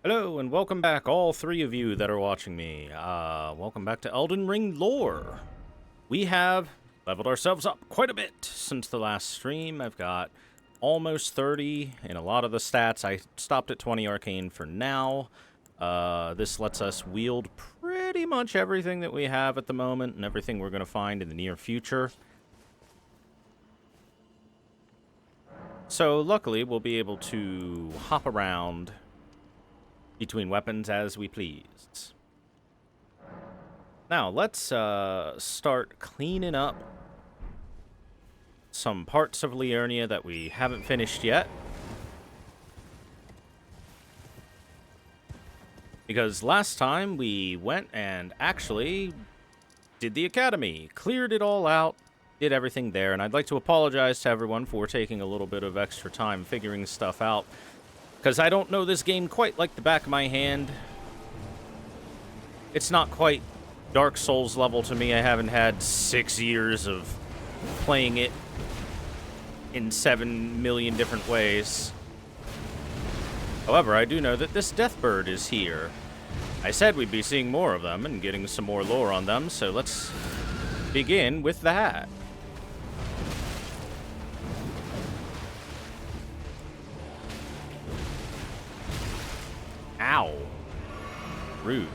Hello, and welcome back, all three of you that are watching me. Welcome back to Elden Ring lore. We have leveled ourselves up quite a bit since the last stream. I've got almost 30 in a lot of the stats. I stopped at 20 arcane for now. This lets us wield pretty much everything that we have at the moment and everything we're going to find in the near future. So luckily, we'll be able to hop around between weapons as we please. Now, let's start cleaning up some parts of Liurnia that we haven't finished yet. Because last time we went and actually did the academy, cleared it all out, did everything there, and I'd like to apologize to everyone for taking a little bit of extra time figuring stuff out, because I don't know this game quite like the back of my hand. It's not quite Dark Souls level to me. I haven't had 6 years of playing it in 7 million different ways. However, I do know that this death bird is here. I said we'd be seeing more of them and getting some more lore on them, so let's begin with that. Ow. Rude.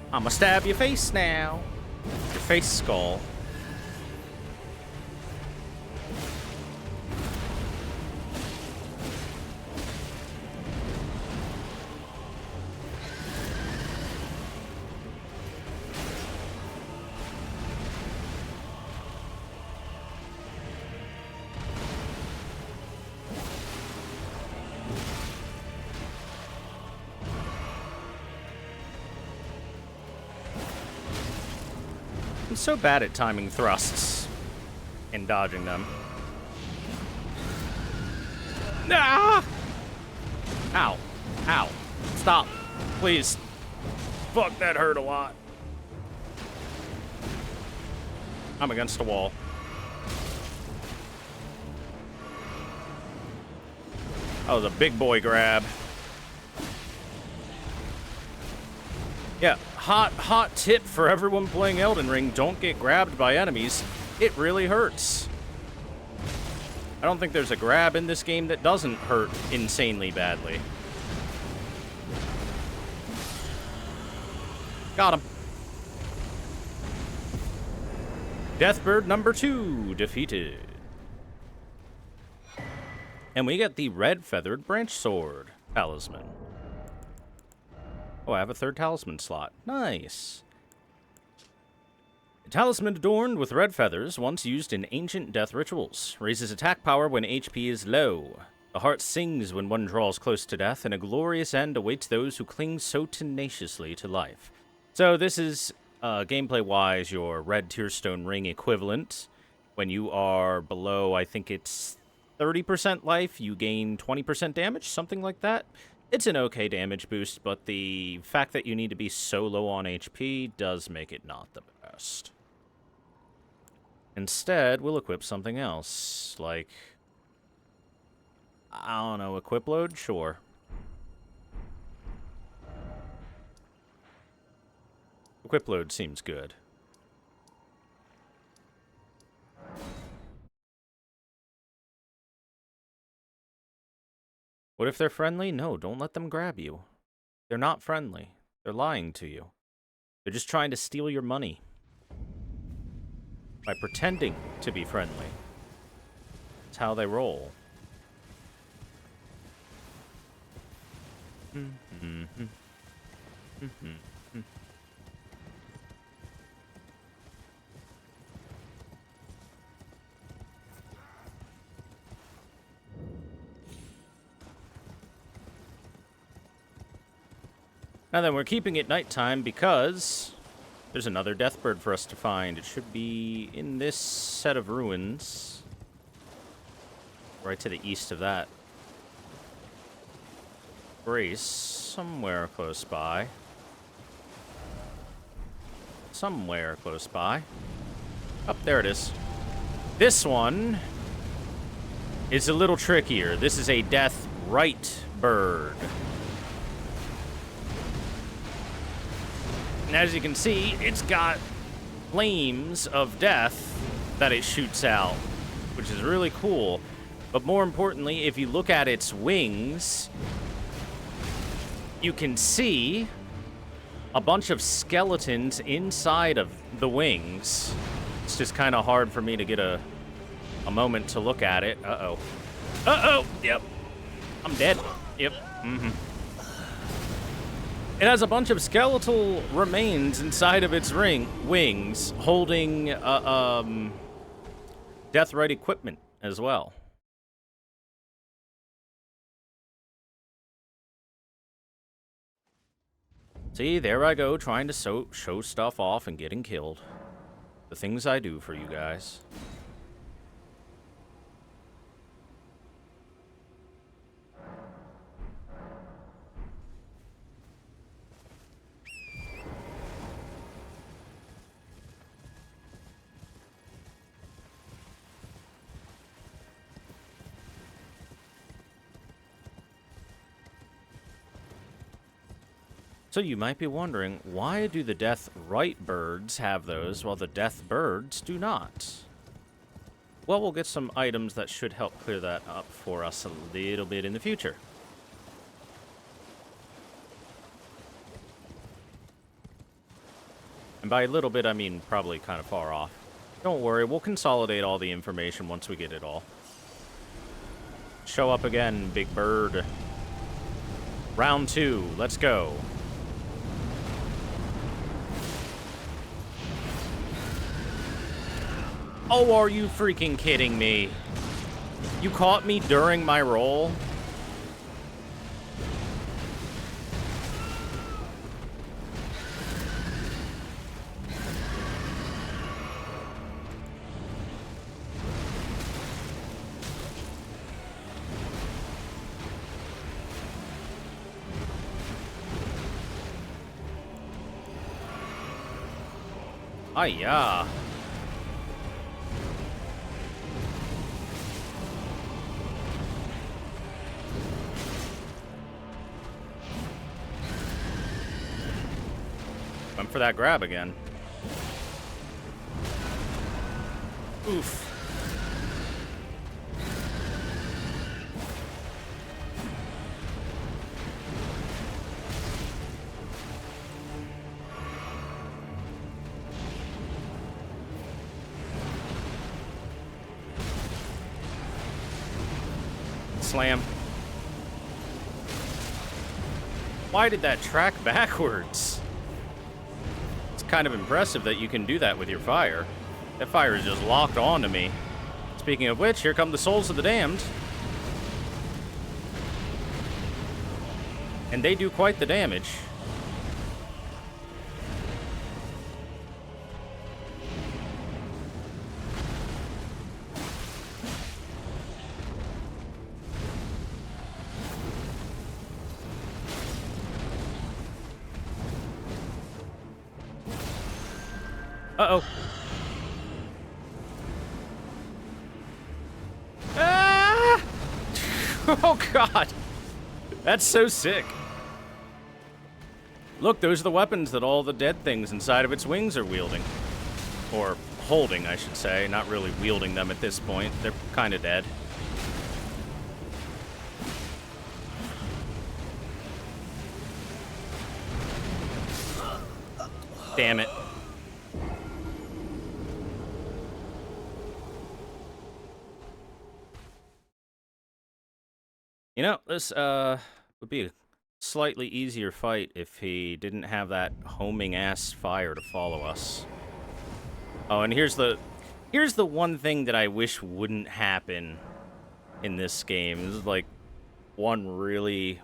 I'ma stab your face now. Your face skull. I'm so bad at timing thrusts and dodging them. Ah! Ow. Ow. Stop. Please. Fuck, that hurt a lot. I'm against a wall. Oh, the big boy grab. Yeah, hot tip for everyone playing Elden Ring: don't get grabbed by enemies. It really hurts. I don't think there's a grab in this game that doesn't hurt insanely badly. Got him. Deathbird number 2 defeated. And we get the red feathered branch sword talisman. Oh, I have a third talisman slot. Nice. A talisman adorned with red feathers, once used in ancient death rituals. Raises attack power when HP is low. The heart sings when one draws close to death, and a glorious end awaits those who cling so tenaciously to life. So this is, gameplay-wise, your red tearstone ring equivalent. When you are below, I think it's 30% life, you gain 20% damage, something like that. It's an okay damage boost, but the fact that you need to be so low on HP does make it not the best. Instead, we'll equip something else, like, I don't know, equip load? Sure. Equip load seems good. What if they're friendly? No, don't let them grab you. They're not friendly. They're lying to you. They're just trying to steal your money by pretending to be friendly. That's how they roll. And then we're keeping it nighttime because there's another death bird for us to find. It should be in this set of ruins. Right to the east of that. Brace somewhere close by. Somewhere close by. Up there it is. This one is a little trickier. This is a death right bird. And as you can see, it's got flames of death that it shoots out, which is really cool. But more importantly, if you look at its wings, you can see a bunch of skeletons inside of the wings. It's just kind of hard for me to get a moment to look at it. Uh-oh. Uh-oh! Yep. I'm dead. Yep. Mm-hmm. It has a bunch of skeletal remains inside of its wings, holding death right equipment as well. See, there I go, trying to show stuff off and getting killed. The things I do for you guys. So you might be wondering, why do the death right birds have those while the death birds do not? Well, we'll get some items that should help clear that up for us a little bit in the future. And by a little bit, I mean probably kind of far off. Don't worry, we'll consolidate all the information once we get it all. Show up again, big bird. Round 2, let's go. Oh, are you freaking kidding me? You caught me during my roll? Ay-ya. Went for that grab again. Oof. Slam. Why did that track backwards? Kind of impressive that you can do that with your fire. That fire is just locked onto me. Speaking of which, here come the souls of the damned. And they do quite the damage. Uh-oh. Ah! Oh, God. That's so sick. Look, those are the weapons that all the dead things inside of its wings are wielding. Or holding, I should say. Not really wielding them at this point. They're kind of dead. Damn it. You know, this would be a slightly easier fight if he didn't have that homing-ass fire to follow us. Oh, and here's the one thing that I wish wouldn't happen in this game. This is, like, one really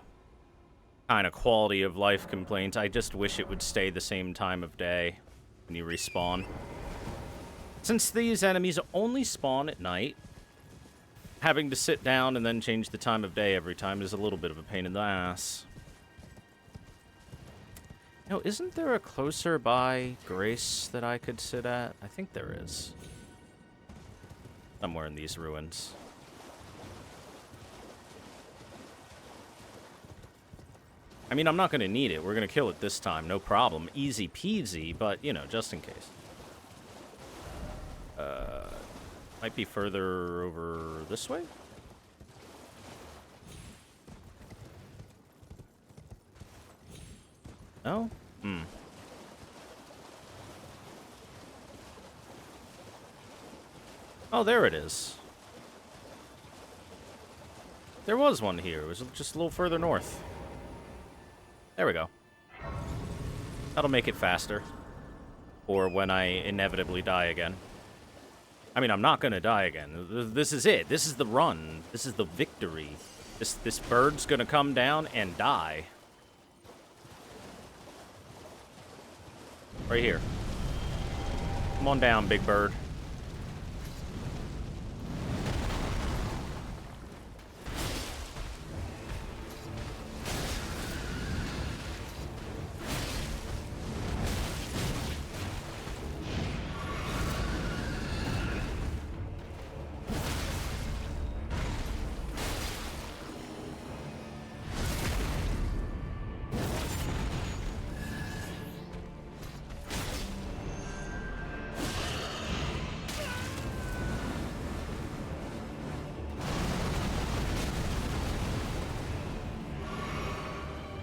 kind of quality of life complaint. I just wish it would stay the same time of day when you respawn. Since these enemies only spawn at night, having to sit down and then change the time of day every time is a little bit of a pain in the ass. No, isn't there a closer by Grace that I could sit at? I think there is. Somewhere in these ruins. I mean, I'm not going to need it. We're going to kill it this time, no problem. Easy peasy, but, you know, just in case. Might be further over this way? No? Hmm. Oh, there it is. There was one here. It was just a little further north. There we go. That'll make it faster. Or when I inevitably die again. I mean, I'm not gonna die again. This is it. This is the run. This is the victory. This bird's gonna come down and die. Right here. Come on down, big bird.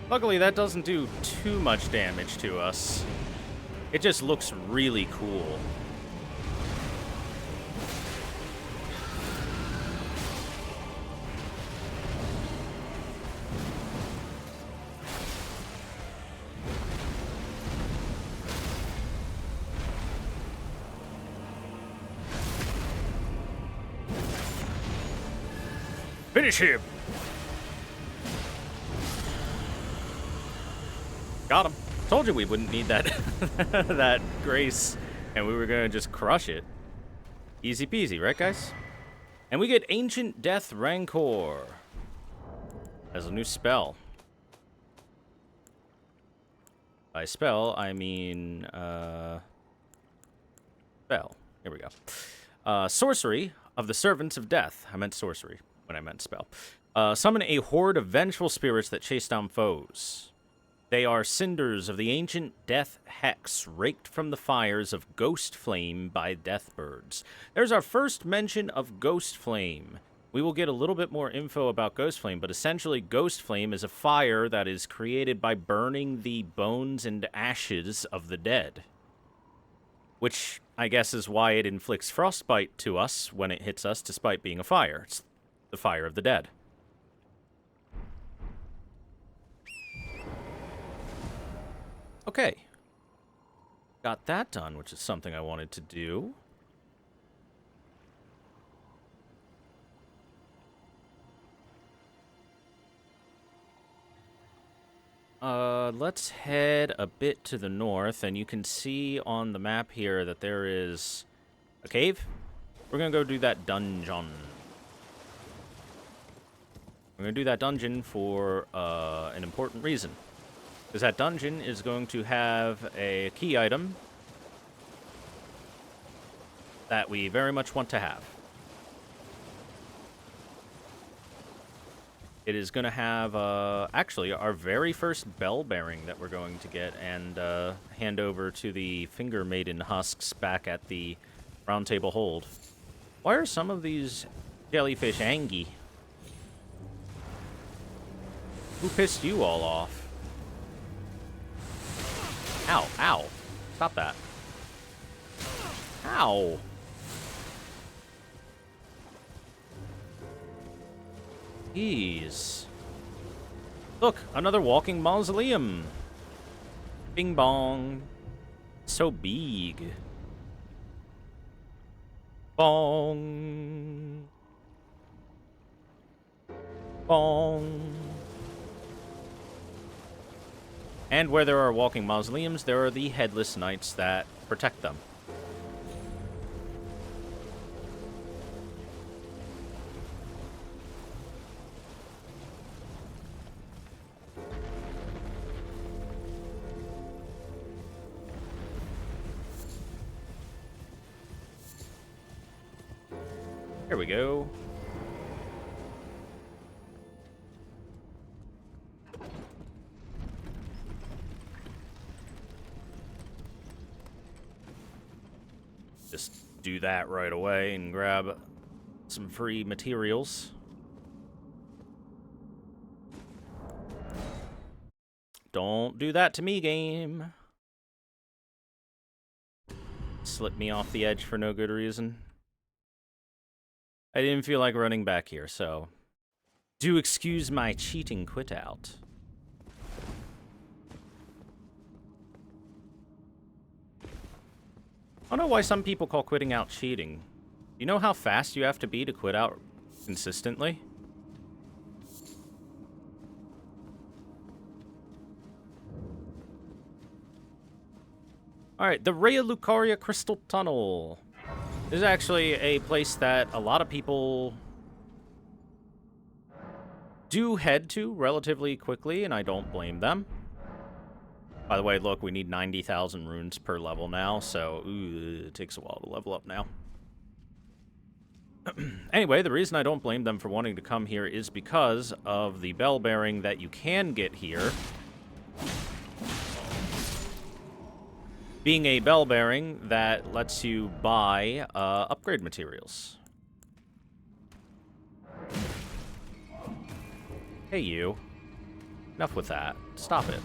Luckily, that doesn't do too much damage to us. It just looks really cool. Finish him! Got him. Told you we wouldn't need that that grace, and we were gonna just crush it. Easy peasy, right, guys? And we get Ancient Death Rancor as a new spell. By spell, I mean spell. Here we go. Sorcery of the Servants of Death. I meant sorcery when I meant spell. Summon a horde of vengeful spirits that chase down foes. They are cinders of the ancient death hex raked from the fires of Ghost Flame by deathbirds. There's our first mention of Ghost Flame. We will get a little bit more info about Ghost Flame, but essentially Ghost Flame is a fire that is created by burning the bones and ashes of the dead. Which, I guess, is why it inflicts frostbite to us when it hits us, despite being a fire. It's the fire of the dead. Okay. Got that done, which is something I wanted to do. Let's head a bit to the north, and you can see on the map here that there is a cave. We're gonna go do that dungeon. We're gonna do that dungeon for an important reason. Because that dungeon is going to have a key item that we very much want to have. It is going to have, actually, our very first bell bearing that we're going to get and hand over to the Finger Maiden husks back at the Round Table Hold. Why are some of these jellyfish angry? Who pissed you all off? Ow, ow. Stop that. Ow. Jeez. Look, another walking mausoleum. Bing bong. So big. Bong. Bong. And where there are walking mausoleums, there are the headless knights that protect them. Here we go. Just do that right away and grab some free materials. Don't do that to me, game. Slip me off the edge for no good reason. I didn't feel like running back here, so do excuse my cheating quit out. I don't know why some people call quitting out cheating. You know how fast you have to be to quit out consistently? Alright, the Rhea Lucaria Crystal Tunnel. This is actually a place that a lot of people do head to relatively quickly, and I don't blame them. By the way, look, we need 90,000 runes per level now, so it takes a while to level up now. Anyway, the reason I don't blame them for wanting to come here is because of the bell bearing that you can get here. Being a bell bearing that lets you buy upgrade materials. Hey, you. Enough with that. Stop it.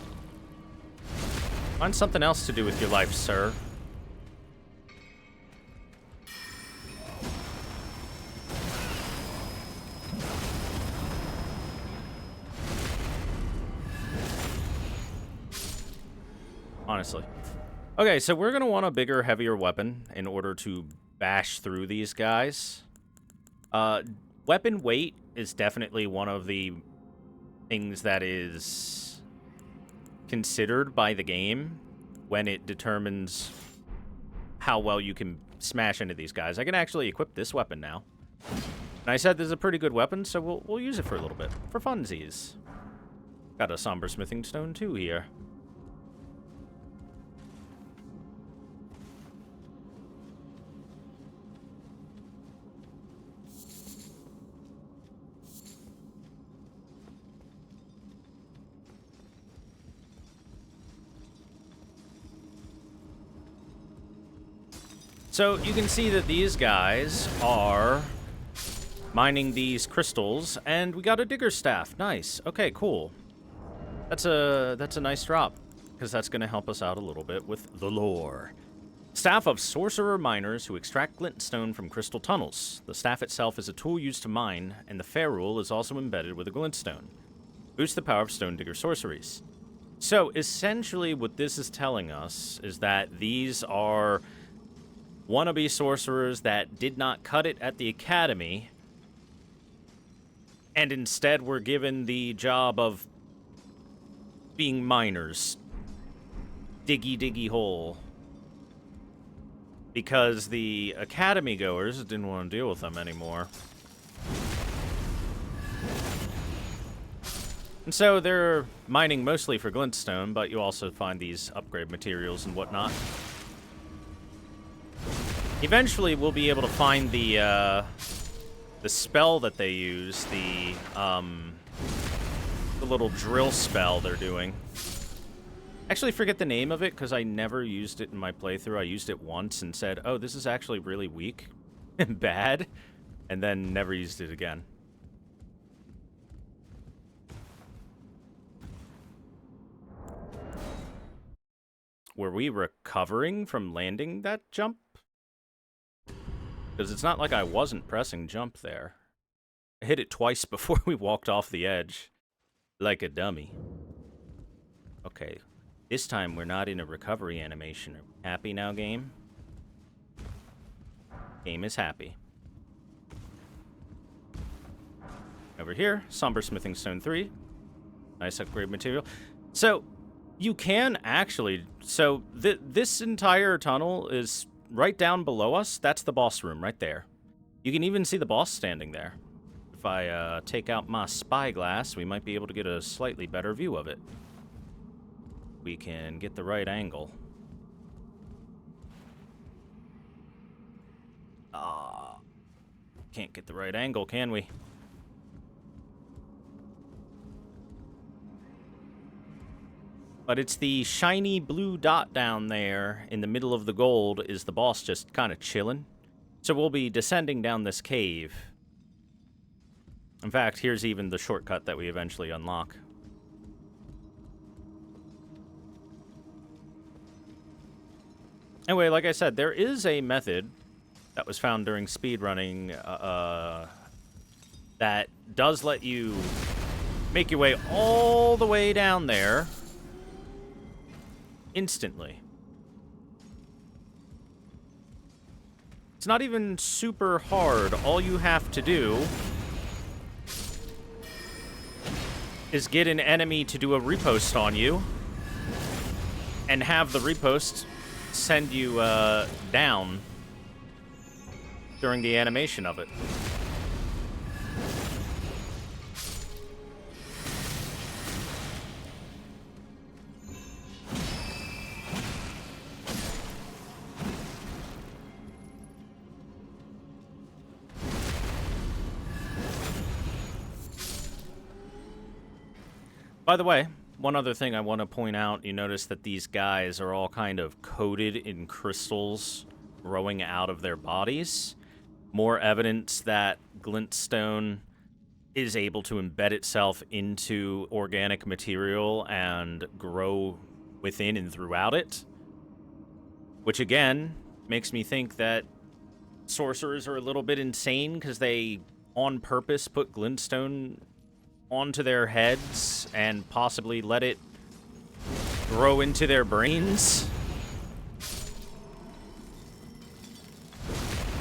Find something else to do with your life, sir. Honestly. Okay, so we're going to want a bigger, heavier weapon in order to bash through these guys. Weapon weight is definitely one of the things that is considered by the game when it determines how well you can smash into these guys. I can actually equip this weapon now. And I said this is a pretty good weapon, so we'll use it for a little bit. For funsies. Got a somber smithing stone, too, here. So you can see that these guys are mining these crystals, and we got a digger staff. Nice. Okay, cool. That's a nice drop, because that's going to help us out a little bit with the lore. Staff of sorcerer miners who extract glintstone from crystal tunnels. The staff itself is a tool used to mine, and the ferrule is also embedded with a glintstone. Boost the power of stone digger sorceries. So essentially what this is telling us is that these are wannabe sorcerers that did not cut it at the academy and instead were given the job of being miners. Diggy, diggy hole. Because the academy goers didn't want to deal with them anymore. And so they're mining mostly for glintstone, but you also find these upgrade materials and whatnot. Eventually, we'll be able to find the spell that they use, the little drill spell they're doing. Actually, forget the name of it, because I never used it in my playthrough. I used it once and said, oh, this is actually really weak and bad, and then never used it again. Were we recovering from landing that jump? Because it's not like I wasn't pressing jump there. I hit it twice before we walked off the edge. Like a dummy. Okay. This time we're not in a recovery animation. Are we happy now, game? Game is happy. Over here, Somber Smithing Stone 3. Nice upgrade material. So, You can actually. So this entire tunnel is right down below us. That's the boss room right there. You can even see the boss standing there. If I take out my spyglass, we might be able to get a slightly better view of it. We can get the right angle. Can't get the right angle, can we? But it's the shiny blue dot down there in the middle of the gold is the boss just kind of chilling. So we'll be descending down this cave. In fact, here's even the shortcut that we eventually unlock. Anyway, like I said, there is a method that was found during speedrunning that does let you make your way all the way down there instantly. It's not even super hard. All you have to do is get an enemy to do a riposte on you and have the riposte send you down during the animation of it. By the way, one other thing I want to point out, you notice that these guys are all kind of coated in crystals growing out of their bodies. More evidence that glintstone is able to embed itself into organic material and grow within and throughout it. Which, again, makes me think that sorcerers are a little bit insane because they, on purpose, put glintstone onto their heads and possibly let it grow into their brains.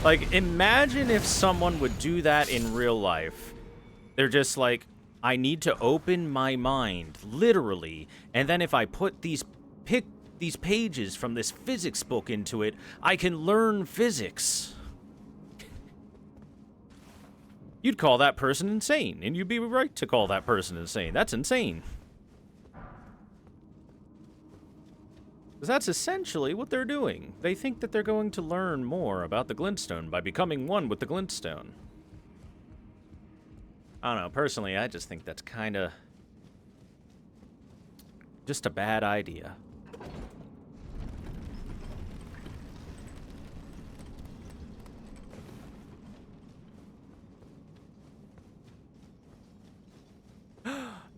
Like, imagine if someone would do that in real life. They're just like, I need to open my mind, literally, and then if I put these pages from this physics book into it, I can learn physics. You'd call that person insane, and you'd be right to call that person insane. That's insane. Because that's essentially what they're doing. They think that they're going to learn more about the glintstone by becoming one with the glintstone. I don't know, personally, I just think that's kind of just a bad idea.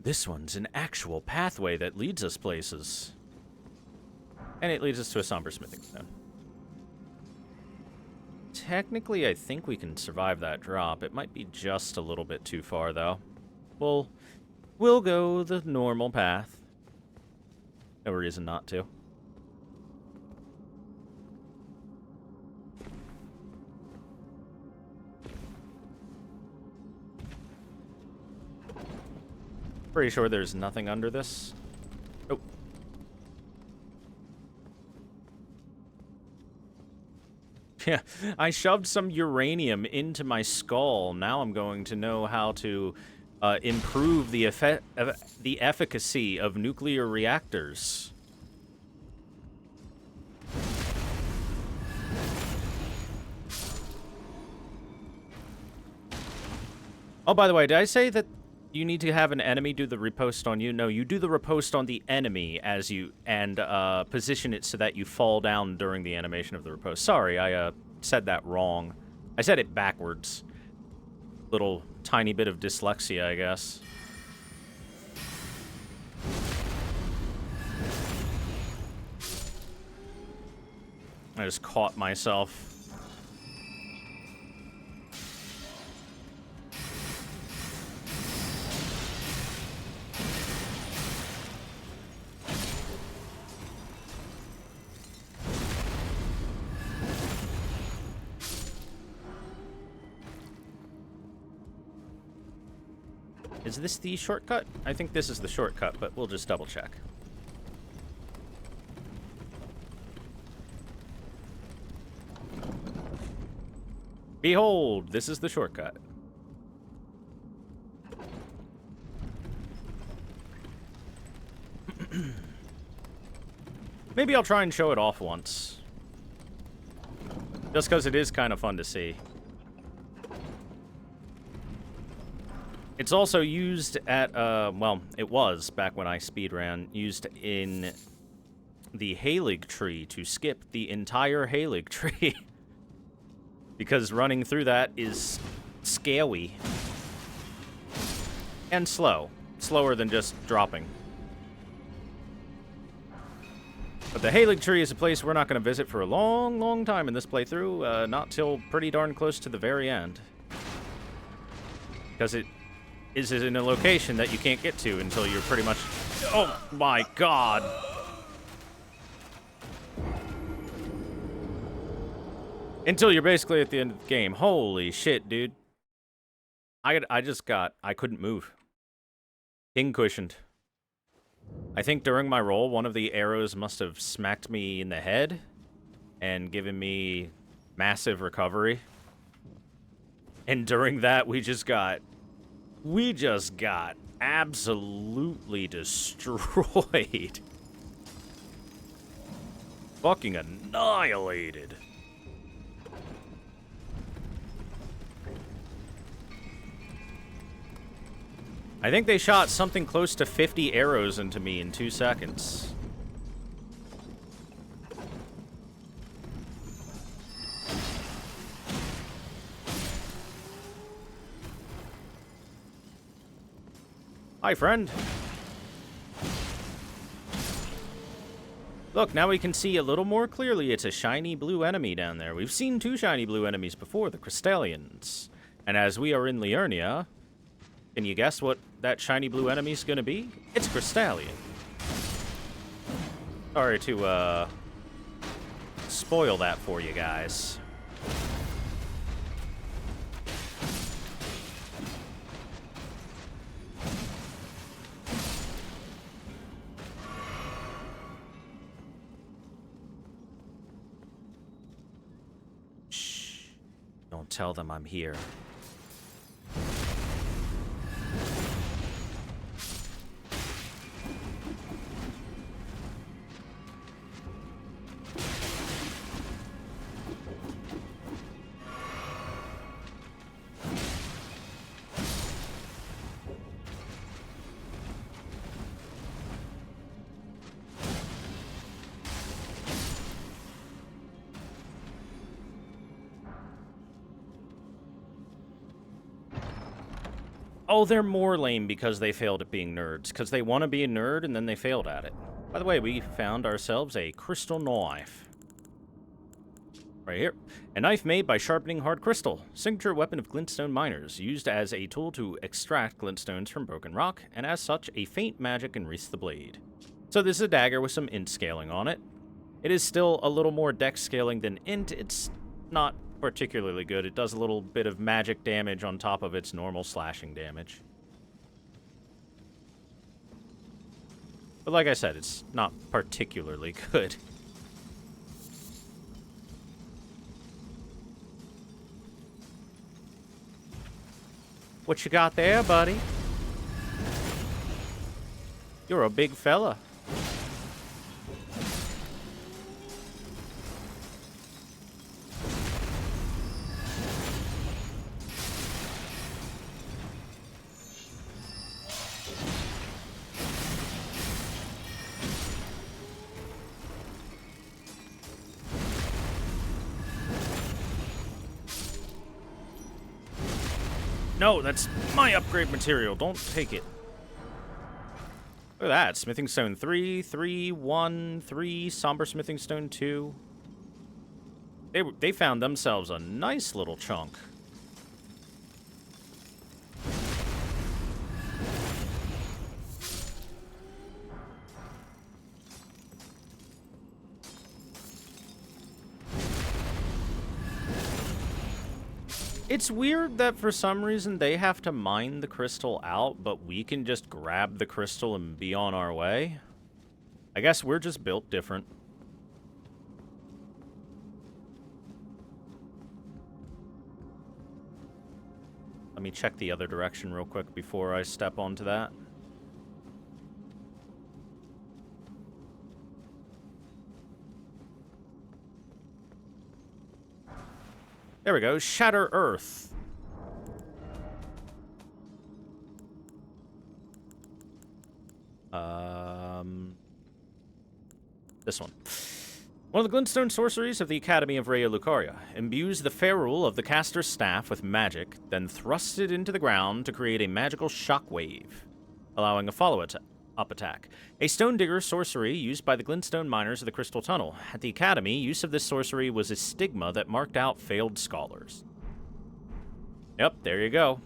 This one's an actual pathway that leads us places. And it leads us to a somber smithing stone. Technically, I think we can survive that drop. It might be just a little bit too far, though. We'll go the normal path. No reason not to. Pretty sure there's nothing under this. Nope. Yeah, I shoved some uranium into my skull. Now I'm going to know how to improve the efficacy of nuclear reactors. Oh, by the way, did I say that you need to have an enemy do the riposte on you? No, you do the riposte on the enemy as you position it so that you fall down during the animation of the riposte. Sorry, I said that wrong. I said it backwards. Little tiny bit of dyslexia, I guess. I just caught myself. Is this the shortcut? I think this is the shortcut, but we'll just double check. Behold, this is the shortcut. Maybe I'll try and show it off once. Just because it is kind of fun to see. It's also used at, well, it was, back when I speedran, used in the Caelid tree to skip the entire Caelid tree. Because running through that is scary. And slow. Slower than just dropping. But the Caelid tree is a place we're not going to visit for a long, long time in this playthrough. Not till pretty darn close to the very end. Because it is in a location that you can't get to until you're pretty much... Oh my god! Until you're basically at the end of the game. Holy shit, dude. I couldn't move. King cushioned. I think during my roll, one of the arrows must have smacked me in the head and given me massive recovery. And during that, we just got absolutely destroyed. Fucking annihilated. I think they shot something close to 50 arrows into me in 2 seconds. Hi, friend. Look, now we can see a little more clearly it's a shiny blue enemy down there. We've seen 2 shiny blue enemies before, the Crystallians. And as we are in Liurnia, can you guess what that shiny blue enemy's gonna be? It's Crystallian. Sorry to, spoil that for you guys. Shh. Don't tell them I'm here. Oh, they're more lame because they failed at being nerds. Because they want to be a nerd and then they failed at it. By the way, we found ourselves a crystal knife. Right here. A knife made by sharpening hard crystal. Signature weapon of glintstone miners. Used as a tool to extract glintstones from broken rock. And as such, a faint magic enwreaths the blade. So this is a dagger with some int scaling on it. It is still a little more dex scaling than int. It's not particularly good. It does a little bit of magic damage on top of its normal slashing damage. But like I said, it's not particularly good. What you got there, buddy? You're a big fella. No, that's my upgrade material. Don't take it. Look at that. Smithing Stone 3, 3, 1, 3, Somber Smithing Stone 2. They found themselves a nice little chunk. It's weird that for some reason they have to mine the crystal out, but we can just grab the crystal and be on our way. I guess we're just built different. me check the other direction real quick before I step onto that. There we go. Shatter Earth. This one. One of the glintstone sorceries of the Academy of Raya Lucaria imbues the ferrule of the caster's staff with magic, then thrusts it into the ground to create a magical shockwave, allowing a follow-up attack. A stone digger sorcery used by the glintstone miners of the Crystal Tunnel. At the Academy, use of this sorcery was a stigma that marked out failed scholars. Yep, there you go.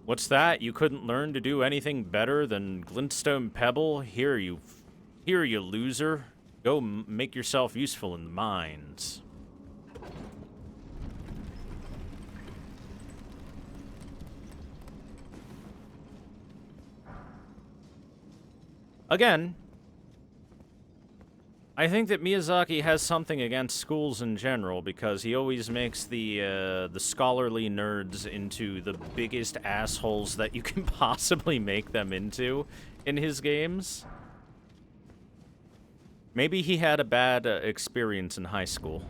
What's that? You couldn't learn to do anything better than glintstone pebble? Here, you loser. Go make yourself useful in the mines. Again, I think that Miyazaki has something against schools in general, because he always makes the scholarly nerds into the biggest assholes that you can possibly make them into in his games. Maybe he had a bad experience in high school.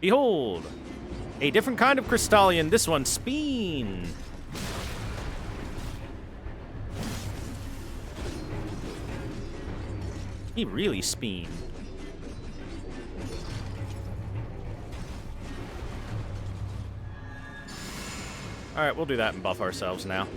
Behold! A different kind of Crystallian, this one, Speen! He really Speen. Alright, we'll do that and buff ourselves now.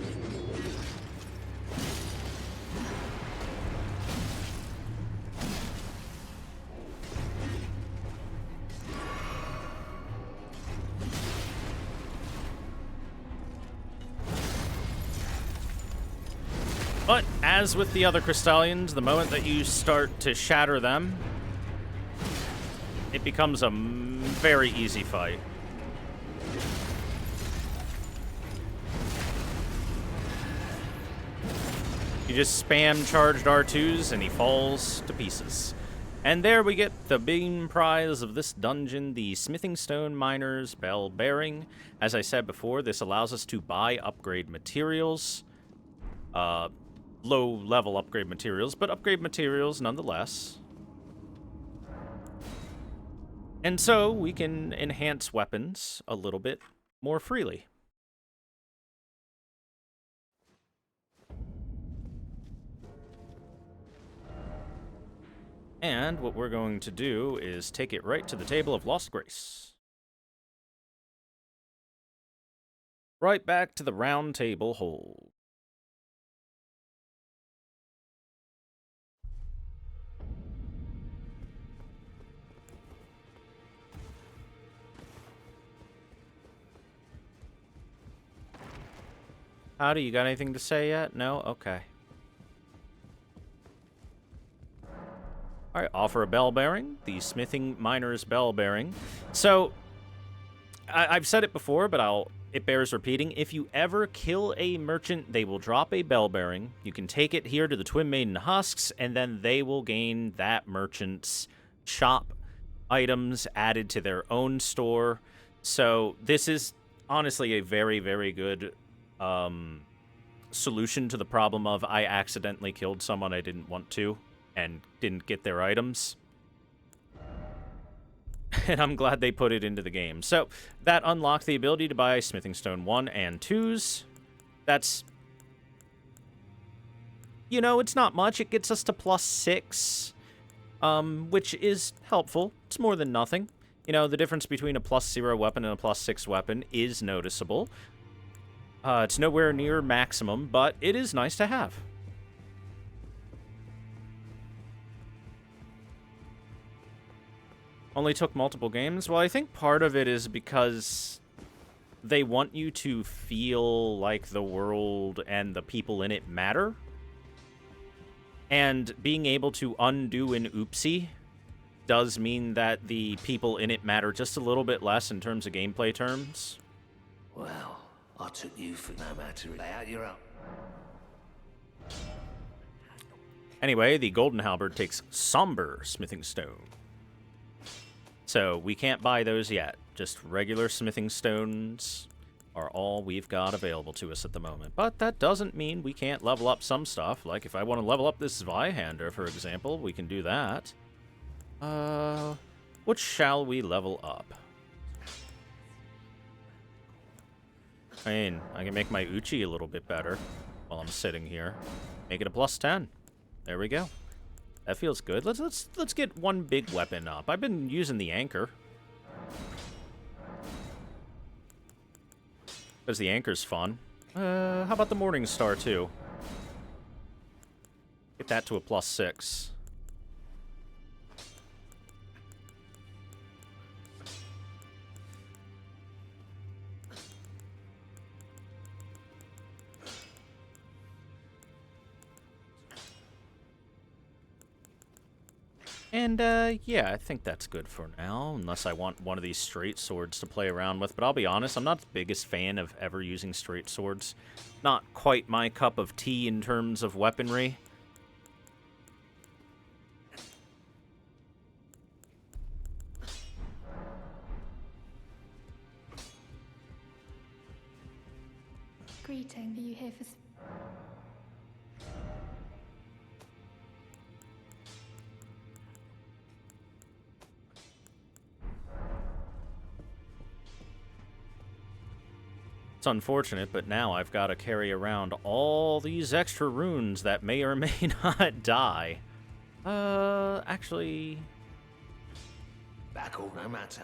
But, as with the other Crystallians, the moment that you start to shatter them, it becomes a very easy fight. You just spam charged R2s and he falls to pieces. And there we get the main prize of this dungeon, the Smithing Stone Miner's Bell Bearing. As I said before, this allows us to buy upgrade materials. Low-level upgrade materials, but upgrade materials nonetheless. And so we can enhance weapons a little bit more freely. And what we're going to do is take it right to the Table of Lost Grace. Right back to the Round Table Hold. Howdy, you got anything to say yet? No? Okay. Alright, offer a bell bearing. The Smithing Miner's Bell Bearing. So, I've said it before, but it bears repeating. If you ever kill a merchant, they will drop a bell bearing. You can take it here to the Twin Maiden Husks, and then they will gain that merchant's shop items added to their own store. So, this is honestly a very, very good solution to the problem of I accidentally killed someone I didn't want to and didn't get their items. And I'm glad they put it into the game. So that unlocked the ability to buy Smithing Stone 1 and 2s. That's, you know, it's not much. It gets us to +6, which is helpful. It's more than nothing. You know, the difference between a +0 weapon and a +6 weapon is noticeable. It's nowhere near maximum, but it is nice to have. Only took multiple games? Well, I think part of it is because they want you to feel like the world and the people in it matter. And being able to undo an oopsie does mean that the people in it matter just a little bit less in terms of gameplay terms. Well, I took you for no matter. Lay out your own. Anyway, the Golden Halberd takes Somber Smithing Stone. So we can't buy those yet. just regular smithing stones are all we've got available to us at the moment. But that doesn't mean we can't level up some stuff. Like, if I want to level up this Zweihander, for example, we can do that. What shall we level up? I mean, I can make my Uchi a little bit better while I'm sitting here. Make it a +10. There we go. That feels good. Let's get one big weapon up. I've been using the anchor. Because the anchor's fun. How about the Morning Star, too? Get that to a +6. And, yeah, I think that's good for now, unless I want one of these straight swords to play around with. But I'll be honest, I'm not the biggest fan of ever using straight swords. Not quite my cup of tea in terms of weaponry. Greeting, are you here for... It's unfortunate, but now I've got to carry around all these extra runes that may or may not die. Actually... Back all no matter.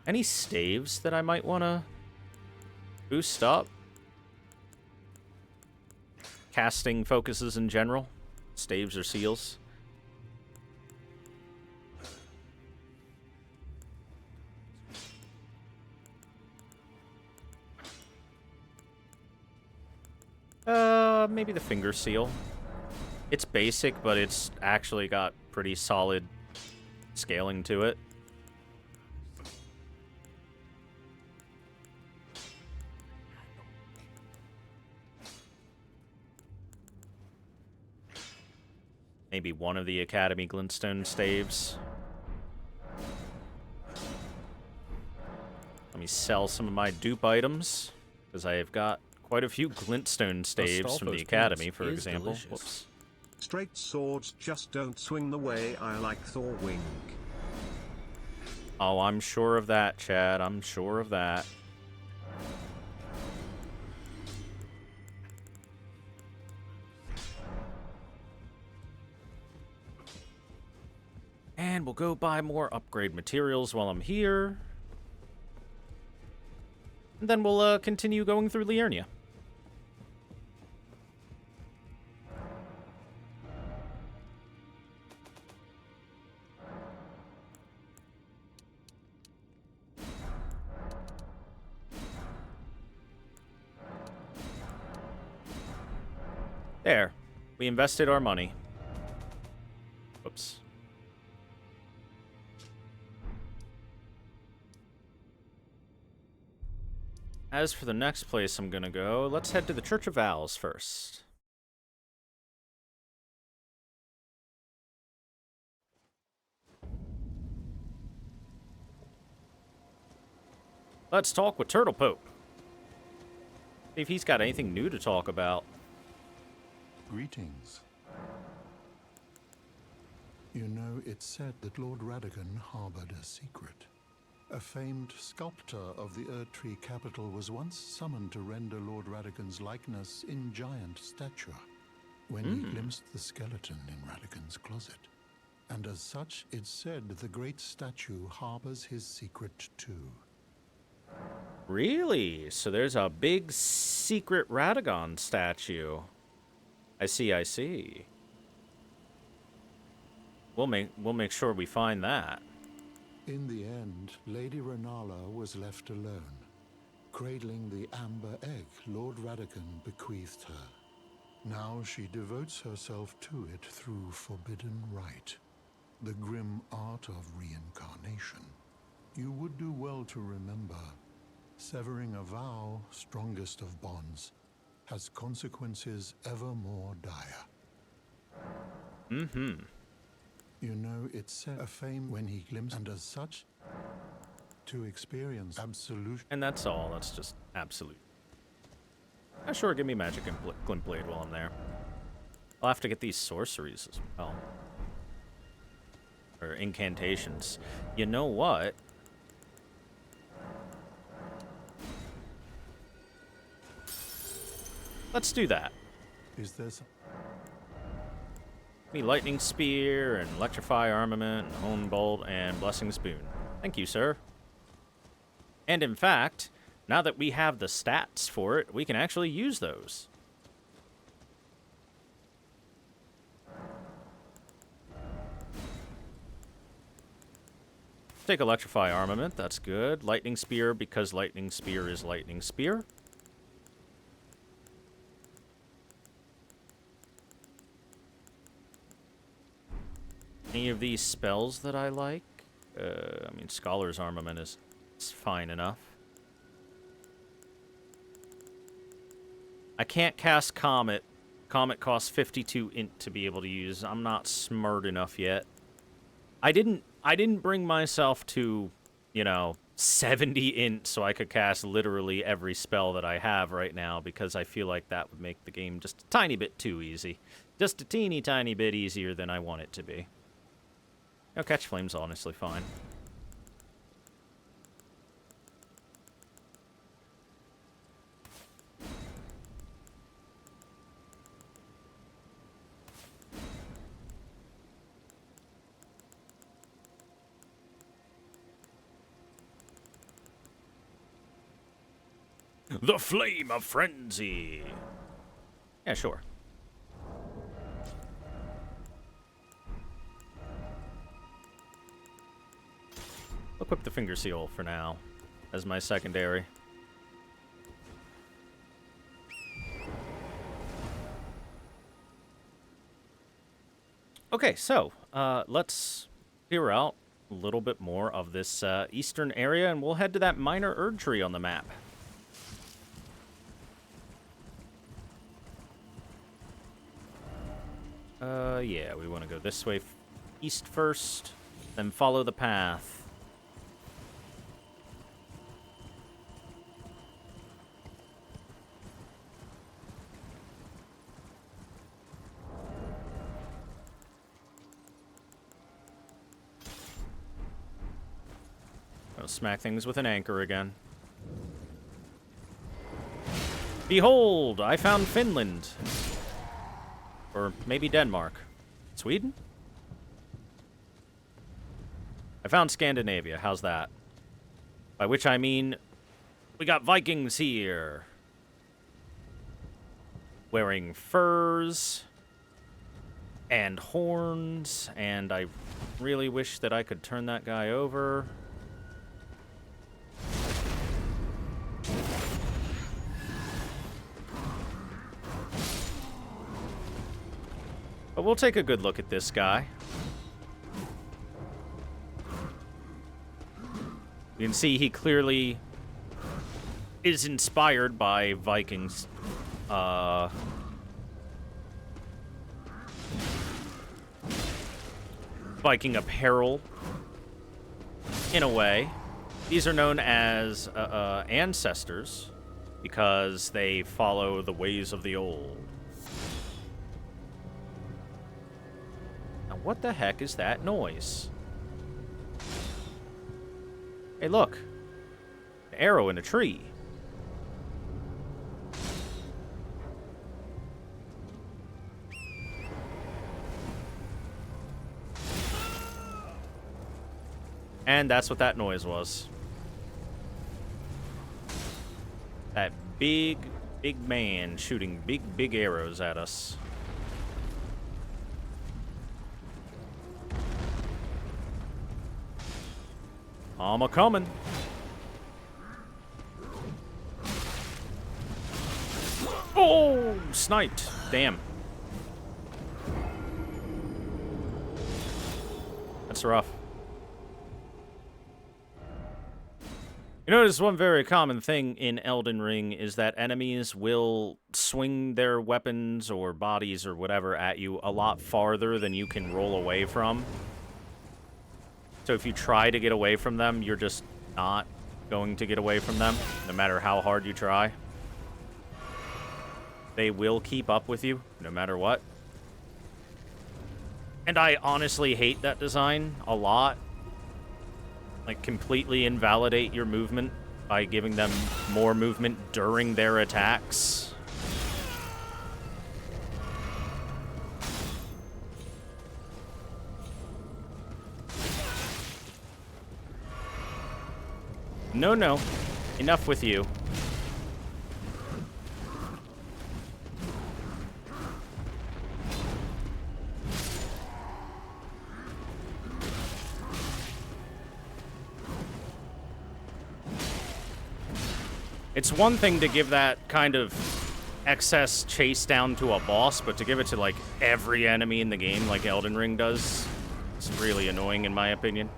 Any staves that I might want to boost up? Casting focuses in general? Staves or seals? Maybe the finger seal. It's basic, but it's actually got pretty solid scaling to it. Maybe one of the Academy Glintstone staves. Let me sell some of my dupe items, because I have got quite a few Glintstone staves from the Academy, for example. Whoops. Straight swords just don't swing the way I like Thor Wing. Oh, I'm sure of that, Chad. I'm sure of that. And we'll go buy more upgrade materials while I'm here. And then we'll continue going through Liurnia. There. We invested our money. Whoops. As for the next place I'm gonna go, let's head to the Church of Owls first. Let's talk with Turtle Pope. See if he's got anything new to talk about. Greetings. You know, it's said that Lord Radagon harbored a secret. A famed sculptor of the Erdtree capital was once summoned to render Lord Radagon's likeness in giant stature, when he glimpsed the skeleton in Radagon's closet. And as such, it's said the great statue harbors his secret too. Really? So there's a big secret Radagon statue. I see, I see. We'll make sure we find that. In the end, Lady Renala was left alone, cradling the amber egg Lord Radagon bequeathed her. Now she devotes herself to it through forbidden rite, the grim art of reincarnation. You would do well to remember, Severing a vow, strongest of bonds, has consequences ever more dire. Mm-hmm. You know, it's said a fame when he glimpsed, and as such, to experience absolute. And that's all. That's just absolute. Sure, give me magic and glint blade while I'm there. I'll have to get these sorceries as well. Or incantations. You know what? Let's do that. Is there some... Me lightning spear and electrify armament and hone bolt and blessing spoon. Thank you, sir. And in fact, now that we have the stats for it, we can actually use those. Take electrify armament, that's good. Lightning spear, because lightning spear is lightning spear. Any of these spells that I like? I mean, Scholar's Armament is fine enough. I can't cast Comet. Comet costs 52 int to be able to use. I'm not smart enough yet. I didn't bring myself to, you know, 70 int so I could cast literally every spell that I have right now, because I feel like that would make the game just a tiny bit too easy. Just a teeny tiny bit easier than I want it to be. No, Catch Flame's honestly fine. The Flame of Frenzy! Yeah, sure. Equip the Finger Seal for now, as my secondary. Okay, so, let's clear out a little bit more of this eastern area, and we'll head to that minor Erd tree on the map. Yeah, we want to go this way east first, then follow the path. I'll smack things with an anchor again. Behold, I found Finland. Or maybe Denmark. Sweden? I found Scandinavia. How's that? By which I mean, we got Vikings here. Wearing furs and horns, and I really wish that I could turn that guy over. But we'll take a good look at this guy. You can see he clearly is inspired by Vikings. Viking apparel, in a way. These are known as ancestors because they follow the ways of the old. Now, what the heck is that noise? Hey, look. An arrow in a tree. And that's what that noise was. That big man shooting big arrows at us. I'm a-comin'. Oh, sniped. Damn. That's rough. You notice one very common thing in Elden Ring is that enemies will swing their weapons or bodies or whatever at you a lot farther than you can roll away from. So if you try to get away from them, you're just not going to get away from them, no matter how hard you try. They will keep up with you, no matter what. And I honestly hate that design a lot. Like, completely invalidate your movement by giving them more movement during their attacks. No, no. Enough with you. It's one thing to give that kind of excess chase down to a boss, but to give it to, like, every enemy in the game like Elden Ring does, it's really annoying in my opinion.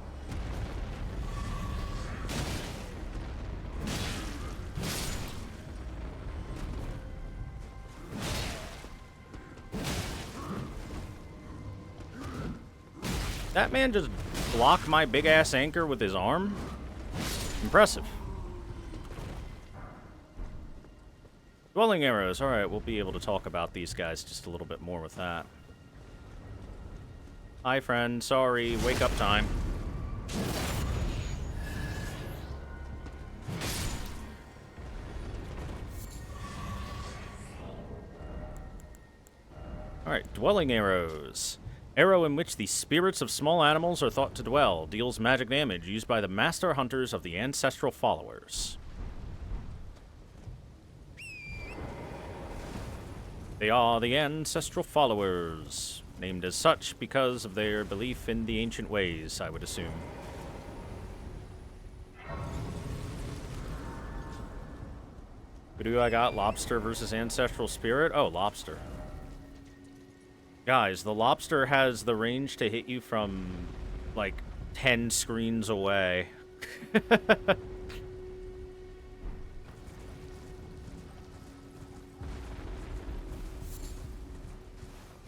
That man just blocked my big-ass anchor with his arm? Impressive. Dwelling arrows. Alright, we'll be able to talk about these guys just a little bit more with that. Hi, friend. Sorry. Wake up time. Alright, dwelling arrows. Arrow in which the spirits of small animals are thought to dwell. Deals magic damage used by the master hunters of the ancestral followers. They are the ancestral followers, named as such because of their belief in the ancient ways, I would assume. Who do I got? Lobster versus ancestral spirit? Oh, lobster. Guys, the lobster has the range to hit you from, like, 10 screens away.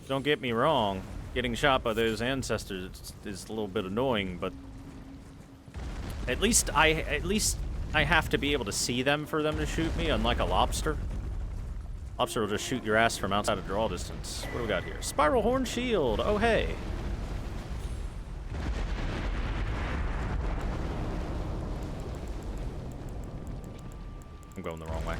Don't get me wrong, getting shot by those ancestors is a little bit annoying, but at least I have to be able to see them for them to shoot me, unlike a lobster. Lobster will just shoot your ass from outside of draw distance. What do we got here? Spiral Horn Shield. Oh, hey. I'm going the wrong way.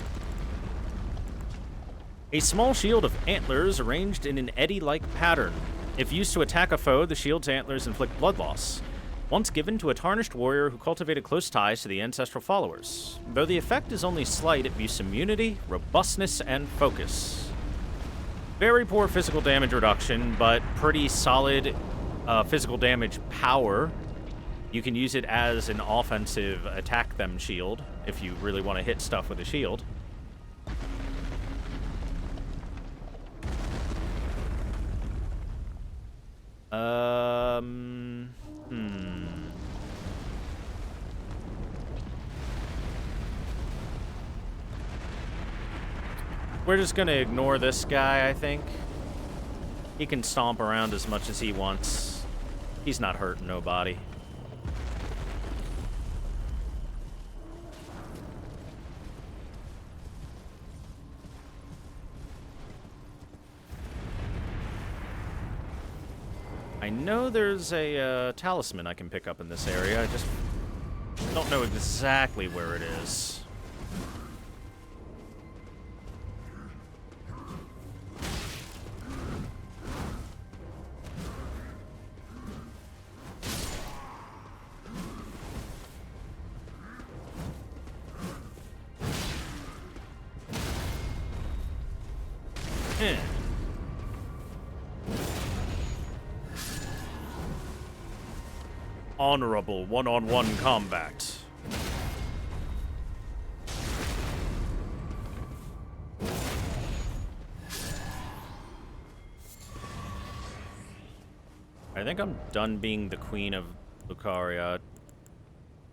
A small shield of antlers arranged in an eddy-like pattern. If used to attack a foe, the shield's antlers inflict blood loss. Once given to a tarnished warrior who cultivated close ties to the ancestral followers. Though the effect is only slight, it boosts immunity, robustness, and focus. Very poor physical damage reduction, but pretty solid physical damage power. You can use it as an offensive attack them shield if you really want to hit stuff with a shield. We're just gonna ignore this guy, I think. He can stomp around as much as he wants. He's not hurting nobody. I know there's a talisman I can pick up in this area. I just don't know exactly where it is. Honorable one-on-one combat. I think I'm done being the queen of Lucaria.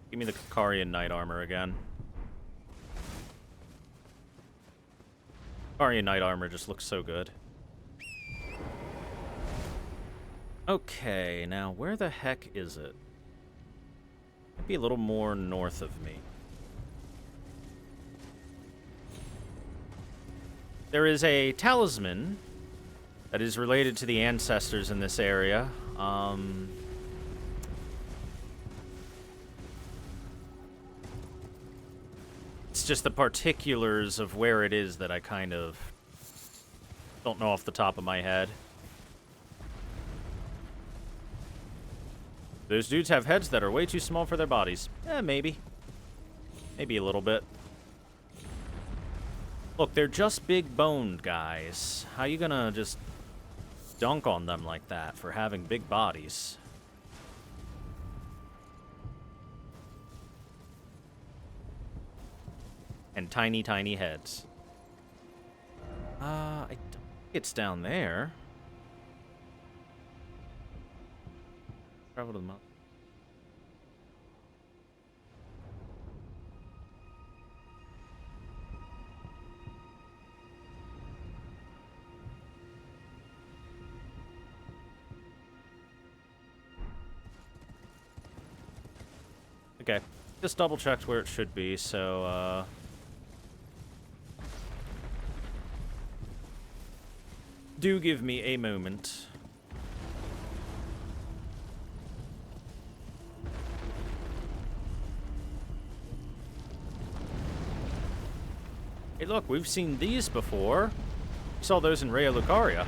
Give me the Kikarian Knight armor again. Kikarian Knight armor just looks so good. Okay, now where the heck is it? Might be a little more north of me. There is a talisman that is related to the ancestors in this area. It's just the particulars of where it is that I kind of don't know off the top of my head. Those dudes have heads that are way too small for their bodies. Maybe. Maybe a little bit. Look, they're just big-boned guys. How you gonna just dunk on them like that for having big bodies? And tiny, tiny heads. I don't think it's down there. Travel to the mountain. Okay, just double checked where it should be, so do give me a moment. Hey, look, we've seen these before. We saw those in Raya Lucaria.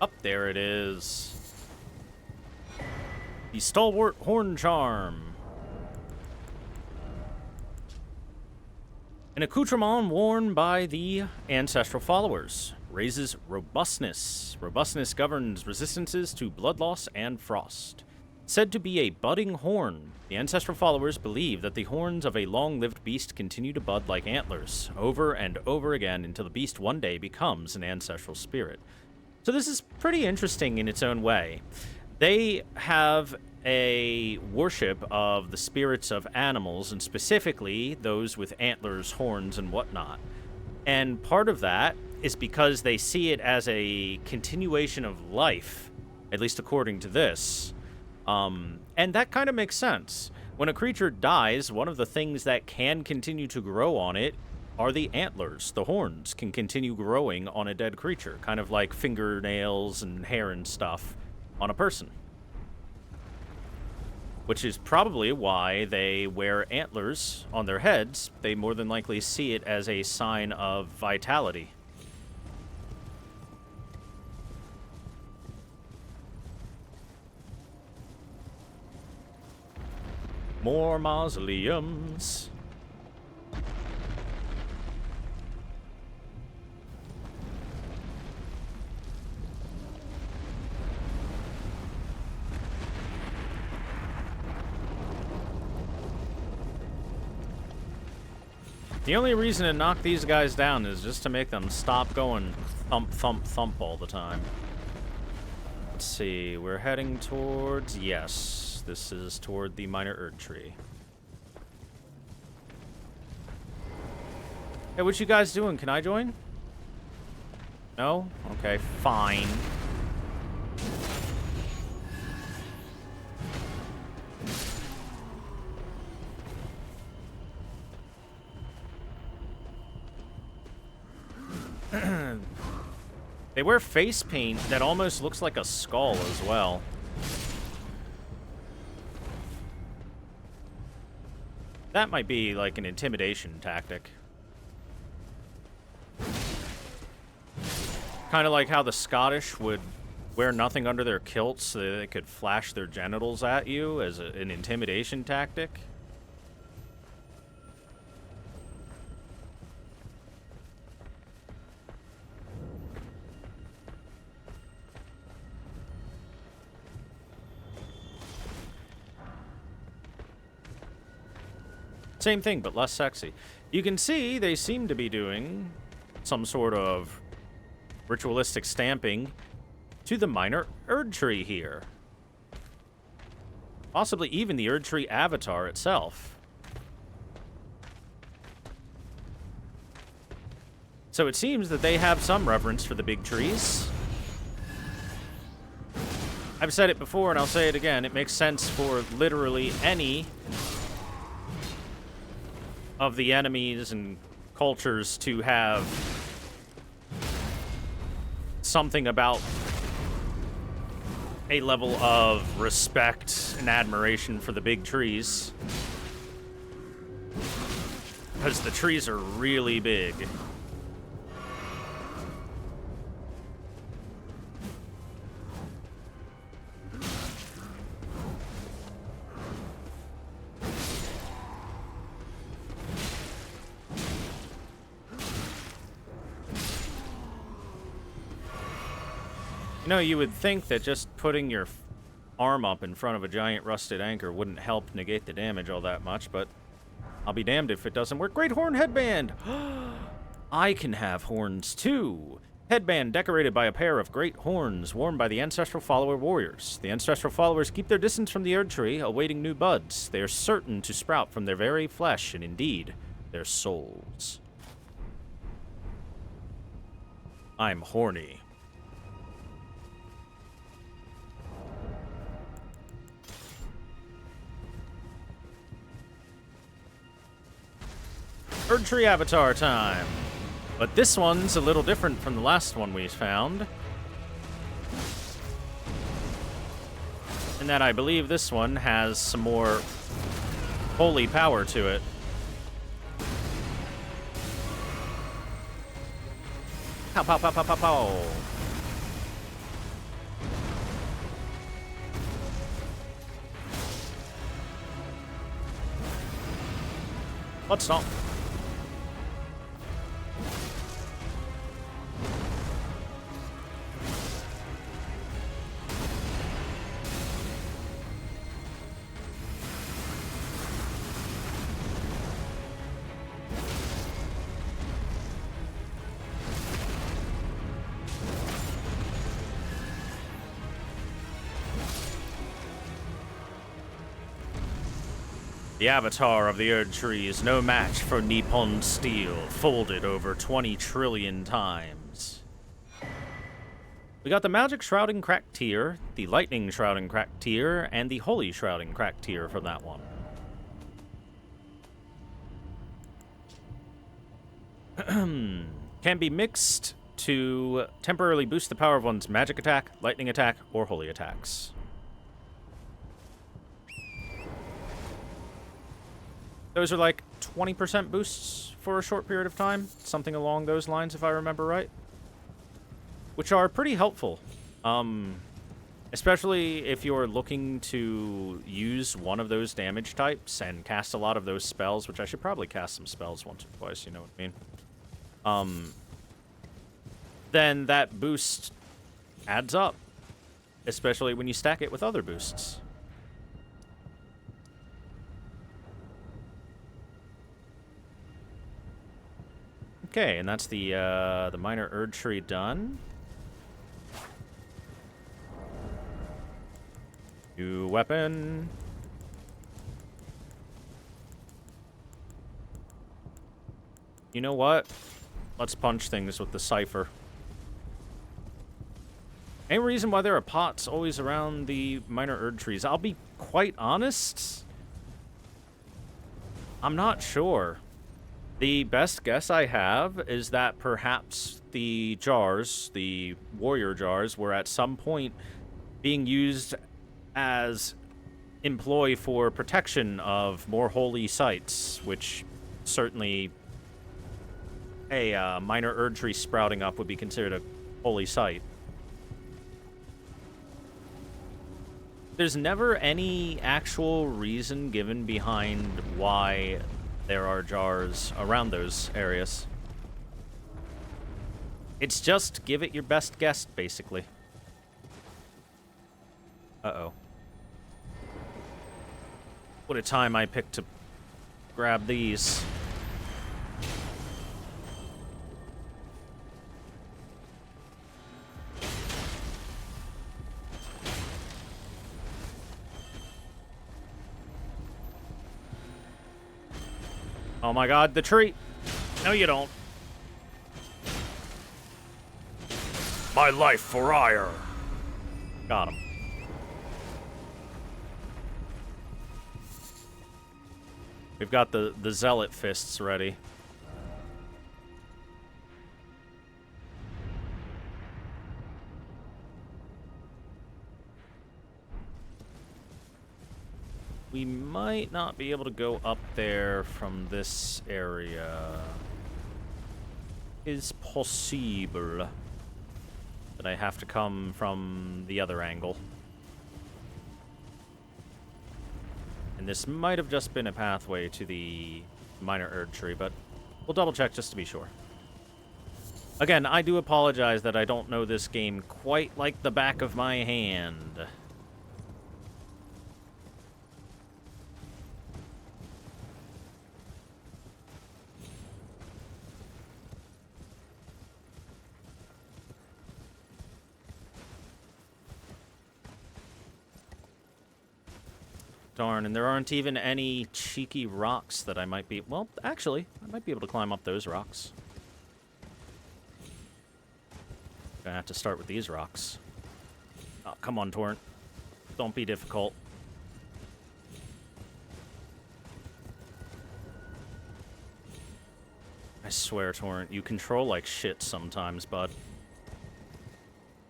Up there it is. The Stalwart Horn Charm. An accoutrement worn by the ancestral followers. Raises robustness. Robustness governs resistances to blood loss and frost. Said to be a budding horn, the ancestral followers believe that the horns of a long-lived beast continue to bud like antlers, over and over again until the beast one day becomes an ancestral spirit. So this is pretty interesting in its own way. They have a worship of the spirits of animals, and specifically those with antlers, horns, and whatnot. And part of that is because they see it as a continuation of life, at least according to this. And that kind of makes sense. When a creature dies, one of the things that can continue to grow on it are the antlers. The horns can continue growing on a dead creature, kind of like fingernails and hair and stuff on a person. Which is probably why they wear antlers on their heads. They more than likely see it as a sign of vitality. More mausoleums. The only reason to knock these guys down is just to make them stop going thump, thump, thump all the time. Let's see, we're heading towards, yes, this is toward the Minor Erd Tree. Hey, what you guys doing? Can I join? No? Okay, fine. They wear face paint that almost looks like a skull as well. That might be like an intimidation tactic. Kind of like how the Scottish would wear nothing under their kilts so that they could flash their genitals at you as an intimidation tactic. Same thing, but less sexy. You can see they seem to be doing some sort of ritualistic stamping to the minor Erd Tree here. Possibly even the Erd Tree avatar itself. So it seems that they have some reverence for the big trees. I've said it before and I'll say it again. It makes sense for literally any of the enemies and cultures to have something about a level of respect and admiration for the big trees. Because the trees are really big. You know, you would think that just putting your arm up in front of a giant rusted anchor wouldn't help negate the damage all that much, but I'll be damned if it doesn't work. Great horn headband! I can have horns too! Headband decorated by a pair of great horns worn by the ancestral follower warriors. The ancestral followers keep their distance from the Erd Tree, awaiting new buds. They are certain to sprout from their very flesh, and indeed, their souls. I'm horny. Erd Tree Avatar time. But this one's a little different from the last one we found. In that I believe this one has some more holy power to it. Pow, pow, pow, pow, pow, pow. Let's not. The avatar of the Erd Tree is no match for Nippon steel, folded over 20 trillion times. We got the Magic Shrouding Crack tier, the Lightning Shrouding Crack tier, and the Holy Shrouding Crack tier from that one. Can be mixed to temporarily boost the power of one's magic attack, lightning attack, or holy attacks. Those are like 20% boosts for a short period of time. Something along those lines, if I remember right. Which are pretty helpful. Especially if you're looking to use one of those damage types and cast a lot of those spells, which I should probably cast some spells once or twice, you know what I mean? Then that boost adds up. Especially when you stack it with other boosts. Okay, and that's the minor Erd Tree done. New weapon. You know what? Let's punch things with the cipher. Any reason why there are pots always around the minor Erd Trees? I'll be quite honest. I'm not sure. The best guess I have is that perhaps the jars, the warrior jars, were at some point being used as employ for protection of more holy sites, which certainly a minor Erd tree sprouting up would be considered a holy site. There's never any actual reason given behind why there are jars around those areas. It's just give it your best guess, basically. Uh-oh. What a time I picked to grab these. Oh my god, the tree! No, you don't. My life for ire! Got him. We've got the zealot fists ready. We might not be able to go up there from this area. Is possible that I have to come from the other angle. And this might have just been a pathway to the minor Erd tree, but we'll double check just to be sure. Again, I do apologize that I don't know this game quite like the back of my hand. Darn, and there aren't even any cheeky rocks that I might be... Well, actually, I might be able to climb up those rocks. Gonna have to start with these rocks. Oh, come on, Torrent. Don't be difficult. I swear, Torrent, you control like shit sometimes, bud.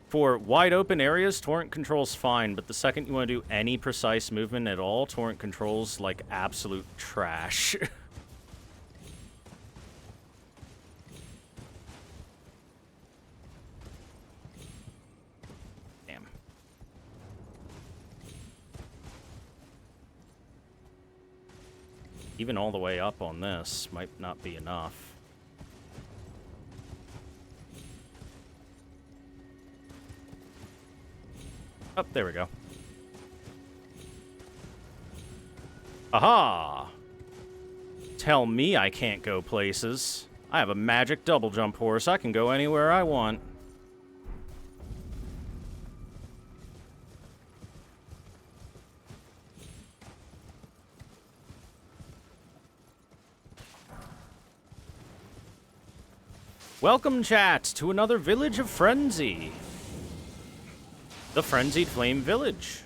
For wide open areas, Torrent controls fine, but the second you want to do any precise movement at all, Torrent controls like absolute trash. Damn. Even all the way up on this might not be enough. Oh, there we go. Aha! Tell me I can't go places. I have a magic double jump horse. I can go anywhere I want. Welcome, chat, to another Village of Frenzy. The Frenzied Flame Village.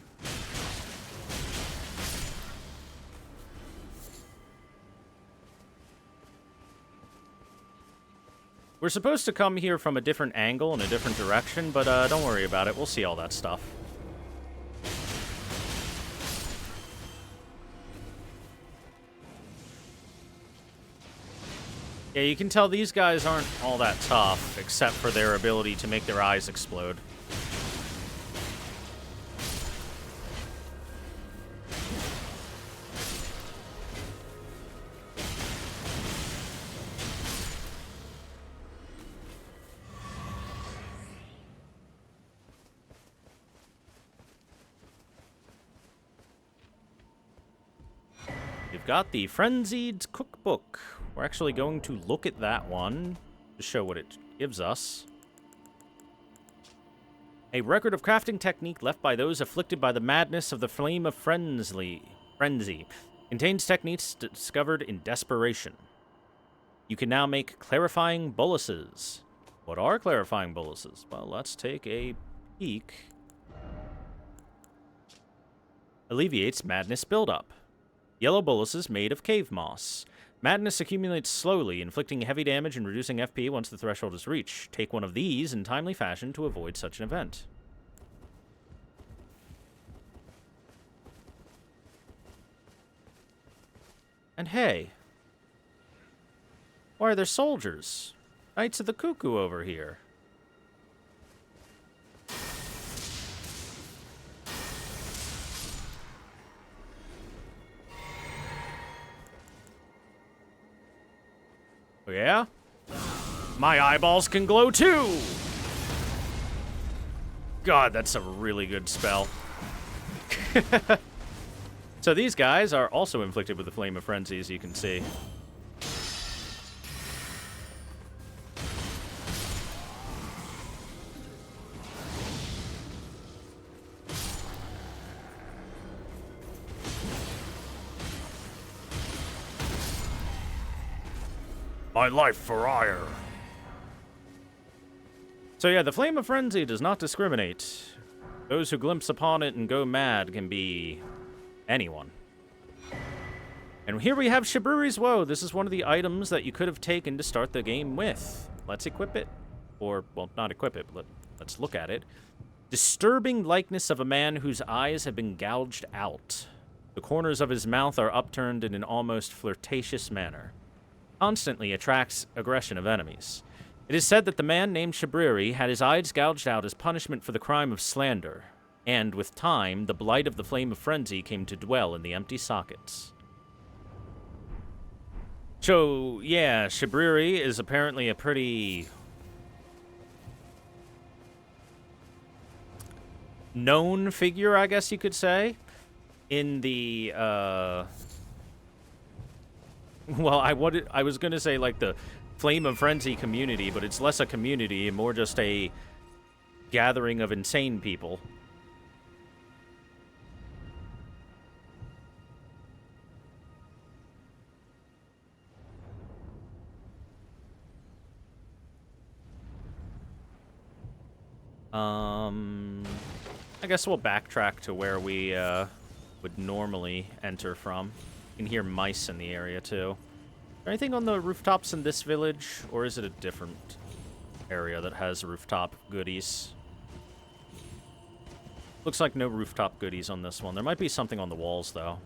We're supposed to come here from a different angle in a different direction, but don't worry about it. We'll see all that stuff. Yeah, you can tell these guys aren't all that tough, except for their ability to make their eyes explode. We've got the Frenzied Cookbook. We're actually going to look at that one to show what it gives us. A record of crafting technique left by those afflicted by the madness of the flame of frenzy. Contains techniques discovered in desperation. You can now make clarifying boluses. What are clarifying boluses? Well, let's take a peek. Alleviates madness buildup. Yellow boluses made of cave moss. Madness accumulates slowly, inflicting heavy damage and reducing FP once the threshold is reached. Take one of these in timely fashion to avoid such an event. And hey, why are there soldiers? Knights of the Cuckoo over here. Oh, yeah? My eyeballs can glow too! God, that's a really good spell. So these guys are also inflicted with the Flame of Frenzy, as you can see. My life for ire. So yeah, the Flame of Frenzy does not discriminate. Those who glimpse upon it and go mad can be anyone. And here we have Shabruri's Woe. This is one of the items that you could have taken to start the game with. Let's equip it. Or, well, not equip it, but let's look at it. Disturbing likeness of a man whose eyes have been gouged out. The corners of his mouth are upturned in an almost flirtatious manner. Constantly attracts aggression of enemies. It is said that the man named Shabriri had his eyes gouged out as punishment for the crime of slander, and with time, the blight of the Flame of Frenzy came to dwell in the empty sockets. So, yeah, Shabriri is apparently a pretty known figure, I guess you could say, in the, well, I was going to say, like, the Flame of Frenzy community, but it's less a community and more just a gathering of insane people. I guess we'll backtrack to where we would normally enter from. You can hear mice in the area, too. Is there anything on the rooftops in this village, or is it a different area that has rooftop goodies? Looks like no rooftop goodies on this one. There might be something on the walls, though.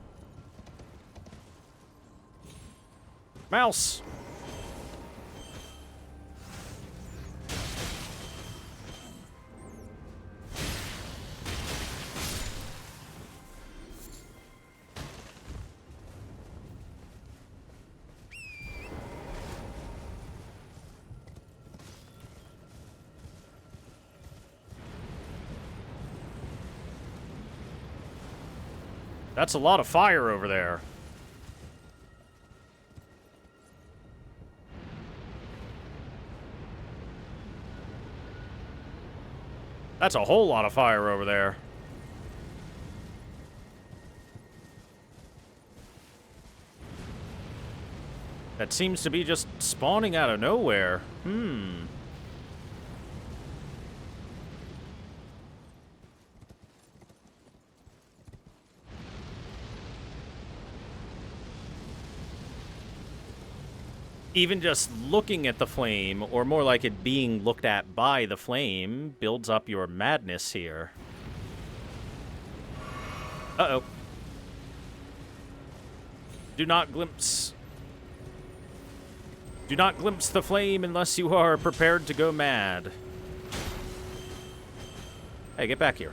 Mouse! That's a lot of fire over there. That's a whole lot of fire over there. That seems to be just spawning out of nowhere. Even just looking at the flame, or more like it being looked at by the flame, builds up your madness here. Uh-oh. Do not glimpse the flame unless you are prepared to go mad. Hey, get back here.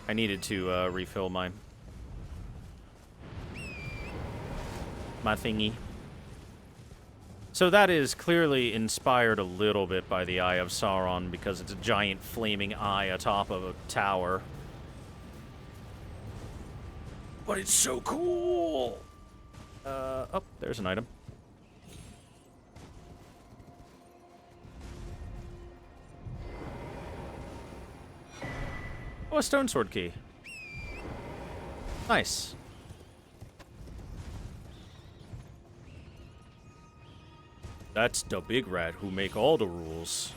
I needed to refill my thingy. So that is clearly inspired a little bit by the Eye of Sauron because it's a giant flaming eye atop of a tower. But it's so cool! Oh, there's an item. Oh, a stone sword key. Nice. That's the big rat who make all the rules.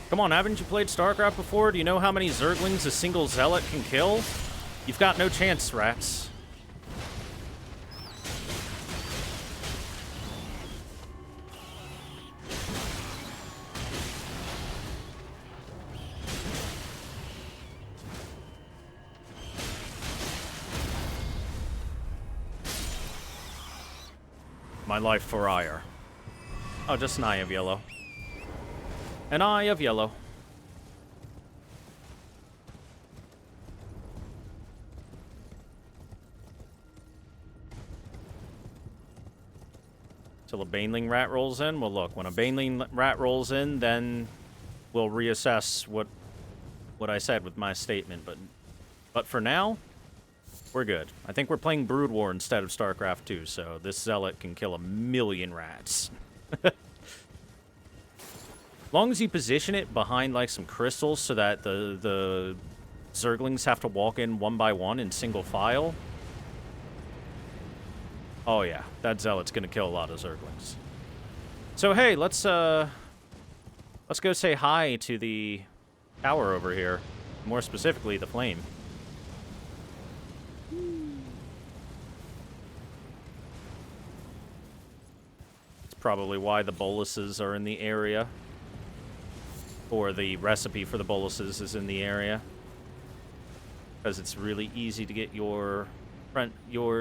Come Come on, haven't you played StarCraft before? Do you know how many Zerglings a single Zealot can kill? You've got no chance, rats. My life for ire. Oh, just an eye of yellow. An eye of yellow. Till a Baneling rat rolls in? Well, look, when a Baneling rat rolls in, then we'll reassess what I said with my statement. But for now, we're good. I think we're playing Brood War instead of StarCraft 2, so this Zealot can kill 1,000,000 rats. As long as you position it behind, like, some crystals so that the Zerglings have to walk in one by one in single file. Oh, yeah. That Zealot's gonna kill a lot of Zerglings. So, hey, let's go say hi to the tower over here. More specifically, the flame. Probably why the boluses are in the area. Or the recipe for the boluses is in the area. Because it's really easy to get your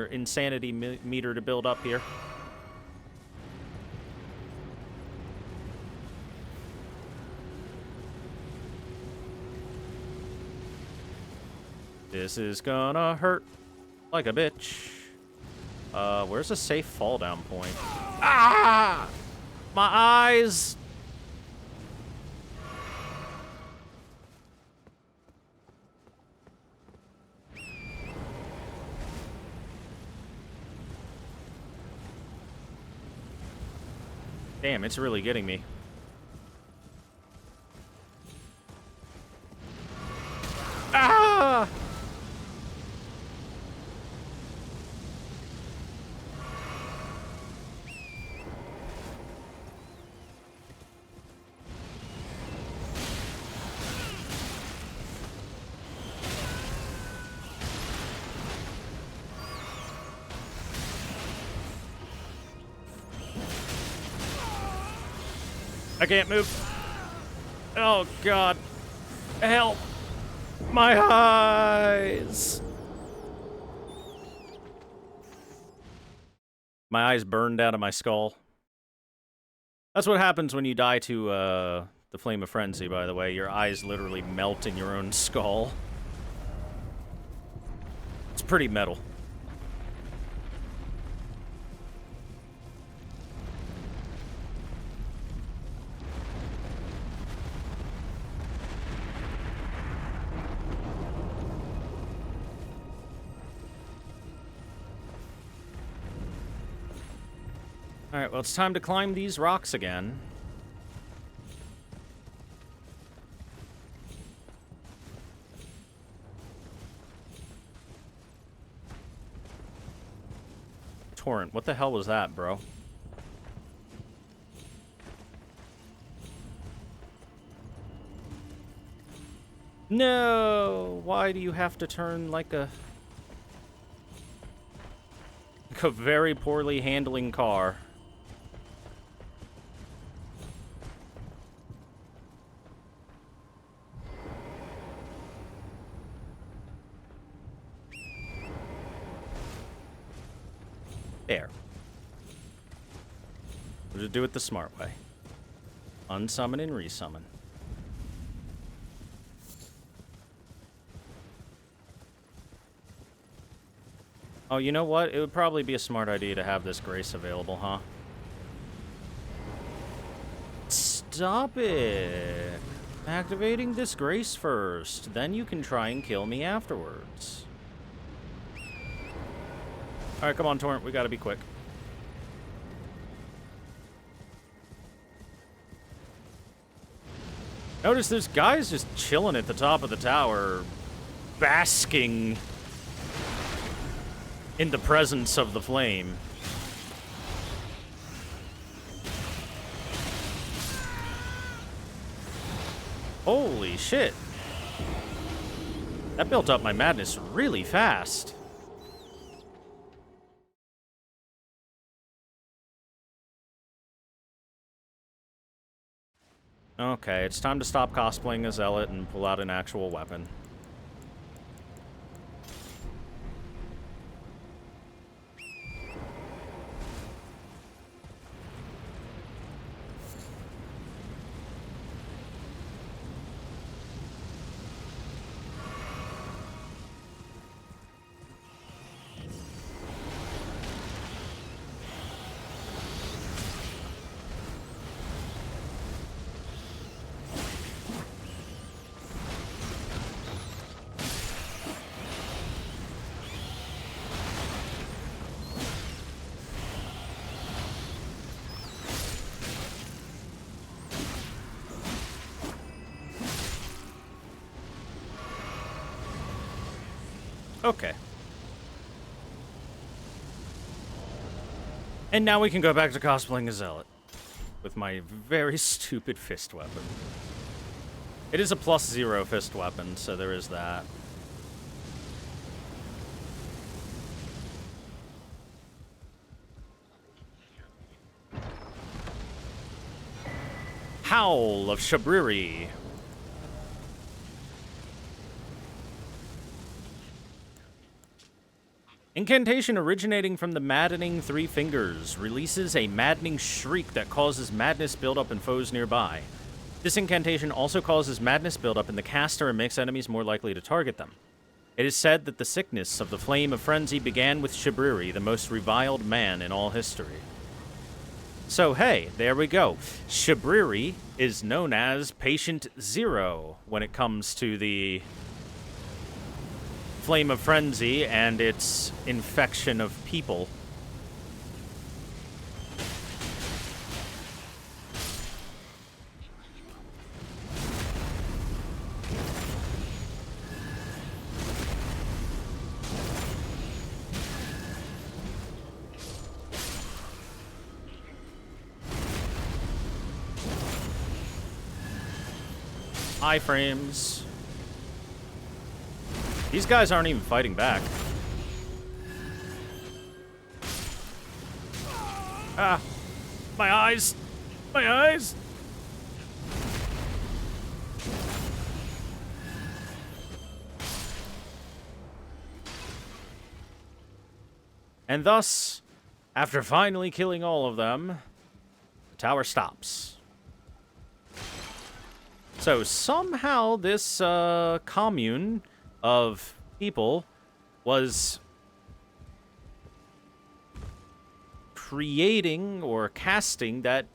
insanity meter to build up here. This is gonna hurt like a bitch. Where's a safe fall down point? Ah! My eyes! Damn, it's really getting me. Ah! I can't move. Oh, God. Help. My eyes. My eyes burned out of my skull. That's what happens when you die to the Flame of Frenzy, by the way. Your eyes literally melt in your own skull. It's pretty metal. Alright, well, it's time to climb these rocks again. Torrent, what the hell was that, bro? No! Why do you have to turn like a very poorly handling car? There. We'll just do it the smart way. Unsummon and resummon. Oh, you know what? It would probably be a smart idea to have this grace available, huh? Stop it! Activating this grace first, then you can try and kill me afterwards. Alright, come on, Torrent. We gotta be quick. Notice there's guys just chilling at the top of the tower, basking in the presence of the flame. Holy shit. That built up my madness really fast. Okay, it's time to stop cosplaying a zealot and pull out an actual weapon. Okay. And now we can go back to cosplaying a zealot. With my very stupid fist weapon. It is a +0 fist weapon, so there is that. Howl of Shabriri. Incantation originating from the maddening three fingers releases a maddening shriek that causes madness buildup in foes nearby. This incantation also causes madness buildup in the caster and makes enemies more likely to target them. It is said that the sickness of the flame of frenzy began with Shabriri, the most reviled man in all history. So hey, there we go. Shabriri is known as Patient Zero when it comes to the Flame of Frenzy and its infection of people. Iframes. These guys aren't even fighting back. Ah! My eyes! My eyes! And thus, after finally killing all of them, the tower stops. So somehow this commune of people was creating or casting that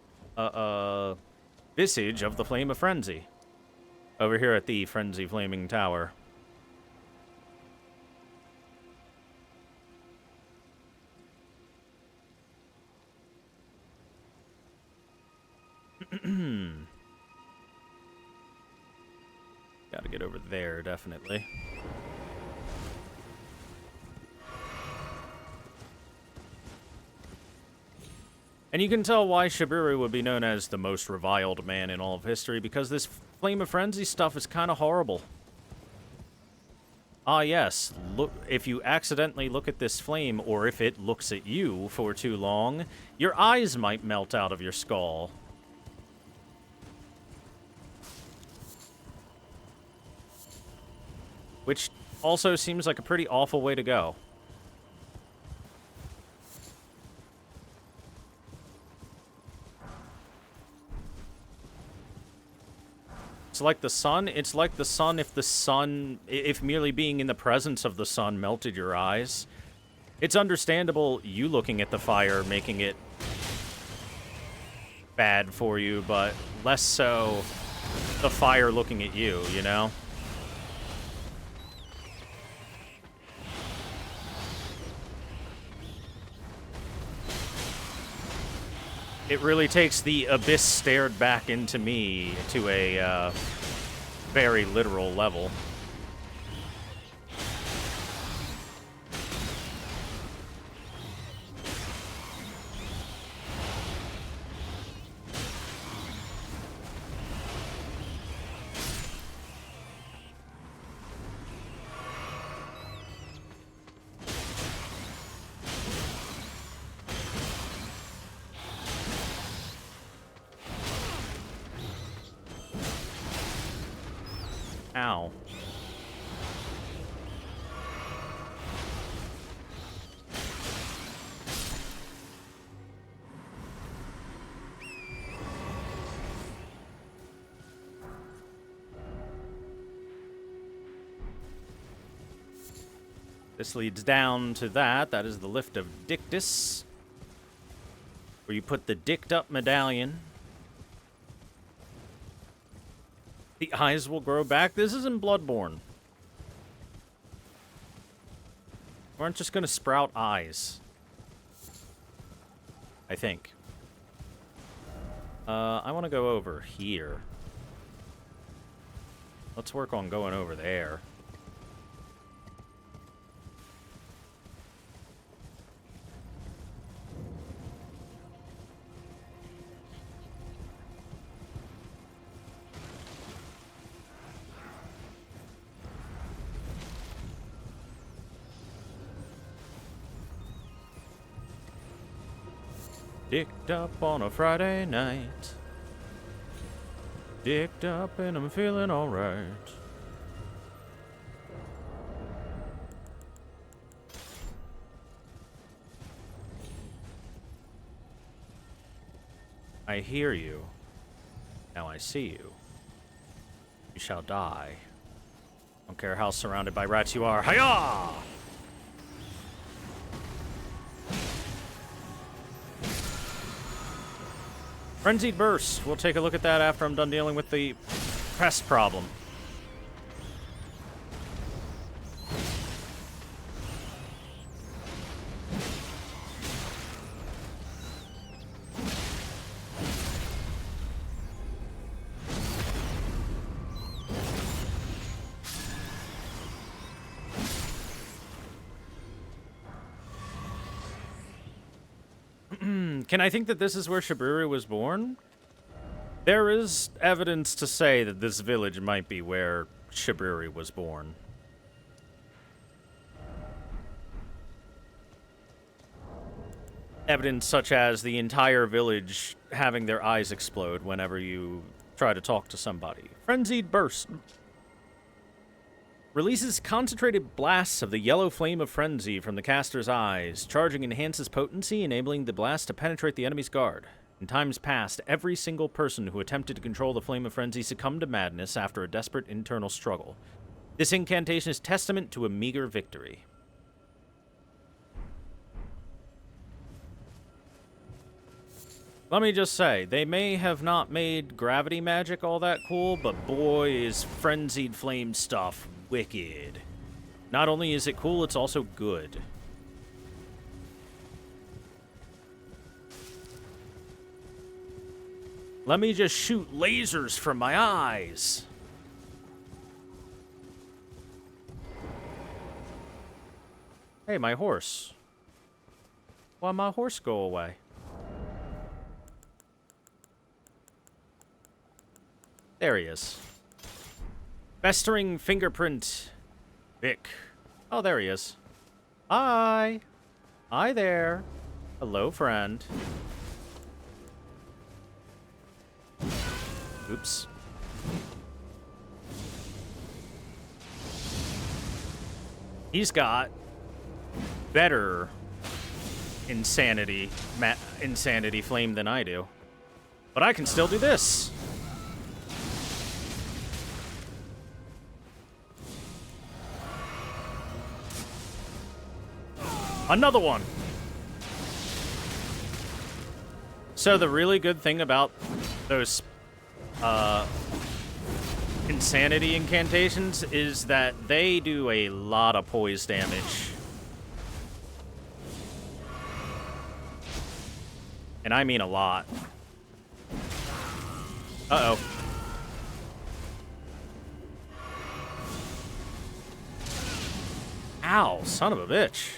visage of the Flame of Frenzy over here at the Frenzy Flaming Tower. Gotta get over there, definitely. And you can tell why Shabriri would be known as the most reviled man in all of history, because this Flame of Frenzy stuff is kind of horrible. Ah, yes, look, if you accidentally look at this flame, or if it looks at you for too long, your eyes might melt out of your skull. Which also seems like a pretty awful way to go. It's like the sun. It's like the sun if merely being in the presence of the sun melted your eyes. It's understandable you looking at the fire making it bad for you, but less so the fire looking at you, you know? It really takes the abyss stared back into me to a very literal level. Ow. This leads down to that. That is the Lift of Dictus, where you put the dicked up medallion. The eyes will grow back. This isn't Bloodborne. We aren't just going to sprout eyes. I think. I want to go over here. Let's work on going over there. Dicked up on a Friday night. Dicked up and I'm feeling alright. I hear you. Now I see you. You shall die. Don't care how surrounded by rats you are. Hiya! Frenzied Burst. We'll take a look at that after I'm done dealing with the pest problem. Can I think that this is where Shabriri was born? There is evidence to say that this village might be where Shabriri was born. Evidence such as the entire village having their eyes explode whenever you try to talk to somebody. Frenzied Burst. Releases concentrated blasts of the yellow flame of frenzy from the caster's eyes. Charging enhances potency, enabling the blast to penetrate the enemy's guard. In times past, every single person who attempted to control the flame of frenzy succumbed to madness after a desperate internal struggle. This incantation is testament to a meager victory. Let me just say, they may have not made gravity magic all that cool, but boy is frenzied flame stuff wicked. Not only is it cool, it's also good. Let me just shoot lasers from my eyes. Hey, my horse. Why'd my horse go away? There he is. Festering fingerprint. Vic. Oh, there he is. Hi. Hi there. Hello, friend. Oops. He's got better insanity flame than I do. But I can still do this. Another one. So the really good thing about those insanity incantations is that they do a lot of poise damage. And I mean a lot. Uh-oh. Ow, son of a bitch.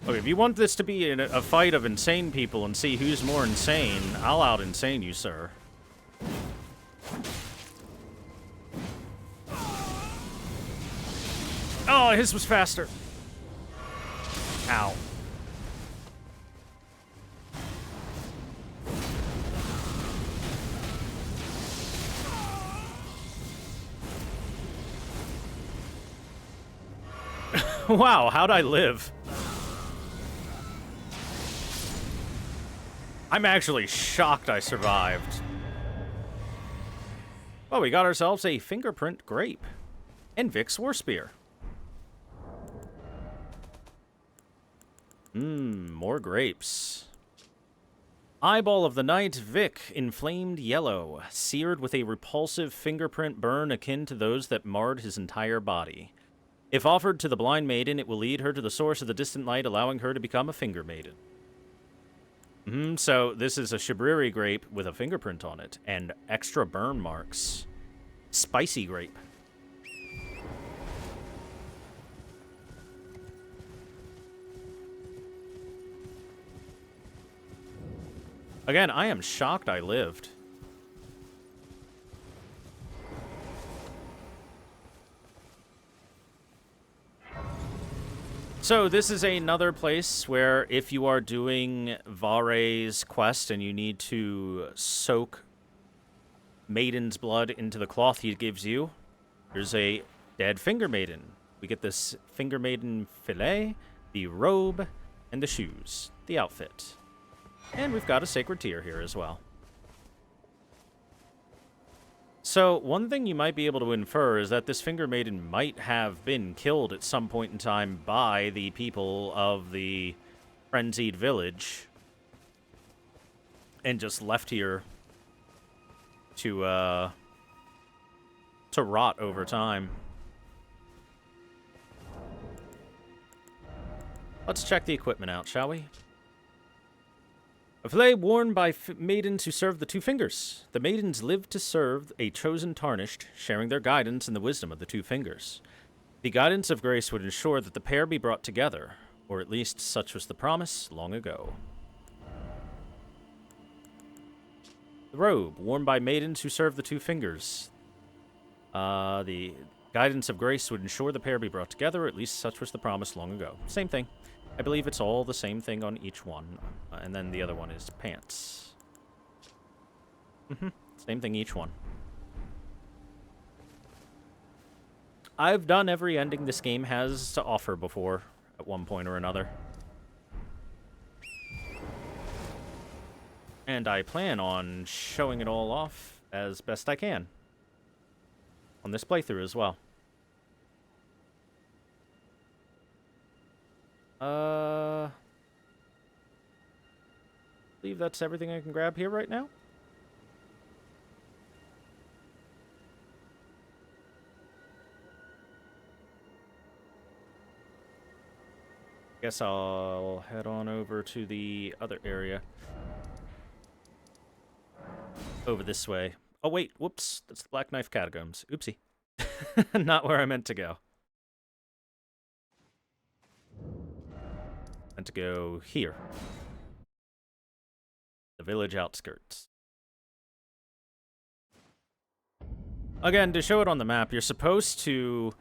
Okay, if you want this to be a fight of insane people and see who's more insane, I'll out-insane you, sir. Oh, his was faster. Ow. Wow, how'd I live? I'm actually shocked I survived. Well, we got ourselves a fingerprint grape. And Vic's War Spear. More grapes. Eyeball of the Night, Vic, inflamed yellow, seared with a repulsive fingerprint burn akin to those that marred his entire body. If offered to the blind maiden, it will lead her to the source of the distant light, allowing her to become a finger maiden. So this is a Shibriri grape with a fingerprint on it, and extra burn marks. Spicy grape. Again, I am shocked I lived. So this is another place where if you are doing Vare's quest and you need to soak Maiden's blood into the cloth he gives you, there's a dead Finger Maiden. We get this Finger Maiden fillet, the robe, and the shoes, the outfit. And we've got a Sacred Tear here as well. So, one thing you might be able to infer is that this Finger Maiden might have been killed at some point in time by the people of the Frenzied Village and just left here to rot over time. Let's check the equipment out, shall we? A fillet worn by maidens who serve the two fingers. The maidens live to serve a chosen tarnished, sharing their guidance and the wisdom of the two fingers. The guidance of grace would ensure that the pair be brought together, or at least such was the promise long ago. The robe, worn by maidens who serve the two fingers. The guidance of grace would ensure the pair be brought together, or at least such was the promise long ago. Same thing. I believe it's all the same thing on each one. And then the other one is pants. Same thing each one. I've done every ending this game has to offer before, at one point or another. And I plan on showing it all off as best I can. On this playthrough as well. I believe that's everything I can grab here right now. Guess I'll head on over to the other area. Over this way. Oh wait, whoops, that's the Black Knife Catacombs. Oopsie. Not where I meant to go. And to go here. The village outskirts. Again, to show it on the map, you're supposed to,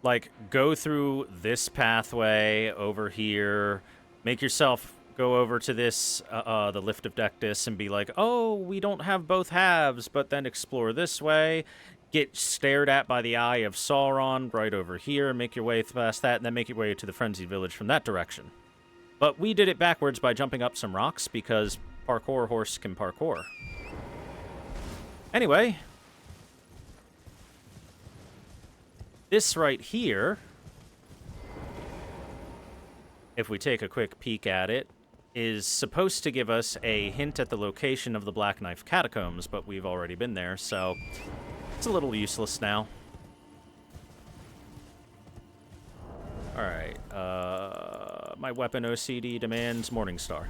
like, go through this pathway over here, make yourself go over to this, the Lift of Dectus, and be like, oh, we don't have both halves, but then explore this way, get stared at by the Eye of Sauron right over here, make your way past that, and then make your way to the Frenzied Village from that direction. But we did it backwards by jumping up some rocks, because parkour horse can parkour. Anyway, this right here, if we take a quick peek at it, is supposed to give us a hint at the location of the Black Knife Catacombs, but we've already been there, so it's a little useless now. Alright, my weapon OCD demands Morningstar.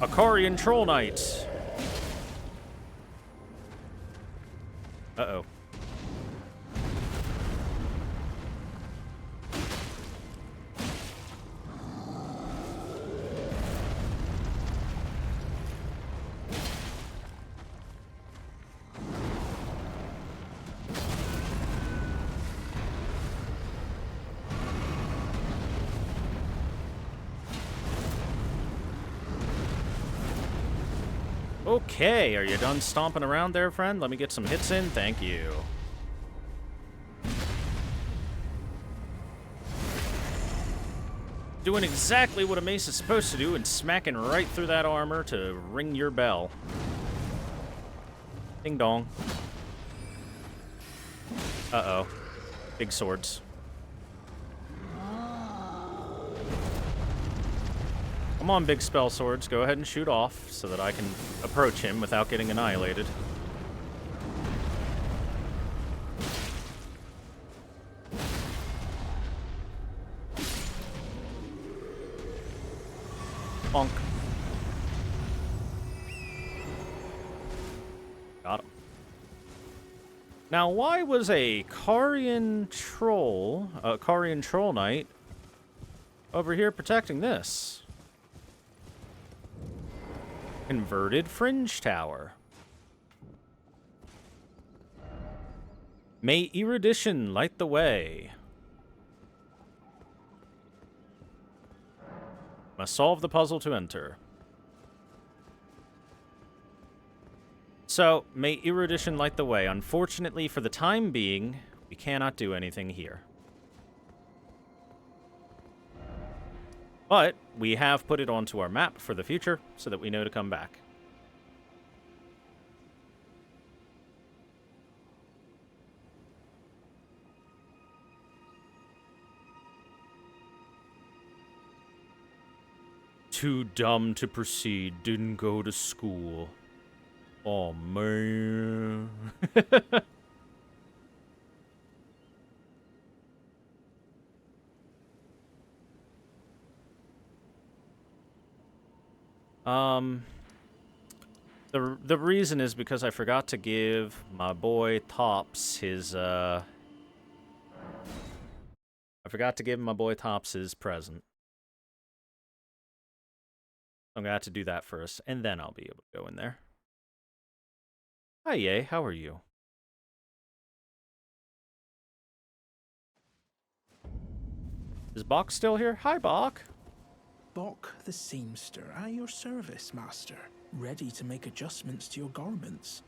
Akarian Troll Knight. Uh-oh. Okay, are you done stomping around there, friend? Let me get some hits in. Thank you. Doing exactly what a mace is supposed to do and smacking right through that armor to ring your bell. Ding dong. Uh-oh. Big swords. Come on, big spell swords. Go ahead and shoot off so that I can approach him without getting annihilated. Bonk. Got him. Now, why was a Carian Troll Knight, over here protecting this? Converted Fringe Tower. May erudition light the way. Must solve the puzzle to enter. So, may erudition light the way. Unfortunately, for the time being, we cannot do anything here. But we have put it onto our map for the future so that we know to come back. Too dumb to proceed, didn't go to school. Oh, man. The reason is because I forgot to give my boy Tops his, I forgot to give my boy Tops his present. I'm gonna have to do that first, and then I'll be able to go in there. Hi, Ye, how are you? Is Bach still here? Hi, Bach. Bok the seamster, at your service, master. Ready to make adjustments to your garments.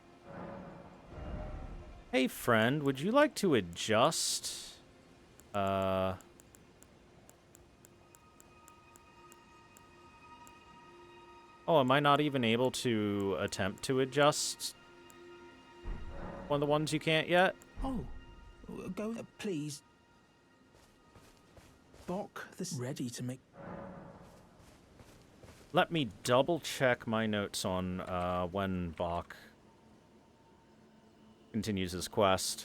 Hey, friend, would you like to adjust? Oh, am I not even able to attempt to adjust one of the ones you can't yet? Oh, go, please. Bok the ready to make... Let me double check my notes on when Bach continues his quest.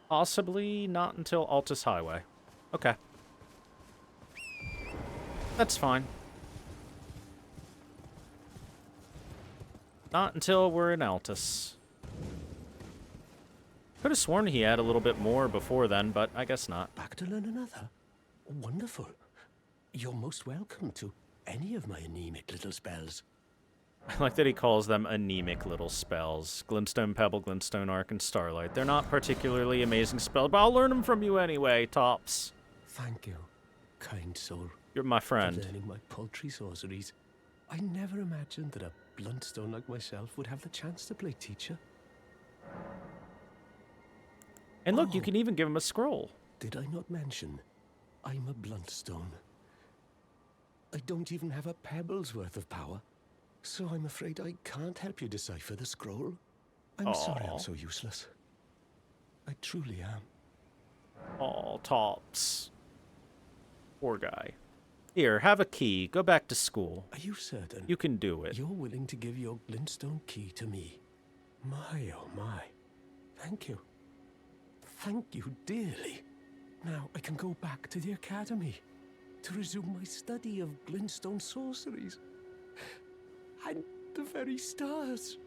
Possibly not until Altus Highway. Okay. That's fine. Not until we're in Altus. Could have sworn he had a little bit more before then, but I guess not. Back to learn another? Wonderful. You're most welcome to any of my anemic little spells. I like that he calls them anemic little spells. Glintstone Pebble, Glintstone Arc, and Starlight. They're not particularly amazing spells, but I'll learn them from you anyway, Tops. Thank you, kind soul. You're my friend. For learning my paltry sorceries. I never imagined that a bluntstone like myself would have the chance to play teacher. And look, you can even give him a scroll. Did I not mention? I'm a bluntstone. I don't even have a pebble's worth of power. So I'm afraid I can't help you decipher the scroll. I'm sorry I'm so useless. I truly am. Aw, Tops. Poor guy. Here, have a key. Go back to school. Are you certain? You can do it. You're willing to give your glintstone key to me? My, oh my. Thank you. Thank you dearly. Now I can go back to the academy to resume my study of glintstone sorceries. And the very stars.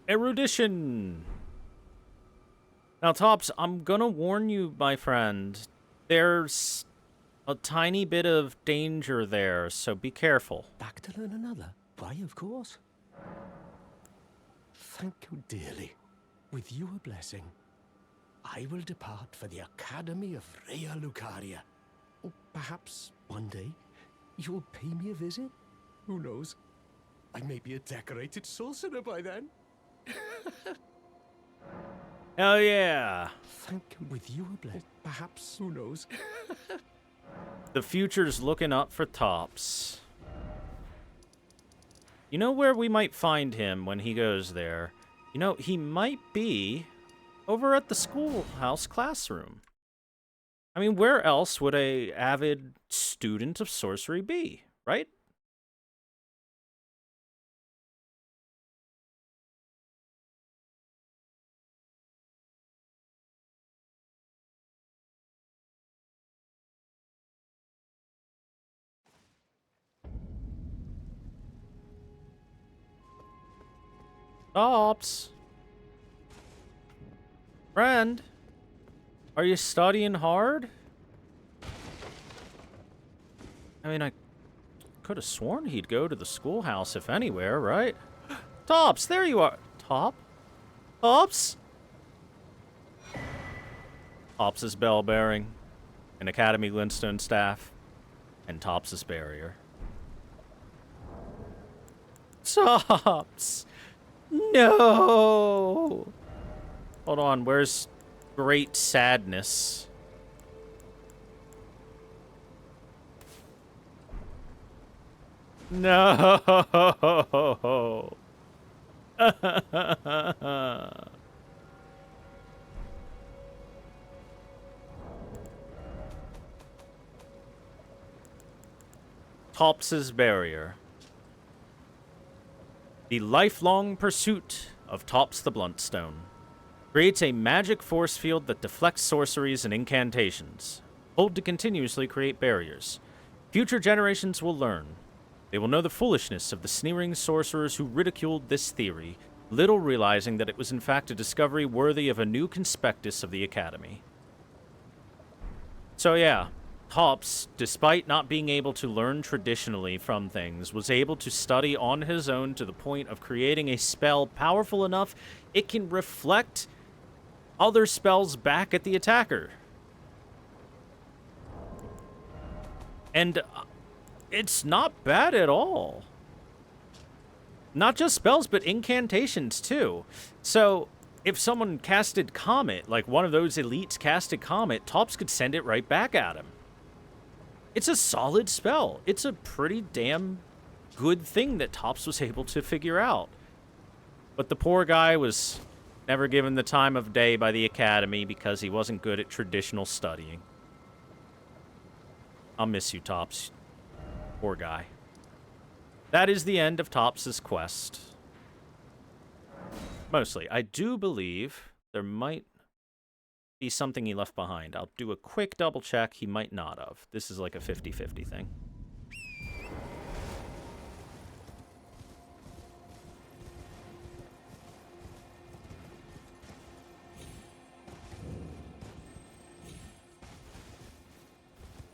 Erudition. Now, Tops, I'm gonna warn you, my friend. There's a tiny bit of danger there, so be careful. Back to learn another? Why, of course. Thank you dearly. With your blessing, I will depart for the Academy of Rea Lucaria. Or perhaps one day you'll pay me a visit? Who knows? I may be a decorated sorcerer by then. Hell yeah. Thank you. With your blessing, perhaps. Who knows? The future's looking up for Tops. You know where we might find him when he goes there? You know, he might be over at the schoolhouse classroom. I mean, where else would a avid student of sorcery be, right? Tops. Friend, are you studying hard? I mean, I could have sworn he'd go to the schoolhouse if anywhere, right? Tops, there you are. Tops? Tops' bell bearing, an Academy Glintstone staff, and Tops' barrier. Tops! No! Hold on, where's Great Sadness? No! Tops' barrier. The lifelong pursuit of Tops the Bluntstone creates a magic force field that deflects sorceries and incantations, told to continuously create barriers. Future generations will learn. They will know the foolishness of the sneering sorcerers who ridiculed this theory, little realizing that it was in fact a discovery worthy of a new conspectus of the Academy. So yeah, Tops, despite not being able to learn traditionally from things, was able to study on his own to the point of creating a spell powerful enough it can reflect other spells back at the attacker. And it's not bad at all. Not just spells, but incantations too. So if someone casted Comet, like one of those elites casted Comet, Tops could send it right back at him. It's a solid spell. It's a pretty damn good thing that Tops was able to figure out. But the poor guy was never given the time of day by the Academy because he wasn't good at traditional studying. I'll miss you, Tops. Poor guy. That is the end of Tops' quest. Mostly. I do believe there might be something he left behind. I'll do a quick double check. He might not have. This is like a 50-50 thing.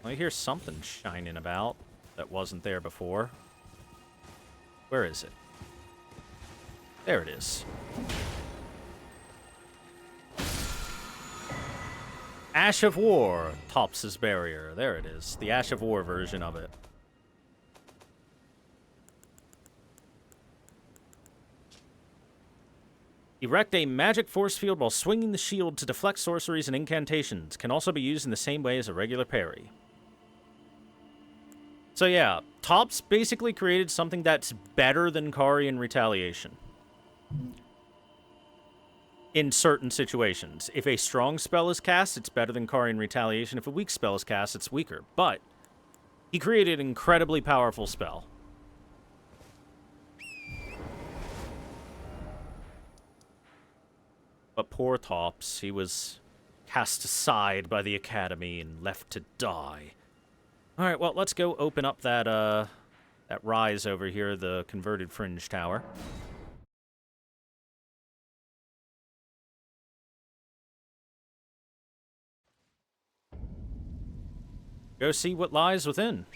I hear something shining about that wasn't there before. Where is it? There it is. Ash of War, Tops' barrier. There it is. The Ash of War version of it. Erect a magic force field while swinging the shield to deflect sorceries and incantations. Can also be used in the same way as a regular parry. So yeah, Tops basically created something that's better than Carian Retaliation. In certain situations. If a strong spell is cast, it's better than Carian Retaliation. If a weak spell is cast, it's weaker. But he created an incredibly powerful spell. But poor Tops, he was cast aside by the Academy and left to die. Alright, well, let's go open up that rise over here, the converted Fringe Tower. Go see what lies within.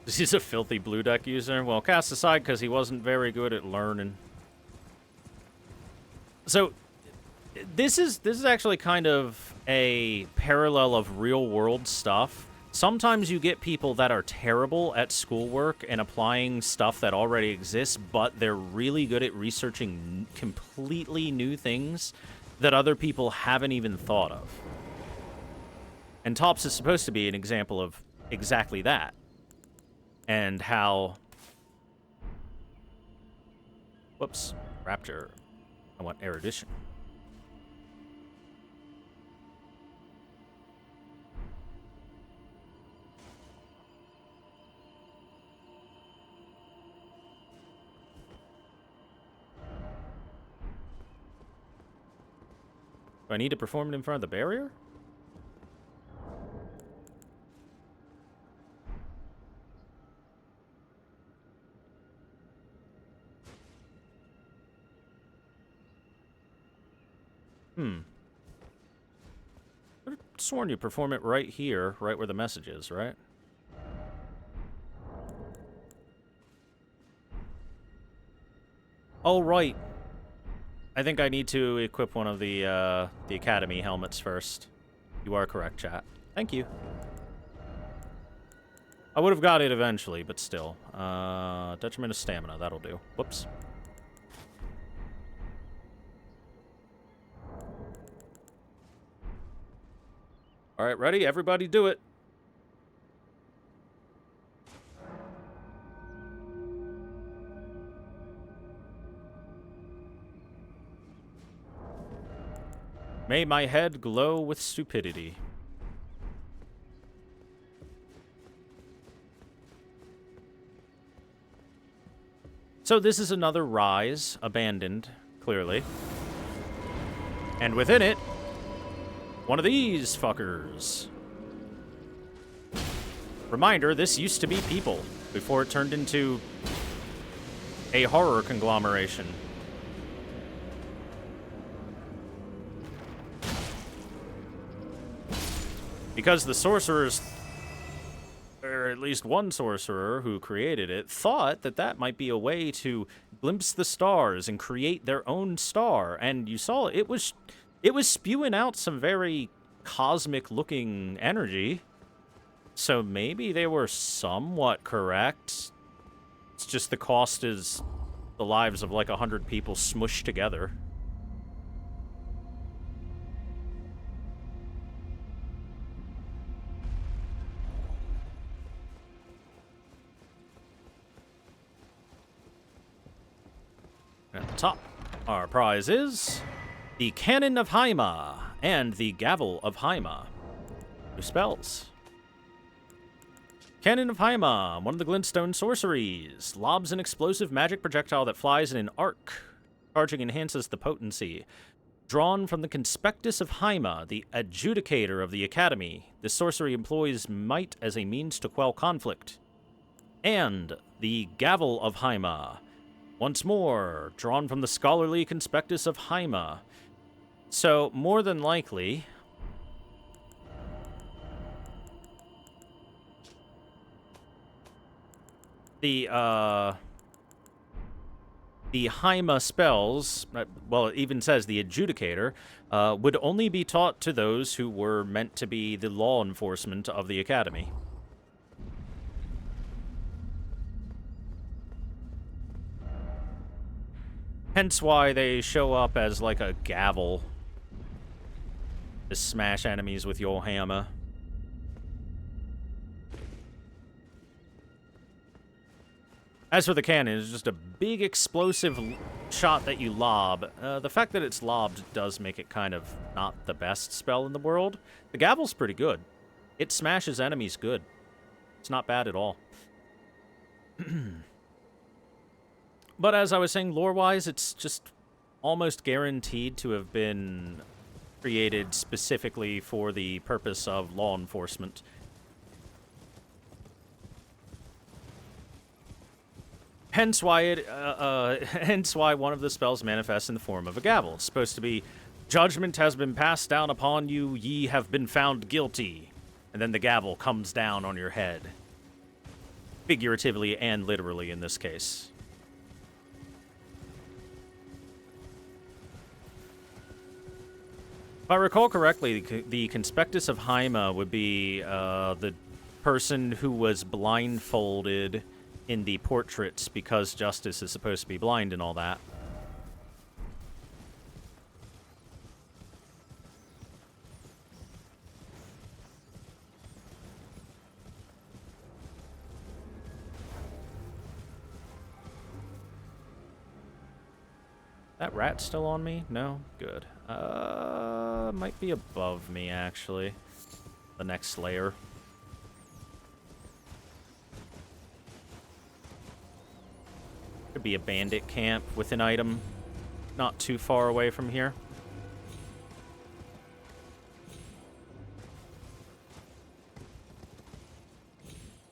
He's a filthy blue deck user. Well, cast aside because he wasn't very good at learning. So, this is actually kind of a parallel of real-world stuff. Sometimes you get people that are terrible at schoolwork and applying stuff that already exists, but they're really good at researching completely new things that other people haven't even thought of. And Tops is supposed to be an example of exactly that. And how... Whoops. Raptor. I want erudition. Do I need to perform it in front of the barrier? I would have sworn you perform it right here, right where the message is, right? Oh, right. I think I need to equip one of the Academy helmets first. You are correct, chat. Thank you. I would have got it eventually, but still. Detriment of stamina, that'll do. Whoops. Alright, ready? Everybody do it. May my head glow with stupidity. So this is another rise, abandoned, clearly. And within it, one of these fuckers. Reminder, this used to be people before it turned into a horror conglomeration. Because the sorcerers, or at least one sorcerer who created it, thought that that might be a way to glimpse the stars and create their own star. And you saw it was spewing out some very cosmic-looking energy. So maybe they were somewhat correct. It's just the cost is the lives of like 100 people smushed together. At the top, our prize is the Cannon of Haima and the Gavel of Haima. New spells. Cannon of Haima, one of the glintstone sorceries. Lobs an explosive magic projectile that flies in an arc. Charging enhances the potency. Drawn from the Conspectus of Haima, the adjudicator of the Academy. This sorcery employs might as a means to quell conflict. And the Gavel of Haima. Once more, drawn from the scholarly Conspectus of Haima. So, more than likely, the Haima spells, well, it even says the adjudicator, would only be taught to those who were meant to be the law enforcement of the Academy. Hence why they show up as like a gavel to smash enemies with your hammer. As for the cannon, it's just a big explosive shot that you lob. The fact that it's lobbed does make it kind of not the best spell in the world. The gavel's pretty good. It smashes enemies good. It's not bad at all. But as I was saying, lore-wise, it's just almost guaranteed to have been created specifically for the purpose of law enforcement. Hence why one of the spells manifests in the form of a gavel. It's supposed to be Judgment has been passed down upon you. Ye have been found guilty. And then the gavel comes down on your head. Figuratively and literally in this case. If I recall correctly, the Conspectus of Haima would be the person who was blindfolded in the portraits because Justice is supposed to be blind and all that. That rat still on me? No? Good. Might be above me, actually. The next layer. Could be a bandit camp with an item not too far away from here.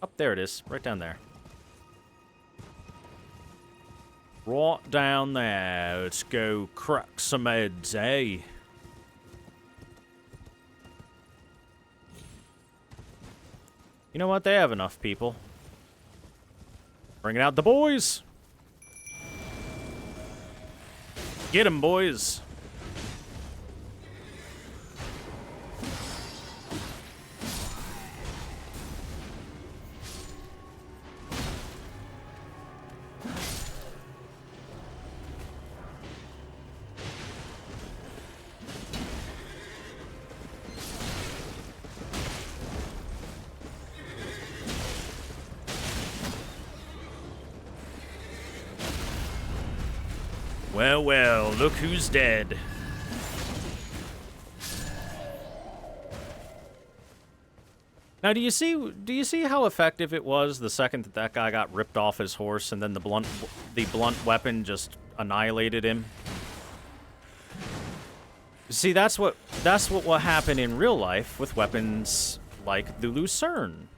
Up there it is, right down there. Right down there. Let's go crack some heads, eh? You know what? They have enough people. Bringing out the boys. Get 'em, boys. Well, well, look who's dead. Now, do you see how effective it was the second that that guy got ripped off his horse and then the blunt weapon just annihilated him? See, that's what will happen in real life with weapons like the Lucerne.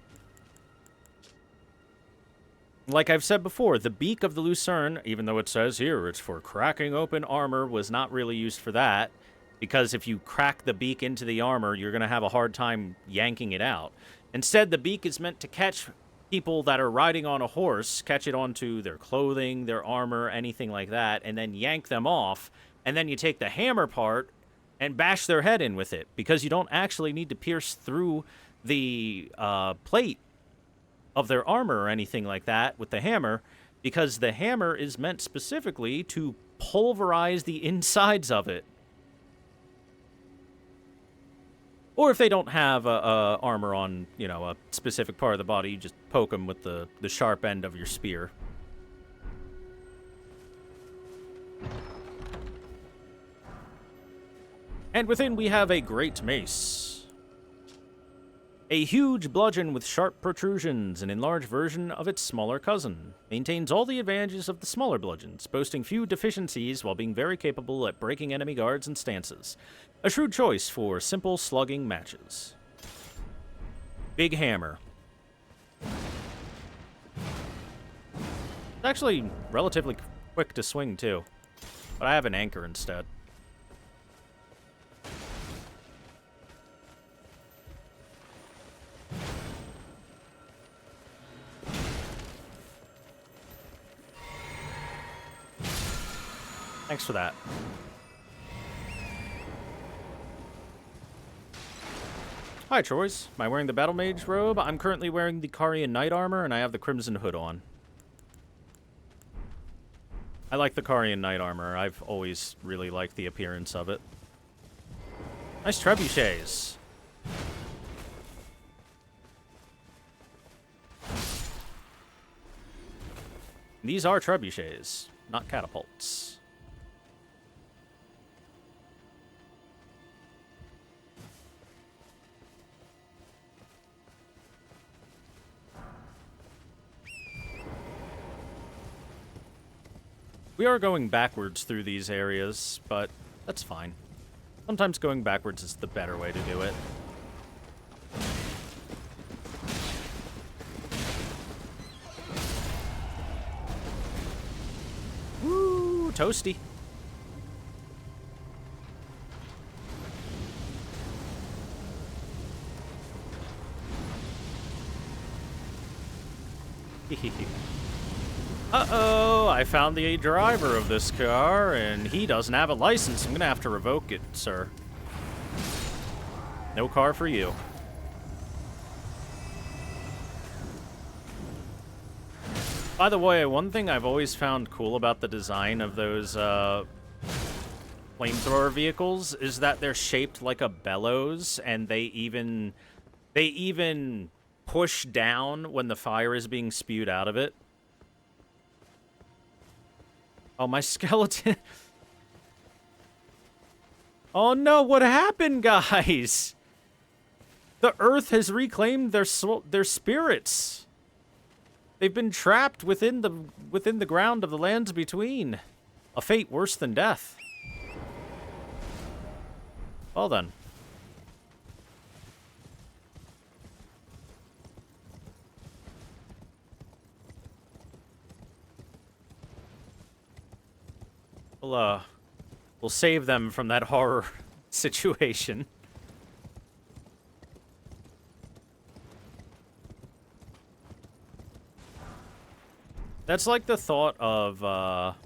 Like I've said before, the beak of the Lucerne, even though it says here it's for cracking open armor, was not really used for that. Because if you crack the beak into the armor, you're going to have a hard time yanking it out. Instead, the beak is meant to catch people that are riding on a horse, catch it onto their clothing, their armor, anything like that, and then yank them off. And then you take the hammer part and bash their head in with it. Because you don't actually need to pierce through the plate of their armor or anything like that with the hammer, because the hammer is meant specifically to pulverize the insides of it. Or if they don't have armor on, you know, a specific part of the body, you just poke them with the sharp end of your spear. And within we have a great mace. A huge bludgeon with sharp protrusions, an enlarged version of its smaller cousin. Maintains all the advantages of the smaller bludgeons, boasting few deficiencies while being very capable at breaking enemy guards and stances. A shrewd choice for simple slugging matches. Big hammer. It's actually relatively quick to swing too, but I have an anchor instead. Thanks for that. Hi, Troyes. Am I wearing the Battle Mage robe? I'm currently wearing the Carian Knight armor, and I have the Crimson Hood on. I like the Carian Knight armor. I've always really liked the appearance of it. Nice trebuchets. These are trebuchets, not catapults. We are going backwards through these areas, but that's fine. Sometimes going backwards is the better way to do it. Woo, toasty. Uh-oh, I found the driver of this car, and he doesn't have a license. I'm gonna have to revoke it, sir. No car for you. By the way, one thing I've always found cool about the design of those flamethrower vehicles is that they're shaped like a bellows, and they even push down when the fire is being spewed out of it. Oh, my skeleton. Oh no, what happened, guys? The earth has reclaimed their spirits. They've been trapped within the ground of the lands between. A fate worse than death. Well then. We'll save them from that horror situation. That's like the thought of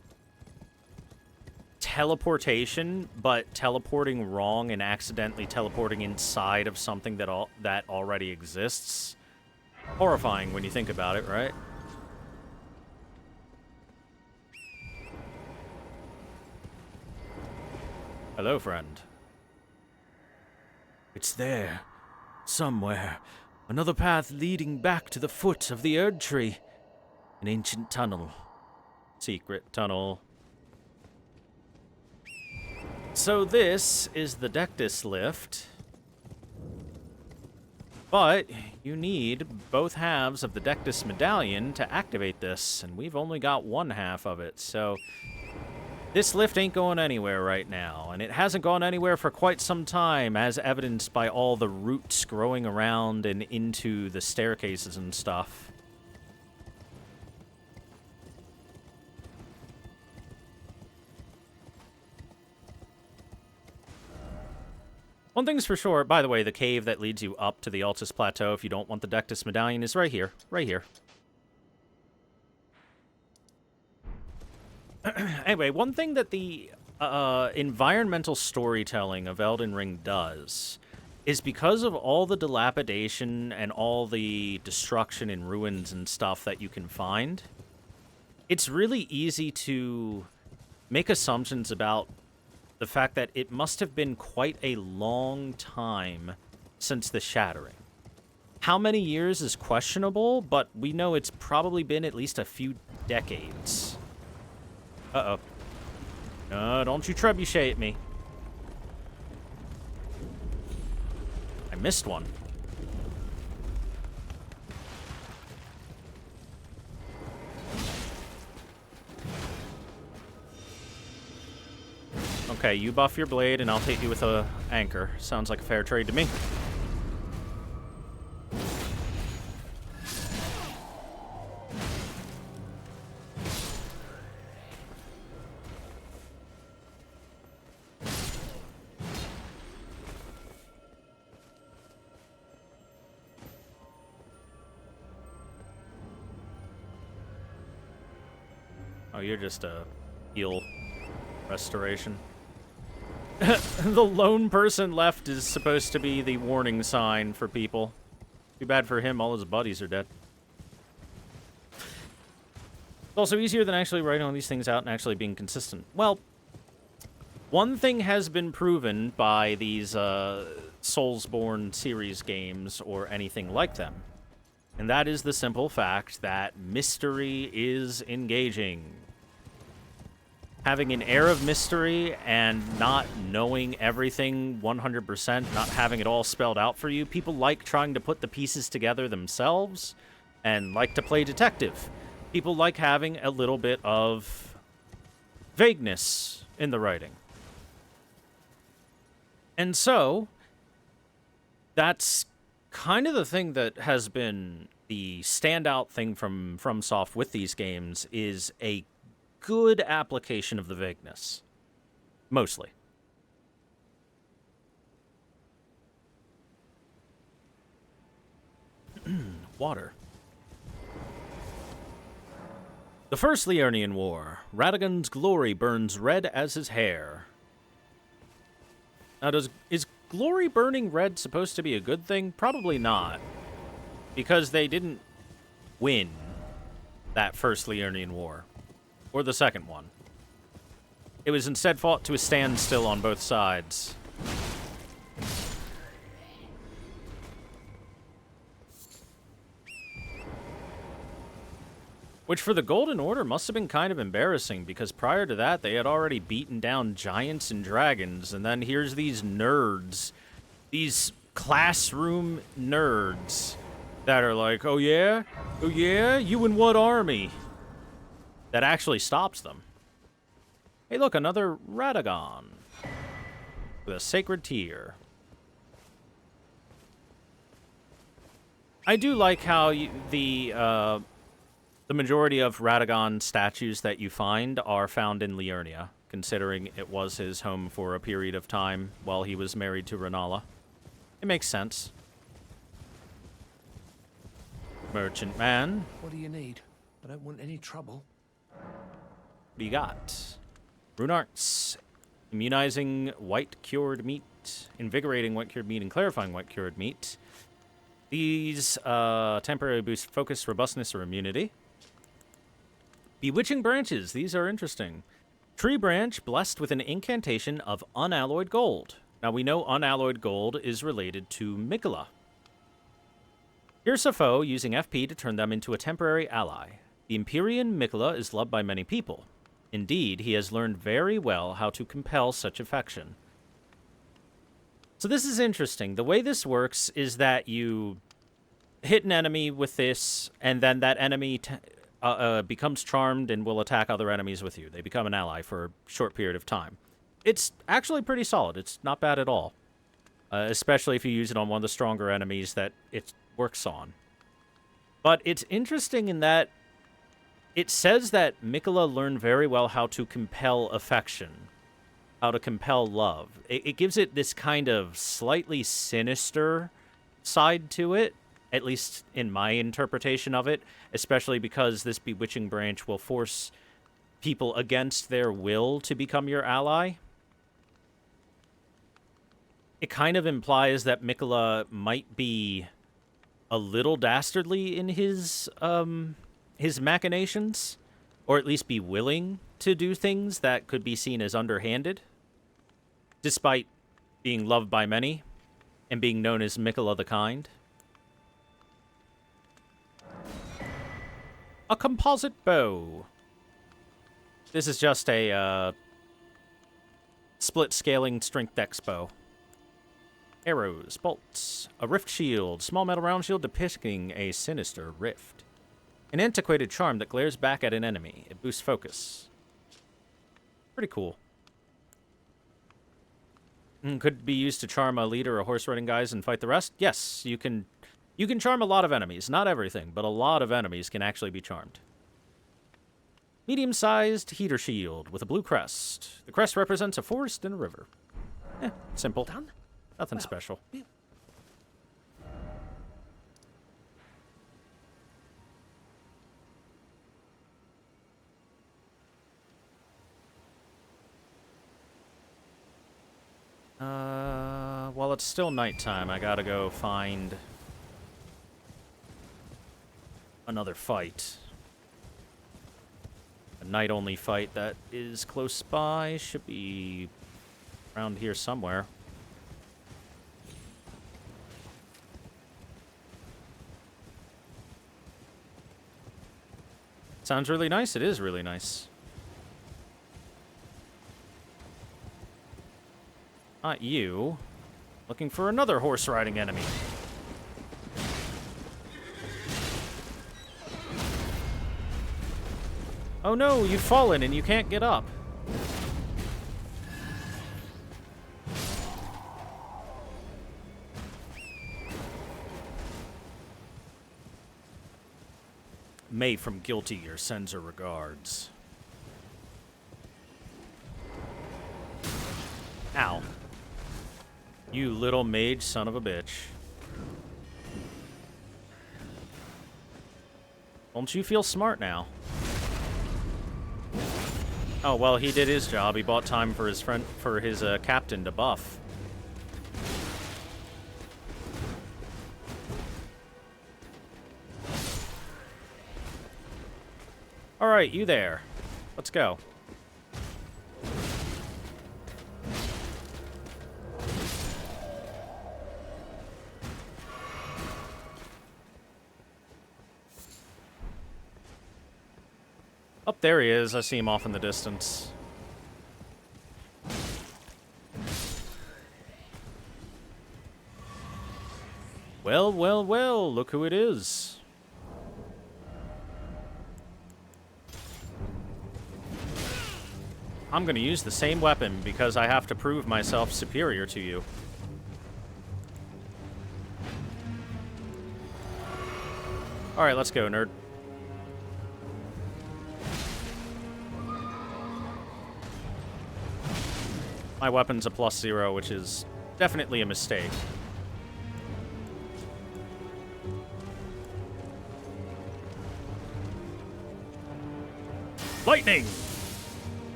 teleportation, but teleporting wrong and accidentally teleporting inside of something that already exists. Horrifying when you think about it, right? Hello, friend. It's there. Somewhere. Another path leading back to the foot of the Erd Tree. An ancient tunnel. Secret tunnel. So this is the Dectus lift. But you need both halves of the Dectus medallion to activate this, and we've only got one half of it, so this lift ain't going anywhere right now, and it hasn't gone anywhere for quite some time, as evidenced by all the roots growing around and into the staircases and stuff. One thing's for sure, by the way, the cave that leads you up to the Altus Plateau, if you don't want the Dectus Medallion, is right here. Right here. Anyway, one thing that the environmental storytelling of Elden Ring does is because of all the dilapidation and all the destruction and ruins and stuff that you can find, it's really easy to make assumptions about the fact that it must have been quite a long time since the Shattering. How many years is questionable, but we know it's probably been at least a few decades. Uh-oh. Don't you trebuchet me. I missed one. Okay, you buff your blade, and I'll hit you with a anchor. Sounds like a fair trade to me. Oh, you're just a heal restoration. The lone person left is supposed to be the warning sign for people. Too bad for him, all his buddies are dead. It's also easier than actually writing all these things out and actually being consistent. Well, one thing has been proven by these Soulsborne series games or anything like them, and that is the simple fact that mystery is engaging. Having an air of mystery and not knowing everything 100%, not having it all spelled out for you, people like trying to put the pieces together themselves and like to play detective. People like having a little bit of vagueness in the writing. And so, that's kind of the thing that has been the standout thing from FromSoft with these games is a good application of the vagueness. Mostly. Water. The First Liurnian War. Radagon's glory burns red as his hair. Now, is glory burning red supposed to be a good thing? Probably not. Because they didn't win that First Liurnian War. Or the second one. It was instead fought to a standstill on both sides. Which for the Golden Order must have been kind of embarrassing, because prior to that, they had already beaten down giants and dragons, and then here's these nerds, these classroom nerds, that are like, oh yeah? Oh yeah? You in what army? That actually stops them. Hey look, another Radagon. With a sacred tear. I do like how the majority of Radagon statues that you find are found in Liurnia, considering it was his home for a period of time while he was married to Renala. It makes sense. Merchant man. What do you need? I don't want any trouble. What do you got? Rune arts. Immunizing white cured meat. Invigorating white cured meat and clarifying white cured meat. These temporarily boost focus, robustness, or immunity. Bewitching branches. These are interesting. Tree branch blessed with an incantation of unalloyed gold. Now we know unalloyed gold is related to Mikola. Pierce a foe using FP to turn them into a temporary ally. The Empyrean Mikola is loved by many people. Indeed, he has learned very well how to compel such affection. So this is interesting. The way this works is that you hit an enemy with this, and then that enemy becomes charmed and will attack other enemies with you. They become an ally for a short period of time. It's actually pretty solid. It's not bad at all. Especially if you use it on one of the stronger enemies that it works on. But it's interesting in that it says that Mikola learned very well how to compel affection. How to compel love. It gives it this kind of slightly sinister side to it, at least in my interpretation of it, especially because this bewitching branch will force people against their will to become your ally. It kind of implies that Mikola might be a little dastardly in his machinations, or at least be willing to do things that could be seen as underhanded, despite being loved by many and being known as Mikola the Kind. A composite bow. This is just a split scaling strength dex bow. Arrows, bolts, a rift shield, small metal round shield depicting a sinister rift. An antiquated charm that glares back at an enemy. It boosts focus. Pretty cool. Could be used to charm a leader or horse riding guys and fight the rest? Yes, you can charm a lot of enemies. Not everything, but a lot of enemies can actually be charmed. Medium-sized heater shield with a blue crest. The crest represents a forest and a river. Simple. Done? Nothing special. Yeah. Well, it's still nighttime. I gotta go find another fight. A night-only fight that is close by. Should be around here somewhere. Sounds really nice. It is really nice. Not you. Looking for another horse-riding enemy. Oh no, you've fallen and you can't get up. May from Guilty sends her regards. Ow. You little mage son of a bitch. Don't you feel smart now? Oh, well, he did his job. He bought time for his captain to buff. All right, you there. Let's go. Up there he is. I see him off in the distance. Well, well, well, look who it is. I'm gonna use the same weapon because I have to prove myself superior to you. Alright, let's go, nerd. My weapon's a +0, which is definitely a mistake. Lightning!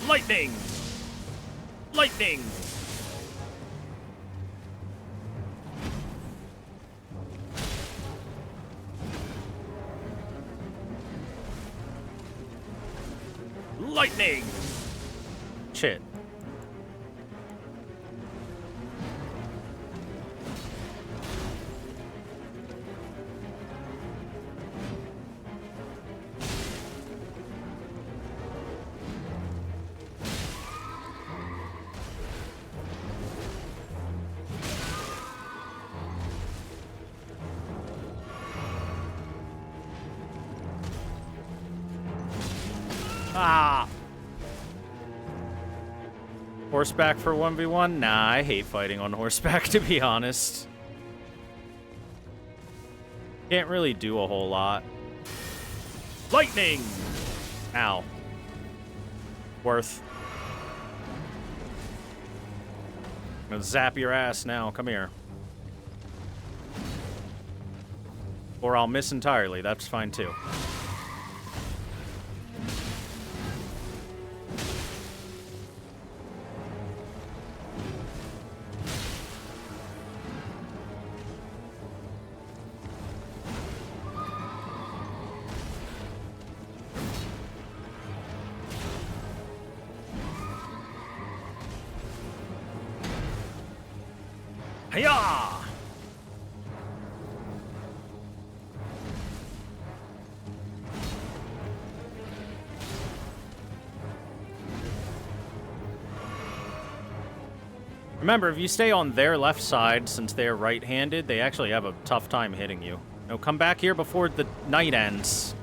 Lightning! Lightning! Lightning! Shit. Ah! Horseback for 1v1? Nah, I hate fighting on horseback, to be honest. Can't really do a whole lot. Lightning! Ow. Worth. I'm gonna zap your ass now. Come here. Or I'll miss entirely. That's fine, too. Hiya! Remember, if you stay on their left side, since they're right-handed, they actually have a tough time hitting you. No, come back here before the night ends.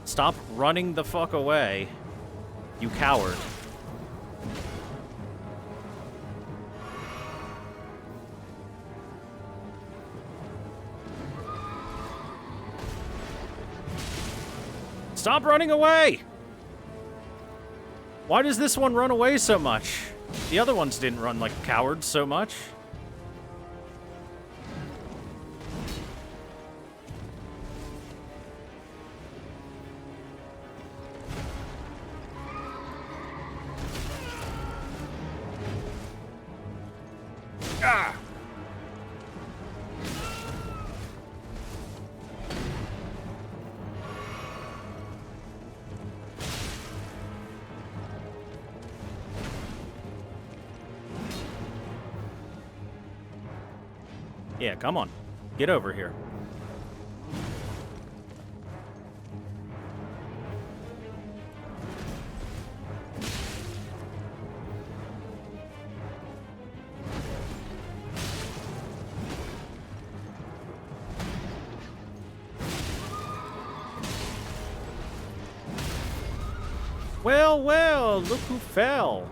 Stop running the fuck away, you coward. Stop running away! Why does this one run away so much? The other ones didn't run like cowards so much. Ah! Yeah, come on. Get over here. Well, well, look who fell.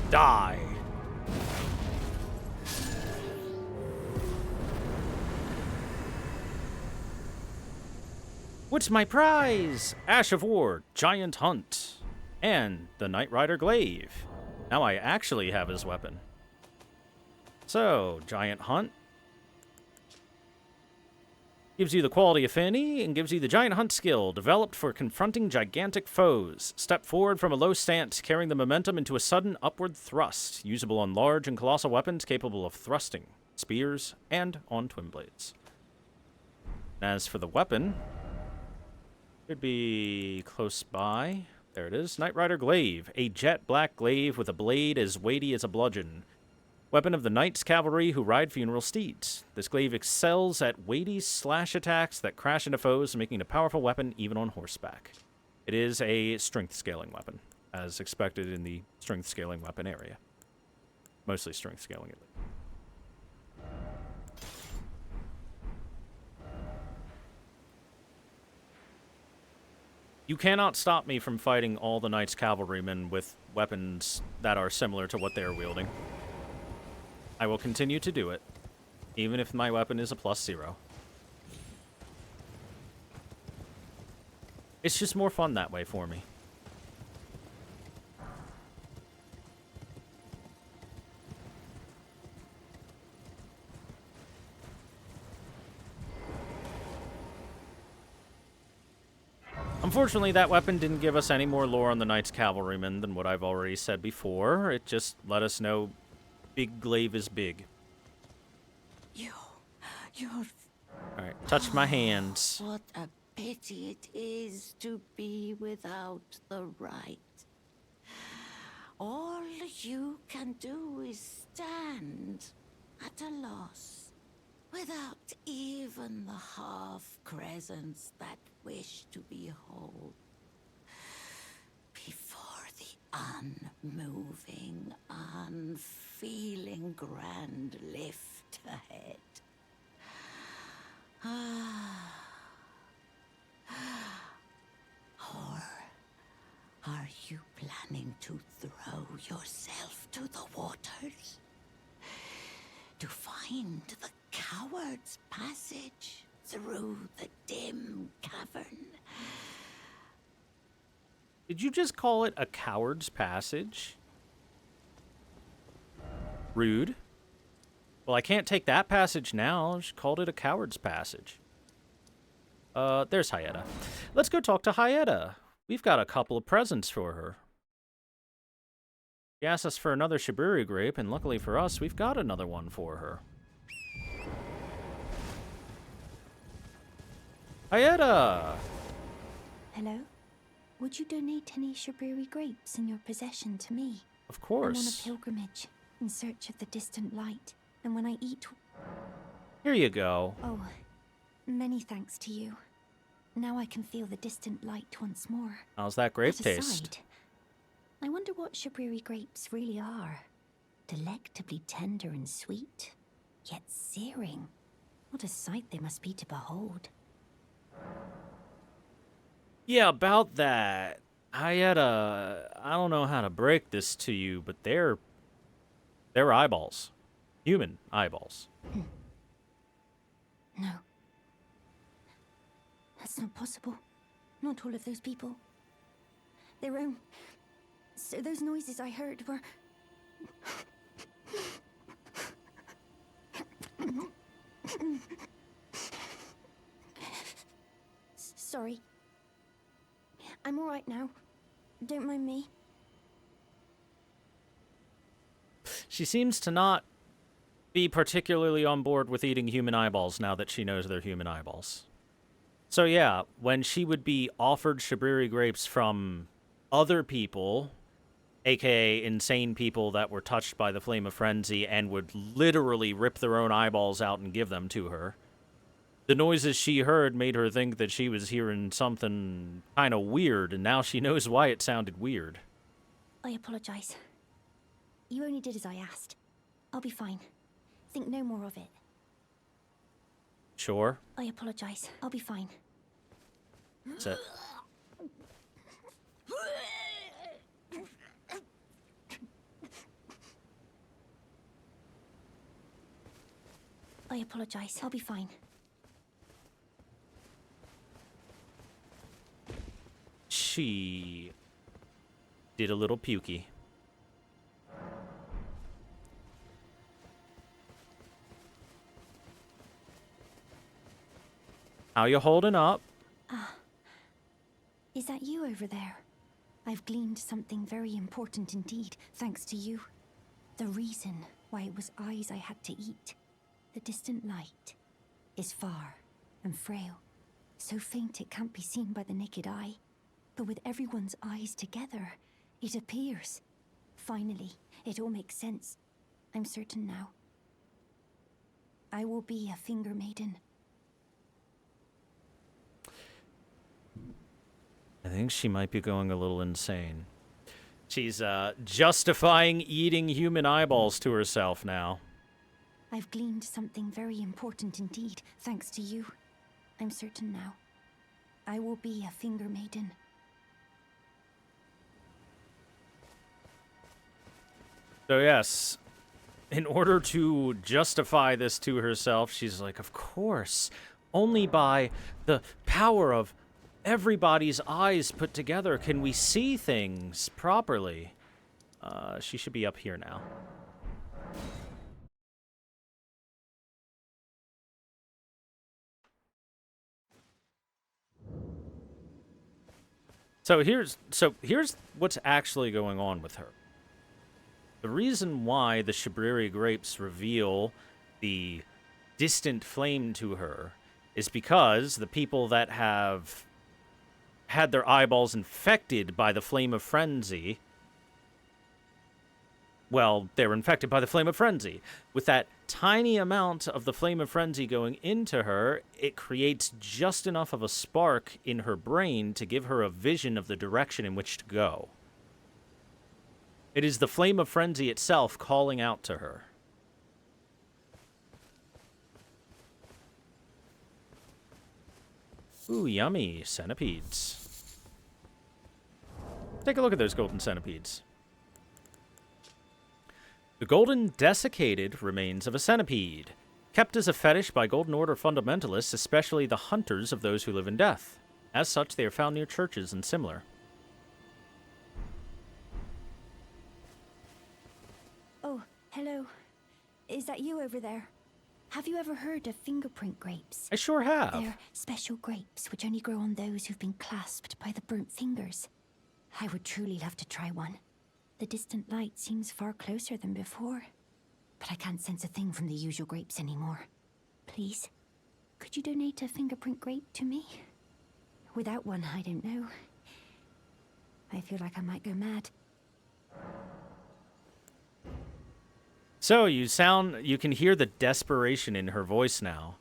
Die. What's my prize? Ash of War, Giant Hunt, and the Knight Rider Glaive. Now I actually have his weapon. So, Giant Hunt. Gives you the quality affinity and gives you the giant hunt skill, developed for confronting gigantic foes. Step forward from a low stance, carrying the momentum into a sudden upward thrust. Usable on large and colossal weapons capable of thrusting, spears, and on twin blades. As for the weapon, should be close by. There it is. Knight Rider Glaive. A jet black glaive with a blade as weighty as a bludgeon. Weapon of the Knights Cavalry who ride funeral steeds. This glaive excels at weighty slash attacks that crash into foes, making it a powerful weapon even on horseback. It is a strength scaling weapon, as expected in the strength scaling weapon area. Mostly strength scaling at least. You cannot stop me from fighting all the Knights Cavalrymen with weapons that are similar to what they're wielding. I will continue to do it, even if my weapon is a +0. It's just more fun that way for me. Unfortunately, that weapon didn't give us any more lore on the Knights Cavalrymen than what I've already said before. It just let us know big glaive is big. You're... Alright, touch my hands. What a pity it is to be without the right. All you can do is stand at a loss, without even the half-crescents that wish to behold. Before the unmoving, unfeeling grand lift ahead. Or are you planning to throw yourself to the waters? To find the coward's passage through the dim cavern? Did you just call it a coward's passage? Rude. Well, I can't take that passage now. She called it a coward's passage. There's Hyetta. Let's go talk to Hyetta. We've got a couple of presents for her. She asked us for another Shiburi grape, and luckily for us, we've got another one for her. Hyetta! Hello? Would you donate any Shiburi grapes in your possession to me? Of I'm on a course. pilgrimage, in search of the distant light, and when I eat... Here you go. Oh, many thanks to you. Now I can feel the distant light once more. How's that grape That taste? aside, I wonder what Shiburi grapes really are. Delectably tender and sweet, yet searing. What a sight they must be to behold. Yeah, about that. I don't know how to break this to you, but they're eyeballs. Human eyeballs. No. That's not possible. Not all of those people. Their own... So those noises I heard were... Sorry. I'm all right now. Don't mind me. She seems to not be particularly on board with eating human eyeballs now that she knows they're human eyeballs. So yeah, when she would be offered Shiburi grapes from other people, aka insane people that were touched by the Flame of Frenzy and would literally rip their own eyeballs out and give them to her, the noises she heard made her think that she was hearing something kind of weird, and now she knows why it sounded weird. I apologize. You only did as I asked. I'll be fine. Think no more of it. Sure. I apologize. I'll be fine. That's it. I apologize. I'll be fine. She did a little pukey. How you holding up? Is that you over there? I've gleaned something very important indeed, thanks to you. The reason why it was eyes I had to eat. The distant light is far and frail, so faint it can't be seen by the naked eye. But with everyone's eyes together, it appears. Finally, it all makes sense. I'm certain now. I will be a finger maiden. I think she might be going a little insane. She's justifying eating human eyeballs to herself now. I've gleaned something very important indeed, thanks to you. I'm certain now. I will be a finger maiden. So yes, in order to justify this to herself, she's like, of course, only by the power of everybody's eyes put together can we see things properly. She should be up here now. So here's what's actually going on with her. The reason why the Shabriri grapes reveal the distant flame to her is because the people that have had their eyeballs infected by the flame of frenzy, well, they're infected by the flame of frenzy. With that tiny amount of the flame of frenzy going into her, it creates just enough of a spark in her brain to give her a vision of the direction in which to go. It is the flame of frenzy itself calling out to her. Ooh, yummy centipedes. Take a look at those golden centipedes. The golden desiccated remains of a centipede, kept as a fetish by Golden Order fundamentalists, especially the hunters of those who live in death. As such, they are found near churches and similar. Oh, hello. Is that you over there? Have you ever heard of fingerprint grapes? I sure have. They're special grapes which only grow on those who've been clasped by the burnt fingers. I would truly love to try one. The distant light seems far closer than before, but I can't sense a thing from the usual grapes anymore. Please, could you donate a fingerprint grape to me? Without one, I don't know. I feel like I might go mad. So you can hear the desperation in her voice now.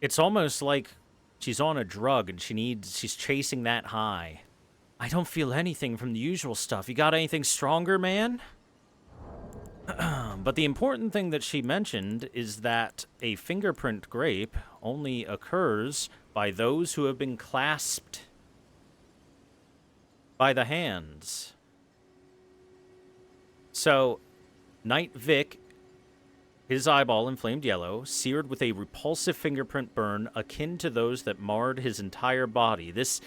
It's almost like she's on a drug and she's chasing that high. I don't feel anything from the usual stuff. You got anything stronger, man? But the important thing that she mentioned is that a fingerprint grape only occurs by those who have been clasped by the hands. So, Knight Vic, his eyeball inflamed yellow, seared with a repulsive fingerprint burn akin to those that marred his entire body. This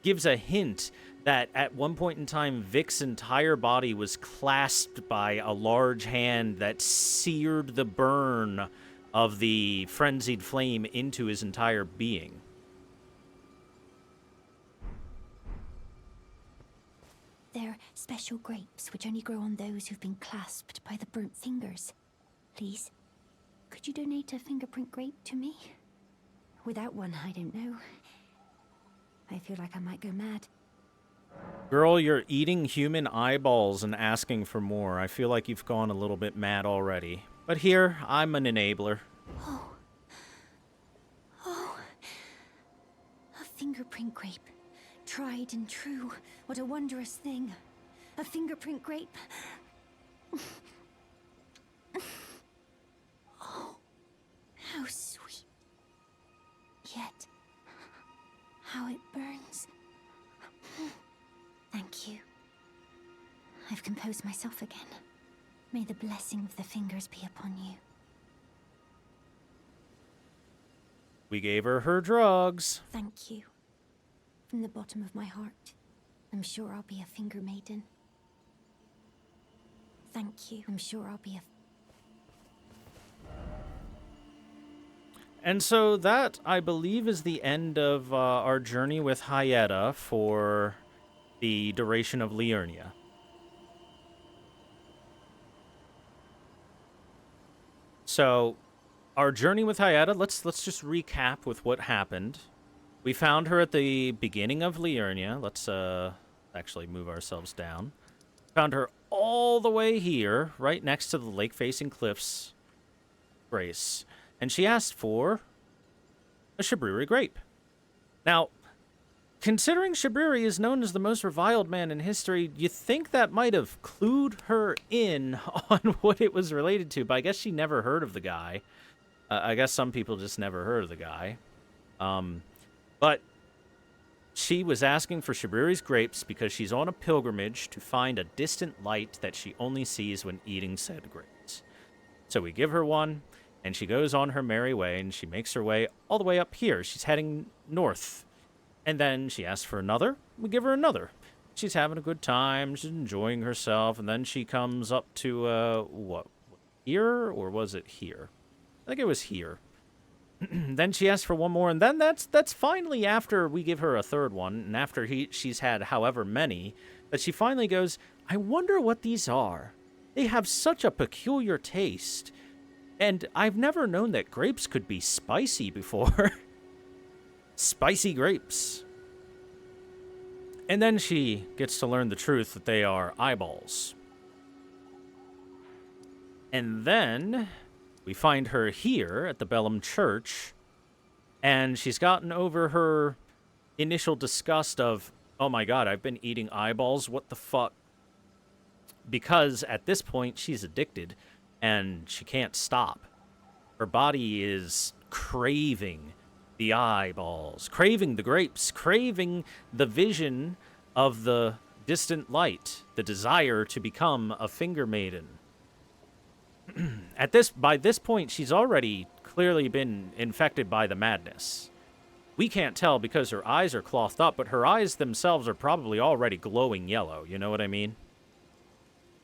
gives a hint that at one point in time, Vic's entire body was clasped by a large hand that seared the burn of the frenzied flame into his entire being. They're special grapes which only grow on those who've been clasped by the burnt fingers. Please, could you donate a fingerprint grape to me? Without one, I don't know. I feel like I might go mad. Girl, you're eating human eyeballs and asking for more. I feel like you've gone a little bit mad already. But here, I'm an enabler. Oh, a fingerprint grape. Tried and true. What a wondrous thing. A fingerprint grape. Oh, how sweet. Yet, how it burns. Thank you. I've composed myself again. May the blessing of the fingers be upon you. We gave her drugs. Thank you. From the bottom of my heart, I'm sure I'll be a finger maiden. Thank you. I'm sure I'll be a... And so that, I believe, is the end of our journey with Hyetta for the duration of Liurnia. So, our journey with Hyetta, let's just recap with what happened. We found her at the beginning of Liurnia. Let's actually move ourselves down. Found her all the way here, right next to the lake-facing cliffs, Grace. And she asked for a Shabriri grape. Now, considering Shabriri is known as the most reviled man in history, you think that might have clued her in on what it was related to, but I guess she never heard of the guy. I guess some people just never heard of the guy. But she was asking for Shabriri's grapes because she's on a pilgrimage to find a distant light that she only sees when eating said grapes. So we give her one, and she goes on her merry way, and she makes her way all the way up here. She's heading north. And then she asks for another. We give her another. She's having a good time. She's enjoying herself. And then she comes up to, what? Here? Or was it here? I think it was here. Then she asks for one more, and then that's finally after we give her a third one, and after she's had however many, that she finally goes, I wonder what these are. They have such a peculiar taste. And I've never known that grapes could be spicy before. Spicy grapes. And then she gets to learn the truth that they are eyeballs. And then we find her here at the Bellum Church, and she's gotten over her initial disgust of, oh my god, I've been eating eyeballs, what the fuck? Because at this point, she's addicted, and she can't stop. Her body is craving the eyeballs, craving the grapes, craving the vision of the distant light, the desire to become a finger maiden. By this point, she's already clearly been infected by the madness. We can't tell because her eyes are clothed up, but her eyes themselves are probably already glowing yellow, you know what I mean?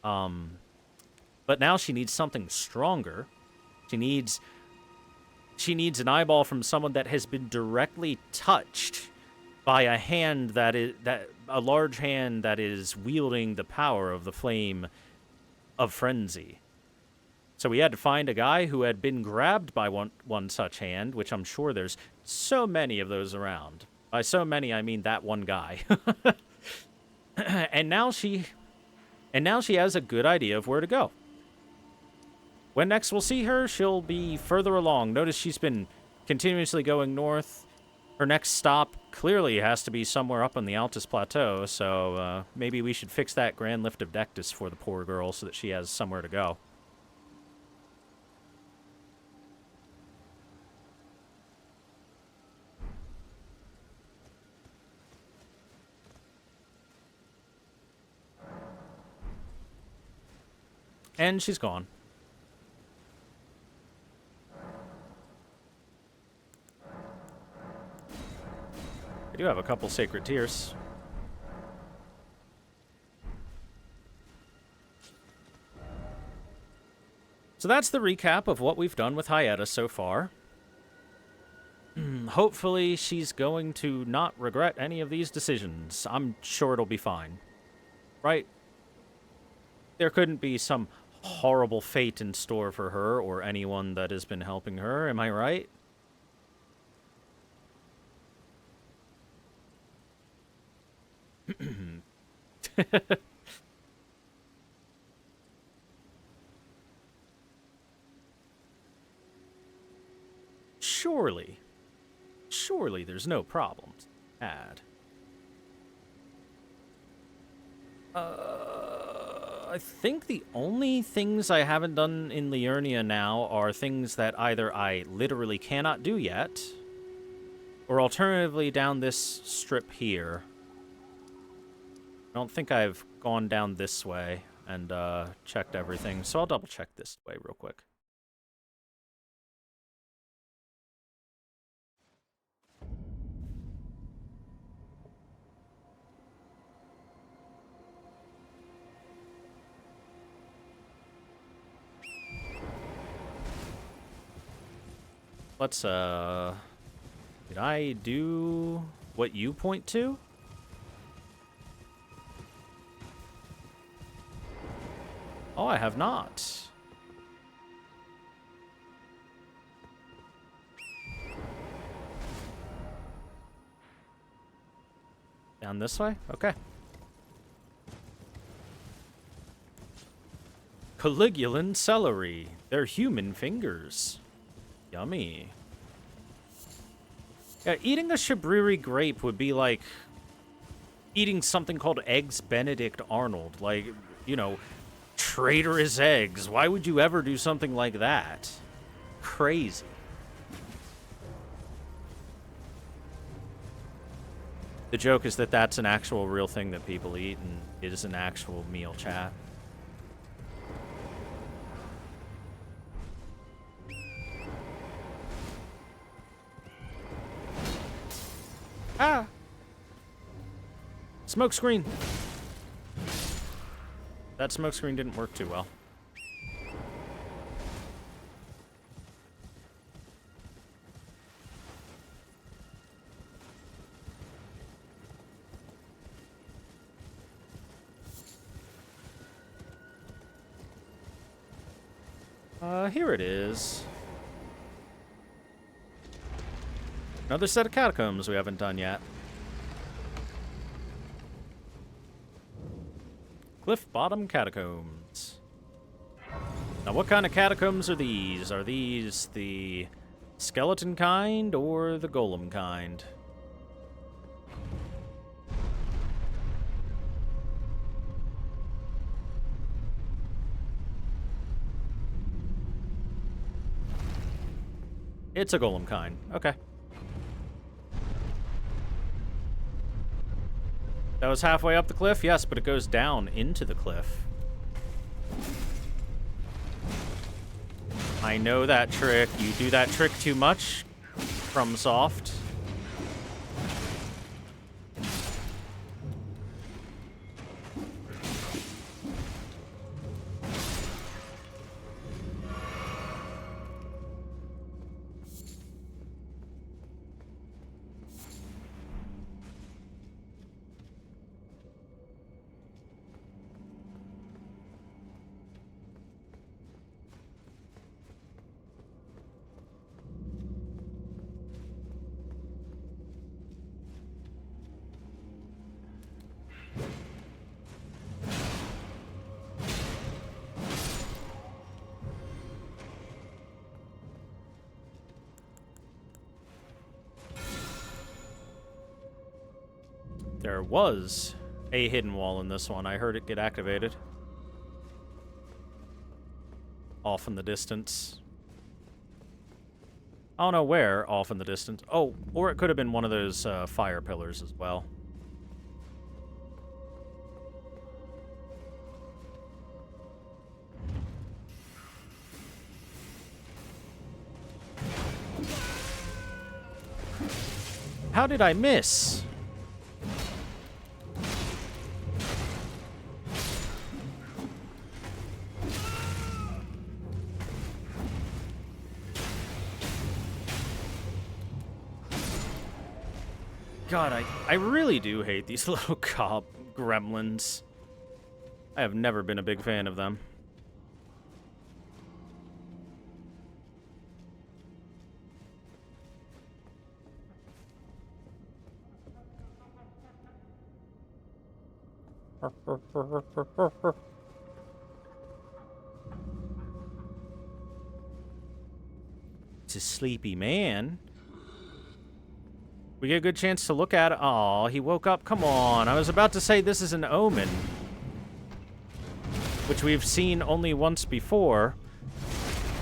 But now she needs something stronger. She needs an eyeball from someone that has been directly touched by a hand a large hand that is wielding the power of the flame of frenzy. So we had to find a guy who had been grabbed by one such hand, which I'm sure there's so many of those around. By so many, I mean that one guy. And now she has a good idea of where to go. When next we'll see her, she'll be further along. Notice she's been continuously going north. Her next stop clearly has to be somewhere up on the Altus Plateau, so maybe we should fix that Grand Lift of Dectus for the poor girl so that she has somewhere to go. And she's gone. I do have a couple sacred tears. So that's the recap of what we've done with Hyetta so far. Hopefully she's going to not regret any of these decisions. I'm sure it'll be fine. Right? There couldn't be some horrible fate in store for her or anyone that has been helping her, am I right? Surely there's no problems to add. I think the only things I haven't done in Liurnia now are things that either I literally cannot do yet, or alternatively down this strip here. I don't think I've gone down this way and checked everything, so I'll double check this way real quick. Let's, did I do what you point to? Oh, I have not. Down this way? Okay. Caligulan celery. They're human fingers. Yummy. Yeah, eating a Shabriri grape would be like eating something called Eggs Benedict Arnold. Like, you know, traitorous eggs. Why would you ever do something like that? Crazy. The joke is that that's an actual real thing that people eat, and it is an actual meal, chat. Ah! Smoke screen! That smoke screen didn't work too well. Here it is. Another set of catacombs we haven't done yet. Cliff Bottom Catacombs. Now, what kind of catacombs are these? Are these the skeleton kind or the golem kind? It's a golem kind. Okay. That was halfway up the cliff? Yes, but it goes down into the cliff. I know that trick. You do that trick too much, FromSoft. There was a hidden wall in this one. I heard it get activated. Off in the distance. I don't know where, off in the distance. Oh, or it could have been one of those fire pillars as well. How did I miss? God, I really do hate these little cop gremlins. I have never been a big fan of them. It's a sleepy man. We get a good chance to look at it. Aw, he woke up. Come on. I was about to say this is an omen, which we've seen only once before.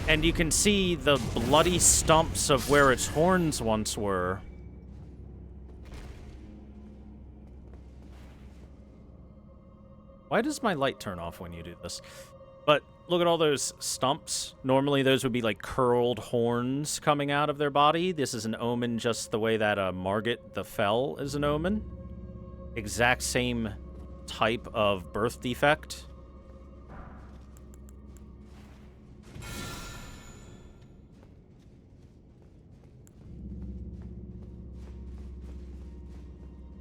And you can see the bloody stumps of where its horns once were. Why does my light turn off when you do this? But look at all those stumps. Normally those would be like curled horns coming out of their body. This is an omen just the way that Margit the Fell is an omen. Exact same type of birth defect.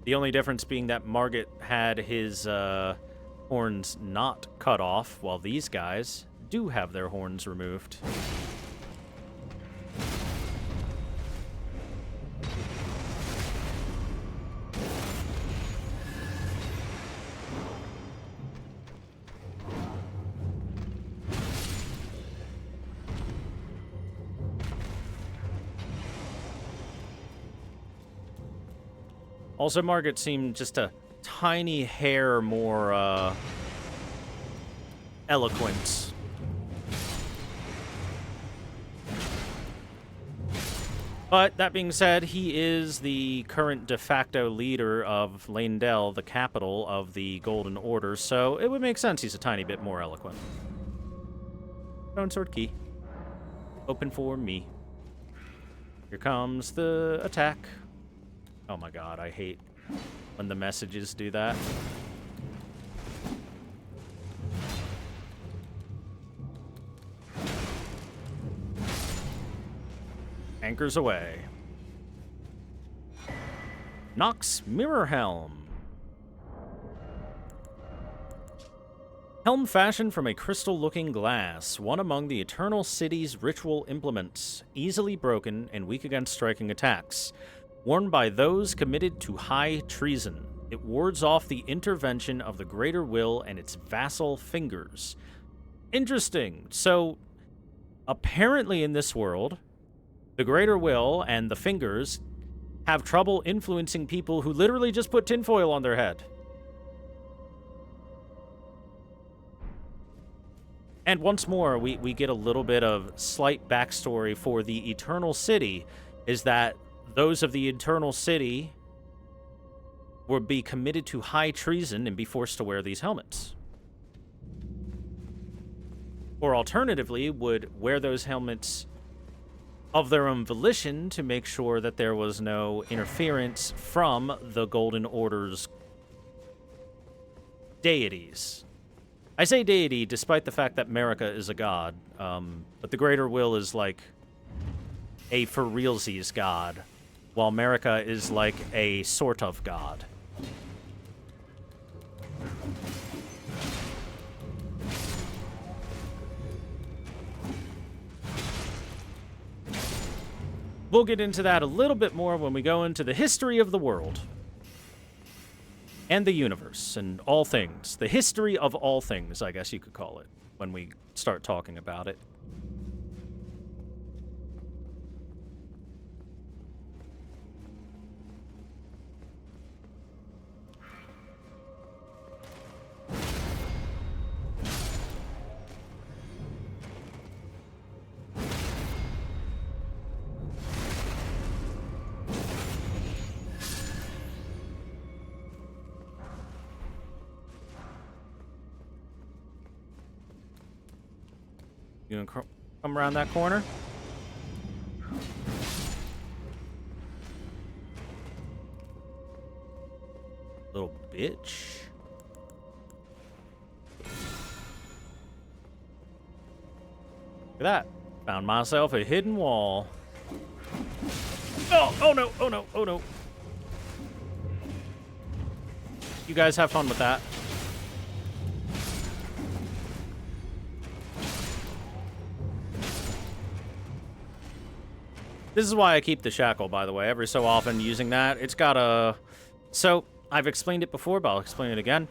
The only difference being that Margit had his horns not cut off, while these guys do have their horns removed. Also, Margit seemed just a tiny hair more eloquent. But that being said, he is the current de facto leader of Leyndell, the capital of the Golden Order, so it would make sense he's a tiny bit more eloquent. Stone Sword Key. Open for me. Here comes the attack. Oh my god, I hate when the messages do that. Anchors away. Nox Mirror Helm. Helm fashioned from a crystal-looking glass, one among the Eternal City's ritual implements, easily broken and weak against striking attacks. Worn by those committed to high treason, it wards off the intervention of the Greater Will and its vassal fingers. Interesting. So, apparently in this world, the Greater Will and the fingers have trouble influencing people who literally just put tinfoil on their head. And once more, we get a little bit of slight backstory for the Eternal City, is that those of the Eternal City would be committed to high treason and be forced to wear these helmets. Or alternatively, would wear those helmets of their own volition to make sure that there was no interference from the Golden Order's deities. I say deity despite the fact that Marika is a god, but the Greater Will is like a for realsies god, while Marika is like a sort of god. We'll get into that a little bit more when we go into the history of the world. And the universe, and all things. The history of all things, I guess you could call it, when we start talking about it. You gonna come around that corner? Little bitch. Look at that. Found myself a hidden wall. Oh no, oh no, oh no. You guys have fun with that. This is why I keep the shackle, by the way. Every so often using that, it's got a... So, I've explained it before, but I'll explain it again.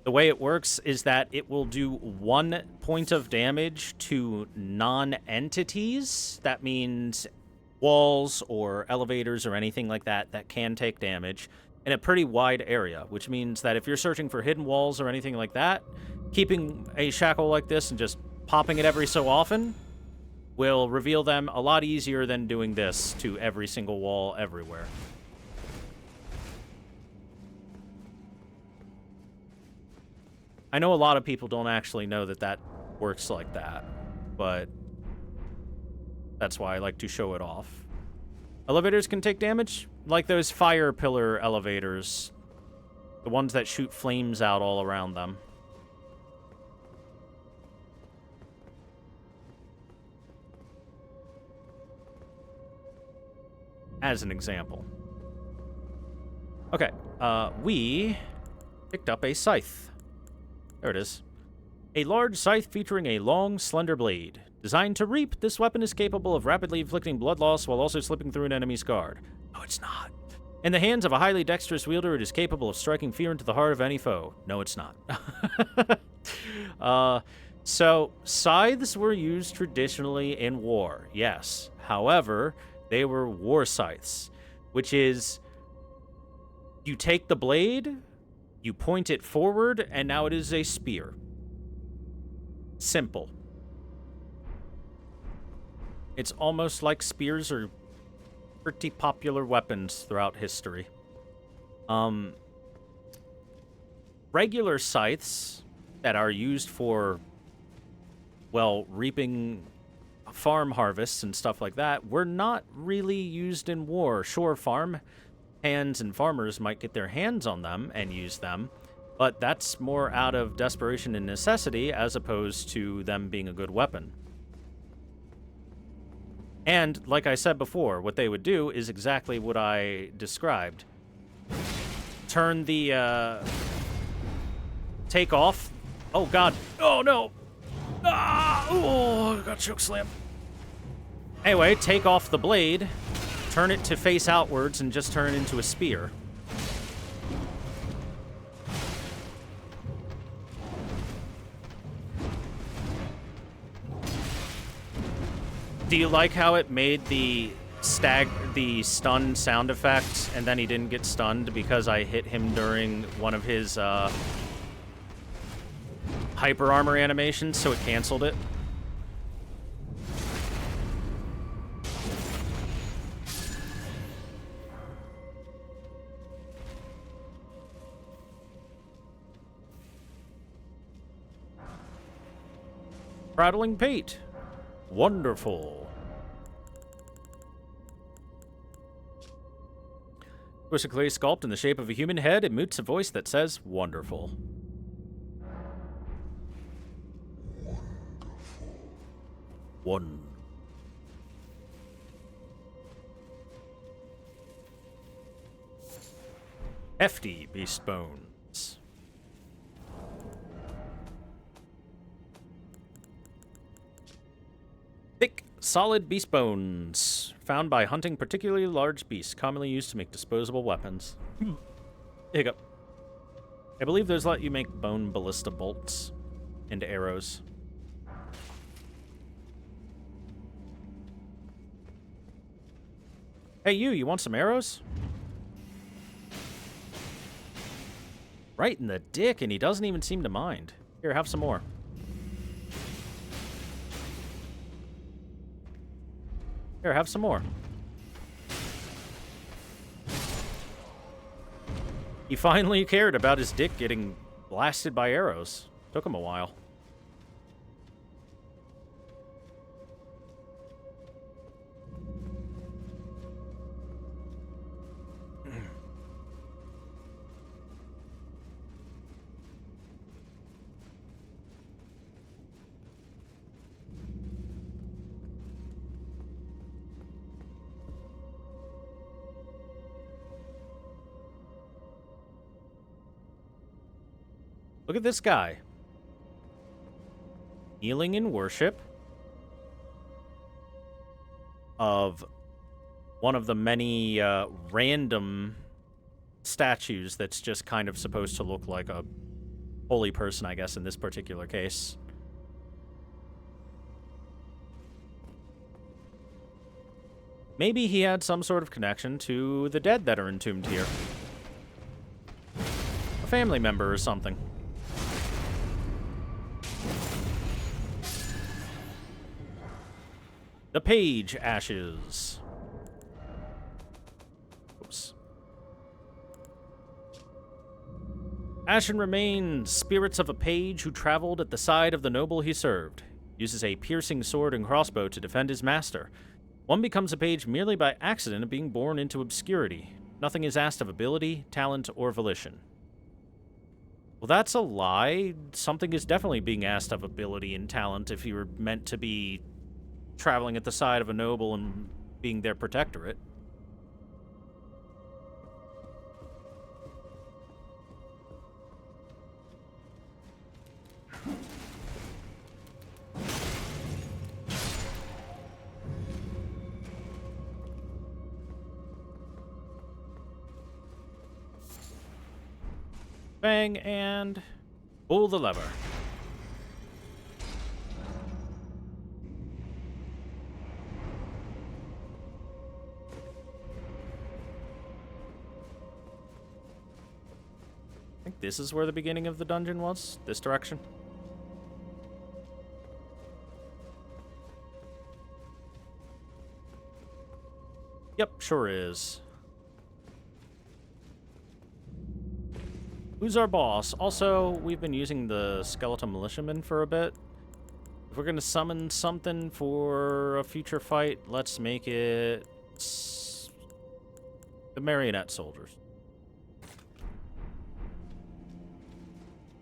The way it works is that it will do 1 point of damage to non-entities. That means walls or elevators or anything like that that can take damage in a pretty wide area, which means that if you're searching for hidden walls or anything like that, keeping a shackle like this and just popping it every so often will reveal them a lot easier than doing this to every single wall everywhere. I know a lot of people don't actually know that that works like that, but that's why I like to show it off. Elevators can take damage, like those fire pillar elevators, the ones that shoot flames out all around them. As an example. Okay, we picked up a scythe. There it is. A large scythe featuring a long, slender blade. Designed to reap, this weapon is capable of rapidly inflicting blood loss while also slipping through an enemy's guard. No, it's not. In the hands of a highly dexterous wielder, it is capable of striking fear into the heart of any foe. No, it's not. So, scythes were used traditionally in war, yes. However, they were war scythes, which is you take the blade, you point it forward, and now it is a spear. Simple. It's almost like spears are pretty popular weapons throughout history. Regular scythes that are used for, well, reaping farm harvests and stuff like that were not really used in war. Sure, farm hands and farmers might get their hands on them and use them, but that's more out of desperation and necessity as opposed to them being a good weapon. And, like I said before, what they would do is exactly what I described. Turn the, take off. Oh, God. Oh, no. Ah! Oh, I got choke slam. Anyway, take off the blade, turn it to face outwards, and just turn it into a spear. Do you like how it made the stun sound effect, and then he didn't get stunned because I hit him during one of his hyper armor animations, so it canceled it? Prattling Pate. Wonderful. Twisted clay sculpt in the shape of a human head emits a voice that says, wonderful. One. Hefty beast bones. Thick, solid beast bones, found by hunting particularly large beasts, commonly used to make disposable weapons. Hiccup. I believe those let you make bone ballista bolts and arrows. Hey, you want some arrows? Right in the dick, and he doesn't even seem to mind. Here, have some more. Here, have some more. He finally cared about his dick getting blasted by arrows. Took him a while. Look at this guy. Kneeling in worship of one of the many random statues that's just kind of supposed to look like a holy person, I guess, in this particular case. Maybe he had some sort of connection to the dead that are entombed here. A family member or something. The Page Ashes. Oops. Ashen remains, spirits of a page who traveled at the side of the noble he served. Uses a piercing sword and crossbow to defend his master. One becomes a page merely by accident of being born into obscurity. Nothing is asked of ability, talent, or volition. Well, that's a lie. Something is definitely being asked of ability and talent if you were meant to be traveling at the side of a noble and being their protectorate. Bang, and pull the lever. I think this is where the beginning of the dungeon was. This direction. Yep, sure is. Who's our boss? Also, we've been using the skeleton militiamen for a bit. If we're gonna summon something for a future fight, let's make it the marionette soldiers.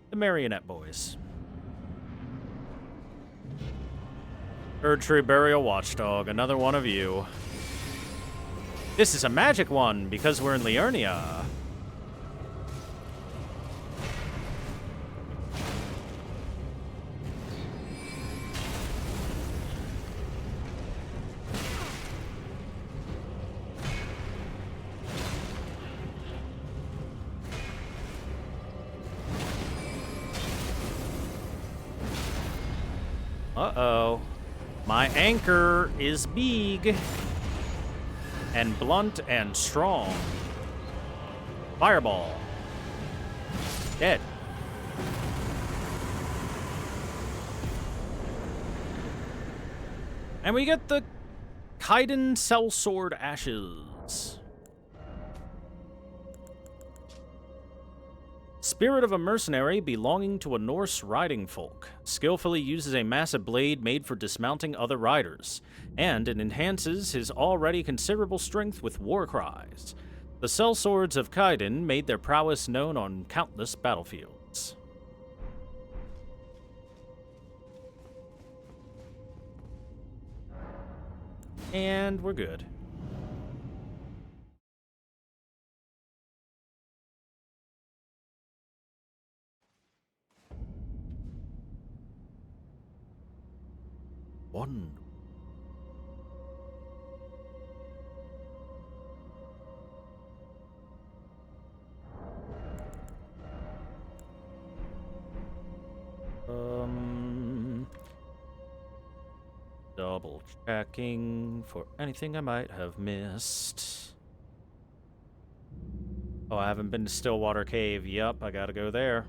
The marionette boys. Erdtree Burial Watchdog, another one of you. This is a magic one because we're in Liurnia. Uh-oh. My anchor is big and blunt and strong. Fireball. Dead. And we get the Caelid Sellsword Ashes. Spirit of a mercenary belonging to a Norse riding folk. Skillfully uses a massive blade made for dismounting other riders, and it enhances his already considerable strength with war cries. The sellswords of Caelid made their prowess known on countless battlefields. And we're good. One. Double checking for anything I might have missed. Oh, I haven't been to Stillwater Cave. Yup, I gotta go there.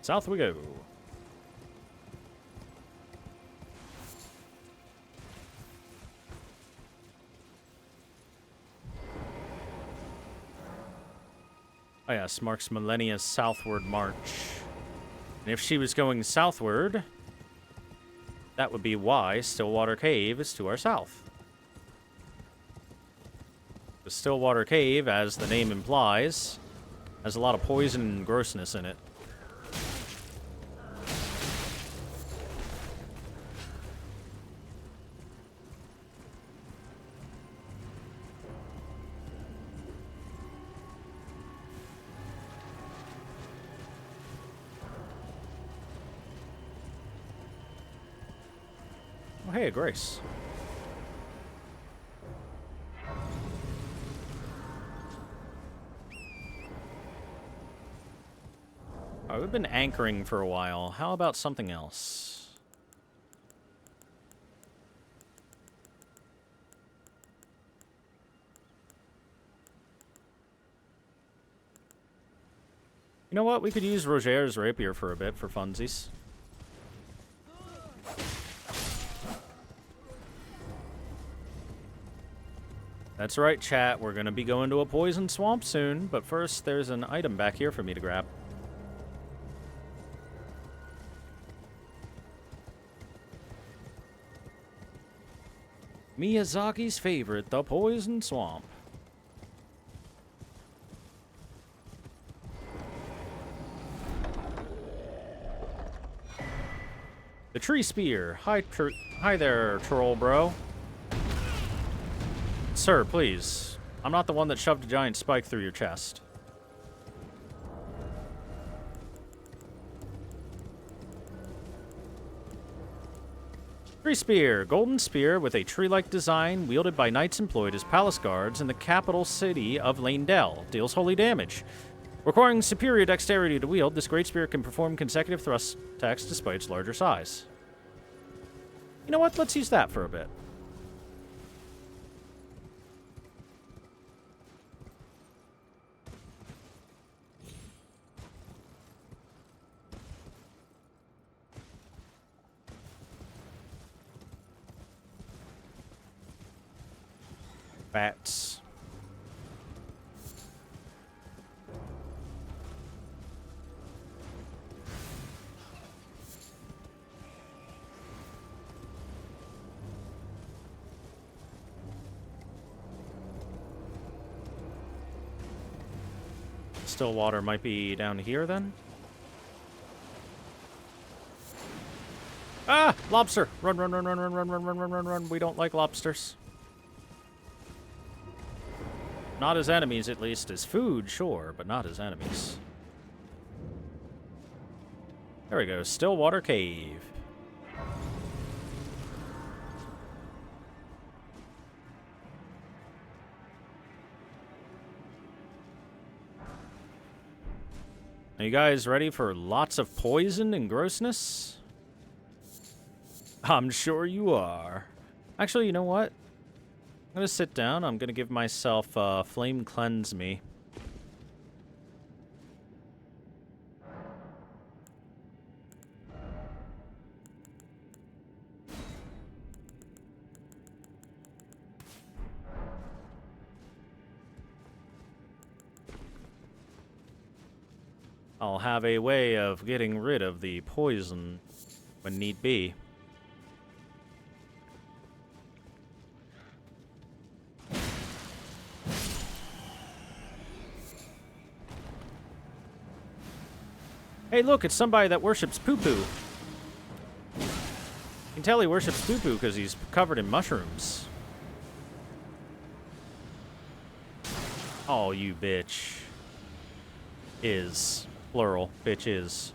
South we go. Oh yes, marks Millennia's southward march. And if she was going southward, that would be why Stillwater Cave is to our south. The Stillwater Cave, as the name implies, has a lot of poison and grossness in it. Oh, hey, Grace. Alright, we've been anchoring for a while. How about something else? You know what? We could use Roger's rapier for a bit for funsies. That's right, chat. We're going to be going to a poison swamp soon, but first there's an item back here for me to grab. Miyazaki's favorite, the poison swamp. tree spear. Hi there, troll bro. Sir, please. I'm not the one that shoved a giant spike through your chest. Tree spear. Golden spear with a tree-like design wielded by knights employed as palace guards in the capital city of Lanedell. Deals holy damage. Requiring superior dexterity to wield, this great spear can perform consecutive thrust attacks despite its larger size. You know what? Let's use that for a bit. Bats. Still water might be down here then. Ah! Lobster! Run, run, run, run, run, run, run, run, run, run, run. We don't like lobsters. Not as enemies, at least. As food, sure, but not as enemies. There we go. Stillwater Cave. Are you guys ready for lots of poison and grossness? I'm sure you are. Actually, you know what? I'm gonna sit down. I'm gonna give myself Flame Cleanse Me. I'll have a way of getting rid of the poison when need be. Hey, look, it's somebody that worships poo-poo. You can tell he worships poo-poo because he's covered in mushrooms. Oh, you bitch. Is. Plural. Bitch is.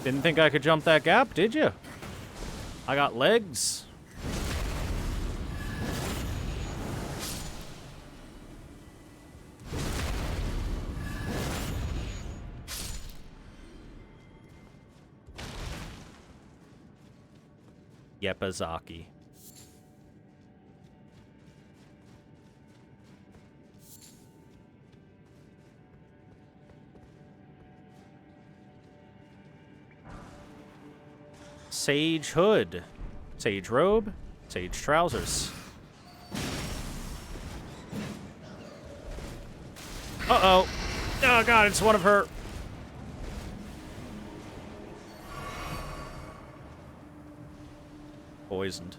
Didn't think I could jump that gap, did you? I got legs. Yepazaki. Sage hood. Sage robe. Sage trousers. Uh-oh. Oh, God, it's one of her. Poisoned.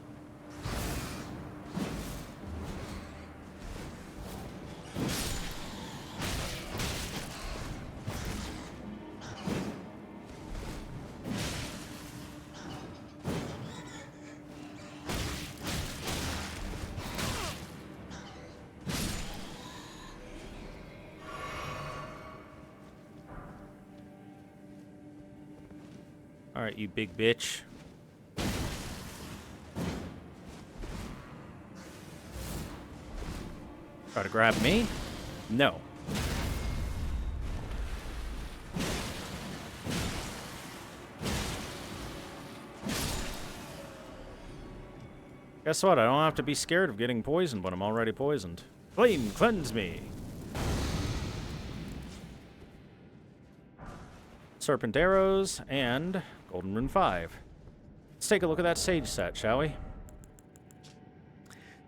All right, you big bitch. Try to grab me? No. Guess what? I don't have to be scared of getting poisoned when I'm already poisoned. Flame, cleanse me. Serpent arrows and Golden Rune 5. Let's take a look at that sage set, shall we?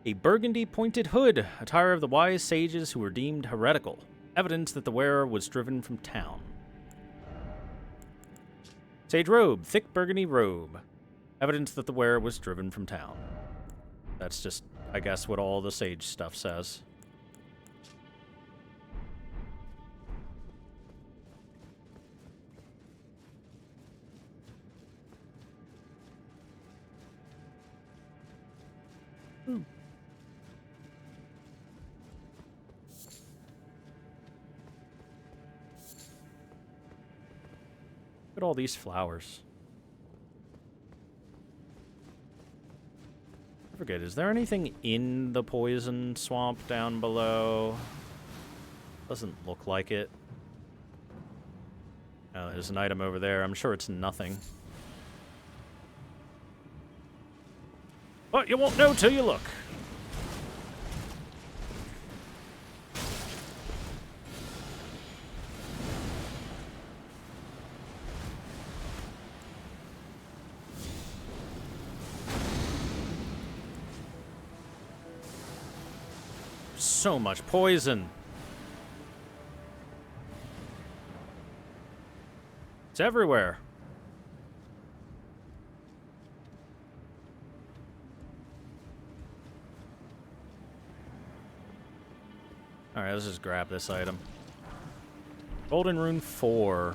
A burgundy pointed hood, attire of the wise sages who were deemed heretical. Evidence that the wearer was driven from town. Sage robe, thick burgundy robe. Evidence that the wearer was driven from town. That's just, I guess, what all the sage stuff says. Look at all these flowers. I forget, is there anything in the poison swamp down below? Doesn't look like it. Oh, there's an item over there. I'm sure it's nothing. But you won't know till you look. So much poison. It's everywhere. Alright, let's just grab this item. Golden Rune 4.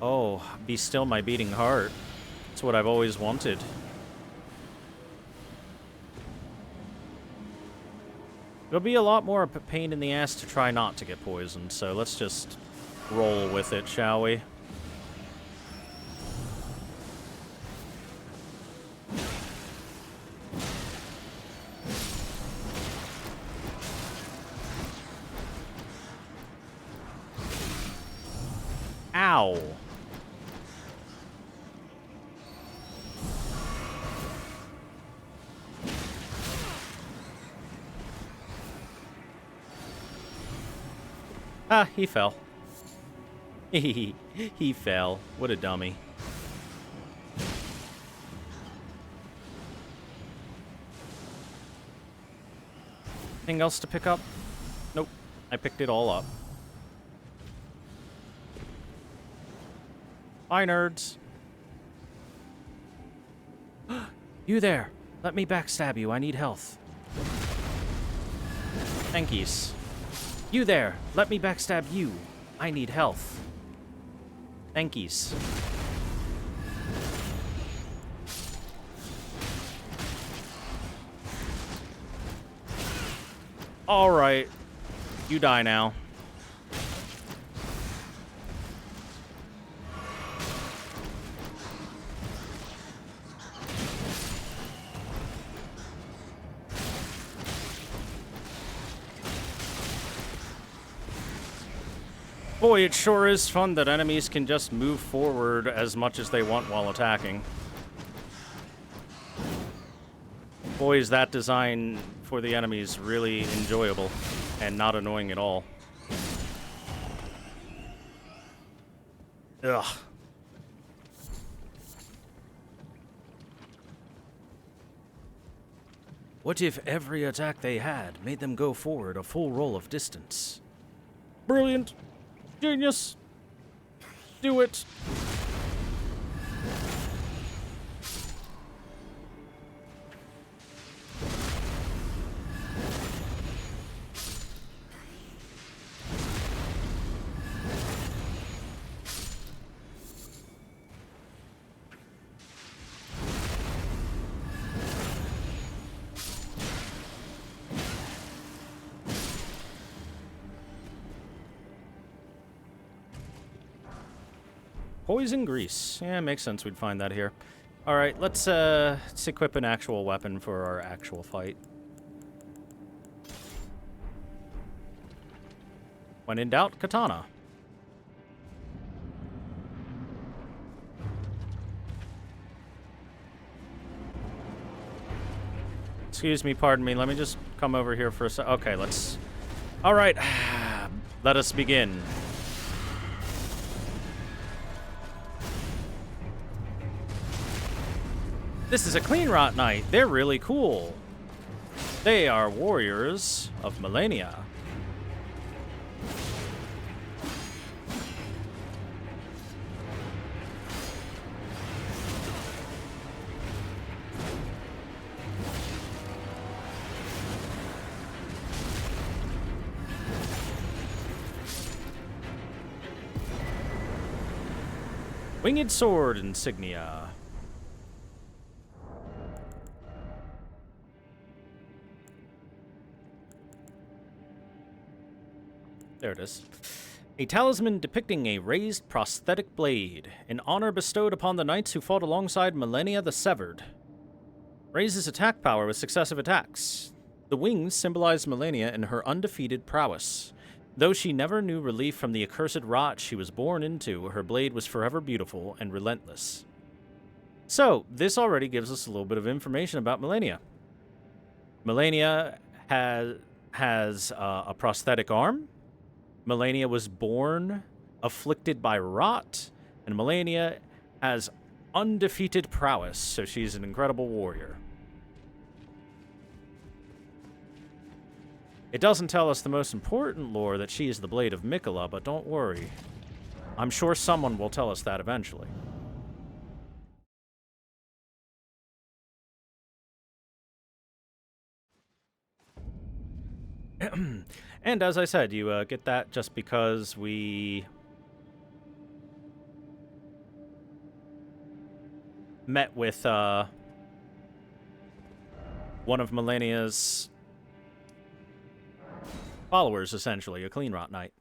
Oh, be still my beating heart. That's what I've always wanted. It'll be a lot more of a pain in the ass to try not to get poisoned, so let's just roll with it, shall we? Ow. Ah, he fell. He fell. What a dummy. Anything else to pick up? Nope. I picked it all up. Bye, nerds. You there. Let me backstab you. I need health. Thankies. You there. Let me backstab you. I need health. Thankies. Alright. You die now. Boy, it sure is fun that enemies can just move forward as much as they want while attacking. Boy, is that design for the enemies really enjoyable and not annoying at all. Ugh. What if every attack they had made them go forward a full roll of distance? Brilliant! Genius! Do it! Poison grease. Yeah, makes sense we'd find that here. Alright, let's equip an actual weapon for our actual fight. When in doubt, katana. Excuse me, pardon me, let me just come over here for a sec. Okay, let's... Alright, let us begin. This is a Clean Rot Knight. They're really cool. They are warriors of Liurnia. Winged Sword insignia. There it is. A talisman depicting a raised prosthetic blade, an honor bestowed upon the knights who fought alongside Liurnia the Severed. Raises attack power with successive attacks. The wings symbolize Liurnia and her undefeated prowess. Though she never knew relief from the accursed rot she was born into, her blade was forever beautiful and relentless. So, this already gives us a little bit of information about Liurnia. Liurnia has a prosthetic arm. Liurnia was born afflicted by rot, and Liurnia has undefeated prowess, so she's an incredible warrior. It doesn't tell us the most important lore, that she is the Blade of Mikola, but don't worry. I'm sure someone will tell us that eventually. And as I said, you get that just because we met with one of Liurnia's followers, essentially, a Clean Rot Knight.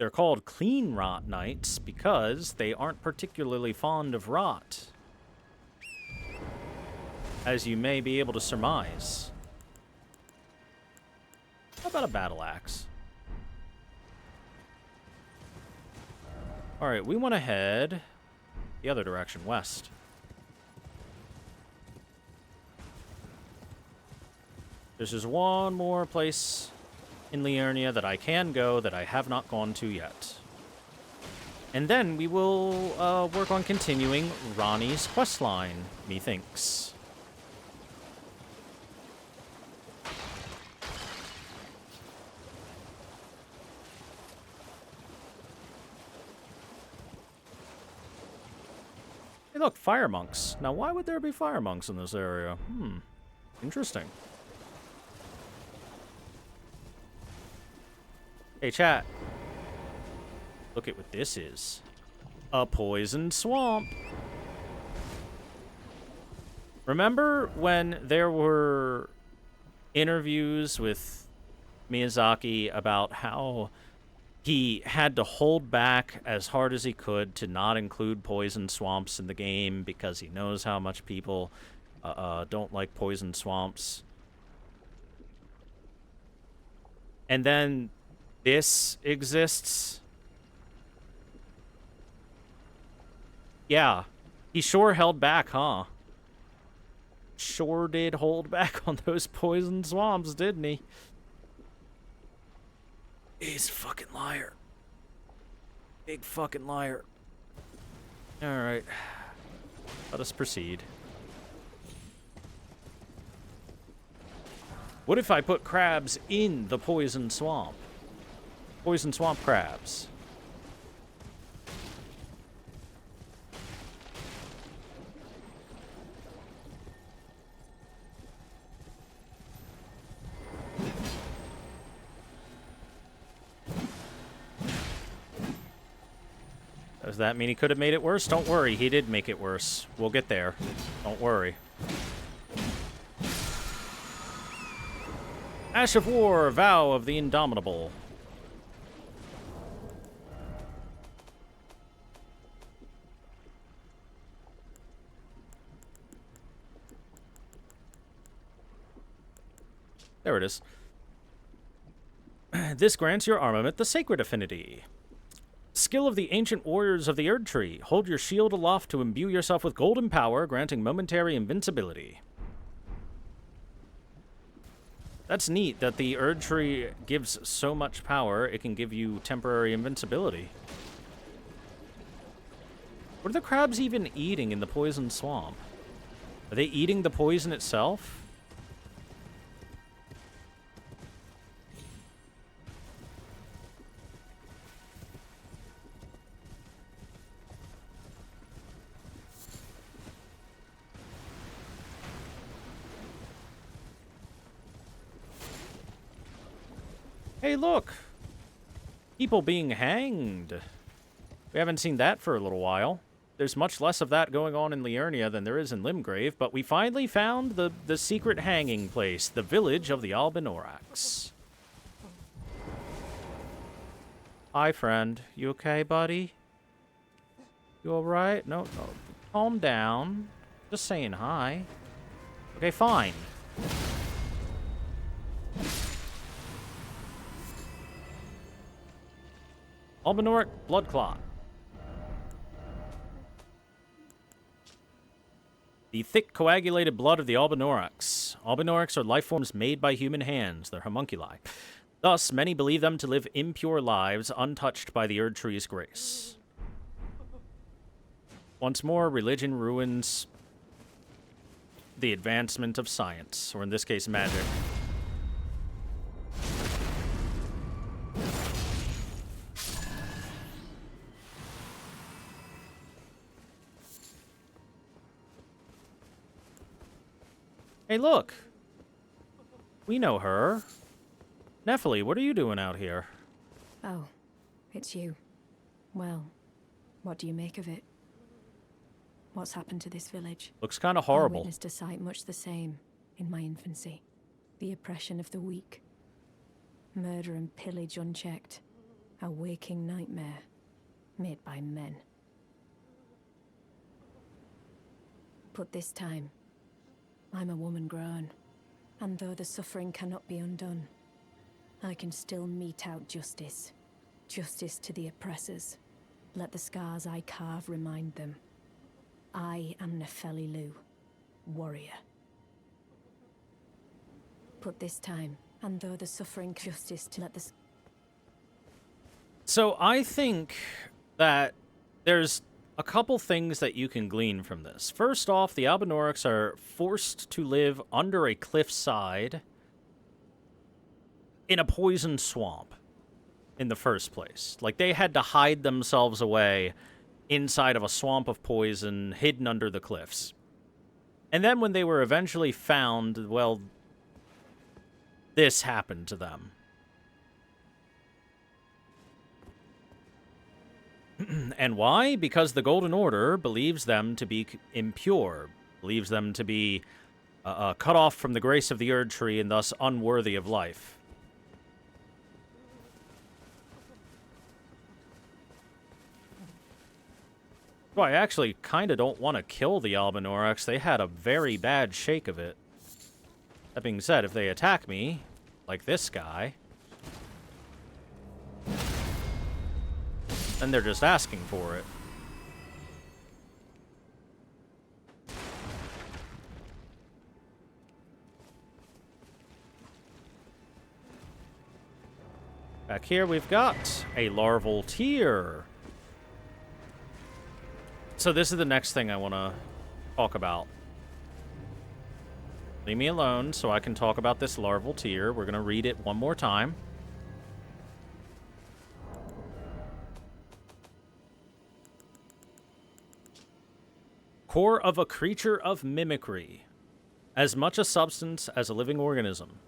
They're called Clean Rot Knights because they aren't particularly fond of rot, as you may be able to surmise. How about a battle axe? Alright, we want to head the other direction, west. There's just one more place in Liurnia that I can go that I have not gone to yet. And then we will work on continuing Ranni's questline, methinks. Hey, look, fire monks. Now, why would there be fire monks in this area? Interesting. Hey, chat. Look at what this is. A poisoned swamp. Remember when there were interviews with Miyazaki about how he had to hold back as hard as he could to not include poison swamps in the game because he knows how much people don't like poison swamps? And then this exists. Yeah, he sure held back, huh? Sure did hold back on those poison swamps, didn't he? He's a fucking liar. Big fucking liar. Alright. Let us proceed. What if I put crabs in the poison swamp? Poison swamp crabs. Does that mean he could have made it worse? Don't worry, he did make it worse. We'll get there. Don't worry. Ash of War, Vow of the Indomitable. There it is. This grants your armament the Sacred Affinity. Skill of the ancient warriors of the Erd Tree. Hold your shield aloft to imbue yourself with golden power, granting momentary invincibility. That's neat that the Erd Tree gives so much power, it can give you temporary invincibility. What are the crabs even eating in the poison swamp? Are they eating the poison itself? Hey, look! People being hanged. We haven't seen that for a little while. There's much less of that going on in Liurnia than there is in Limgrave, but we finally found the secret hanging place, the village of the Albinorax. Hi, friend. You okay, buddy? You alright? No, no. Calm down. Just saying hi. Okay, fine. Albinoric blood clot. The thick coagulated blood of the Albinorics. Albinorics are life forms made by human hands. They're homunculi. Thus, many believe them to live impure lives, untouched by the Erd Tree's grace. Once more, religion ruins the advancement of science, or in this case, magic. Hey, look! We know her. Nephili, what are you doing out here? Oh, it's you. Well, what do you make of it? What's happened to this village? Looks kind of I horrible. witnessed a sight much the same in my infancy. The oppression of the weak. Murder and pillage unchecked. A waking nightmare made by men. But this time, I'm a woman grown, and though the suffering cannot be undone, I can still mete out justice. Justice to the oppressors. Let the scars I carve remind them. I am Nephili Lu, warrior. But this time, and though the suffering justice to let the... So I think that there's a couple things that you can glean from this. First off, the Albinorics are forced to live under a cliffside in a poison swamp in the first place. Like, they had to hide themselves away inside of a swamp of poison hidden under the cliffs. And then when they were eventually found, well, this happened to them. And why? Because the Golden Order believes them to be impure, believes them to be cut off from the grace of the Erd Tree and thus unworthy of life. Well, I actually kind of don't want to kill the Albinorics. They had a very bad shake of it. That being said, if they attack me, like this guy, then they're just asking for it. Back here we've got a larval tear. So this is the next thing I want to talk about. Leave me alone so I can talk about this larval tear. We're going to read it one more time. Core of a creature of mimicry. As much a substance as a living organism.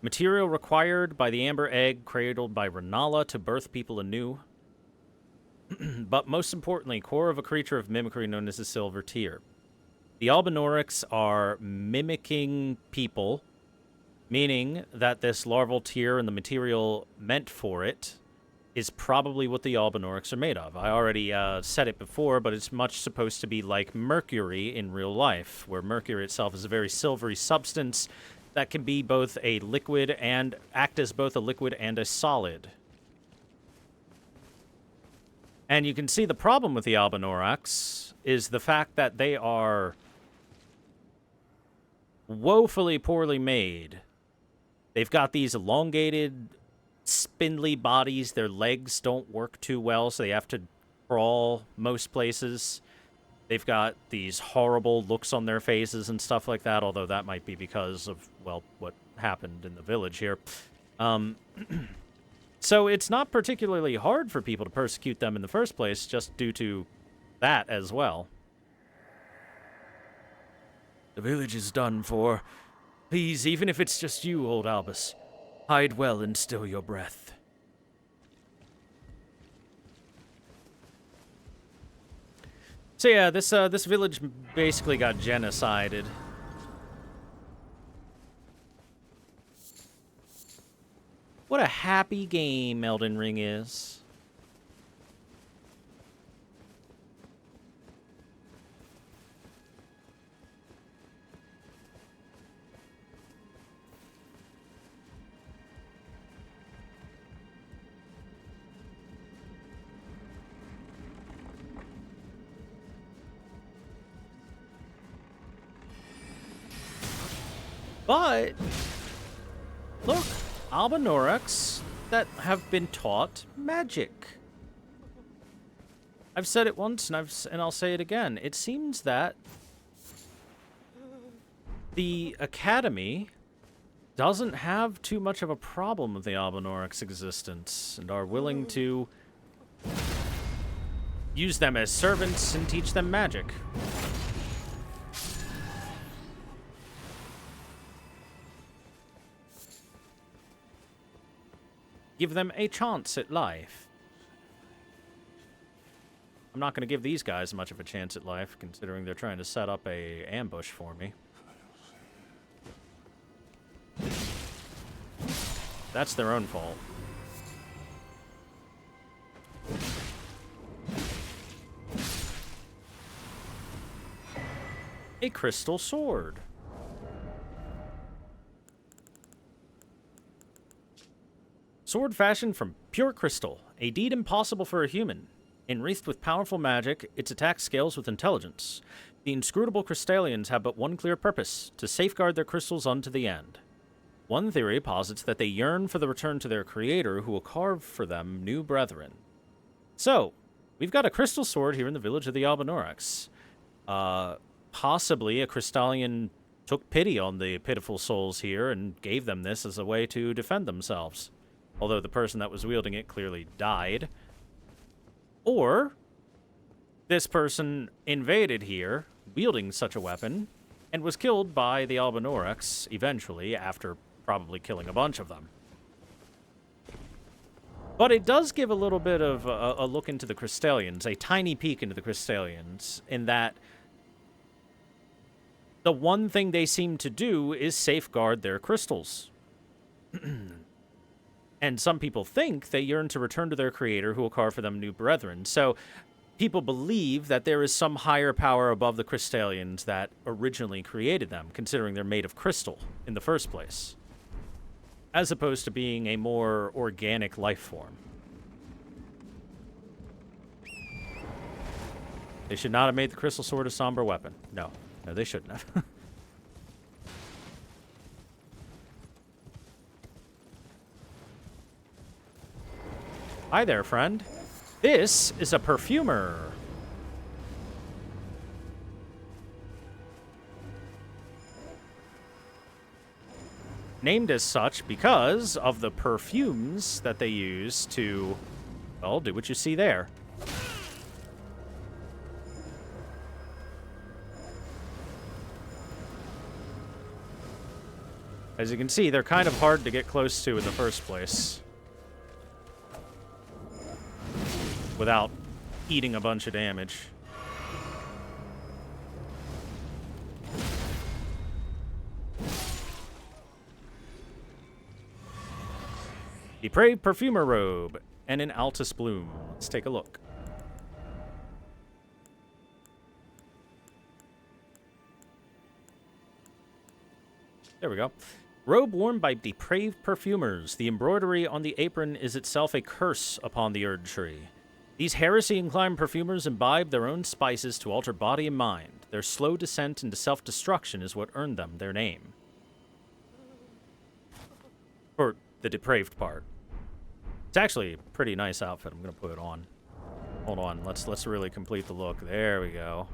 Material required by the amber egg cradled by Renala to birth people anew. But most importantly, core of a creature of mimicry known as the silver tear. The Albinorics are mimicking people, meaning that this larval tear and the material meant for it is probably what the Albinorics are made of. I already said it before, but it's much supposed to be like mercury in real life, where mercury itself is a very silvery substance that can be both a liquid and act as both a liquid and a solid. And you can see the problem with the Albinorics is the fact that they are woefully poorly made. They've got these elongated, spindly bodies. Their legs don't work too well, so they have to crawl most places. They've got these horrible looks on their faces and stuff like that, although that might be because of, well, what happened in the village here. So it's not particularly hard for people to persecute them in the first place, just due to that as well. The village is done for. Please, even if it's just you, old Albus, hide well and still your breath. So yeah, this village basically got genocided. What a happy game Elden Ring is. But look, Albanorex that have been taught magic. I've said it once, and I'll say it again. It seems that the Academy doesn't have too much of a problem with the Albanorex existence, and are willing to use them as servants and teach them magic. Give them a chance at life. I'm not going to give these guys much of a chance at life, considering they're trying to set up a ambush for me. That's their own fault. A crystal sword. Sword fashioned from pure crystal, a deed impossible for a human. Enwreathed with powerful magic, its attack scales with intelligence. The inscrutable Crystallians have but one clear purpose, to safeguard their crystals unto the end. One theory posits that they yearn for the return to their creator, who will carve for them new brethren. So, we've got a crystal sword here in the village of the Albanorex. Possibly a Crystallian took pity on the pitiful souls here and gave them this as a way to defend themselves. Although the person that was wielding it clearly died. Or this person invaded here, wielding such a weapon, and was killed by the Albanorex eventually, after probably killing a bunch of them. But it does give a little bit of a look into the Crystallians, a tiny peek into the Crystallians, in that the one thing they seem to do is safeguard their crystals. And some people think they yearn to return to their creator, who will carve for them new brethren. So people believe that there is some higher power above the Crystallians that originally created them, considering they're made of crystal in the first place, as opposed to being a more organic life form. They should not have made the crystal sword a somber weapon. No, they shouldn't have. Hi there, friend. This is a perfumer. Named as such because of the perfumes that they use to, well, do what you see there. As you can see, they're kind of hard to get close to in the first place, without eating a bunch of damage. Depraved Perfumer Robe and an Altus Bloom. Let's take a look. There we go. Robe worn by depraved perfumers. The embroidery on the apron is itself a curse upon the Erd Tree. These heresy-inclined perfumers imbibe their own spices to alter body and mind. Their slow descent into self-destruction is what earned them their name. Or the depraved part. It's actually a pretty nice outfit. I'm going to put it on. Hold on. Let's really complete the look. There we go.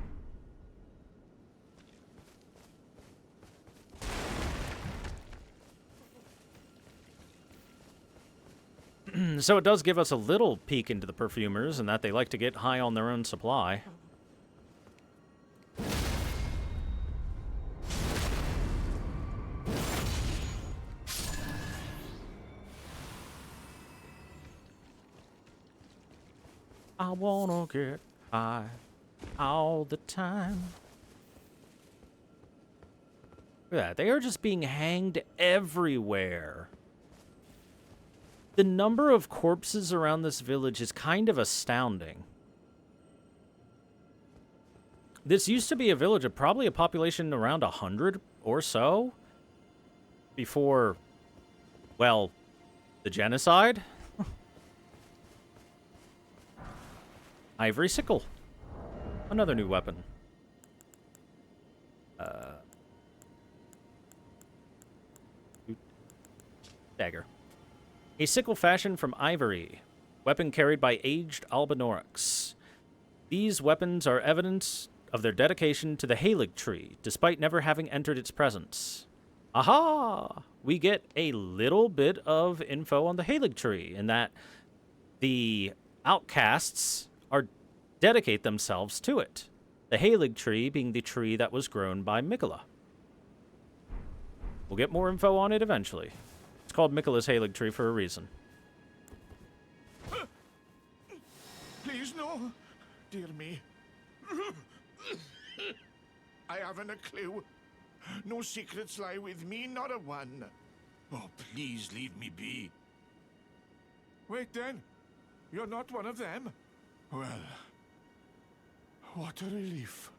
So it does give us a little peek into the perfumers, and that they like to get high on their own supply. I wanna get high all the time. Look at that. They are just being hanged everywhere. The number of corpses around this village is kind of astounding. This used to be a village of probably a population around 100 or so before, well, the genocide. Ivory Sickle. Another new weapon. Dagger. A sickle fashioned from ivory. Weapon carried by aged Albinorics. These weapons are evidence of their dedication to the Caelid tree, despite never having entered its presence. Aha! We get a little bit of info on the Caelid tree, in that the outcasts dedicate themselves to it. The Caelid tree being the tree that was grown by Miquella. We'll get more info on it eventually. It's called Miquella's Caelid tree for a reason. Please, no. Dear me. I haven't a clue. No secrets lie with me, not a one. Oh, please leave me be. Wait then. You're not one of them? Well, what a relief.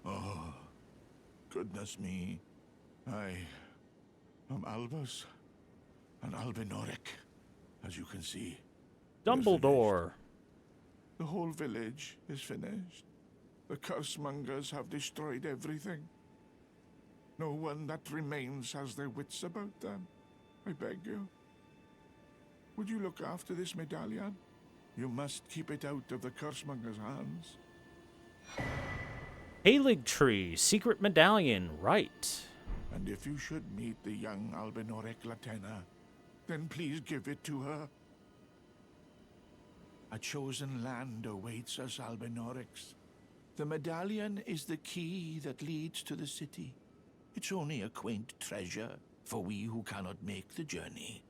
Oh, goodness me. I am Albus, an Albinoric, as you can see. Dumbledore. The whole village is finished. The cursemongers have destroyed everything. No one that remains has their wits about them. I beg you. Would you look after this medallion? You must keep it out of the cursemongers' hands. Caelid tree, secret medallion, right. And if you should meet the young Albinoric Latenna, then please give it to her. A chosen land awaits us Albinorics. The medallion is the key that leads to the city. It's only a quaint treasure for we who cannot make the journey.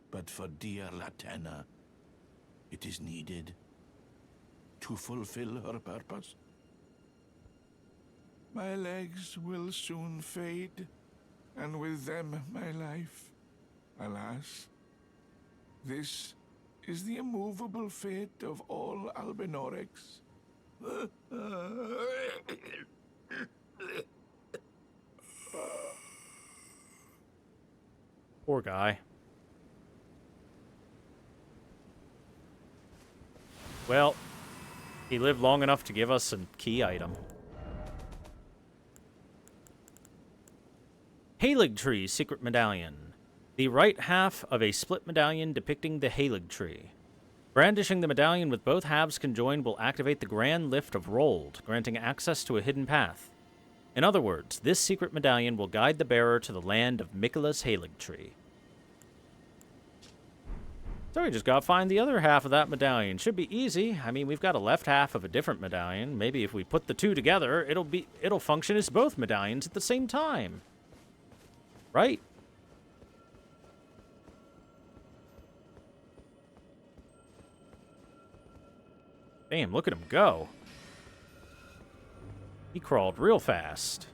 But for dear Latenna, it is needed to fulfill her purpose. My legs will soon fade, and with them my life. Alas, this is the immovable fate of all Albinorics. Poor guy. Well, he lived long enough to give us a key item. Caelid tree, secret medallion. The right half of a split medallion depicting the Caelid tree. Brandishing the medallion with both halves conjoined will activate the Grand Lift of Rold, granting access to a hidden path. In other words, this secret medallion will guide the bearer to the land of Miquella's Caelid tree. So we just gotta find the other half of that medallion. Should be easy. I mean, we've got a left half of a different medallion. Maybe if we put the two together, it'll function as both medallions at the same time. Right? Damn, look at him go. He crawled real fast.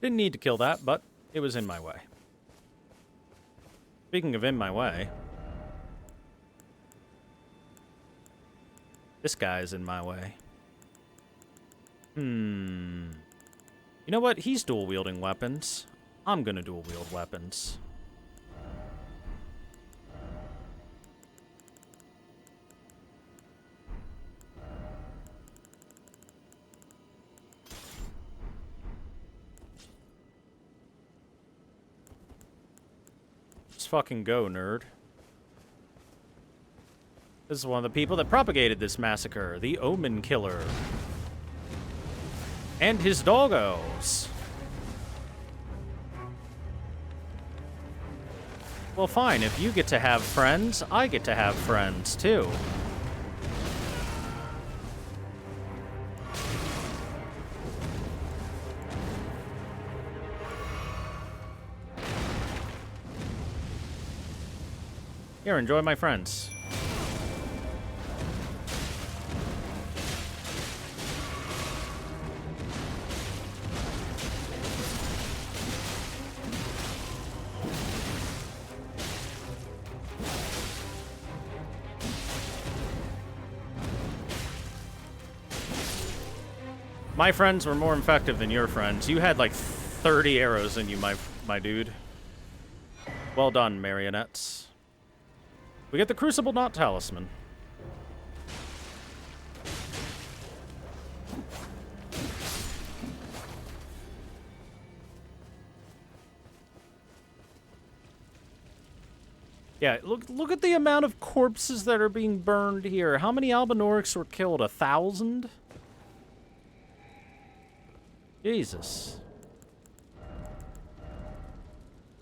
Didn't need to kill that, but it was in my way. Speaking of in my way, this guy's in my way. You know what? He's dual-wielding weapons. I'm gonna dual-wield weapons. Let's fucking go, nerd. This is one of the people that propagated this massacre, the Omen Killer. And his doggos. Well, fine, if you get to have friends, I get to have friends, too. Here, enjoy my friends. My friends were more effective than your friends. You had like 30 arrows in you, my dude. Well done, marionettes. We get the Crucible Knot Talisman. Yeah, look at the amount of corpses that are being burned here. How many Albinorics were killed? 1,000? Jesus.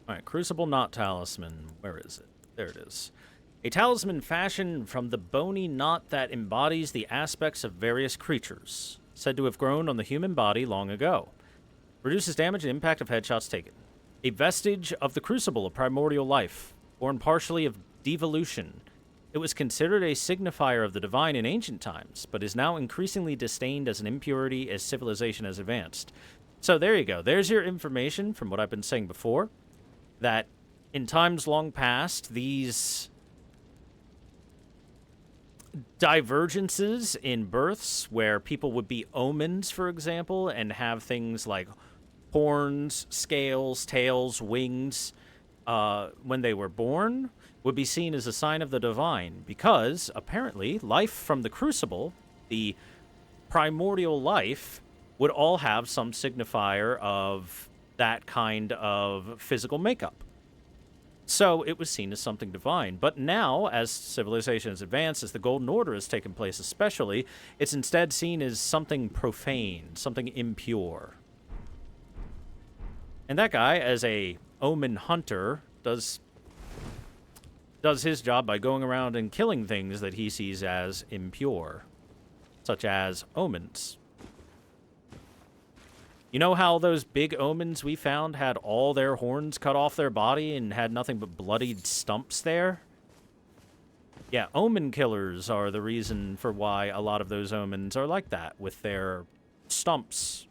Alright, Crucible Knot Talisman. Where is it? There it is. A talisman fashioned from the bony knot that embodies the aspects of various creatures, said to have grown on the human body long ago. Reduces damage and impact of headshots taken. A vestige of the crucible of primordial life, born partially of devolution. It was considered a signifier of the divine in ancient times, but is now increasingly disdained as an impurity as civilization has advanced. So there you go. There's your information from what I've been saying before, that in times long past, these divergences in births, where people would be omens, for example, and have things like horns, scales, tails, wings, when they were born, would be seen as a sign of the divine, because apparently life from the crucible, the primordial life, would all have some signifier of that kind of physical makeup. So it was seen as something divine. But now, as civilization has advanced, as the Golden Order has taken place especially, it's instead seen as something profane, something impure. And that guy, as a omen hunter, does his job by going around and killing things that he sees as impure, such as omens. You know how those big omens we found had all their horns cut off their body and had nothing but bloodied stumps there? Yeah, omen killers are the reason for why a lot of those omens are like that, with their stumps.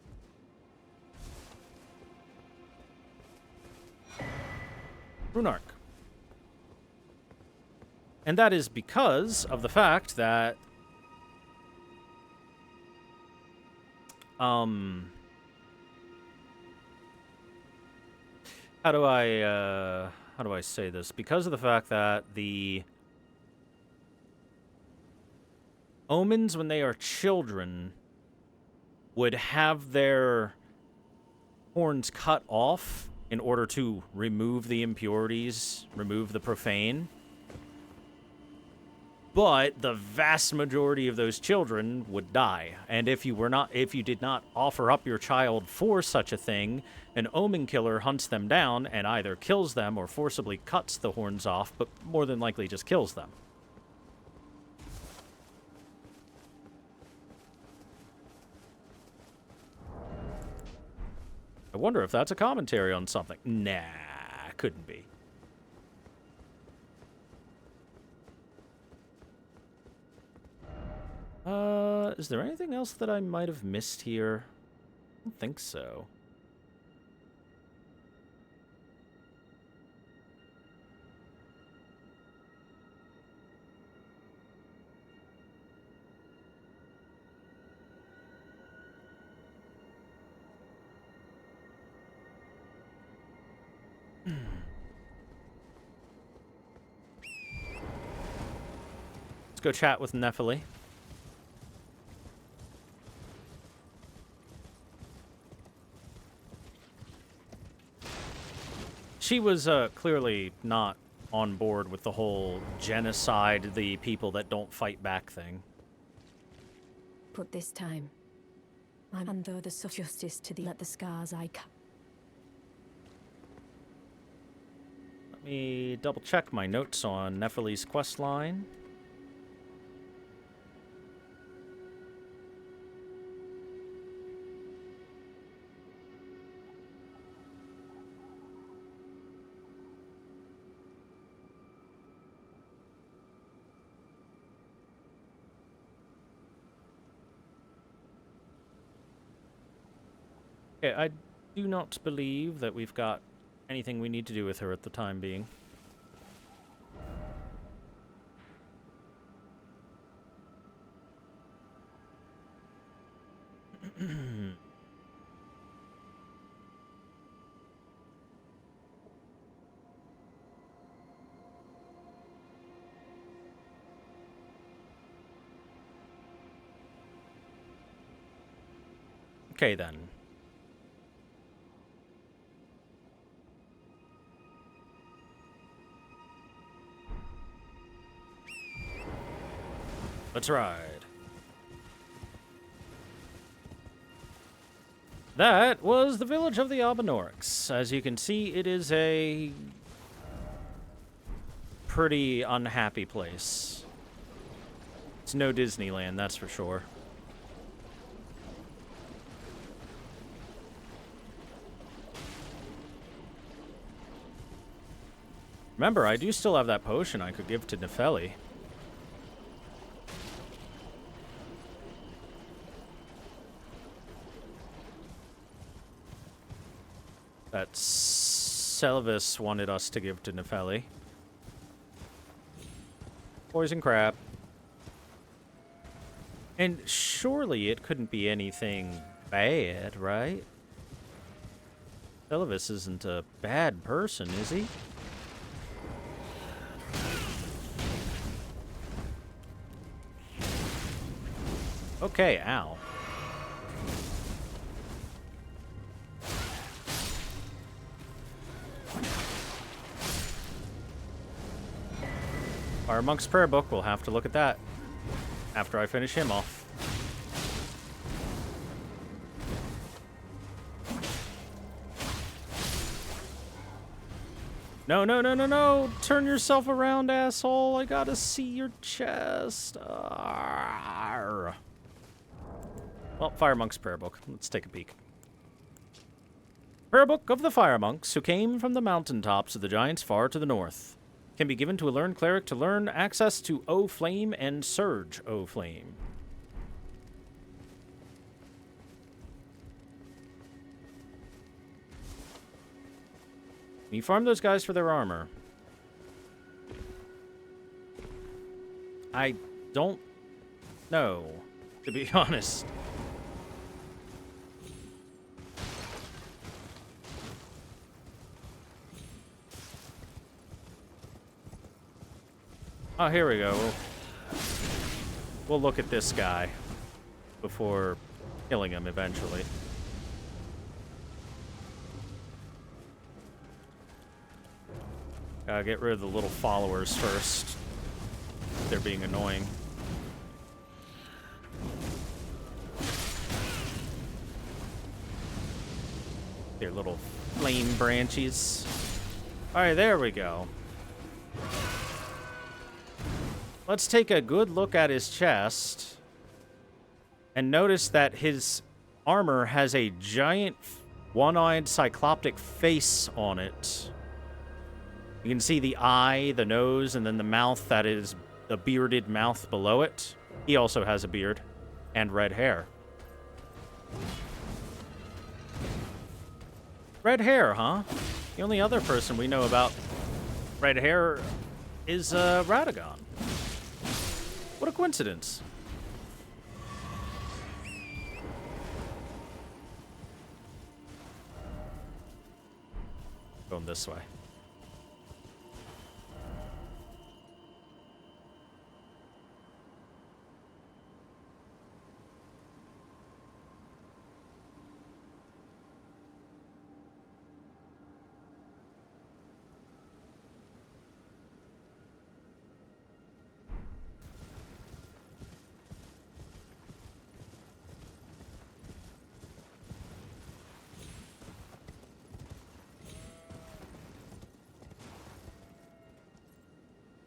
Runark. And that is because of the fact that how do I say this? Because of the fact that the omens, when they are children, would have their horns cut off in order to remove the impurities, remove the profane. But the vast majority of those children would die. And if you did not offer up your child for such a thing, an omen killer hunts them down and either kills them or forcibly cuts the horns off, but more than likely just kills them. I wonder if that's a commentary on something. Nah, couldn't be. Is there anything else that I might have missed here? I don't think so. Let's go chat with Nephili. She was clearly not on board with the whole genocide the people that don't fight back thing. But this time, and though the justice to let the scars I cut. Let me double check my notes on Nephili's questline. Okay, I do not believe that we've got anything we need to do with her at the time being. Okay, then. Let's ride. That was the village of the Albinorix. As you can see, it is a pretty unhappy place. It's no Disneyland, that's for sure. Remember, I do still have that potion I could give to Nefeli. That Selvis wanted us to give to Nefeli. Poison crab. And surely it couldn't be anything bad, right? Selvis isn't a bad person, is he? Okay, ow. Our Monk's Prayer Book, we'll have to look at that after I finish him off. No, no, no, no, no! Turn yourself around, asshole! I gotta see your chest. Arrgh. Well, Fire Monk's Prayer Book. Let's take a peek. Prayer Book of the Fire Monks, who came from the mountaintops of the giants far to the north. Can be given to a learned cleric to learn access to O Flame and Surge O Flame. You farm those guys for their armor. I don't know, to be honest. Oh, here we go. We'll look at this guy before killing him eventually. Gotta get rid of the little followers first. They're being annoying. Their little flame branches. Alright, there we go. Let's take a good look at his chest and notice that his armor has a giant one-eyed cycloptic face on it. You can see the eye, the nose, and then the mouth that is the bearded mouth below it. He also has a beard and red hair. Red hair, huh? The only other person we know about red hair is Radagon. What a coincidence. Going this way.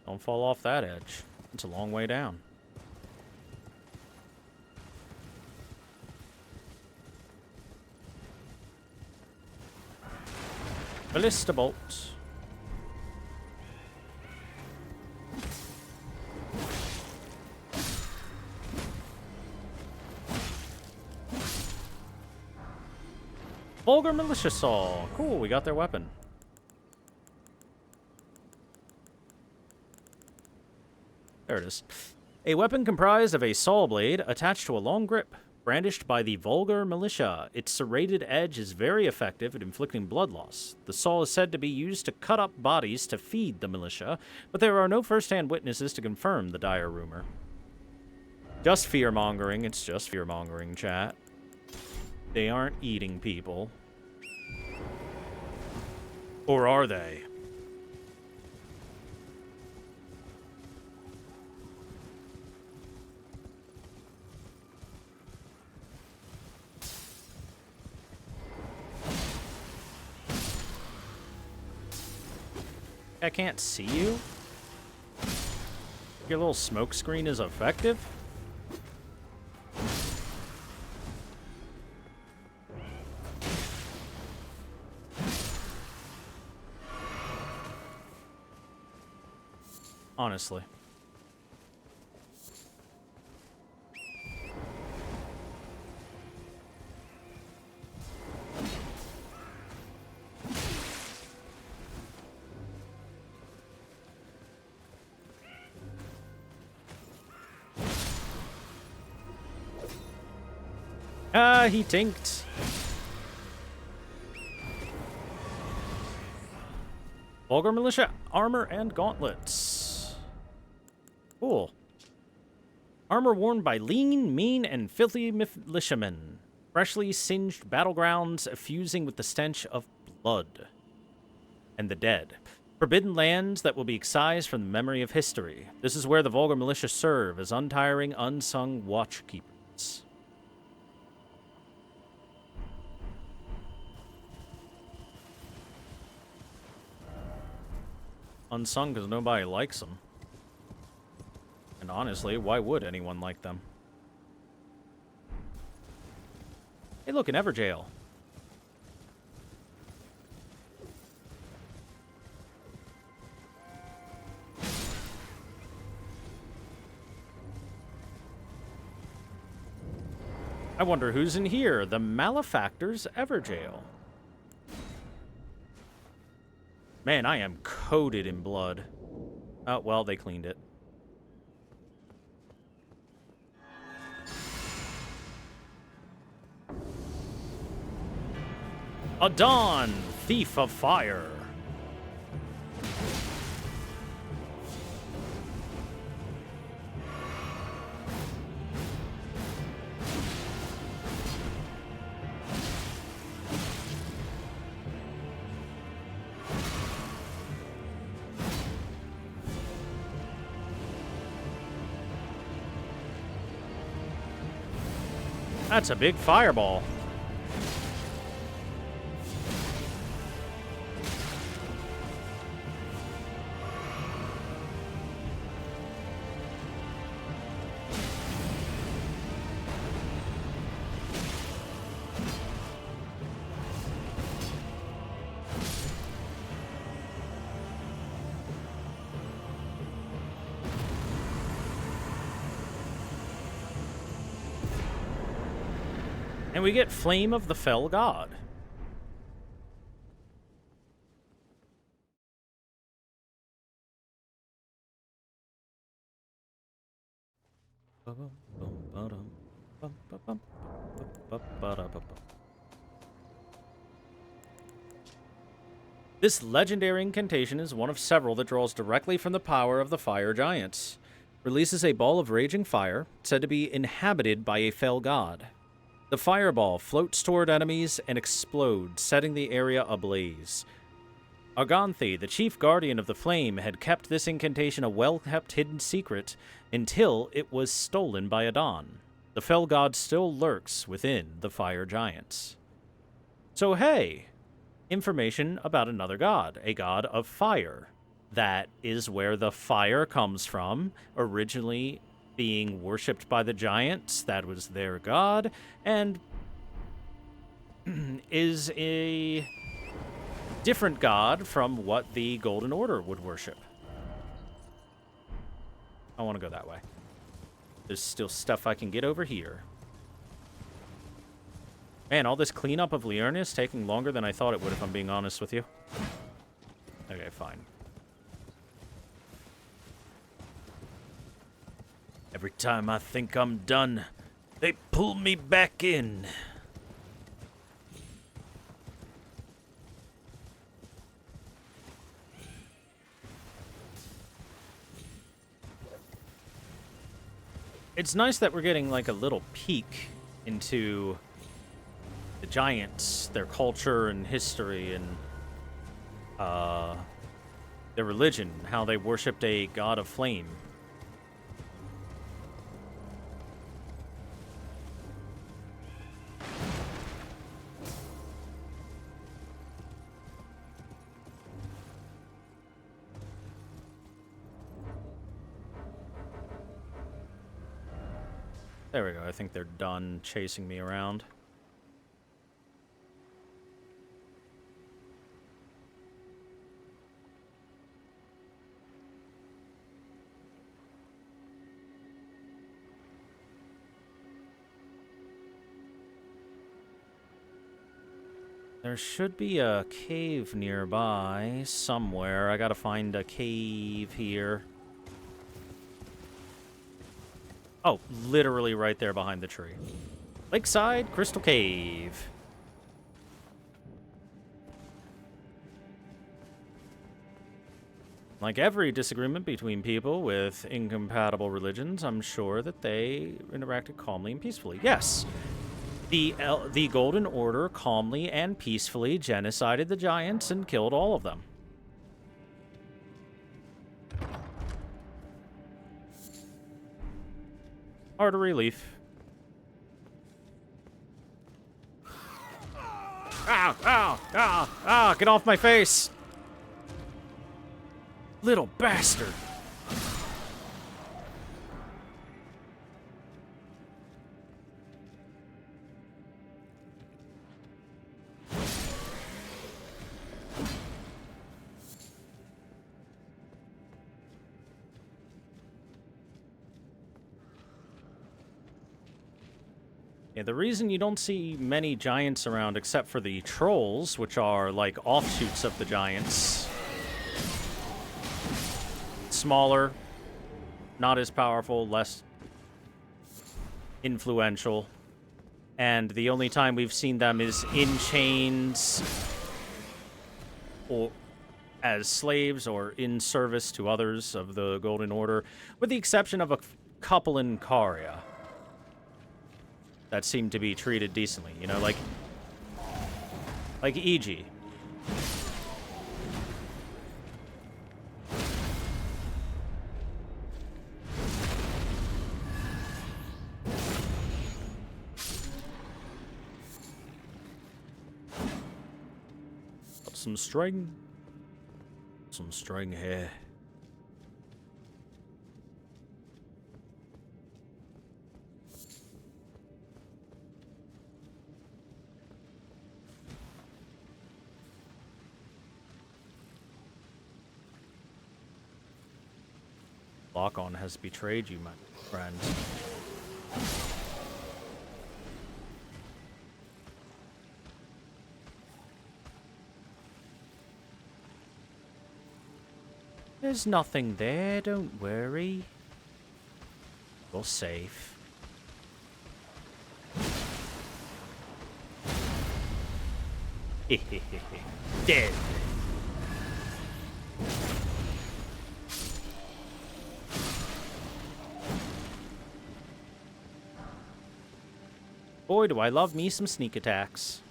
Don't fall off that edge. It's a long way down. Ballista bolt. Vulgar Militia Saw. Cool, we got their weapon. There it is. A weapon comprised of a saw blade attached to a long grip, brandished by the Vulgar Militia. Its serrated edge is very effective at inflicting blood loss. The saw is said to be used to cut up bodies to feed the militia, but there are no first-hand witnesses to confirm the dire rumor. Just fear-mongering. It's just fear-mongering, chat. They aren't eating people. Or are they? I can't see you? Your little smoke screen is effective? Honestly. Ah, he tinked. Vulgar Militia armor and gauntlets. Cool. Armor worn by lean, mean, and filthy militiamen. Freshly singed battlegrounds effusing with the stench of blood. And the dead. Forbidden lands that will be excised from the memory of history. This is where the Vulgar Militia serve as untiring, unsung watchkeepers. Unsung because nobody likes them. And honestly, why would anyone like them? Hey, look, an Everjail. I wonder who's in here. The Malefactor's Everjail. Man, I am coated in blood. Oh, well, they cleaned it. Adon, Thief of Fire. That's a big fireball. And we get Flame of the Fell God. This legendary incantation is one of several that draws directly from the power of the fire giants. Releases a ball of raging fire, said to be inhabited by a fell god. The fireball floats toward enemies and explodes, setting the area ablaze. Arganthi, the chief guardian of the flame, had kept this incantation a well-kept hidden secret until it was stolen by Adon. The fell god still lurks within the fire giants. So hey, information about another god, a god of fire. That is where the fire comes from, originally being worshipped by the giants. That was their god, and is a different god from what the Golden Order would worship. I want to go that way. There's still stuff I can get over here. Man, all this cleanup of Liurnia is taking longer than I thought it would, if I'm being honest with you. Okay, fine. Every time I think I'm done, they pull me back in. It's nice that we're getting, like, a little peek into the giants, their culture and history, and their religion, how they worshipped a god of flame. There we go. I think they're done chasing me around. There should be a cave nearby somewhere. I gotta find a cave here. Oh, literally right there behind the tree. Lakeside Crystal Cave. Like every disagreement between people with incompatible religions, I'm sure that they interacted calmly and peacefully. Yes, the Golden Order calmly and peacefully genocided the giants and killed all of them. Artery leaf. Ow, ow, ow, ow, get off my face! Little bastard. Yeah, the reason you don't see many giants around except for the trolls, which are like offshoots of the giants. Smaller, not as powerful, less influential. And the only time we've seen them is in chains or as slaves or in service to others of the Golden Order, with the exception of a couple in Caria that seem to be treated decently, you know, like E.G. Some string here. Lock-on has betrayed you, my friend. There's nothing there, don't worry. You're safe. Dead. Boy, do I love me some sneak attacks.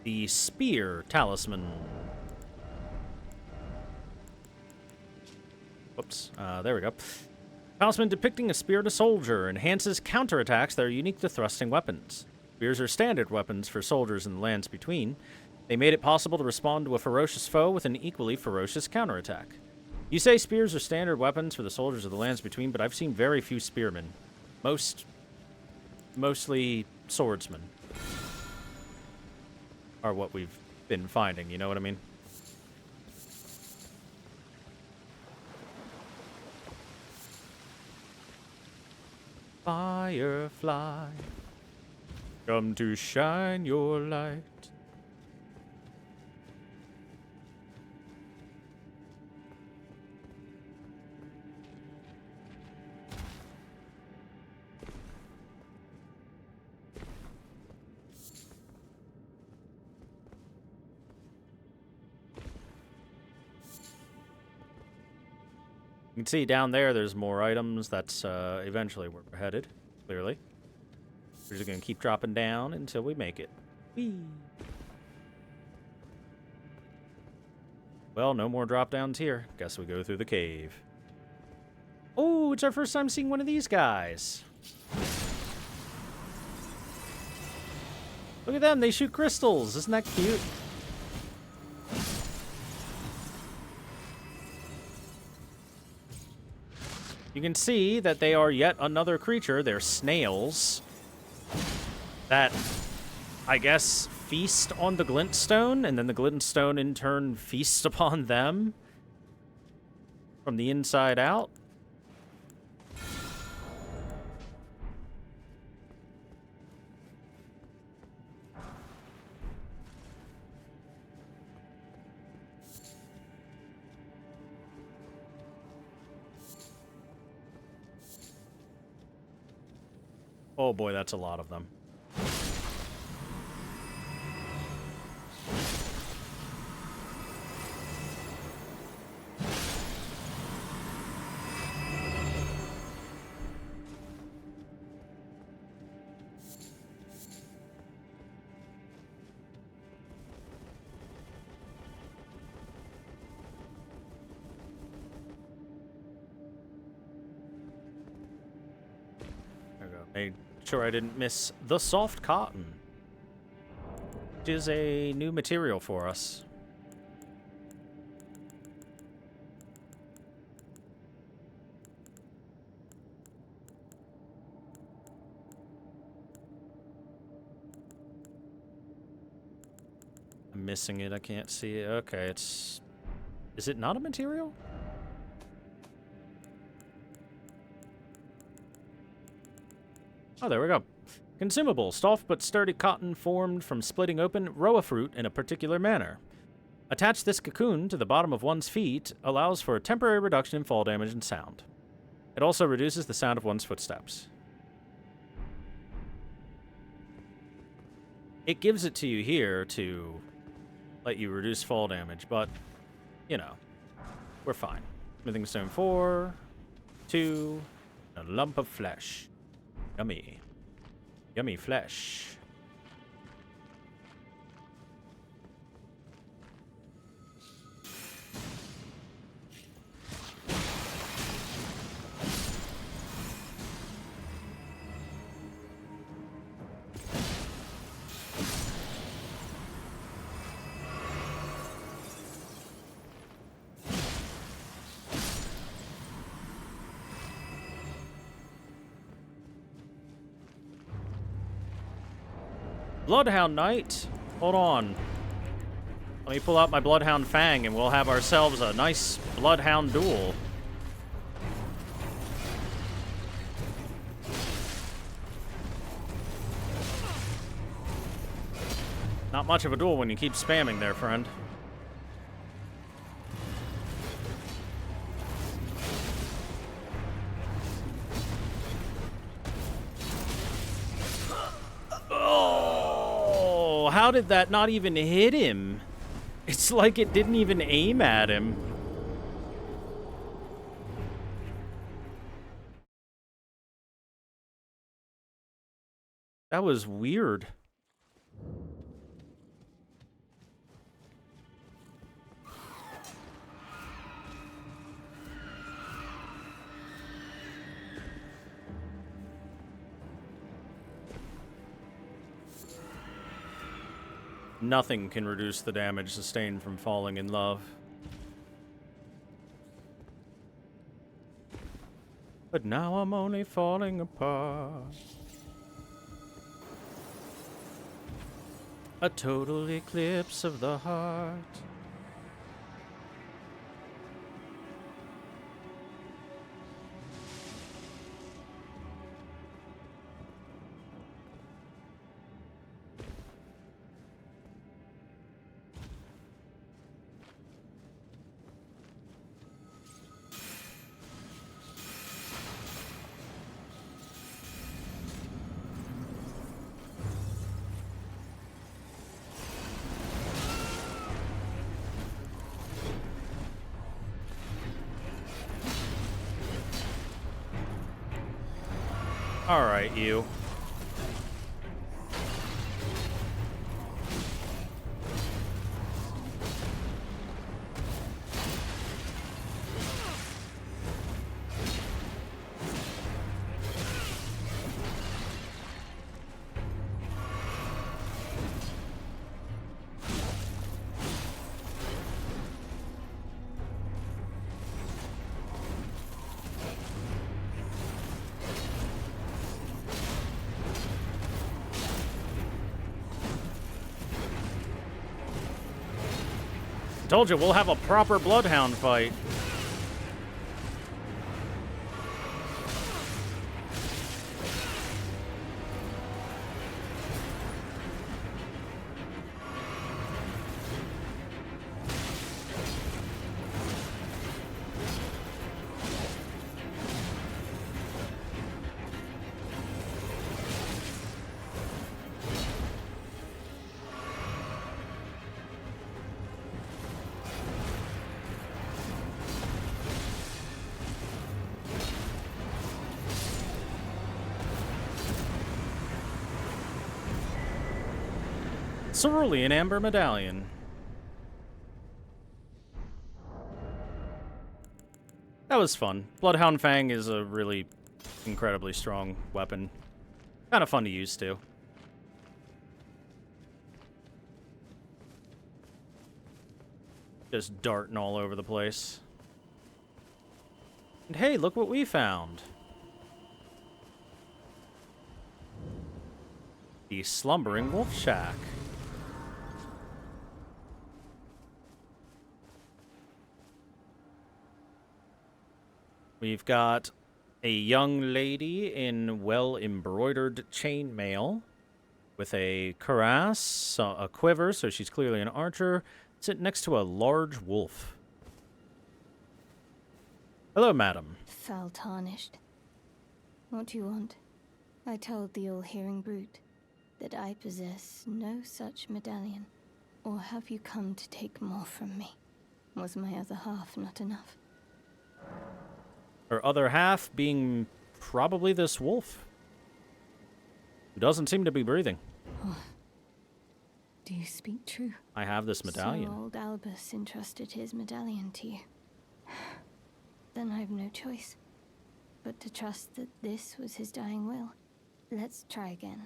The Spear Talisman. Whoops. There we go. Talisman depicting a spear to soldier enhances counterattacks that are unique to thrusting weapons. Spears are standard weapons for soldiers in the lands between. They made it possible to respond to a ferocious foe with an equally ferocious counterattack. You say spears are standard weapons for the soldiers of the lands between, but I've seen very few spearmen. Mostly swordsmen are what we've been finding, you know what I mean? firefly, come to shine your light. You can see down there, there's more items. That's eventually where we're headed, clearly. We're just going to keep dropping down until we make it. Whee! Well, no more drop downs here. Guess we go through the cave. Oh, it's our first time seeing one of these guys. Look at them, they shoot crystals. Isn't that cute? You can see that they are yet another creature. They're snails that, I guess, feast on the glintstone, and then the glintstone in turn feasts upon them from the inside out. Oh boy, that's a lot of them. There we go. Made sure I didn't miss the soft cotton, which is a new material for us. I'm missing it. I can't see it. Okay, it's... Is it not a material? Oh, there we go. Consumable. Soft but sturdy cotton formed from splitting open roa fruit in a particular manner. Attach this cocoon to the bottom of one's feet allows for a temporary reduction in fall damage and sound. It also reduces the sound of one's footsteps. It gives it to you here to let you reduce fall damage, but, you know, we're fine. Smithing stone 4, 2, a lump of flesh. Yummy. Yummy flesh. Bloodhound Knight? Hold on. Let me pull out my Bloodhound Fang and we'll have ourselves a nice Bloodhound duel. Not much of a duel when you keep spamming there, friend. How did that not even hit him? It's like it didn't even aim at him. That was weird. Nothing can reduce the damage sustained from falling in love. But now I'm only falling apart. A total eclipse of the heart. Alright, you. Told you, we'll have a proper bloodhound fight. Cerulean Amber Medallion. That was fun. Bloodhound Fang is a really incredibly strong weapon. Kind of fun to use, too. Just darting all over the place. And hey, look what we found. The Slumbering Wolf Shack. We've got a young lady in well-embroidered chainmail with a cuirass, a quiver, so she's clearly an archer, sitting next to a large wolf. Hello, madam. Foul tarnished. What do you want? I told the all-hearing brute that I possess no such medallion. Or have you come to take more from me? Was my other half not enough? Her other half being probably this wolf, who doesn't seem to be breathing. Oh. Do you speak true? I have this medallion. So old Albus entrusted his medallion to you. Then I've no choice but to trust that this was his dying will. Let's try again.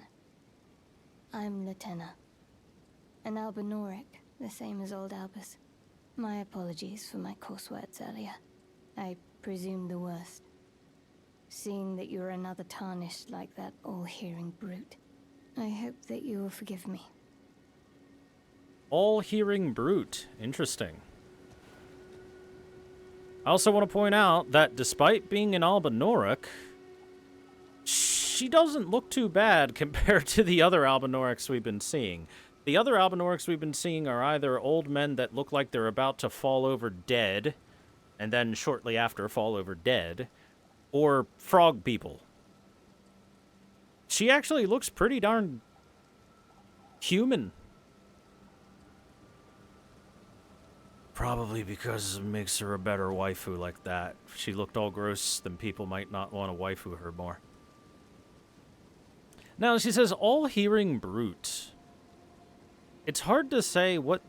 I'm Liurnia, an Albinoric, the same as old Albus. My apologies for my coarse words earlier. I presume the worst. Seeing that you're another tarnished like that all-hearing brute, I hope that you will forgive me. All-hearing brute. Interesting. I also want to point out that despite being an Albinoric, she doesn't look too bad compared to the other Albinorics we've been seeing. The other Albinorics we've been seeing are either old men that look like they're about to fall over dead, and then shortly after fall over dead, or frog people. She actually looks pretty darn human. Probably because it makes her a better waifu like that. If she looked all gross, then people might not want to waifu her more. Now, she says, all-hearing brute. It's hard to say what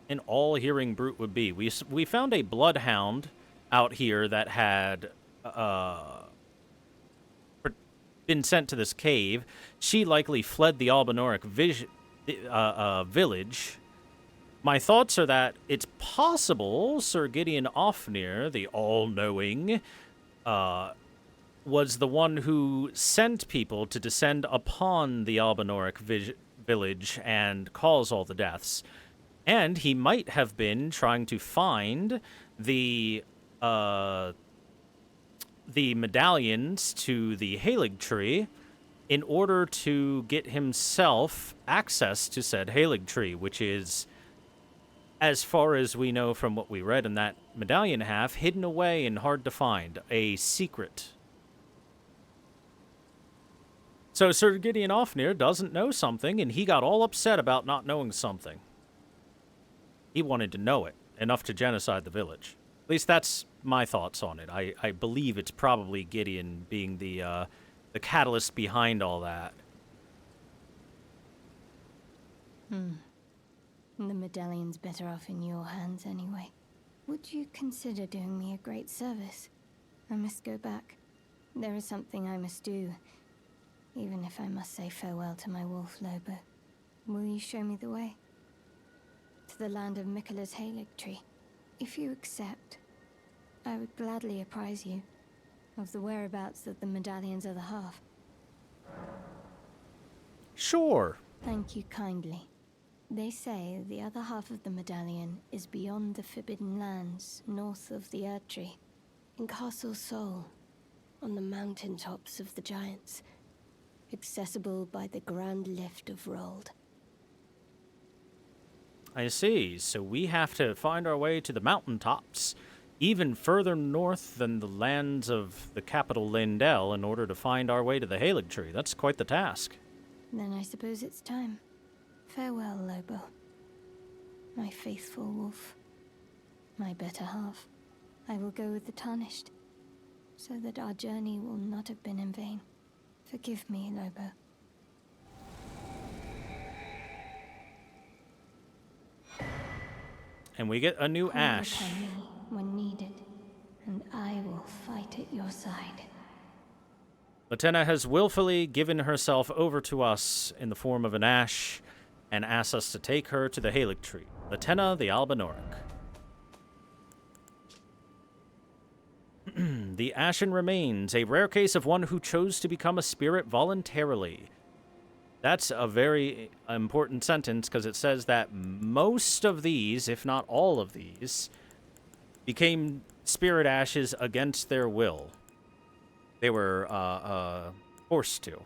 an all-hearing brute would be. We found a bloodhound out here that had been sent to this cave. She likely fled the Albinoric village. My thoughts are that it's possible Sir Gideon Ofnir, the all-knowing, was the one who sent people to descend upon the Albinoric village and cause all the deaths. And he might have been trying to find the medallions to the Caelid tree in order to get himself access to said Caelid tree, which is, as far as we know from what we read in that medallion half, hidden away and hard to find. A secret. So Sir Gideon Ofnir doesn't know something, and he got all upset about not knowing something. He wanted to know it, enough to genocide the village. At least that's my thoughts on it. I believe it's probably Gideon being the the catalyst behind all that. The medallion's better off in your hands anyway. Would you consider doing me a great service? I must go back. There is something I must do, even if I must say farewell to my wolf, Lobo. Will you show me the way? To the land of Miquella's Caelid tree. If you accept, I would gladly apprise you of the whereabouts of the medallion's other half. Sure. Thank you kindly. They say the other half of the medallion is beyond the Forbidden Lands, north of the Erd Tree, in Castle Sol, on the mountaintops of the Giants, accessible by the Grand Lift of Rold. I see. So we have to find our way to the mountaintops, even further north than the lands of the capital Lindell, in order to find our way to the Caelid tree. That's quite the task. Then I suppose it's time. Farewell, Lobo. My faithful wolf. My better half. I will go with the Tarnished, so that our journey will not have been in vain. Forgive me, Lobo. And we get a new Call ash. upon me when needed, and I will fight at your side. Latenna has willfully given herself over to us in the form of an ash and asks us to take her to the Caelid tree. Latenna the Albinoric. The ashen remains, a rare case of one who chose to become a spirit voluntarily. That's a very important sentence, because it says that most of these, if not all of these, became spirit ashes against their will. They were forced to.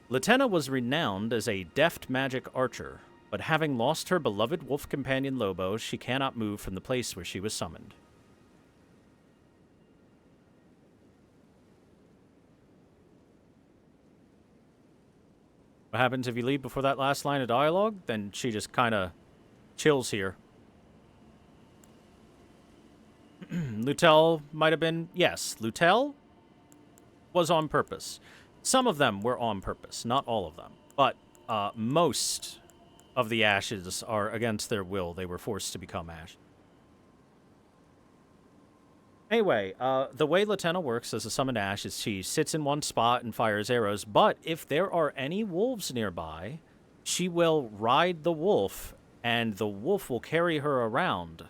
Latenna was renowned as a deft magic archer, but having lost her beloved wolf companion Lobo, she cannot move from the place where she was summoned. What happens if you leave before that last line of dialogue? Then she just kind of chills here. Lutel might have been... Yes, Lutel was on purpose. Some of them were on purpose, not all of them. But most of the ashes are against their will. They were forced to become ash. Anyway, the way Latenna works as a summoned ash is she sits in one spot and fires arrows, but if there are any wolves nearby, she will ride the wolf, and the wolf will carry her around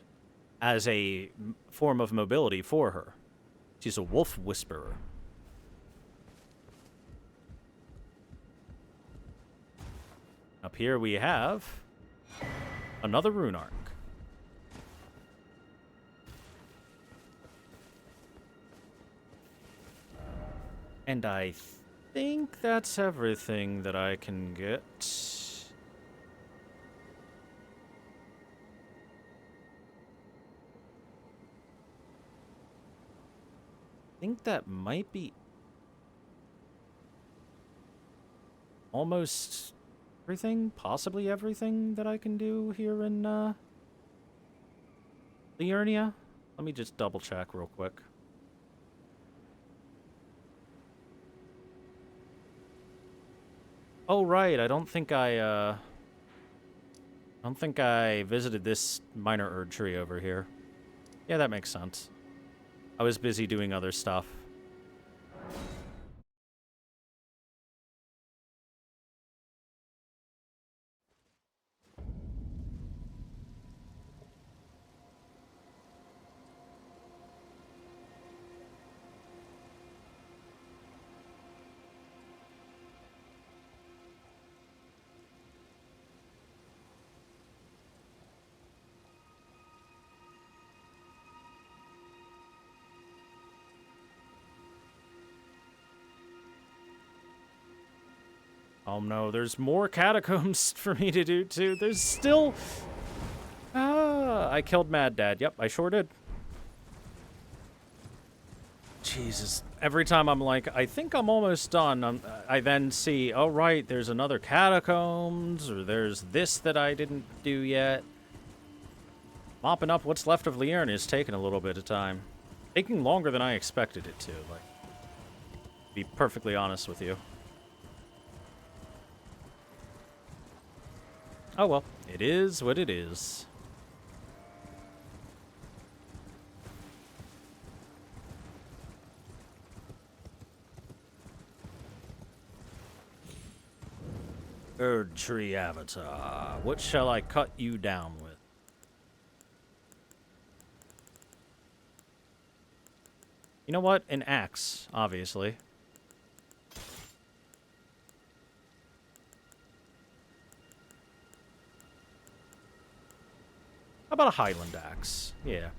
as a form of mobility for her. She's a wolf whisperer. Up here we have another rune arc. And I think that's everything that I can get. I think that might be almost everything, possibly everything that I can do here in Liurnia. Let me just double check real quick. Oh, right, I don't think I visited this minor Erd tree over here. Yeah, that makes sense. I was busy doing other stuff. Oh no, there's more catacombs for me to do too. There's still... I killed Mad Dad. Yep, I sure did. Jesus. Every time I'm like, I think I'm almost done, I then see, oh right, there's another catacombs, or there's this that I didn't do yet. Mopping up what's left of Liurnia is taking a little bit of time. Taking longer than I expected it to. Like, be perfectly honest with you. Oh well, it is what it is. Erd Tree Avatar, what shall I cut you down with? You know what? An axe, obviously. How about a Highland axe? Yeah.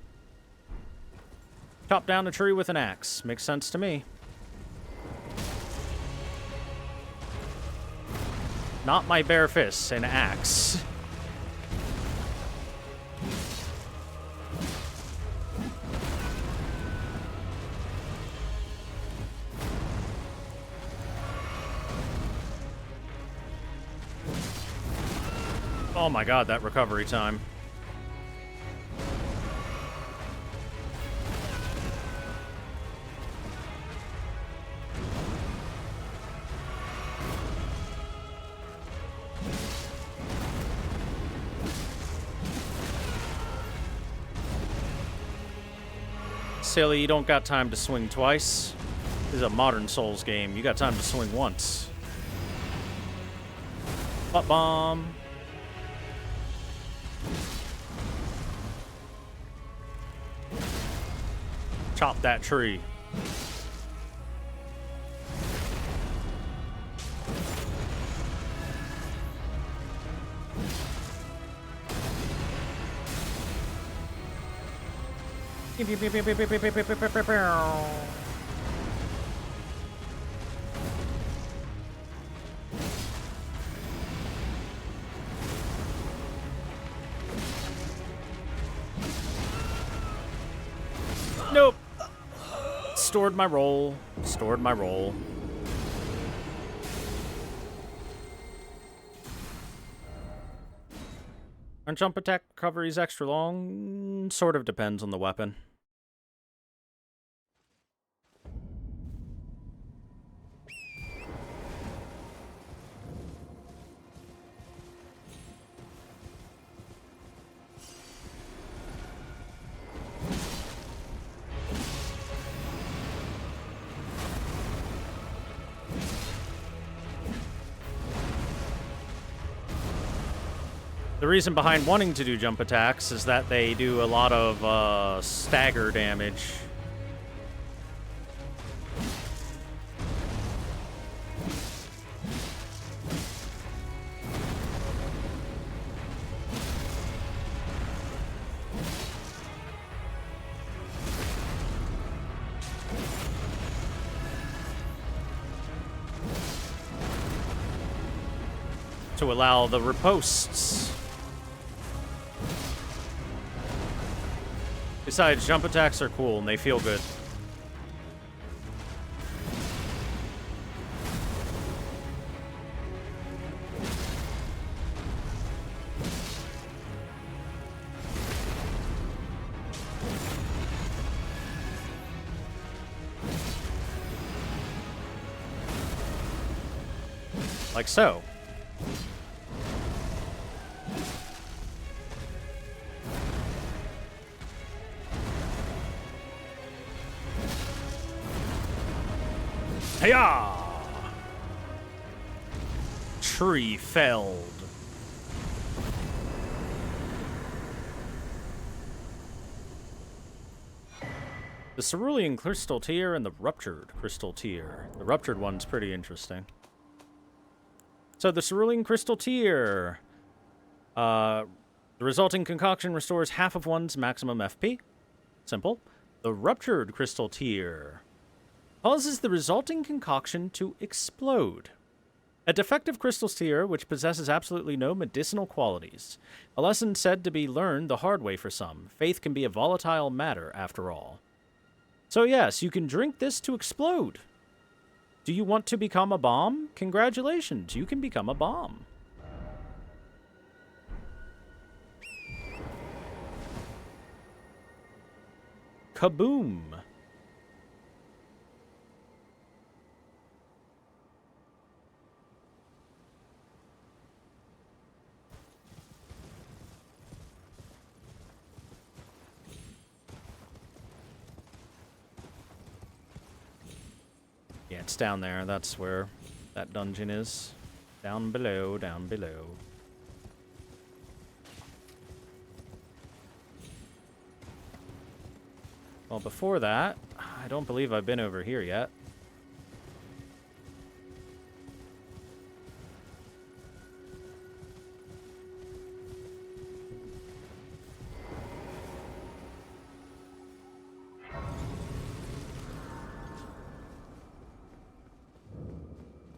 Chop down a tree with an axe. Makes sense to me. Not my bare fists, an axe. Oh my god, that recovery time. Silly, you don't got time to swing twice. This is a modern Souls game. You got time to swing once. Butt bomb. Chop that tree. Nope. Stored my roll. Stored my roll. Our jump attack recovery is extra long. Sort of depends on the weapon. The reason behind wanting to do jump attacks is that they do a lot of stagger damage. To allow the riposts. Besides, jump attacks are cool and they feel good. Like so. Hiya! Tree felled. The Cerulean Crystal Tier and the Ruptured Crystal Tier. The Ruptured one's pretty interesting. So the Cerulean Crystal Tier. The resulting concoction restores half of one's maximum FP. Simple. The Ruptured Crystal Tier causes the resulting concoction to explode. A defective crystal tier which possesses absolutely no medicinal qualities. A lesson said to be learned the hard way for some. Faith can be a volatile matter, after all. So yes, you can drink this to explode. Do you want to become a bomb? Congratulations, you can become a bomb. Kaboom! Yeah, it's down there. That's where that dungeon is. Down below, down below. Well, before that, I don't believe I've been over here yet.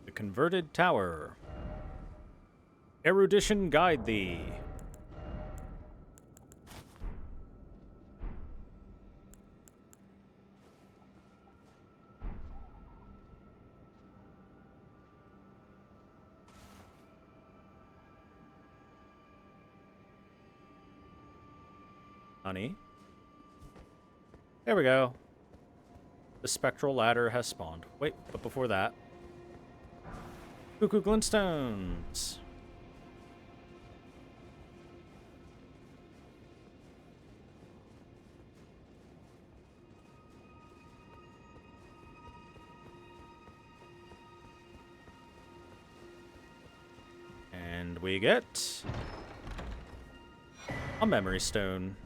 The converted tower. Erudition guide thee. Honey. There we go. The spectral ladder has spawned. Wait, but before that. Cuckoo glintstones. And we get a memory stone.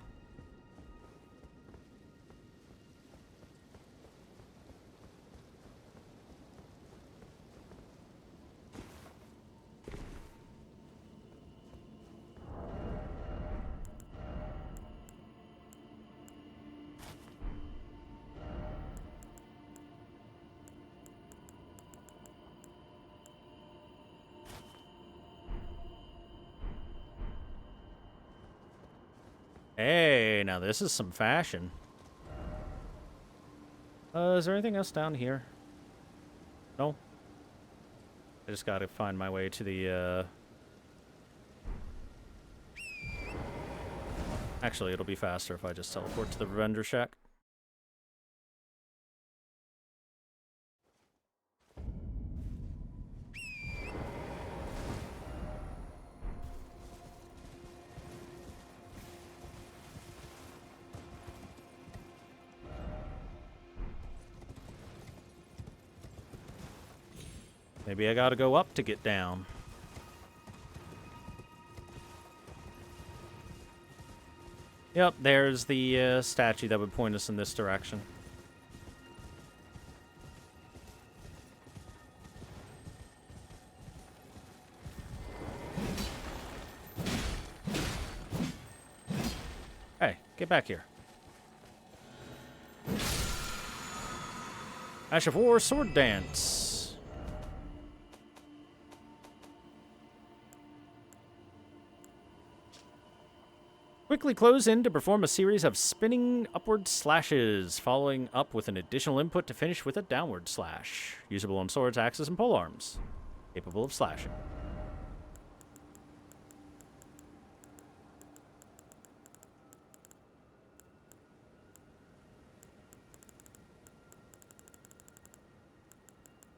Hey, now this is some fashion. Is there anything else down here? No? I just gotta find my way to the, Actually, it'll be faster if I just teleport to the vendor shack. Maybe I gotta go up to get down. Yep, there's the statue that would point us in this direction. Hey, get back here. Ash of War Sword Dance. Quickly close in to perform a series of spinning upward slashes, following up with an additional input to finish with a downward slash. Usable on swords, axes, and polearms. Capable of slashing.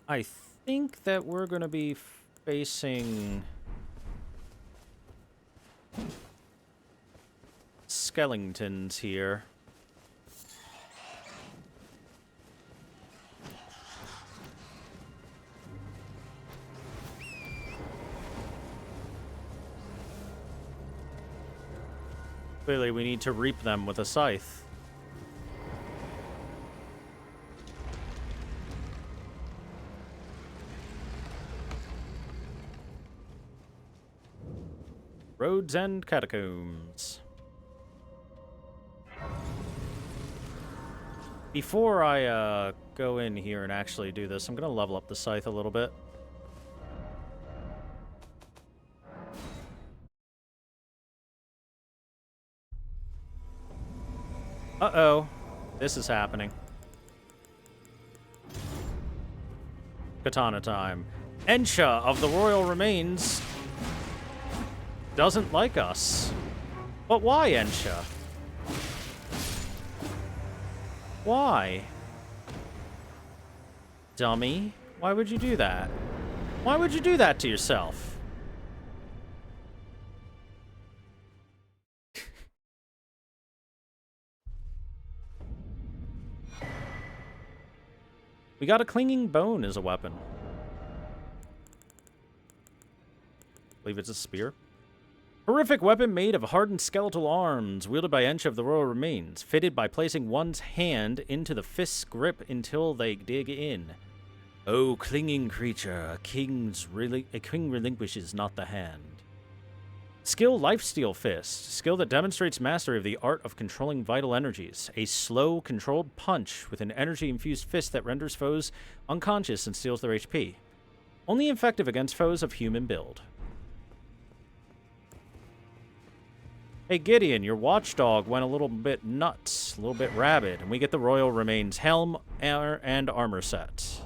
I think that we're going to be facing skeletons here. Clearly, we need to reap them with a scythe. Roads and catacombs. Before I go in here and actually do this, I'm going to level up the scythe a little bit. Uh-oh. This is happening. Katana time. Ensha of the Royal Remains doesn't like us. But why, Ensha? Why? Dummy. Why would you do that? Why would you do that to yourself? We got a clinging bone as a weapon. I believe it's a spear. Horrific weapon made of hardened skeletal arms, wielded by Ensha of the Royal Remains, fitted by placing one's hand into the fist's grip until they dig in. O clinging creature, a king relinquishes not the hand. Skill Lifesteal Fist, skill that demonstrates mastery of the art of controlling vital energies. A slow, controlled punch with an energy-infused fist that renders foes unconscious and steals their HP. Only effective against foes of human build. Hey Gideon, your watchdog went a little bit nuts, a little bit rabid, and we get the Royal Remains helm and armor set.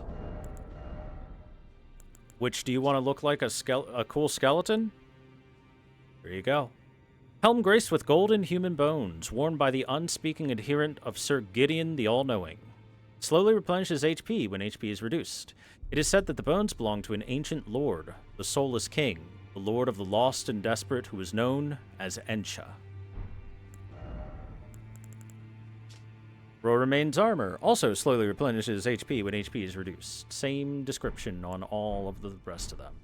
Which, do you want to look like a cool skeleton? There you go. Helm graced with golden human bones, worn by the unspeaking adherent of Sir Gideon the All-Knowing. Slowly replenishes HP when HP is reduced. It is said that the bones belong to an ancient lord, the Soulless King, the lord of the lost and desperate who is known as Ensha. Royal Remains armor also slowly replenishes HP when HP is reduced. Same description on all of the rest of them.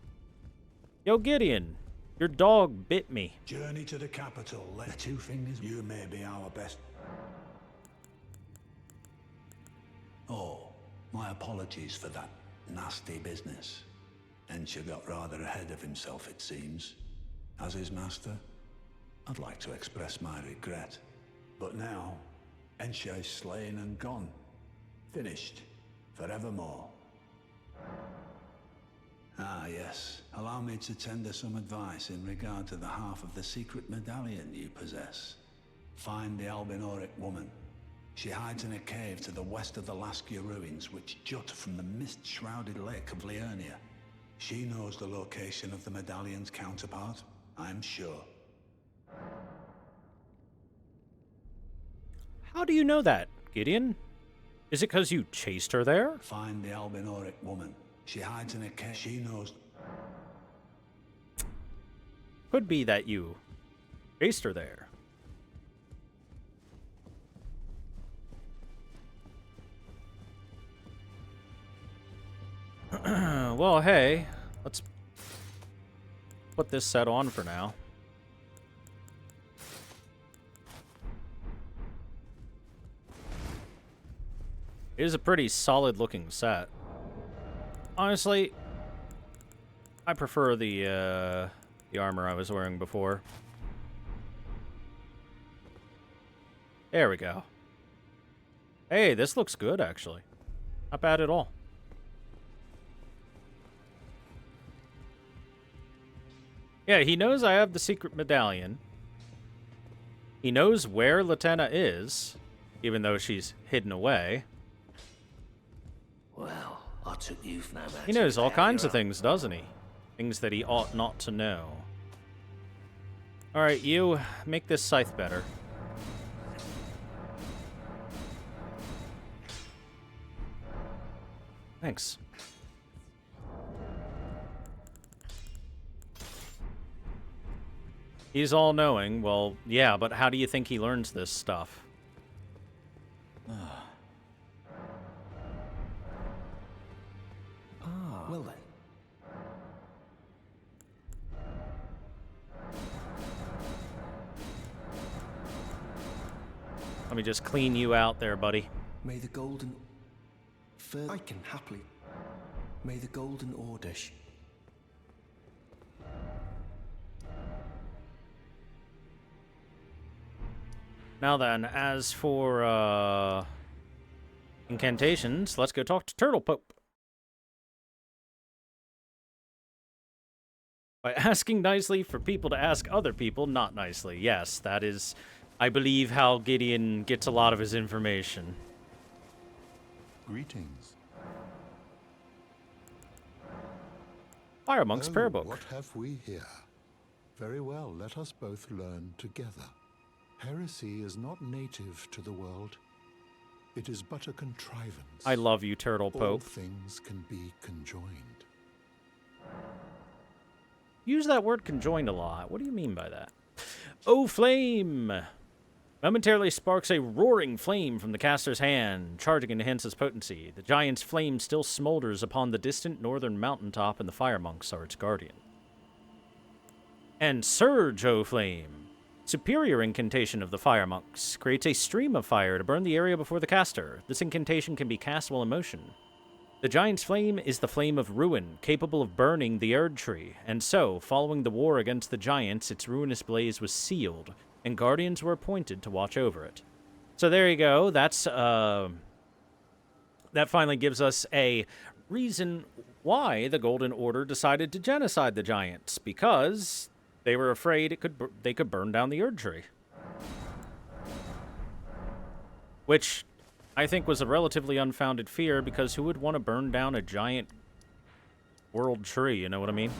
Yo, Gideon, your dog bit me. Journey to the capital. Let two fingers. You may be our best. Oh, my apologies for that nasty business. Ensha got rather ahead of himself, it seems. As his master, I'd like to express my regret. But now, Ensha is slain and gone. Finished. Forevermore. Ah, yes. Allow me to tender some advice in regard to the half of the secret medallion you possess. Find the Albinoric woman. She hides in a cave to the west of the Laskia ruins, which jut from the mist-shrouded lake of Liurnia. She knows the location of the medallion's counterpart, I'm sure. How do you know that, Gideon? Is it because you chased her there? Find the Albinoric woman. She hides in a cave. She knows. Could be that you chased her there. Well, hey, let's put this set on for now. It is a pretty solid looking set. Honestly, I prefer the armor I was wearing before. There we go. Hey, this looks good, actually. Not bad at all. Yeah, he knows I have the secret medallion. He knows where Latenna is, even though she's hidden away. Well, I took you for no matter. He knows all kinds of things, doesn't he? Things that he ought not to know. Alright, you, make this scythe better. Thanks. He's all-knowing. Well, yeah, but how do you think he learns this stuff? Well then. Let me just clean you out there, buddy. May the golden... I can happily... May the golden order... Now then, as for, incantations, let's go talk to Turtle Pope. By asking nicely for people to ask other people not nicely. Yes, that is, I believe, how Gideon gets a lot of his information. Greetings. Fire Monk's Prayer Book. What have we here? Very well, let us both learn together. Heresy is not native to the world. It is but a contrivance. I love you, Turtle Pope. All things can be conjoined. Use that word conjoined a lot. What do you mean by that? Oh, flame! Momentarily sparks a roaring flame from the caster's hand, charging and enhances potency. The giant's flame still smolders upon the distant northern mountaintop, and the fire monks are its guardian. And Surge, O Flame. Superior incantation of the fire monks. Creates a stream of fire to burn the area before the caster. This incantation can be cast while in motion. The giant's flame is the flame of ruin, capable of burning the Erd Tree, and so, following the war against the giants, its ruinous blaze was sealed, and guardians were appointed to watch over it. So there you go. That's that finally gives us a reason why the Golden Order decided to genocide the giants, because they were afraid they could burn down the Erd Tree, which I think was a relatively unfounded fear, because who would want to burn down a giant world tree, you know what I mean?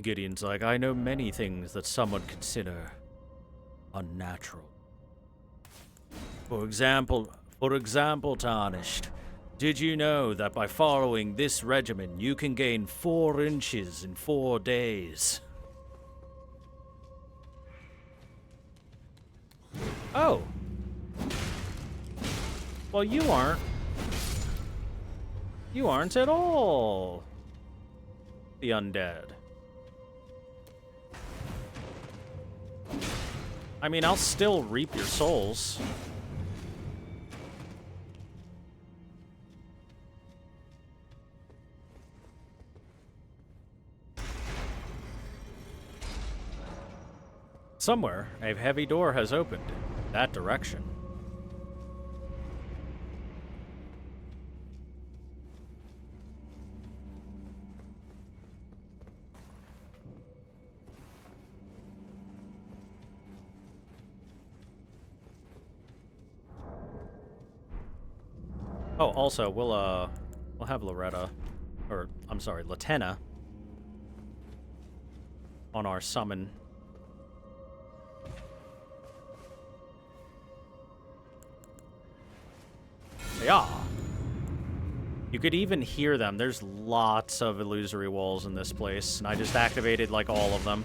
Gideon's like, I know many things that some would consider unnatural. For example, Tarnished, did you know that by following this regimen, you can gain 4 inches in 4 days? Oh. Well, you aren't. You aren't at all the undead. I mean, I'll still reap your souls. Somewhere, a heavy door has opened. That direction. Oh, also, we'll have Loretta, or, I'm sorry, Latenna on our summon. Yeah. You could even hear them. There's lots of illusory walls in this place, and I just activated, like, all of them.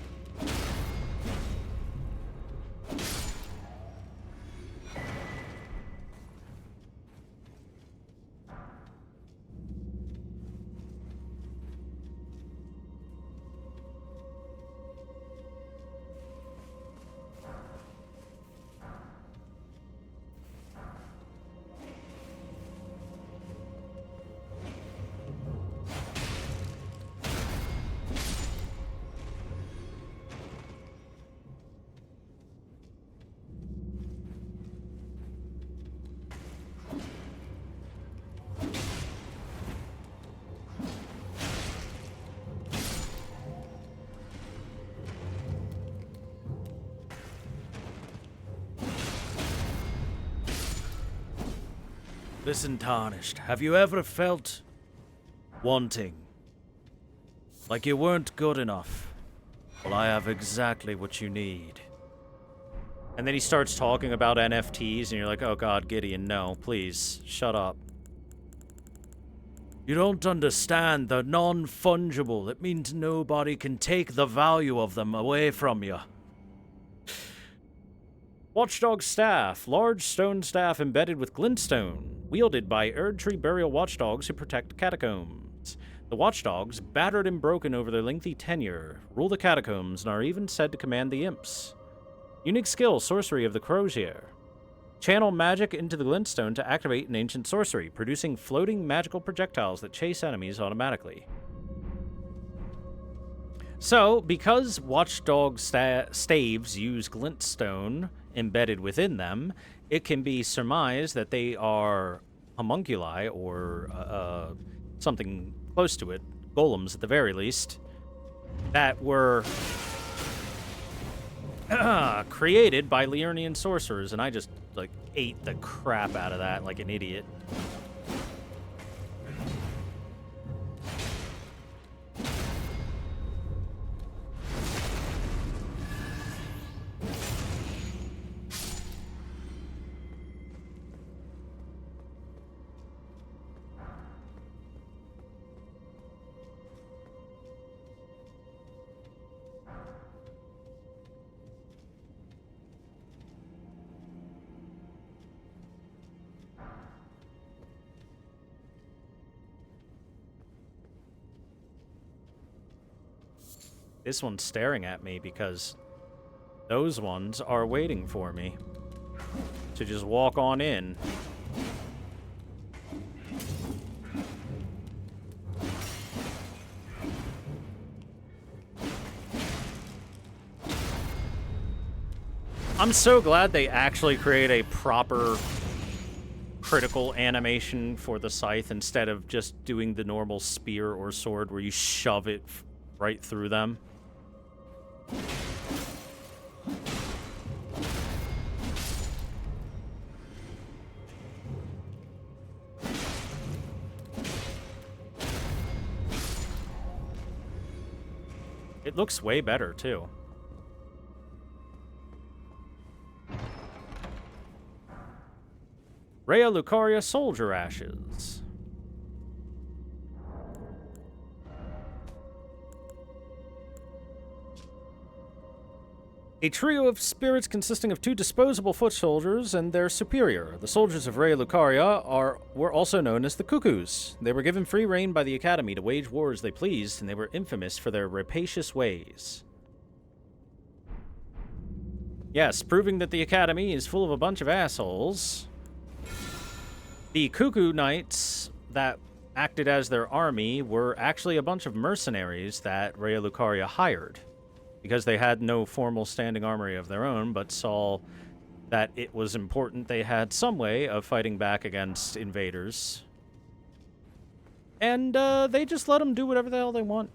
Listen, Tarnished, have you ever felt wanting? Like you weren't good enough? Well, I have exactly what you need. And then he starts talking about NFTs, and you're like, oh god, Gideon, no, please, shut up. You don't understand, they're non-fungible. It means nobody can take the value of them away from you. Watchdog Staff. Large stone staff embedded with glintstone. Wielded by Erd Tree burial watchdogs who protect catacombs. The watchdogs, battered and broken over their lengthy tenure, rule the catacombs and are even said to command the imps. Unique skill, Sorcery of the Crozier. Channel magic into the glintstone to activate an ancient sorcery, producing floating magical projectiles that chase enemies automatically. So, because watchdog staves use glintstone embedded within them, it can be surmised that they are homunculi, or something close to it, golems at the very least, that were created by Liurnian sorcerers, and I just, like, ate the crap out of that like an idiot. This one's staring at me because those ones are waiting for me to just walk on in. I'm so glad they actually create a proper critical animation for the scythe instead of just doing the normal spear or sword where you shove it right through them. It looks way better, too. Rhea Lucaria Soldier Ashes. A trio of spirits consisting of 2 disposable foot soldiers and their superior. The soldiers of Rhea Lucaria were also known as the Cuckoos. They were given free rein by the Academy to wage war as they pleased, and they were infamous for their rapacious ways. Yes, proving that the Academy is full of a bunch of assholes. The Cuckoo Knights that acted as their army were actually a bunch of mercenaries that Rhea Lucaria hired, because they had no formal standing armory of their own, but saw that it was important they had some way of fighting back against invaders. And they just let them do whatever the hell they want.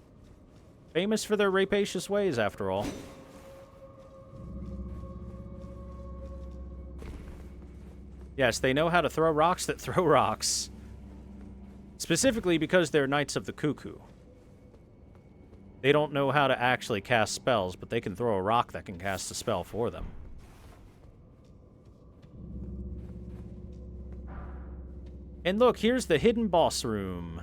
Famous for their rapacious ways, after all. Yes, they know how to throw rocks that throw rocks. Specifically because they're Knights of the Cuckoo. They don't know how to actually cast spells, but they can throw a rock that can cast a spell for them. And look, here's the hidden boss room.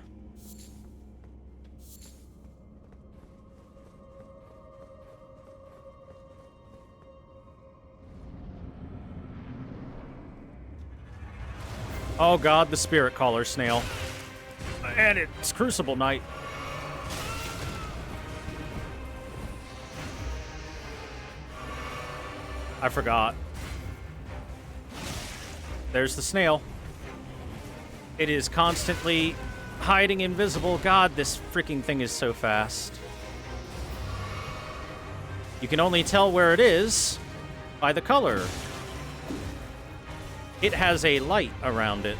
Oh god, the Spirit Caller Snail. And it's Crucible Knight. I forgot. There's the snail. It is constantly hiding invisible. God, this freaking thing is so fast. You can only tell where it is by the color. It has a light around it.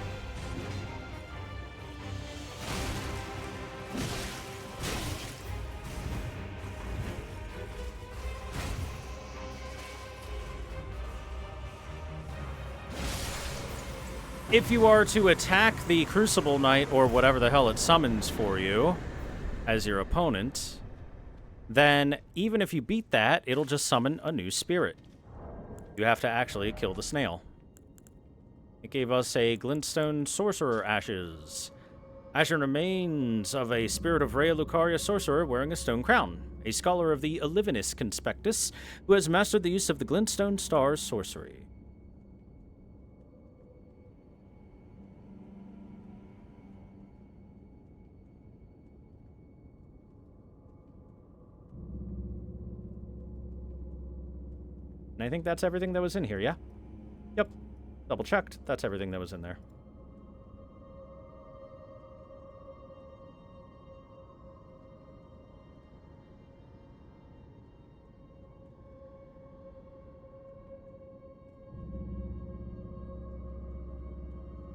If you are to attack the Crucible Knight, or whatever the hell it summons for you, as your opponent, then even if you beat that, it'll just summon a new spirit. You have to actually kill the snail. It gave us a Glintstone Sorcerer Ashes. Ashen remains of a Spirit of Rhea Lucaria sorcerer wearing a stone crown. A scholar of the Elivinus Conspectus, who has mastered the use of the Glintstone Star's sorcery. And I think that's everything that was in here, yeah? Yep. Double checked. That's everything that was in there.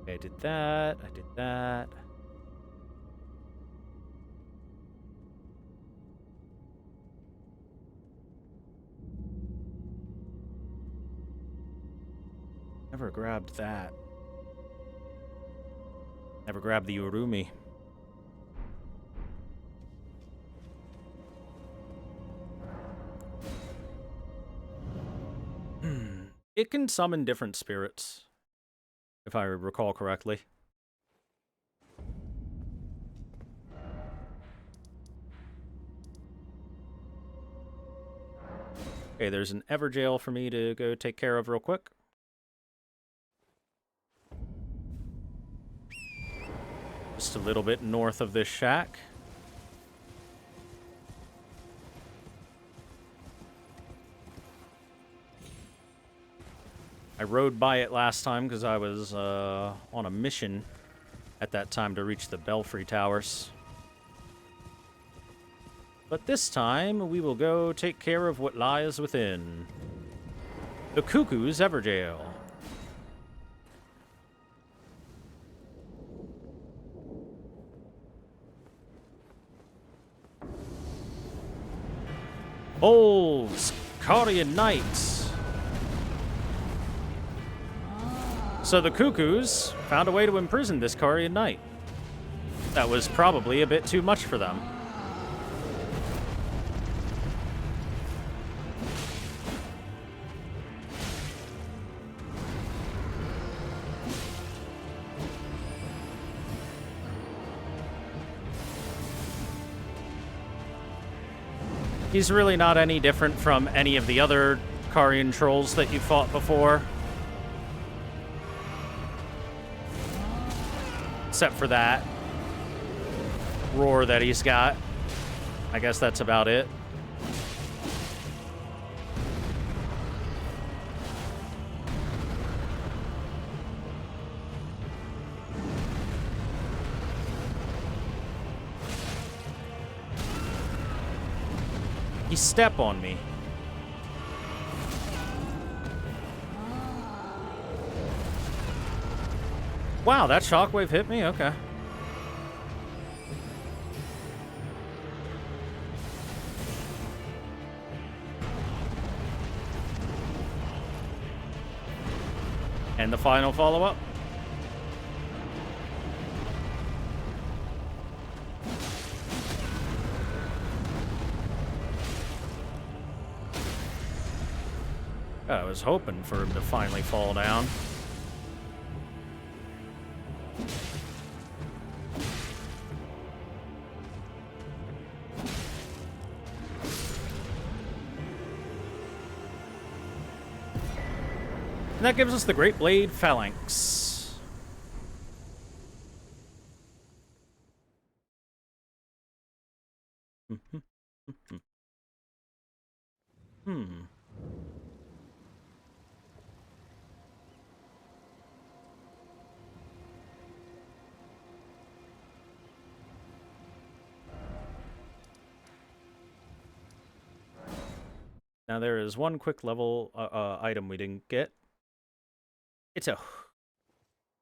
Okay, I did that. I did that. Never grabbed that. Never grabbed the Urumi. It can summon different spirits, if I recall correctly. Okay, there's an Everjail for me to go take care of real quick. Just a little bit north of this shack. I rode by it last time because I was on a mission at that time to reach the Belfry Towers. But this time, we will go take care of what lies within. The Cuckoo's Everjail. Oh, Scarian Knights. So the Cuckoos found a way to imprison this Carian Knight. That was probably a bit too much for them. He's really not any different from any of the other Carian trolls that you fought before. Except for that roar that he's got. I guess that's about it. He step on me. Wow, that shockwave hit me? Okay. And the final follow-up? I was hoping for him to finally fall down. And that gives us the Great Blade Phalanx. Now there is one quick level item we didn't get. It's a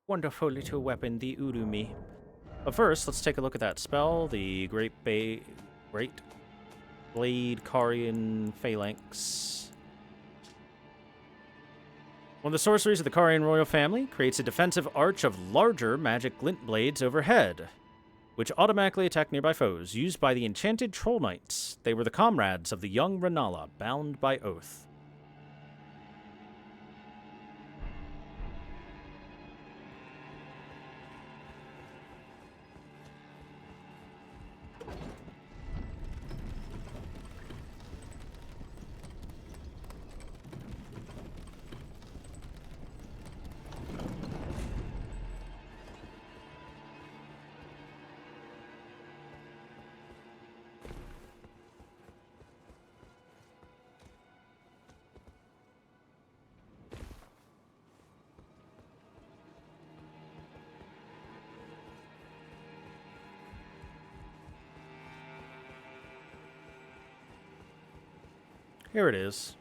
wonderful little weapon, the Urumi. But first, let's take a look at that spell, the Great Blade Carian Phalanx. One of the sorceries of the Carian royal family creates a defensive arch of larger magic glint blades overhead, which automatically attack nearby foes, used by the enchanted troll knights. They were the comrades of the young Renala, bound by oath. Here it is.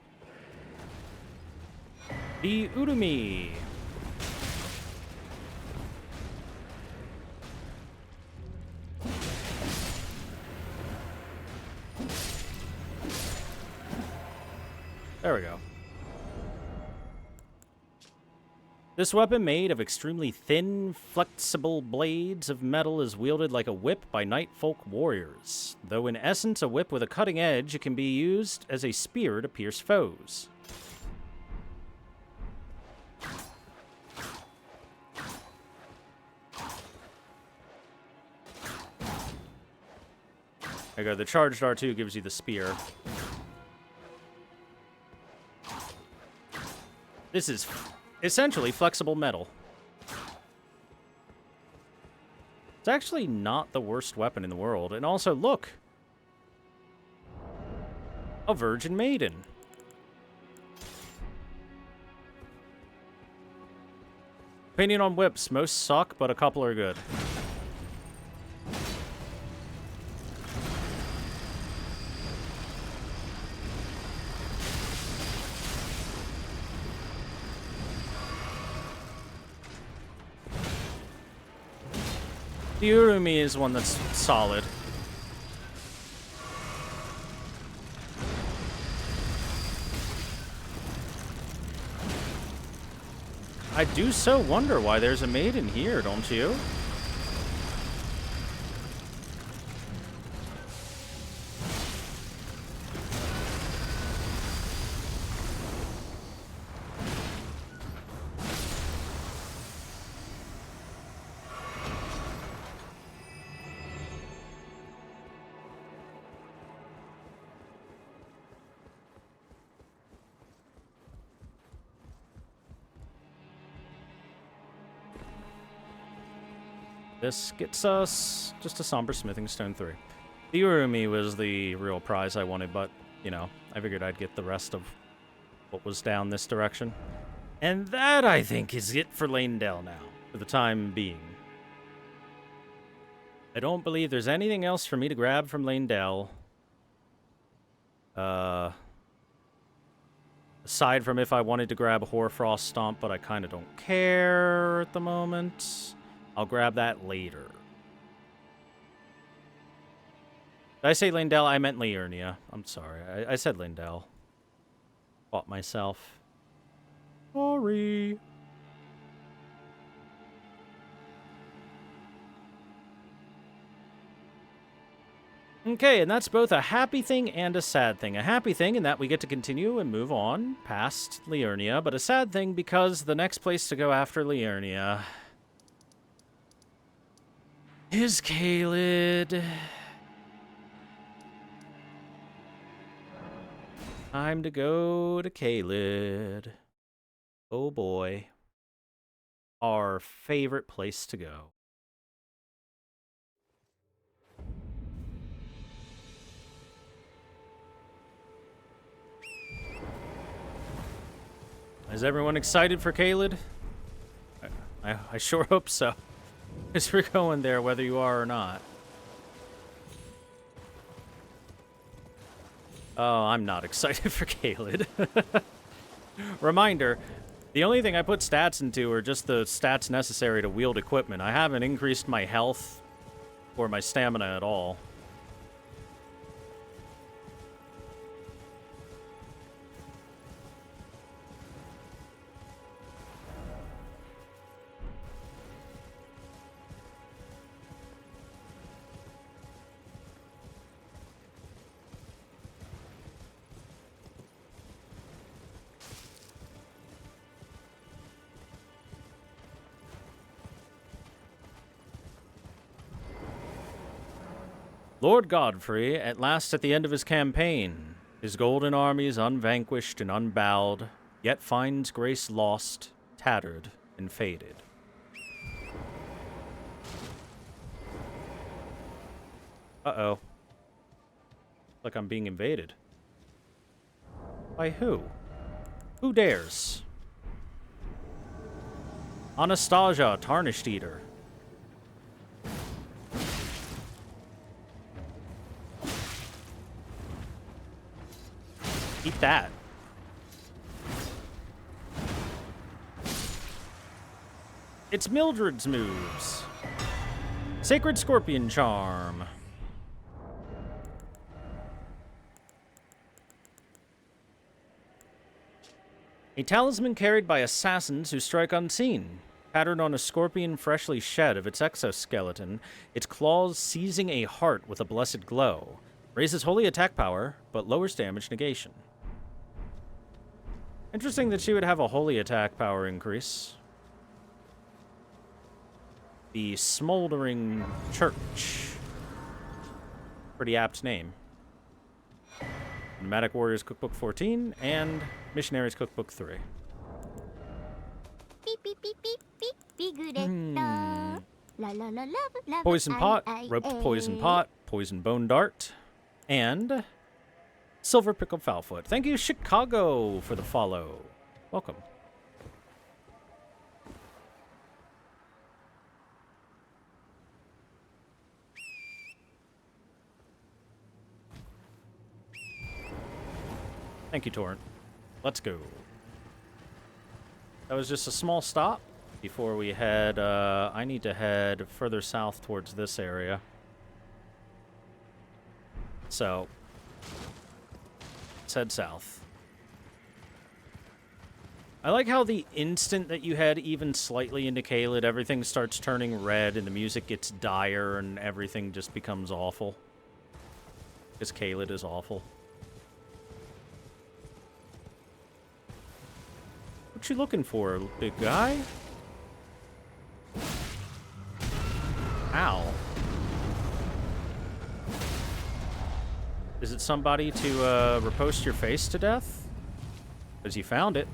The Urumi. There we go. This weapon, made of extremely thin, flexible blades of metal, is wielded like a whip by Night Folk warriors. Though in essence a whip with a cutting edge, it can be used as a spear to pierce foes. There you go, the charged R2 gives you the spear. This is essentially flexible metal. It's actually not the worst weapon in the world. And also, look! A virgin maiden. Opinion on whips. Most suck, but a couple are good. Liurnia is one that's solid. I do so wonder why there's a maiden here, don't you? This gets us just a Somber Smithing Stone 3. The Urumi was the real prize I wanted, but, you know, I figured I'd get the rest of what was down this direction. And that, I think, is it for Leyndell now, for the time being. I don't believe there's anything else for me to grab from Leyndell. Aside from if I wanted to grab Hoarfrost Stomp, but I kind of don't care at the moment. I'll grab that later. Did I say Leyndell? I meant Liurnia. I'm sorry. I said Leyndell. Fought myself. Sorry. Okay, and that's both a happy thing and a sad thing. A happy thing in that we get to continue and move on past Liurnia, but a sad thing because the next place to go after Liurnia is Caelid. Time to go to Caelid. Oh boy. Our favorite place to go. Is everyone excited for Caelid? I sure hope so. Because we're going there whether you are or not. Oh, I'm not excited for Caelid. Reminder, the only thing I put stats into are just the stats necessary to wield equipment. I haven't increased my health or my stamina at all. Lord Godfrey, at last at the end of his campaign, his golden armies unvanquished and unbowed, yet finds grace lost, tattered, and faded. Uh-oh. Like I'm being invaded. By who? Who dares? Anastasia, Tarnished Eater. Eat that. It's Mildred's moves. Sacred Scorpion Charm. A talisman carried by assassins who strike unseen. Patterned on a scorpion freshly shed of its exoskeleton, its claws seizing a heart with a blessed glow. Raises holy attack power, but lowers damage negation. Interesting that she would have a holy attack power increase. The Smoldering Church. Pretty apt name. Nomadic Warriors Cookbook 14 and Missionaries Cookbook 3. Poison Pot, Roped Poison Pot, Poison Bone Dart, and Silver Pickled Foulfoot. Thank you, Chicago, for the follow. Welcome. Thank you, Torrent. Let's go. That was just a small stop before we head, I need to head further south towards this area. So, let's head south. I like how the instant that you head even slightly into Caelid, everything starts turning red and the music gets dire and everything just becomes awful. Because Caelid is awful. What you looking for, big guy? Ow. Is it somebody to repost your face to death? Because you found it.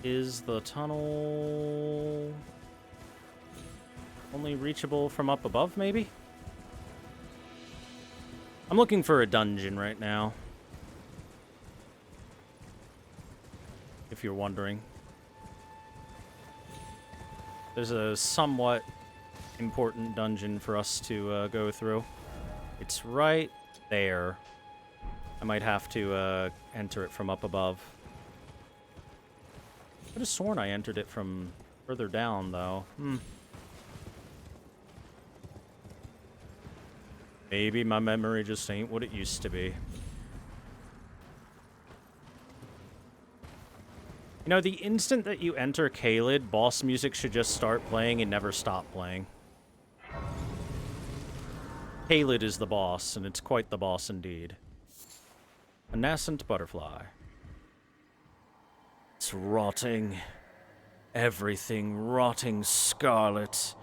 Is the tunnel only reachable from up above, maybe? I'm looking for a dungeon right now. If you're wondering. There's a somewhat important dungeon for us to go through. It's right there. I might have to enter it from up above. I could have sworn I entered it from further down, though. Maybe my memory just ain't what it used to be. You know, the instant that you enter Caelid, boss music should just start playing and never stop playing. Caelid is the boss, and it's quite the boss indeed. A nascent butterfly. It's rotting. Everything rotting scarlet.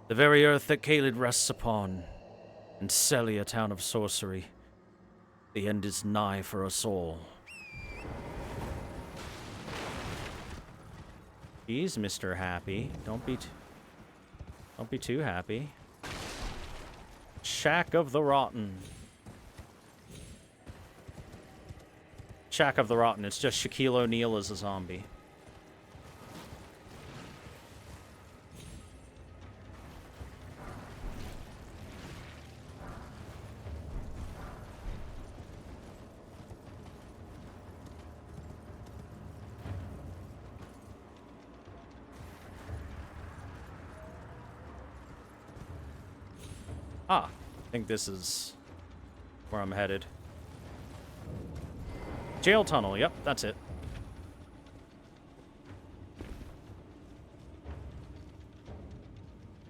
The very earth that Caelid rests upon. And Selly, a town of sorcery. The end is nigh for us all. Jeez, Mr. Happy. Don't be too happy. Shack of the Rotten. Shack of the Rotten. It's just Shaquille O'Neal as a zombie. Ah, I think this is where I'm headed. Jail tunnel, yep, that's it.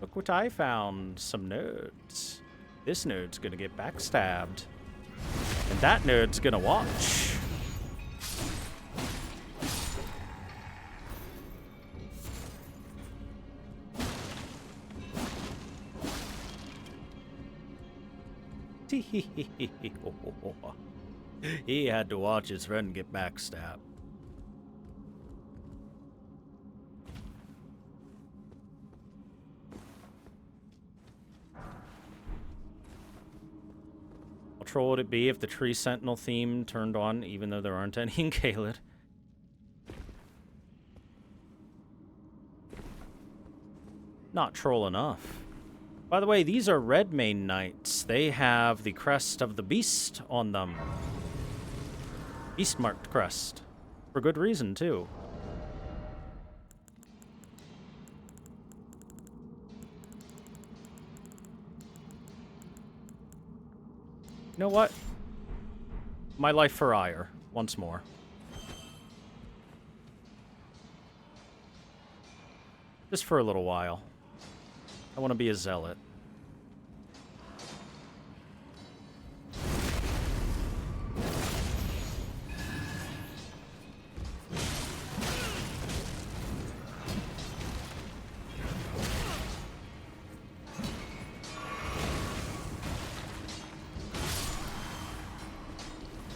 Look what I found, some nerds. This nerd's gonna get backstabbed. And that nerd's gonna watch. He had to watch his friend get backstabbed. How troll would it be if the Tree Sentinel theme turned on, even though there aren't any in Caelid? Not troll enough. By the way, these are Redmane Knights. They have the crest of the beast on them. Beast-marked crest. For good reason, too. You know what? My life for ire, once more. Just for a little while. I want to be a zealot.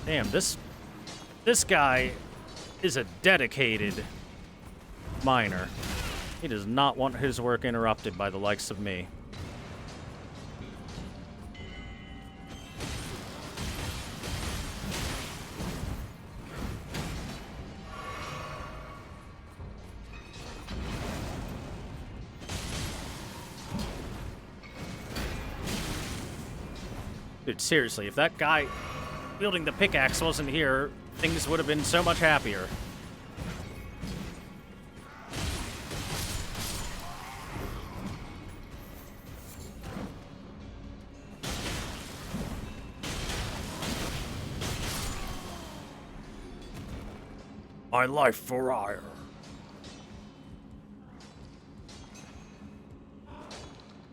Damn, this guy is a dedicated miner. He does not want his work interrupted by the likes of me. Dude, seriously, if that guy wielding the pickaxe wasn't here, things would have been so much happier. My life for hire.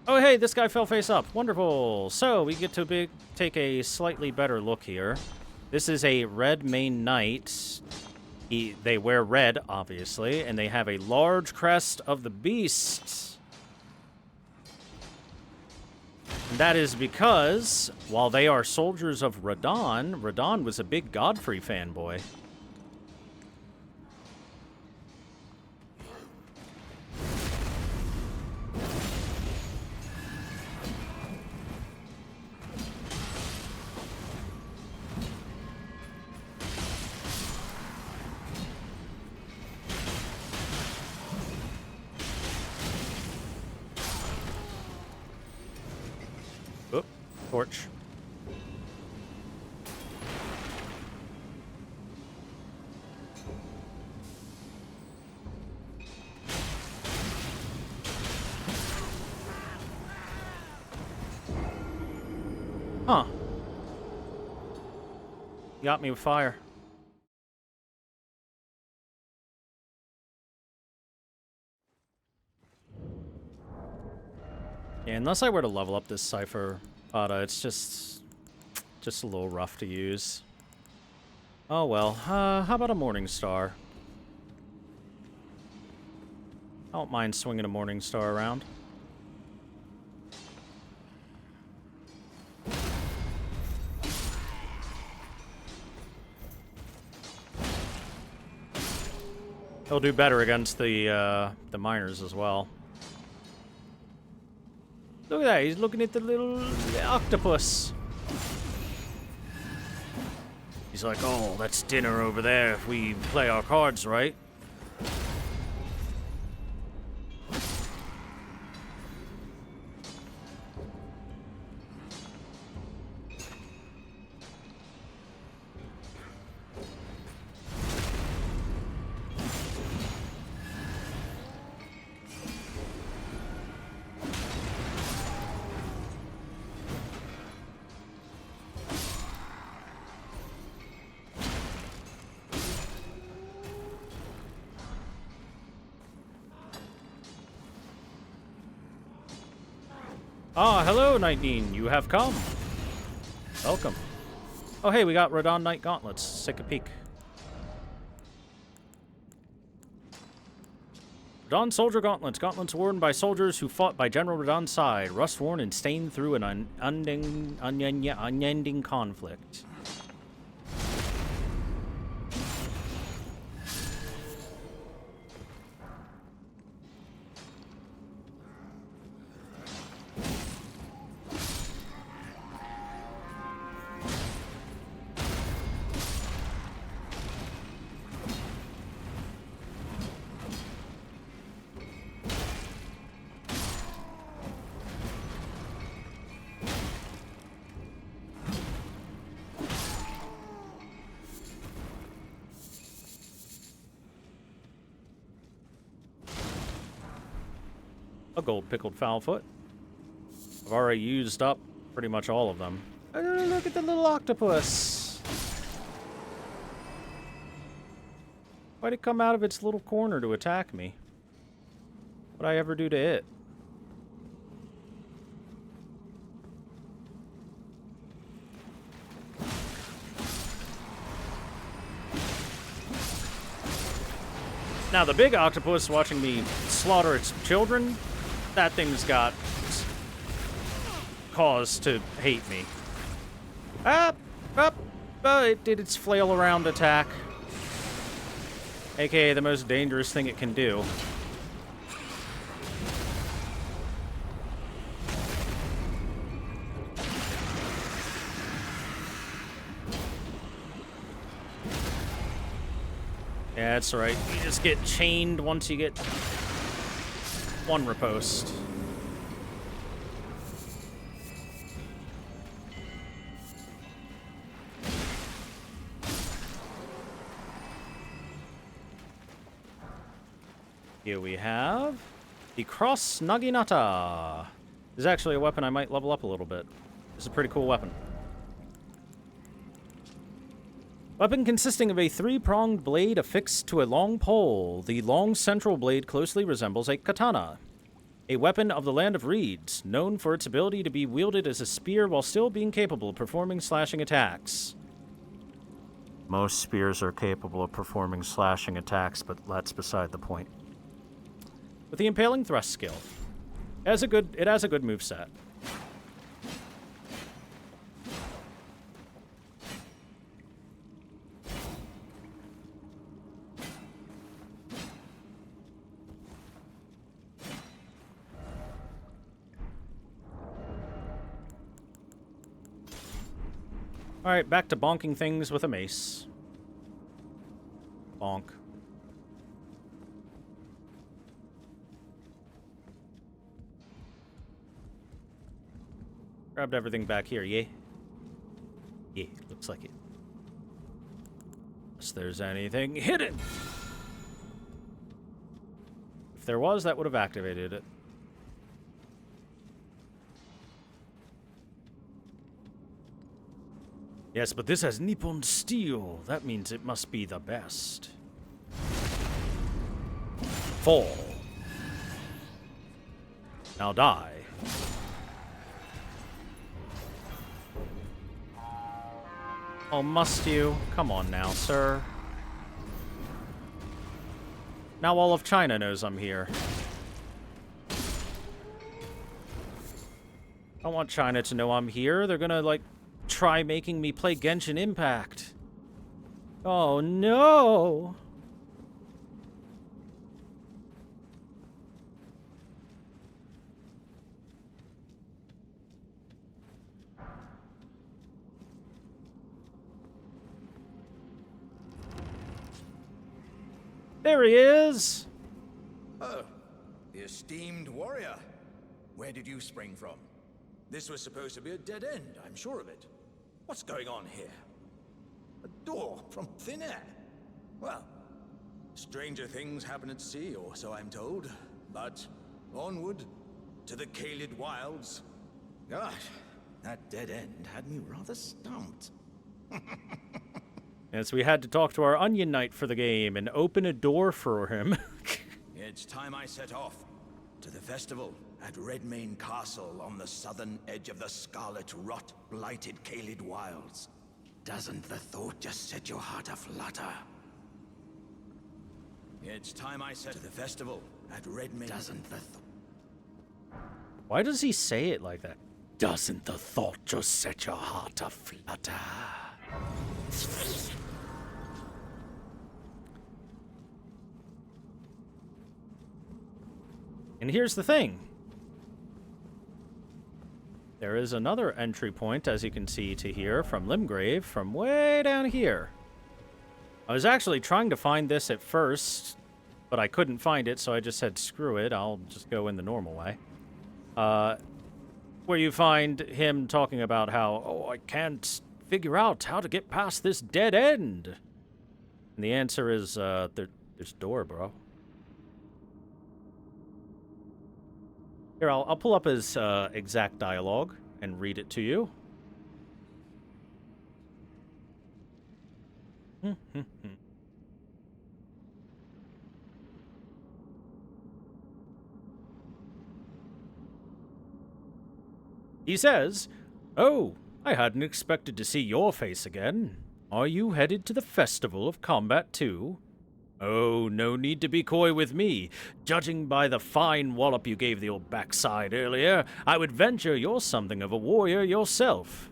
Oh, hey, this guy fell face up. Wonderful. So, we get to take a slightly better look here. This is a red main knight. They wear red, obviously, and they have a large crest of the beast. And that is because, while they are soldiers of Radahn, Radahn was a big Godfrey fanboy. Oop, torch. Huh. Got me with fire. Yeah, unless I were to level up this Cypher, it's just a little rough to use. Oh well, how about a Morning Star? I don't mind swinging a Morning Star around. He'll do better against the miners as well. Look at that, he's looking at the little octopus. He's like, oh, that's dinner over there if we play our cards right. Ah, hello, Nightdean. You have come. Welcome. Oh, hey, we got Radahn Knight Gauntlets. Let's take a peek. Radahn Soldier Gauntlets. Gauntlets worn by soldiers who fought by General Radahn's side. Rust-worn and stained through an unending conflict. A gold pickled foulfoot. I've already used up pretty much all of them. Oh, look at the little octopus. Why'd it come out of its little corner to attack me? What'd I ever do to it? Now, the big octopus watching me slaughter its children, that thing's got cause to hate me. Up! Up! But it did its flail around attack. AKA the most dangerous thing it can do. Yeah, that's right. You just get chained once you get one riposte. Here we have the Cross Naginata. This is actually a weapon I might level up a little bit. This is a pretty cool weapon. Weapon consisting of a three-pronged blade affixed to a long pole. The long central blade closely resembles a katana. A weapon of the Land of Reeds, known for its ability to be wielded as a spear while still being capable of performing slashing attacks. Most spears are capable of performing slashing attacks, but that's beside the point. With the Impaling Thrust skill, it has a good moveset. Alright, back to bonking things with a mace. Bonk. Grabbed everything back here, yeah? Yeah, looks like it. Unless there's anything hidden! If there was, that would have activated it. Yes, but this has Nippon steel. That means it must be the best. Fall. Now die. Oh, must you? Come on now, sir. Now all of China knows I'm here. I want China to know I'm here. They're gonna, like, try making me play Genshin Impact. Oh, no! There he is! Oh, the esteemed warrior. Where did you spring from? This was supposed to be a dead end, I'm sure of it. What's going on here? A door from thin air? Well, stranger things happen at sea, or so I'm told. But onward to the Caelid wilds. Gosh, that dead end had me rather stumped. Yes, we had to talk to our Onion Knight for the game and open a door for him. It's time I set off to the festival at Redmane Castle on the southern edge of the Scarlet Rot-blighted Caelid wilds. Doesn't the thought just set your heart aflutter? It's time I set to the festival at Redmane. Doesn't the Why does he say it like that? Doesn't the thought just set your heart aflutter? And here's the thing. There is another entry point, as you can see to here, from Limgrave, from way down here. I was actually trying to find this at first, but I couldn't find it, so I just said, screw it, I'll just go in the normal way. Where you find him talking about how, oh, I can't figure out how to get past this dead end. And the answer is, there's a door, bro. Here, I'll pull up his exact dialogue and read it to you. He says, "Oh, I hadn't expected to see your face again. Are you headed to the Festival of Combat too? Oh, no need to be coy with me. Judging by the fine wallop you gave the old backside earlier, I would venture you're something of a warrior yourself.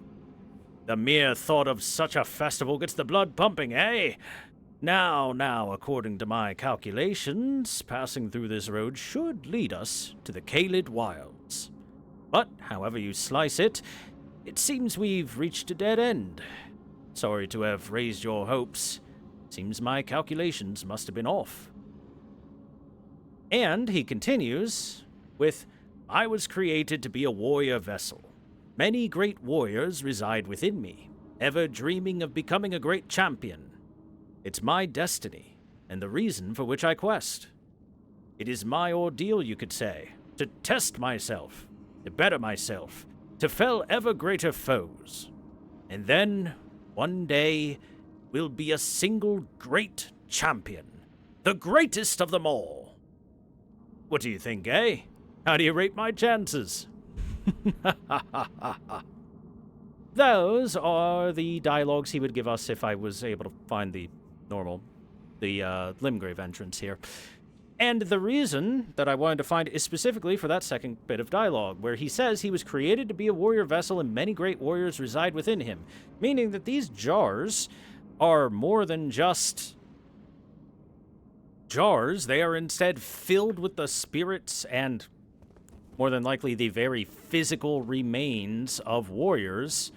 The mere thought of such a festival gets the blood pumping, eh? Now, according to my calculations, passing through this road should lead us to the Caelid Wilds. But, however you slice it, it seems we've reached a dead end. Sorry to have raised your hopes. Seems my calculations must have been off. And he continues with, I was created to be a warrior vessel. Many great warriors reside within me, ever dreaming of becoming a great champion. It's my destiny, and the reason for which I quest. It is my ordeal, you could say, to test myself, to better myself, to fell ever greater foes. And then, one day, we'll be a single great champion, the greatest of them all. What do you think, eh? How do you rate my chances? Those are the dialogues he would give us if I was able to find the Limgrave entrance here. And the reason that I wanted to find is specifically for that second bit of dialogue, where he says he was created to be a warrior vessel and many great warriors reside within him, meaning that these jars are more than just jars. They are instead filled with the spirits and more than likely the very physical remains of warriors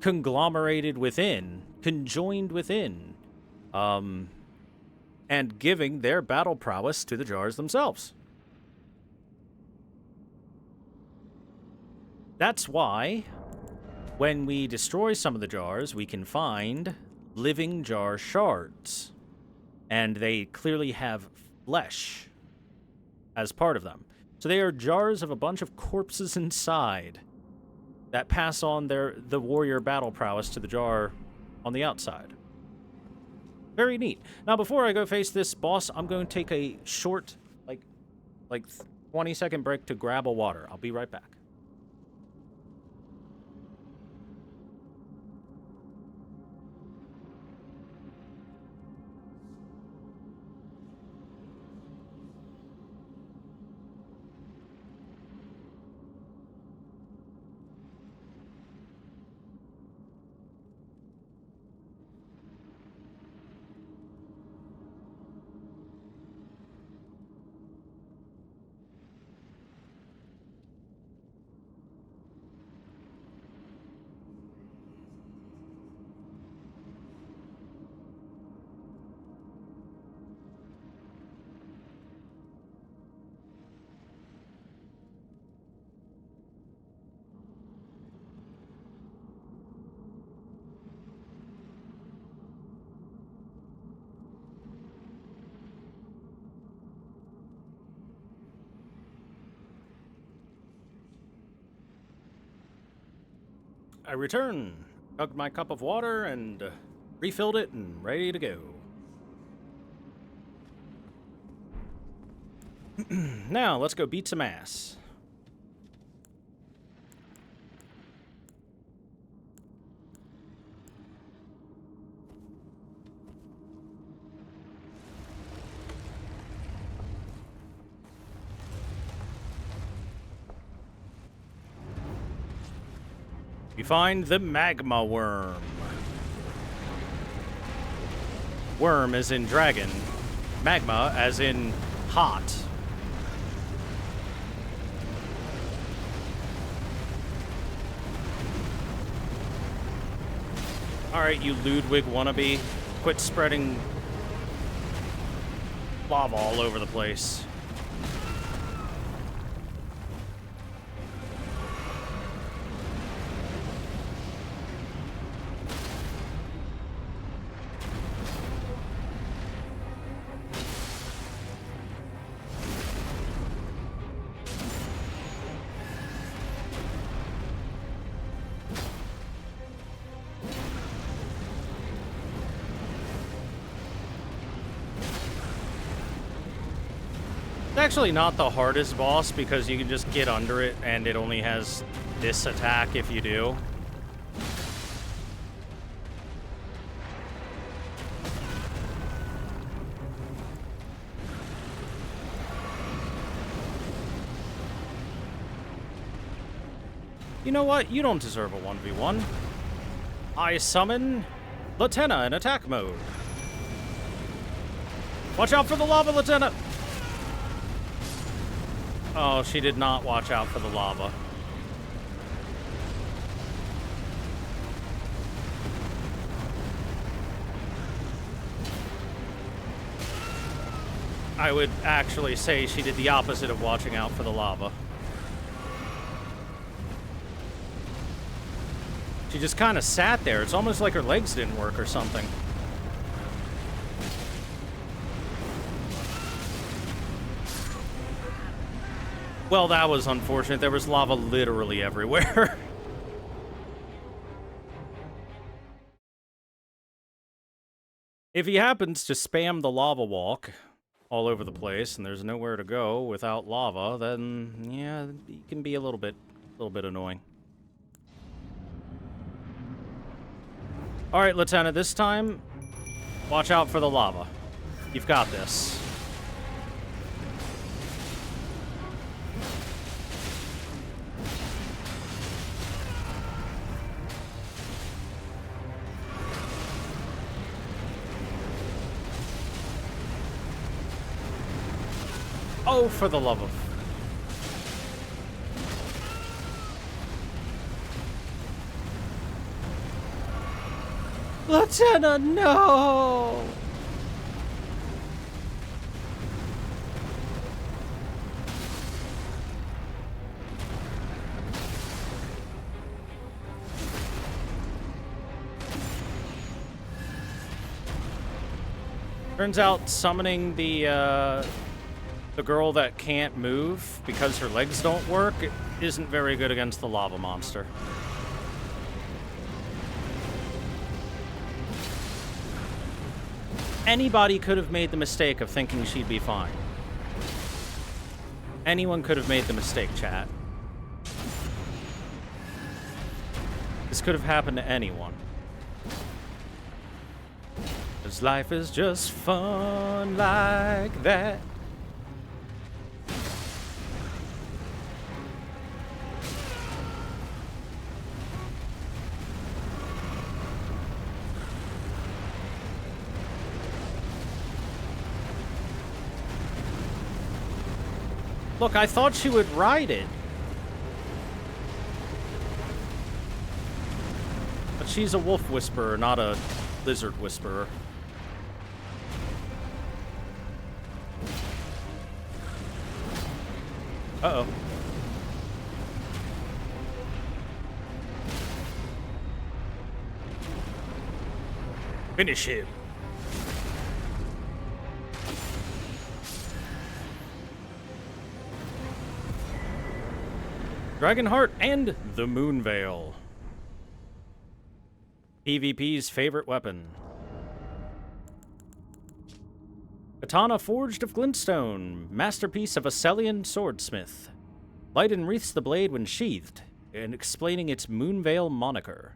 conglomerated within, conjoined within, and giving their battle prowess to the jars themselves. That's why, when we destroy some of the jars, we can find living jar shards. And they clearly have flesh as part of them. So they are jars of a bunch of corpses inside that pass on the warrior battle prowess to the jar on the outside. Very neat. Now, before I go face this boss, I'm going to take a short, like 20-second break to grab a water. I'll be right back. I return, dug my cup of water, and refilled it and ready to go. Now, let's go beat some ass. You find the magma worm. Worm as in dragon. Magma as in hot. Alright, you Ludwig wannabe. Quit spreading lava all over the place. It's actually not the hardest boss because you can just get under it and it only has this attack if you do. You know what? You don't deserve a 1v1. I summon Liurnia in attack mode. Watch out for the lava, Lieutenant! Oh, she did not watch out for the lava. I would actually say she did the opposite of watching out for the lava. She just kind of sat there. It's almost like her legs didn't work or something. Well, that was unfortunate. There was lava literally everywhere. If he happens to spam the lava walk all over the place and there's nowhere to go without lava, then yeah, he can be a little bit annoying. All right, Lieutenant, this time, watch out for the lava. You've got this. Oh, for the love of... Lieutenant, no! Turns out summoning the girl that can't move because her legs don't work isn't very good against the lava monster. Anybody could have made the mistake of thinking she'd be fine. Anyone could have made the mistake, chat. This could have happened to anyone. 'Cause life is just fun like that. Look, I thought she would ride it. But she's a wolf whisperer, not a lizard whisperer. Uh-oh. Finish him. Dragonheart and the Moonveil. PvP's favorite weapon. Katana forged of glintstone, masterpiece of a Celian swordsmith. Light enwreaths the blade when sheathed, and explaining its Moonveil moniker.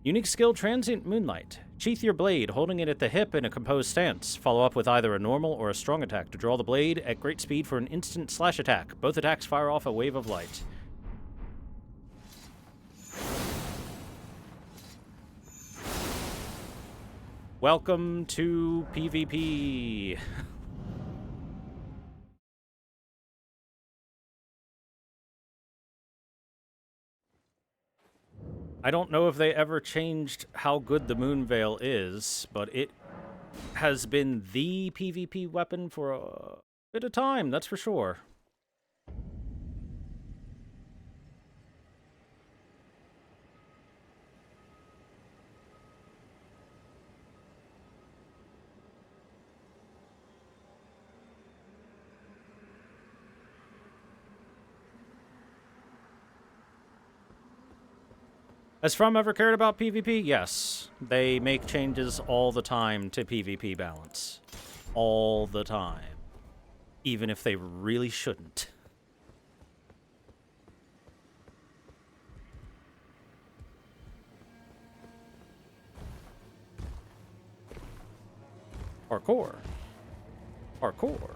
Unique skill, Transient Moonlight. Sheath your blade, holding it at the hip in a composed stance. Follow up with either a normal or a strong attack to draw the blade at great speed for an instant slash attack. Both attacks fire off a wave of light. Welcome to PvP. I don't know if they ever changed how good the Moonveil is, but it has been the PvP weapon for a bit of time, that's for sure. Has From ever cared about PvP? Yes. They make changes all the time to PvP balance. All the time. Even if they really shouldn't. Parkour. Parkour.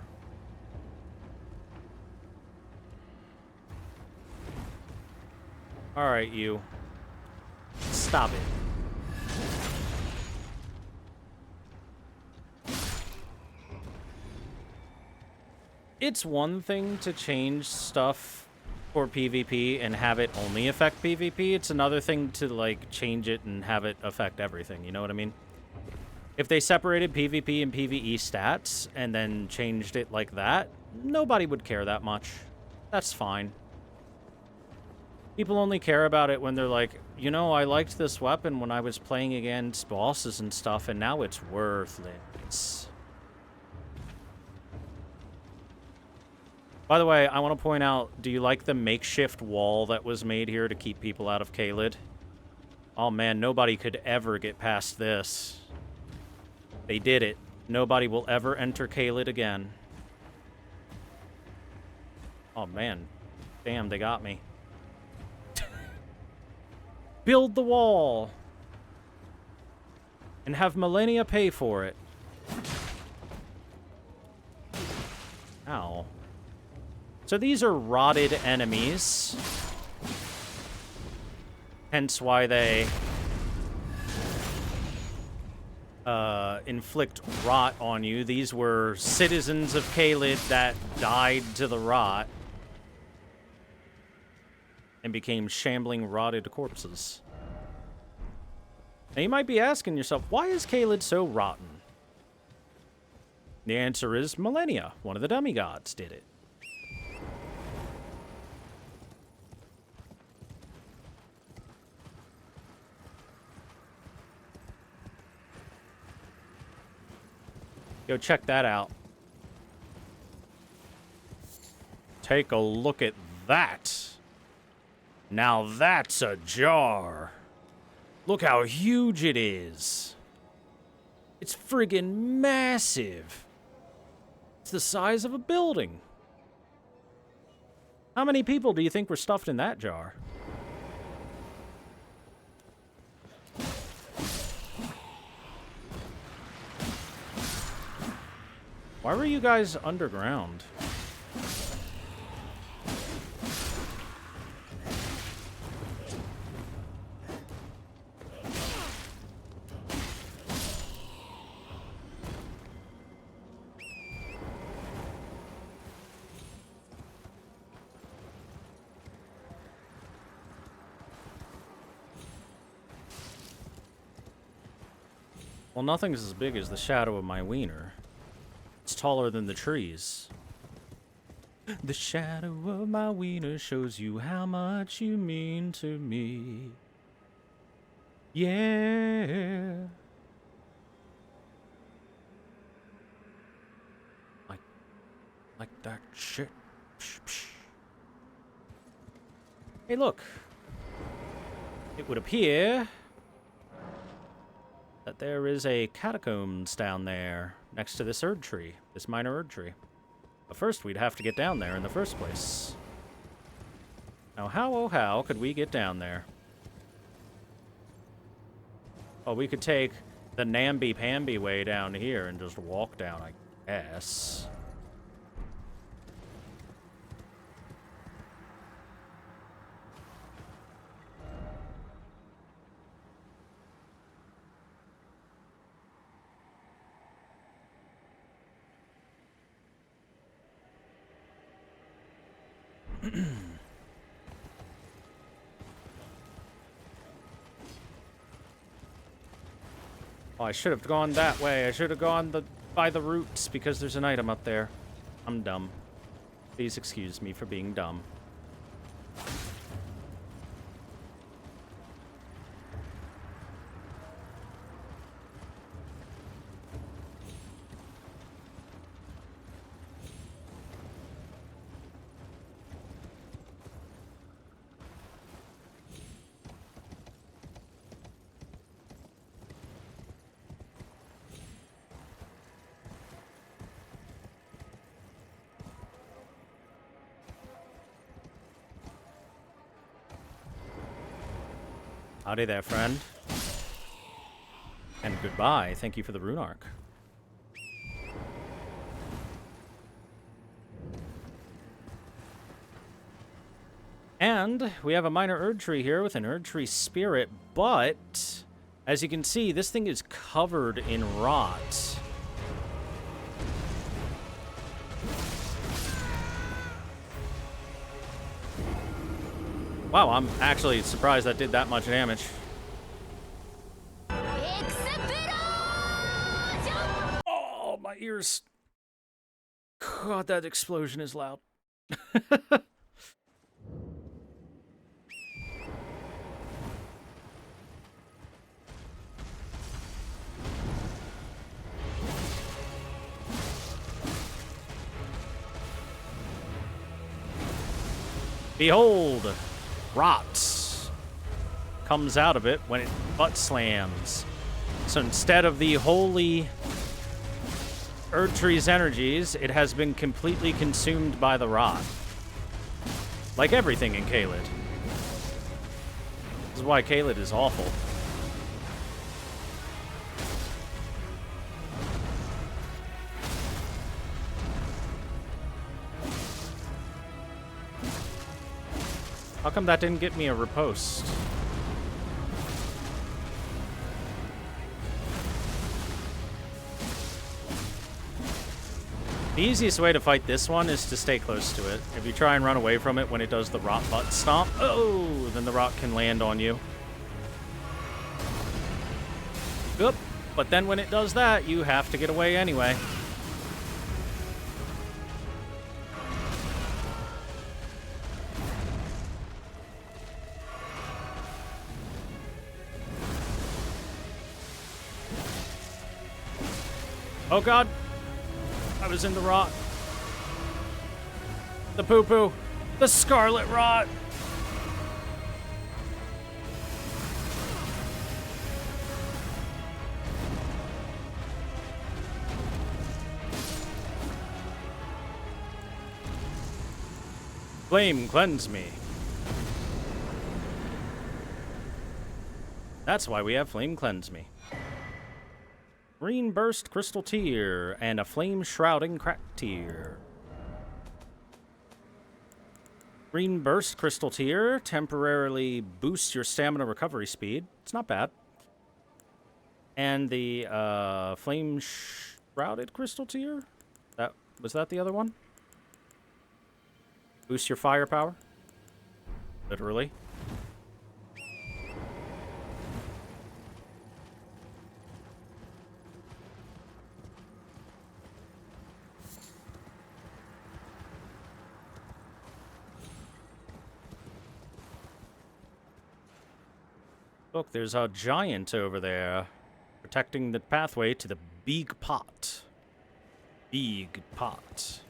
Alright, you. Stop it. it's one thing to change stuff for PvP and have it only affect PvP. It's another thing to, like, change it and have it affect everything. You know what I mean? If they separated PvP and PvE stats and then changed it like that, nobody would care that much. That's fine. People only care about it when they're like, you know, I liked this weapon when I was playing against bosses and stuff, and now it's worthless. By the way, I want to point out, do you like the makeshift wall that was made here to keep people out of Caelid? Oh man, nobody could ever get past this. They did it. Nobody will ever enter Caelid again. Oh man. Damn, they got me. Build the wall! And have Millennia pay for it. Ow. So these are rotted enemies. Hence why they inflict rot on you. These were citizens of Caelid that died to the rot and became shambling, rotted corpses. Now you might be asking yourself, why is Caelid so rotten? The answer is Millennia. One of the demigods did it. Go check that out. Take a look at that. Now that's a jar. Look how huge it is. It's friggin' massive. It's the size of a building. How many people do you think were stuffed in that jar? Why were you guys underground? Well, nothing's as big as the shadow of my wiener. It's taller than the trees. The shadow of my wiener shows you how much you mean to me. Yeah. Like that shit. Psh, psh. Hey, look. It would appear that there is a catacombs down there next to this Erd tree, this minor Erd tree. But first, we'd have to get down there in the first place. Now, how, oh how, could we get down there? Oh, we could take the namby-pamby way down here and just walk down, I guess. Oh, I should have gone that way. I should have gone by the roots because there's an item up there. I'm dumb. Please excuse me for being dumb. Howdy there, friend. And goodbye. Thank you for the rune arc. And we have a minor Erd tree here with an Erd tree spirit, but as you can see, this thing is covered in rot. Wow, I'm actually surprised that did that much damage. Oh, my ears. God, that explosion is loud. Behold, rot comes out of it when it butt slams. So instead of the holy Erdtree's energies, it has been completely consumed by the rot. Like everything in Caelid. This is why Caelid is awful. How come that didn't get me a riposte? The easiest way to fight this one is to stay close to it. If you try and run away from it when it does the rot butt stomp, oh, then the rot can land on you. Oop. But then when it does that, you have to get away anyway. Oh god, I was in the rot. The poo-poo. The scarlet rot. Flame cleanse me. That's why we have Flame Cleanse Me. Green Burst Crystal Tear and a Flame Shrouding Crack Tear. Green Burst Crystal Tear temporarily boosts your stamina recovery speed. It's not bad. And the Flame Shrouded Crystal Tear? Was that the other one? Boost your firepower. Literally. Look, there's a giant over there, protecting the pathway to the big pot. Big pot.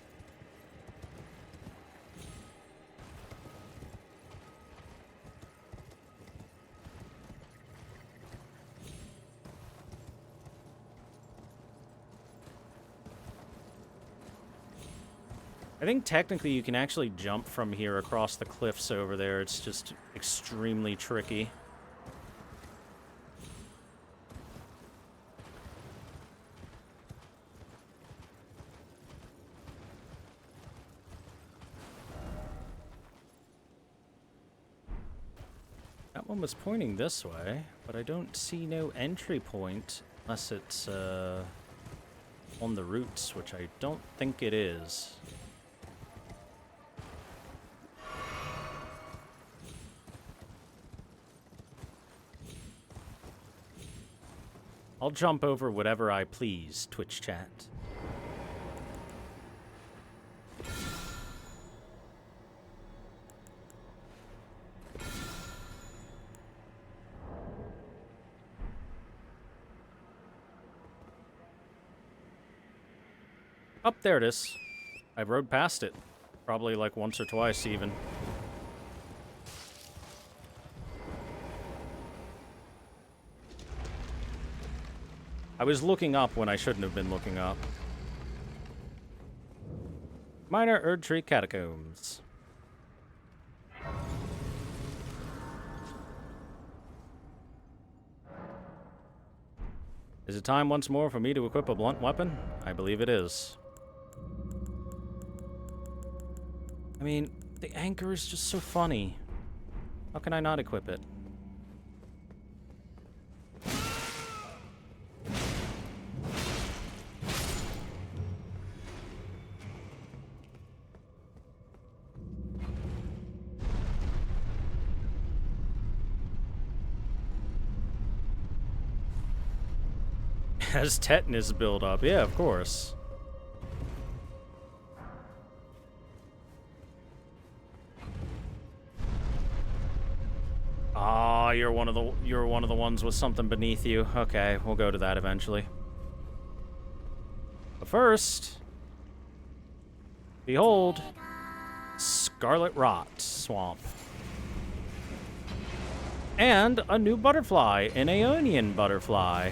I think technically you can actually jump from here across the cliffs over there. It's just extremely tricky. That one was pointing this way, but I don't see no entry point unless it's on the roots, which I don't think it is. I'll jump over whatever I please, Twitch chat. Up there it is. I rode past it. Probably like once or twice even. I was looking up when I shouldn't have been looking up. Minor Erdtree Catacombs. Is it time once more for me to equip a blunt weapon? I believe it is. I mean, the anchor is just so funny. How can I not equip it? Has tetanus build up? Yeah, of course. Ah, you're one of the ones with something beneath you. Okay, we'll go to that eventually. But first, behold, Scarlet Rot Swamp. And a new butterfly, an Aeonian butterfly.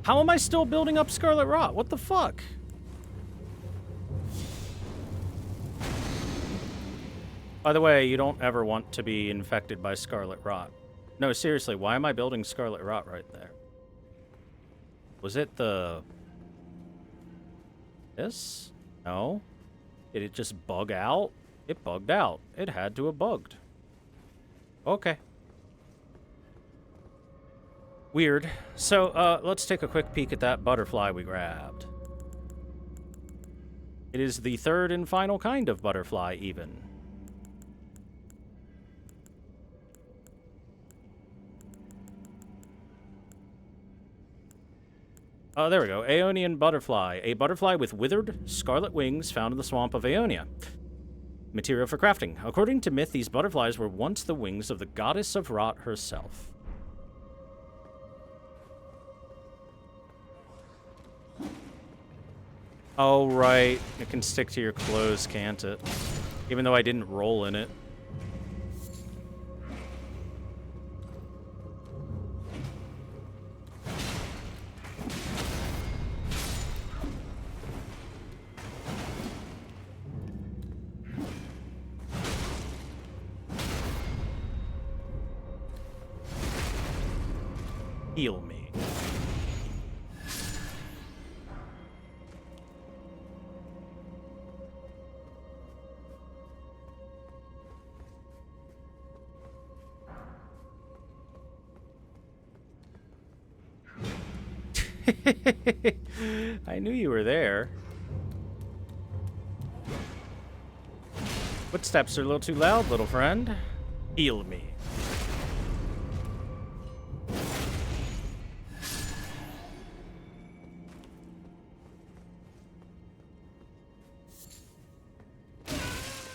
How am I still building up Scarlet Rot? What the fuck? By the way, you don't ever want to be infected by Scarlet Rot. No, seriously, why am I building Scarlet Rot right there? Was it the... this? No. Did it just bug out? It bugged out. It had to have bugged. Okay. Weird. So, let's take a quick peek at that butterfly we grabbed. It is the third and final kind of butterfly, even. Oh, there we go. Aeonian butterfly. A butterfly with withered, scarlet wings found in the swamp of Aeonia. Material for crafting. According to myth, these butterflies were once the wings of the goddess of rot herself. Oh, right. It can stick to your clothes, can't it? Even though I didn't roll in it. Heal me. I knew you were there. Footsteps are a little too loud, little friend. Heal me.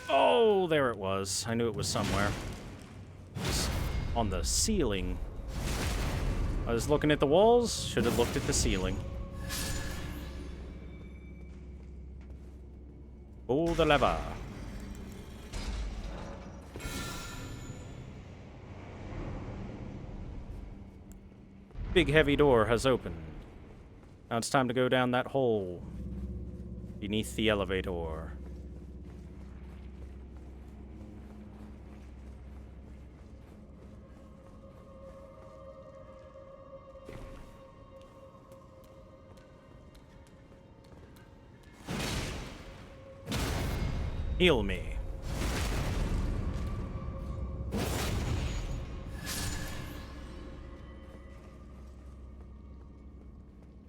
Oh, there it was. I knew it was somewhere. It's on the ceiling. I was looking at the walls, should have looked at the ceiling. Pull the lever. Big heavy door has opened. Now it's time to go down that hole beneath the elevator. Heal me.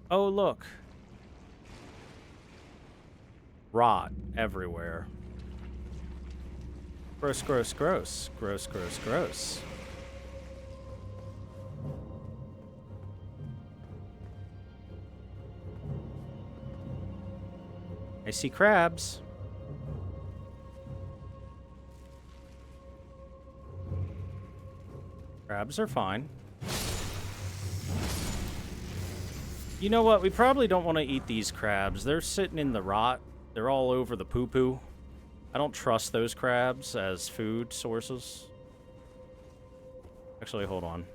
Oh, look. Rot everywhere. Gross, gross, gross. Gross, gross, gross. I see crabs. Crabs are fine. You know what? We probably don't want to eat these crabs. They're sitting in the rot. They're all over the poo-poo. I don't trust those crabs as food sources. Actually, hold on.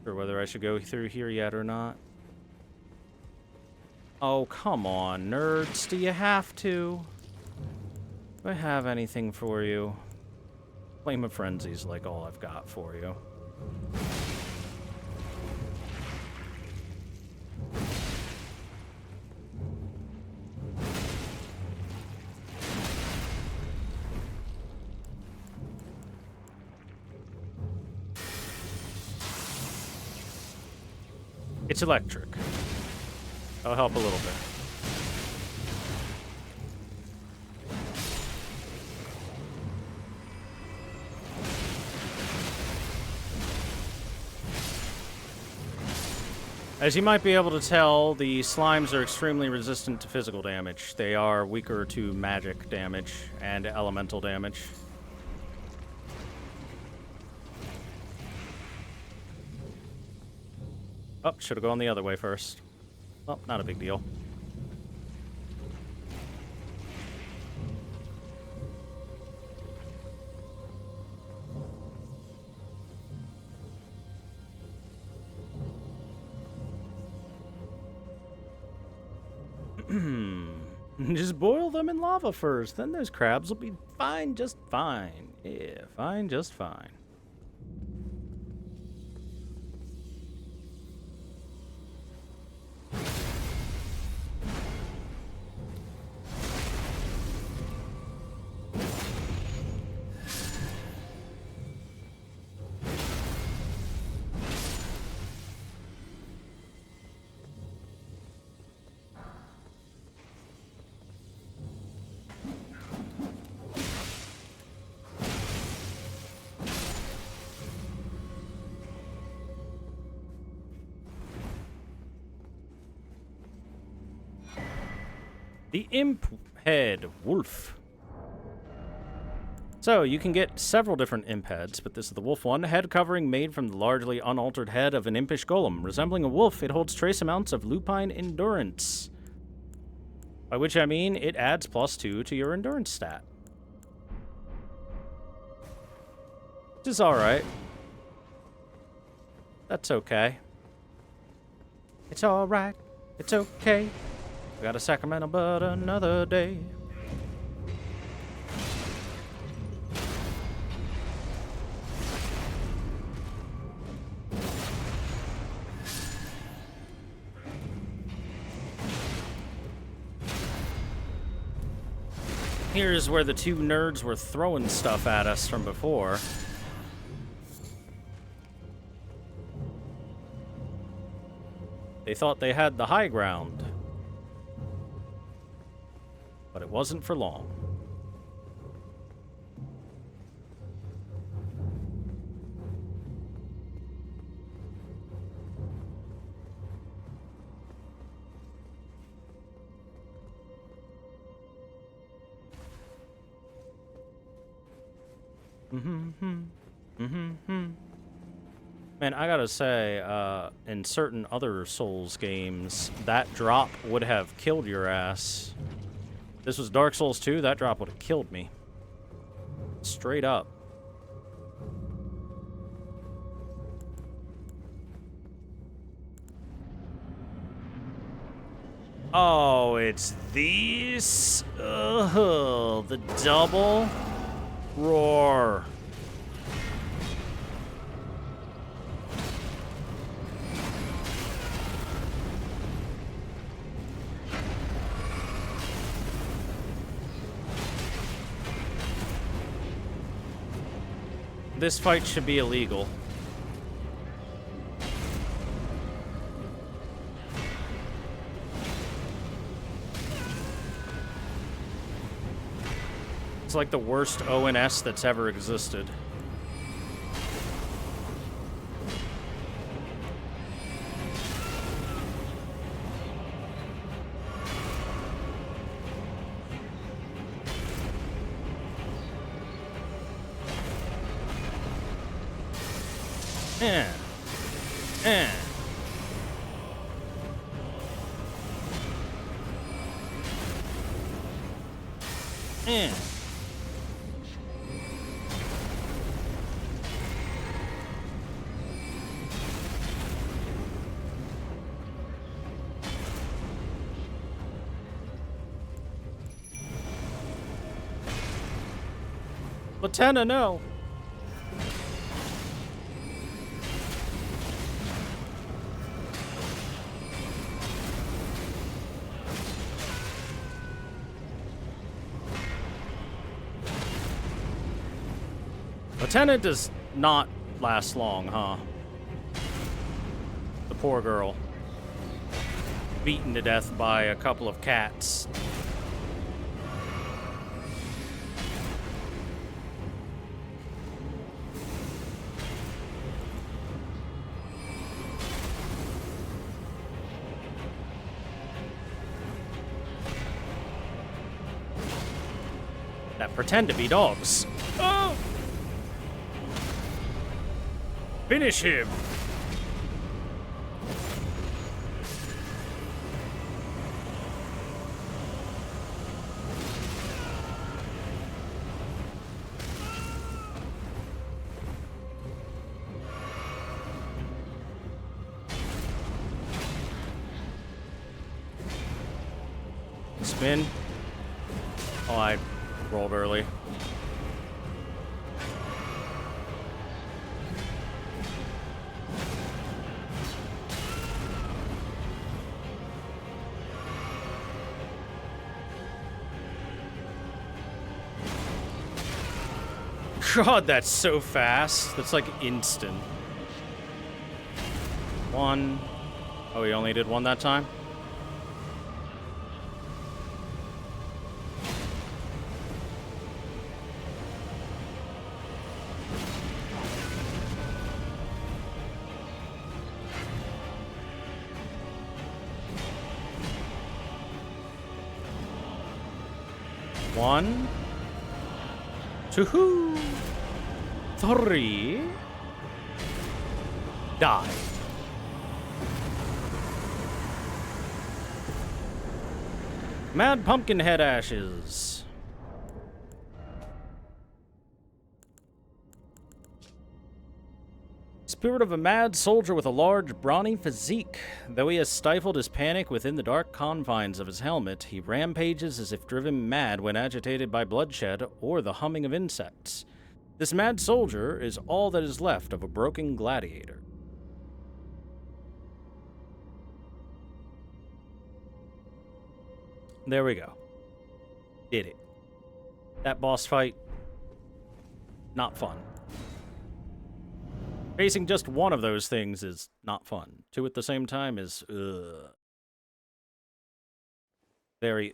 Or whether I should go through here yet or not. Oh, come on, nerds. Do you have to? Do I have anything for you? Flame of Frenzy's like all I've got for you. It's electric. That'll help a little bit. As you might be able to tell, the slimes are extremely resistant to physical damage. They are weaker to magic damage and elemental damage. Oh, should have gone the other way first. Well, not a big deal. Just boil them in lava first, then those crabs will be fine, just fine. Yeah, fine, just fine. The Imp Head Wolf. So, you can get several different imp heads, but this is the wolf one. Head covering made from the largely unaltered head of an impish golem. Resembling a wolf, it holds trace amounts of lupine endurance. By which I mean, it adds +2 to your endurance stat. Which is alright. That's okay. It's alright. It's okay. We got a Sacramento, but another day. Here's where the two nerds were throwing stuff at us from before. They thought they had the high ground. But it wasn't for long. Man, I gotta say, in certain other Souls games, that drop would have killed your ass. This was Dark Souls 2, that drop would have killed me. Straight up. Oh, it's these? Ugh, the double roar. This fight should be illegal. It's like the worst ONS that's ever existed. Lieutenant, no. Lieutenant does not last long, huh? The poor girl. beaten to death by a couple of cats. That pretend to be dogs. Oh! Finish him! Spin. Oh, I rolled early. God, that's so fast. That's like instant. One. Oh, he only did one that time? One. Two. Three. Die. Mad pumpkin head ashes. Spirit of a mad soldier with a large, brawny physique. Though he has stifled his panic within the dark confines of his helmet, he rampages as if driven mad when agitated by bloodshed or the humming of insects. This mad soldier is all that is left of a broken gladiator. There we go. Did it. That boss fight, not fun. Facing just one of those things is not fun. Two at the same time is, very,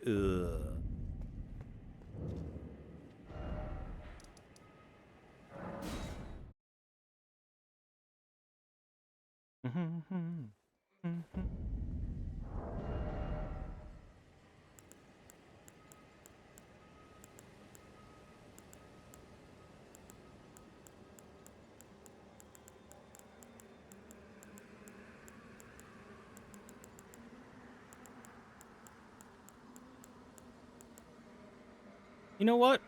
You know what?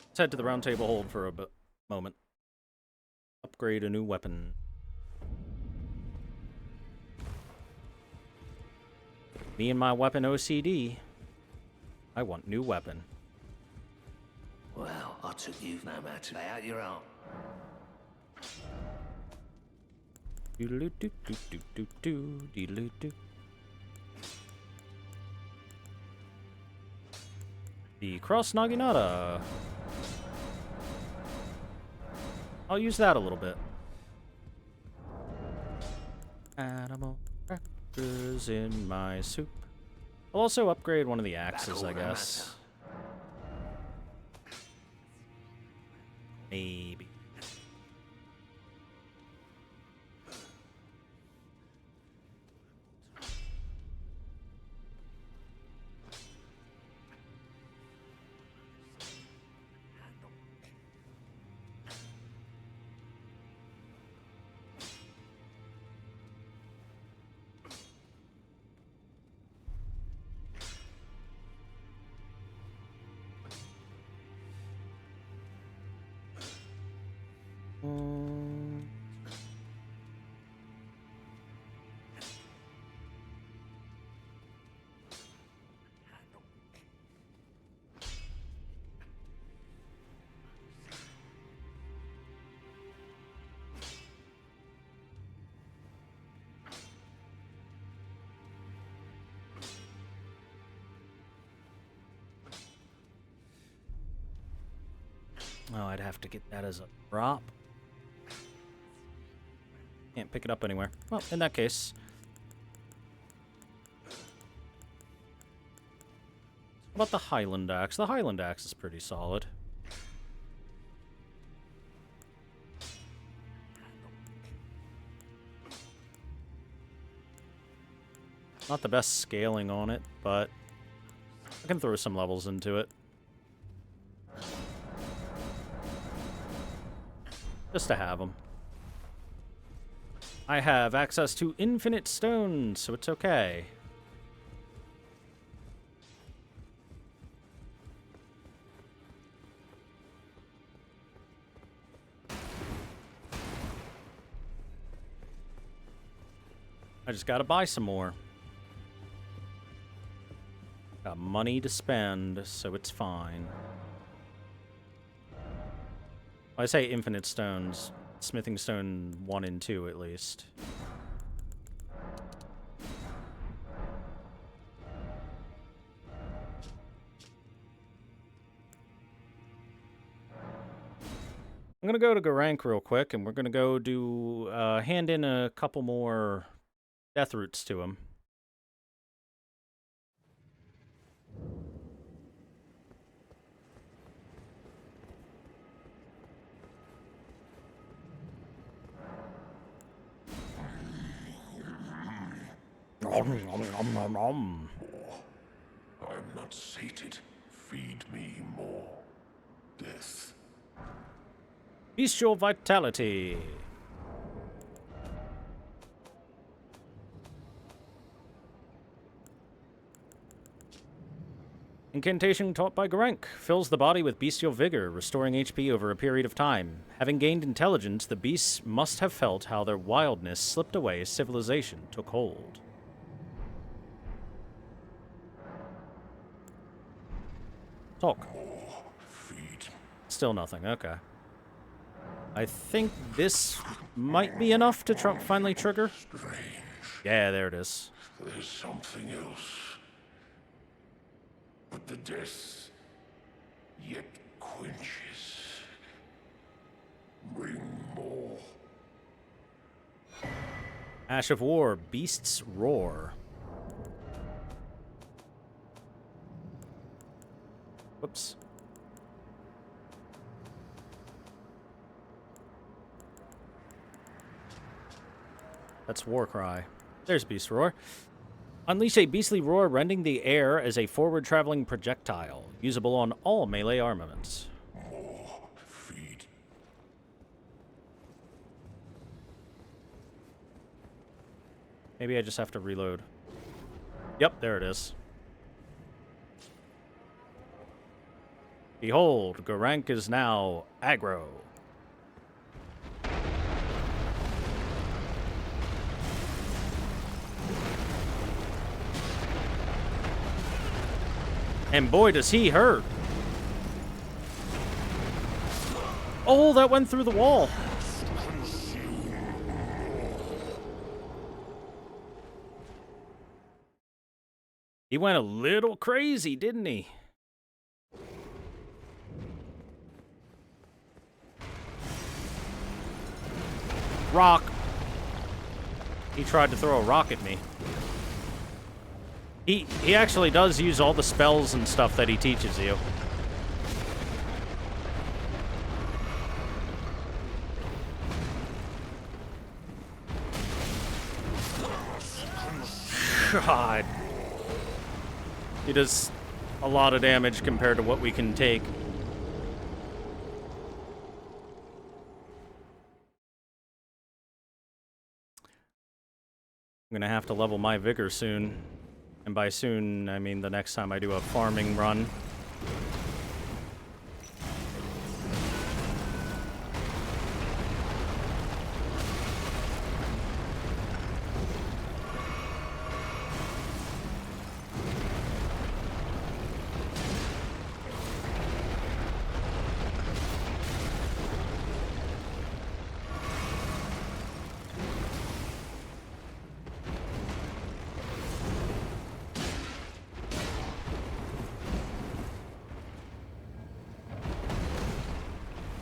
Let's head to the round table hold for a moment. Upgrade a new weapon. Me and my weapon OCD. I want new weapon. Well, I took you no matter. Lay out your arm. Doodle-doo-doo-doo-doo-doo-doodle-doo. The Cross Naginata. I'll use that a little bit. Animal crackers in my soup. I'll also upgrade one of the axes, I guess. Maybe. Oh, I'd have to get that as a drop. Can't pick it up anywhere. Well, in that case... What about the Highland Axe? The Highland Axe is pretty solid. Not the best scaling on it, but I can throw some levels into it. Just to have them. I have access to infinite stones, so it's okay. I just gotta buy some more. Got money to spend, so it's fine. I say infinite stones. Smithing stone 1 and 2, at least. I'm gonna go to Garank real quick, and we're gonna go do hand in a couple more death roots to him. I'm not sated. Feed me more. Death. Bestial Vitality. Incantation taught by Garank. Fills the body with bestial vigor, restoring HP over a period of time. Having gained intelligence, the beasts must have felt how their wildness slipped away as civilization took hold. Talk. Still nothing, okay. I think this might be enough to finally trigger. Yeah, there it is. There's something else. But the death yet quenches. Bring more. Ash of War, Beast's Roar. Whoops. That's Warcry. There's Beast Roar. Unleash a beastly roar, rending the air as a forward-traveling projectile. Usable on all melee armaments. More feed. Maybe I just have to reload. Yep, there it is. Behold, Garank is now aggro. And boy, does he hurt. Oh, that went through the wall. He went a little crazy, didn't he? Rock. He tried to throw a rock at me. He actually does use all the spells and stuff that he teaches you. God. He does a lot of damage compared to what we can take. I'm gonna have to level my vigor soon. And by soon, I mean the next time I do a farming run.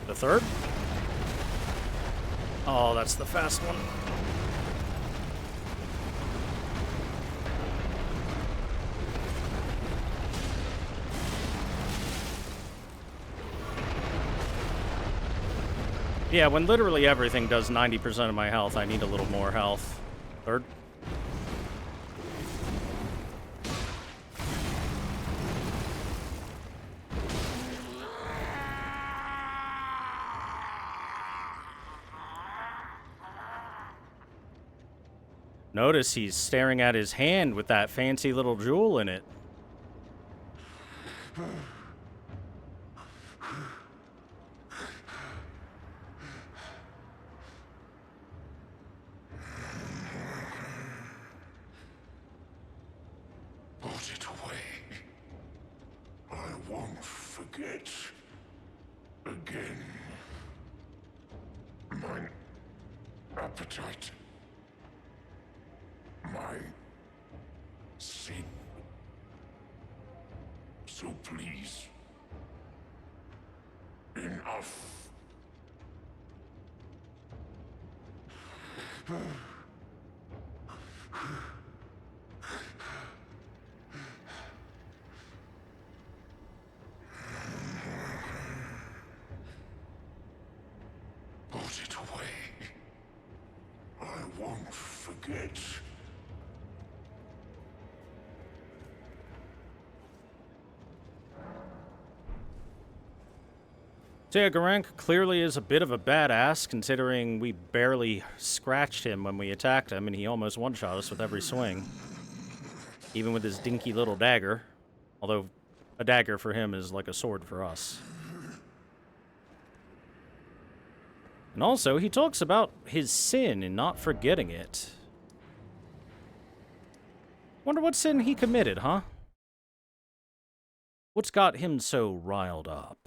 The third? Oh, that's the fast one. Yeah, when literally everything does 90% of my health, I need a little more health. Third. Notice he's staring at his hand with that fancy little jewel in it. Put it away. I won't forget. Again. My appetite. My sin. So please. Enough. Put it away. I won't forget. So yeah, Garank clearly is a bit of a badass, considering we barely scratched him when we attacked him, and he almost one-shot us with every swing. Even with his dinky little dagger. Although, a dagger for him is like a sword for us. And also, he talks about his sin and not forgetting it. Wonder what sin he committed, huh? What's got him so riled up?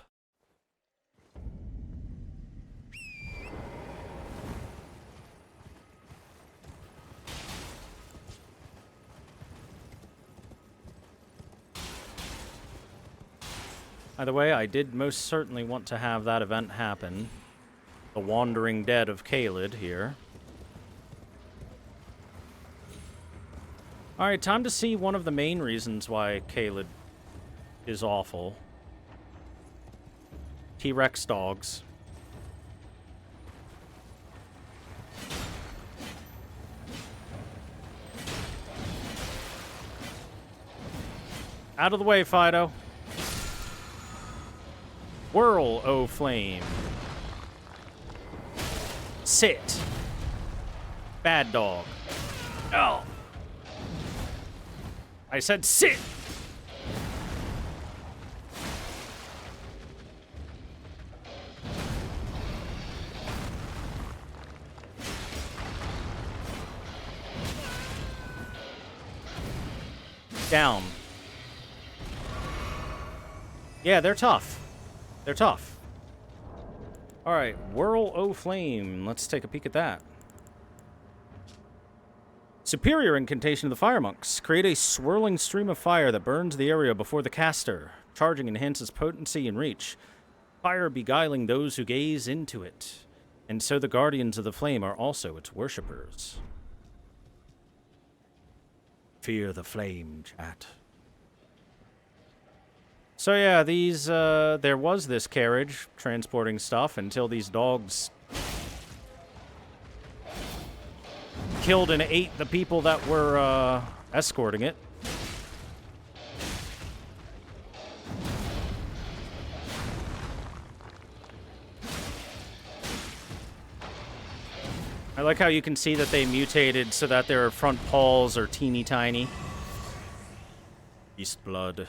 By the way, I did most certainly want to have that event happen. The Wandering Dead of Caelid here. Alright, time to see one of the main reasons why Caelid is awful. T-Rex dogs. Out of the way, Fido. Whirl, O flame. Sit. Bad dog. Oh. I said sit. Down. Yeah, they're tough. They're tough. Alright, Whirl O Flame. Let's take a peek at that. Superior incantation of the Fire Monks. Create a swirling stream of fire that burns the area before the caster. Charging enhances potency and reach. Fire beguiling those who gaze into it. And so the Guardians of the Flame are also its worshippers. Fear the flame, chat. So yeah, these, there was this carriage transporting stuff until these dogs killed and ate the people that were, escorting it. I like how you can see that they mutated so that their front paws are teeny tiny. Beast blood.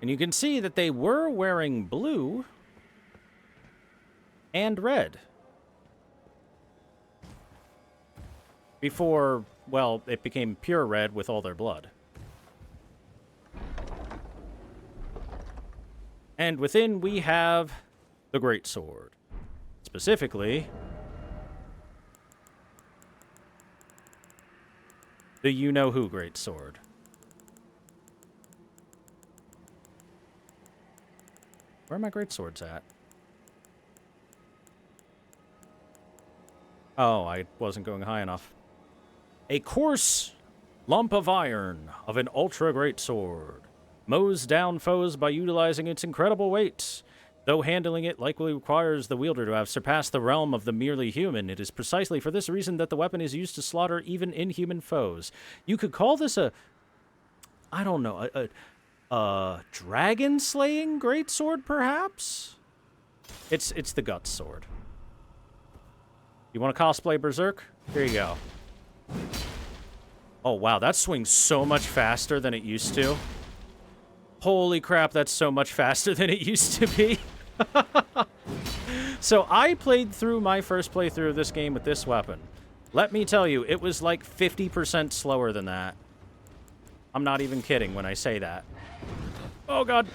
And you can see that they were wearing blue and red. Before, well, it became pure red with all their blood. And within we have the Great Sword. Specifically, the you-know-who Great Sword. Where are my great swords at? Oh, I wasn't going high enough. A coarse lump of iron of an ultra great sword mows down foes by utilizing its incredible weight. Though handling it likely requires the wielder to have surpassed the realm of the merely human, it is precisely for this reason that the weapon is used to slaughter even inhuman foes. You could call this a, I don't know, a dragon-slaying greatsword, perhaps? It's the Guts sword. You want to cosplay Berserk? Here you go. Oh, wow, that swings so much faster than it used to. Holy crap, that's so much faster than it used to be. So I played through my first playthrough of this game with this weapon. Let me tell you, it was like 50% slower than that. I'm not even kidding when I say that. Oh god,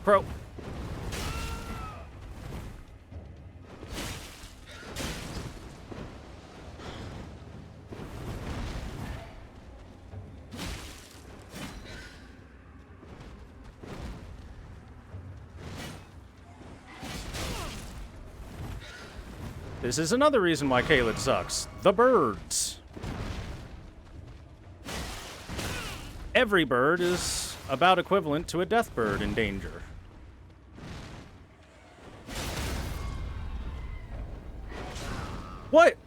Crow. This is another reason why Caelid sucks. The birds. Every bird is about equivalent to a death bird in danger. What?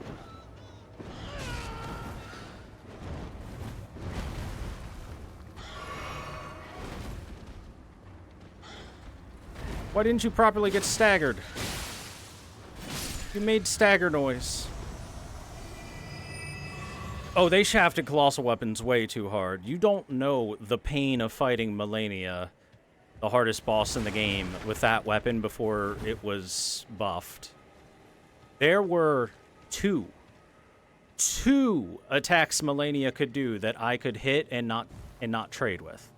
Why didn't you properly get staggered? You made stagger noise. Oh, they shafted colossal weapons way too hard. You don't know the pain of fighting Liurnia, the hardest boss in the game, with that weapon before it was buffed. There were two attacks Liurnia could do that I could hit and not trade with.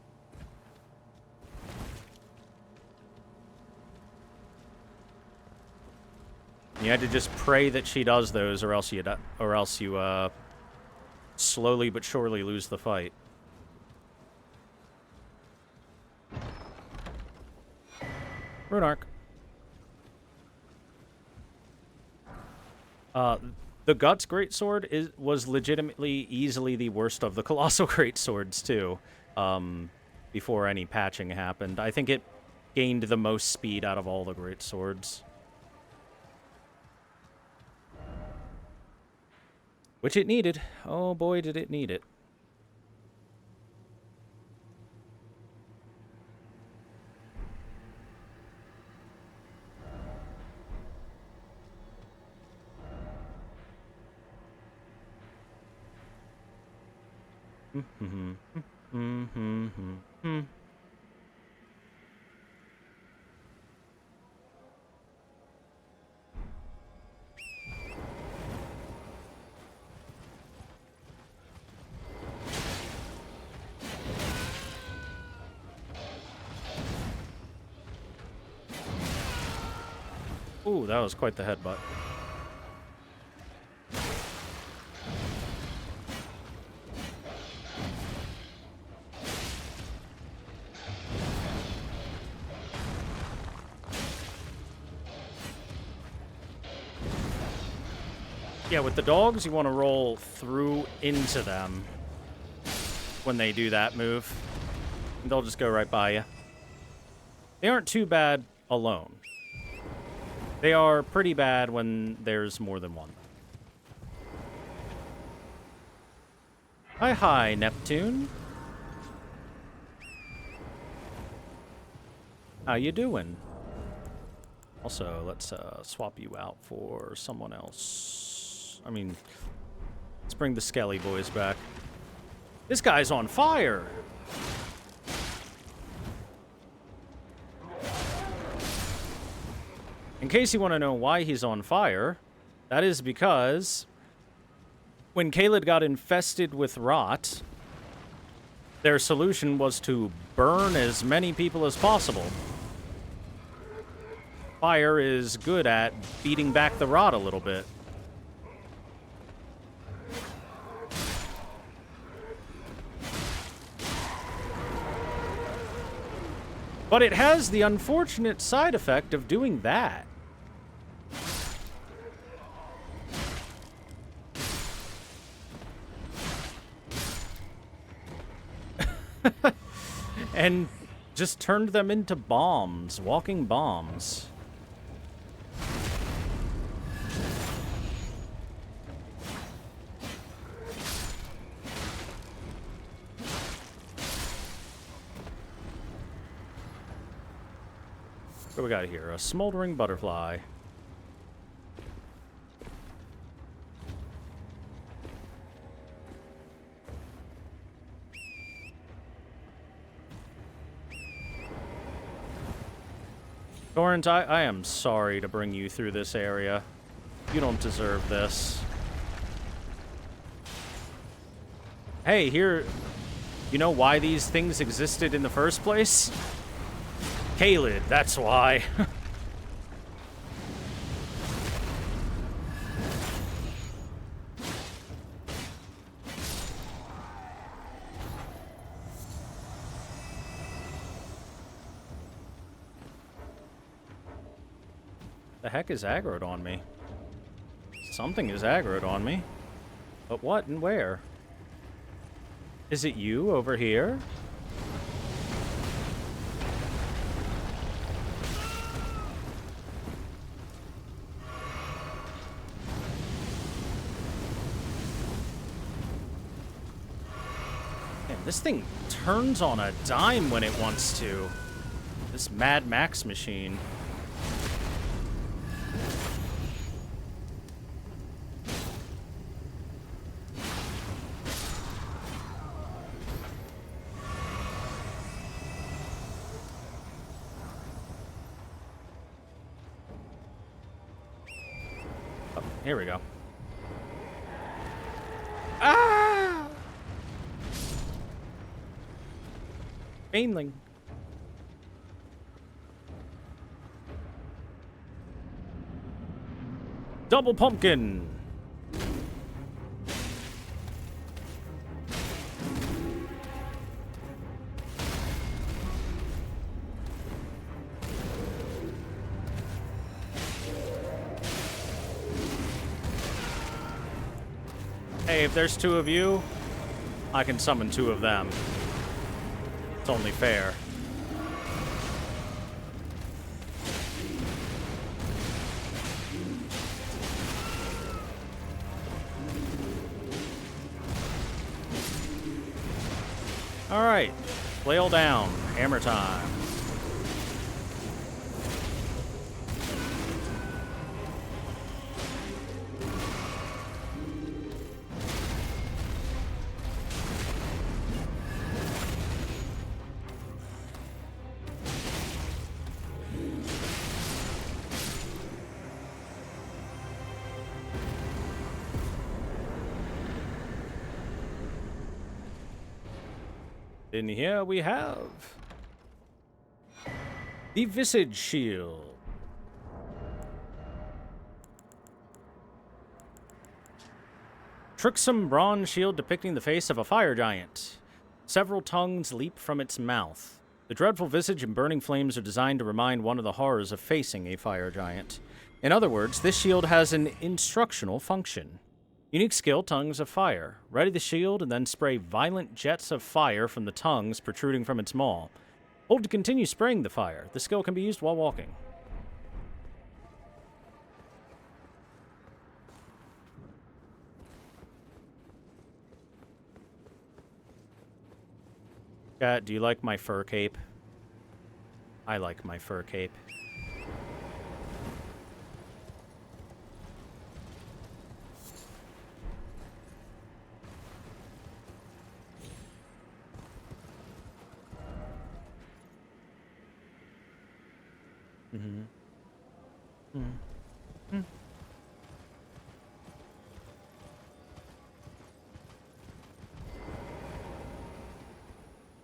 You had to just pray that she does those, or else you slowly but surely lose the fight. Rune Arc. The Guts Greatsword was legitimately easily the worst of the Colossal Greatswords, too, before any patching happened. I think it gained the most speed out of all the Greatswords. Which it needed. Oh boy, did it need it. Ooh, that was quite the headbutt. Yeah, with the dogs, you want to roll through into them when they do that move. And they'll just go right by you. They aren't too bad alone. They are pretty bad when there's more than one. Hi, Neptune. How you doing? Also, let's swap you out for someone else. I mean, let's bring the Skelly boys back. This guy's on fire! In case you want to know why he's on fire, that is because when Caelid got infested with rot, their solution was to burn as many people as possible. Fire is good at beating back the rot a little bit. But it has the unfortunate side effect of doing that. and just turned them into bombs, walking bombs. What do we got here? A smoldering butterfly. Torrent, I am sorry to bring you through this area. You don't deserve this. Hey, here... You know why these things existed in the first place? Caelid, that's why. The heck is aggroed on me? Something is aggroed on me. But what and where? Is it you over here? Man, this thing turns on a dime when it wants to. This Mad Max machine. Here we go. Ah! Baneling. Double pumpkin. Hey, if there's two of you, I can summon two of them. It's only fair. Alright, flail down, hammer time. In here we have the Visage Shield. Tricksome bronze shield depicting the face of a fire giant. Several tongues leap from its mouth. The dreadful visage and burning flames are designed to remind one of the horrors of facing a fire giant. In other words, this shield has an instructional function. Unique skill, Tongues of Fire. Ready the shield and then spray violent jets of fire from the tongues protruding from its maw. Hold to continue spraying the fire. The skill can be used while walking. Cat, do you like my fur cape? I like my fur cape.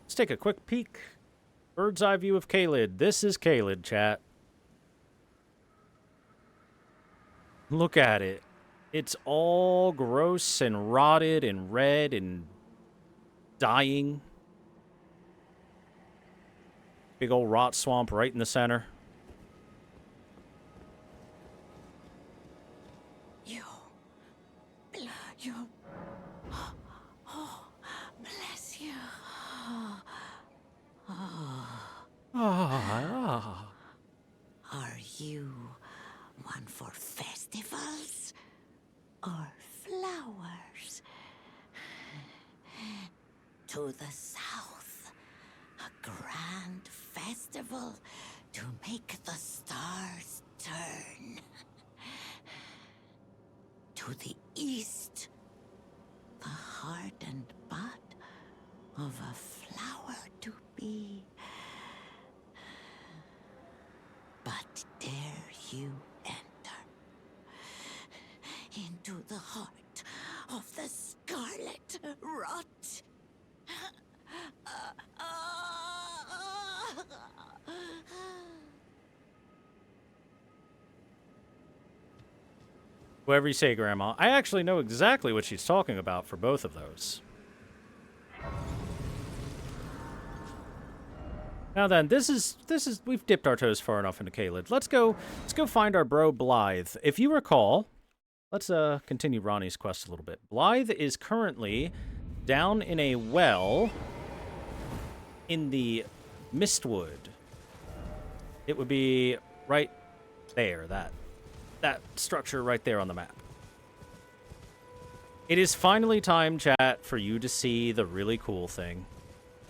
Let's take a quick peek. Bird's eye view of Caelid. This is Caelid, chat. Look at it. It's all gross and rotted and red and dying. Big old rot swamp right in the center. Oh, bless you. flowers. To the south, a grand festival to make the stars turn. To the east, the heart and bud of a flower to be. But dare you enter into the heart of the scarlet rot? Whatever you say, Grandma. I actually know exactly what she's talking about for both of those. Now then, this is we've dipped our toes far enough into Caelid. Let's go find our bro Blythe. If you recall, let's continue Ronnie's quest a little bit. Blythe is currently down in a well in the Mistwood. It would be right there, that structure right there on the map. It is finally time, chat, for you to see the really cool thing.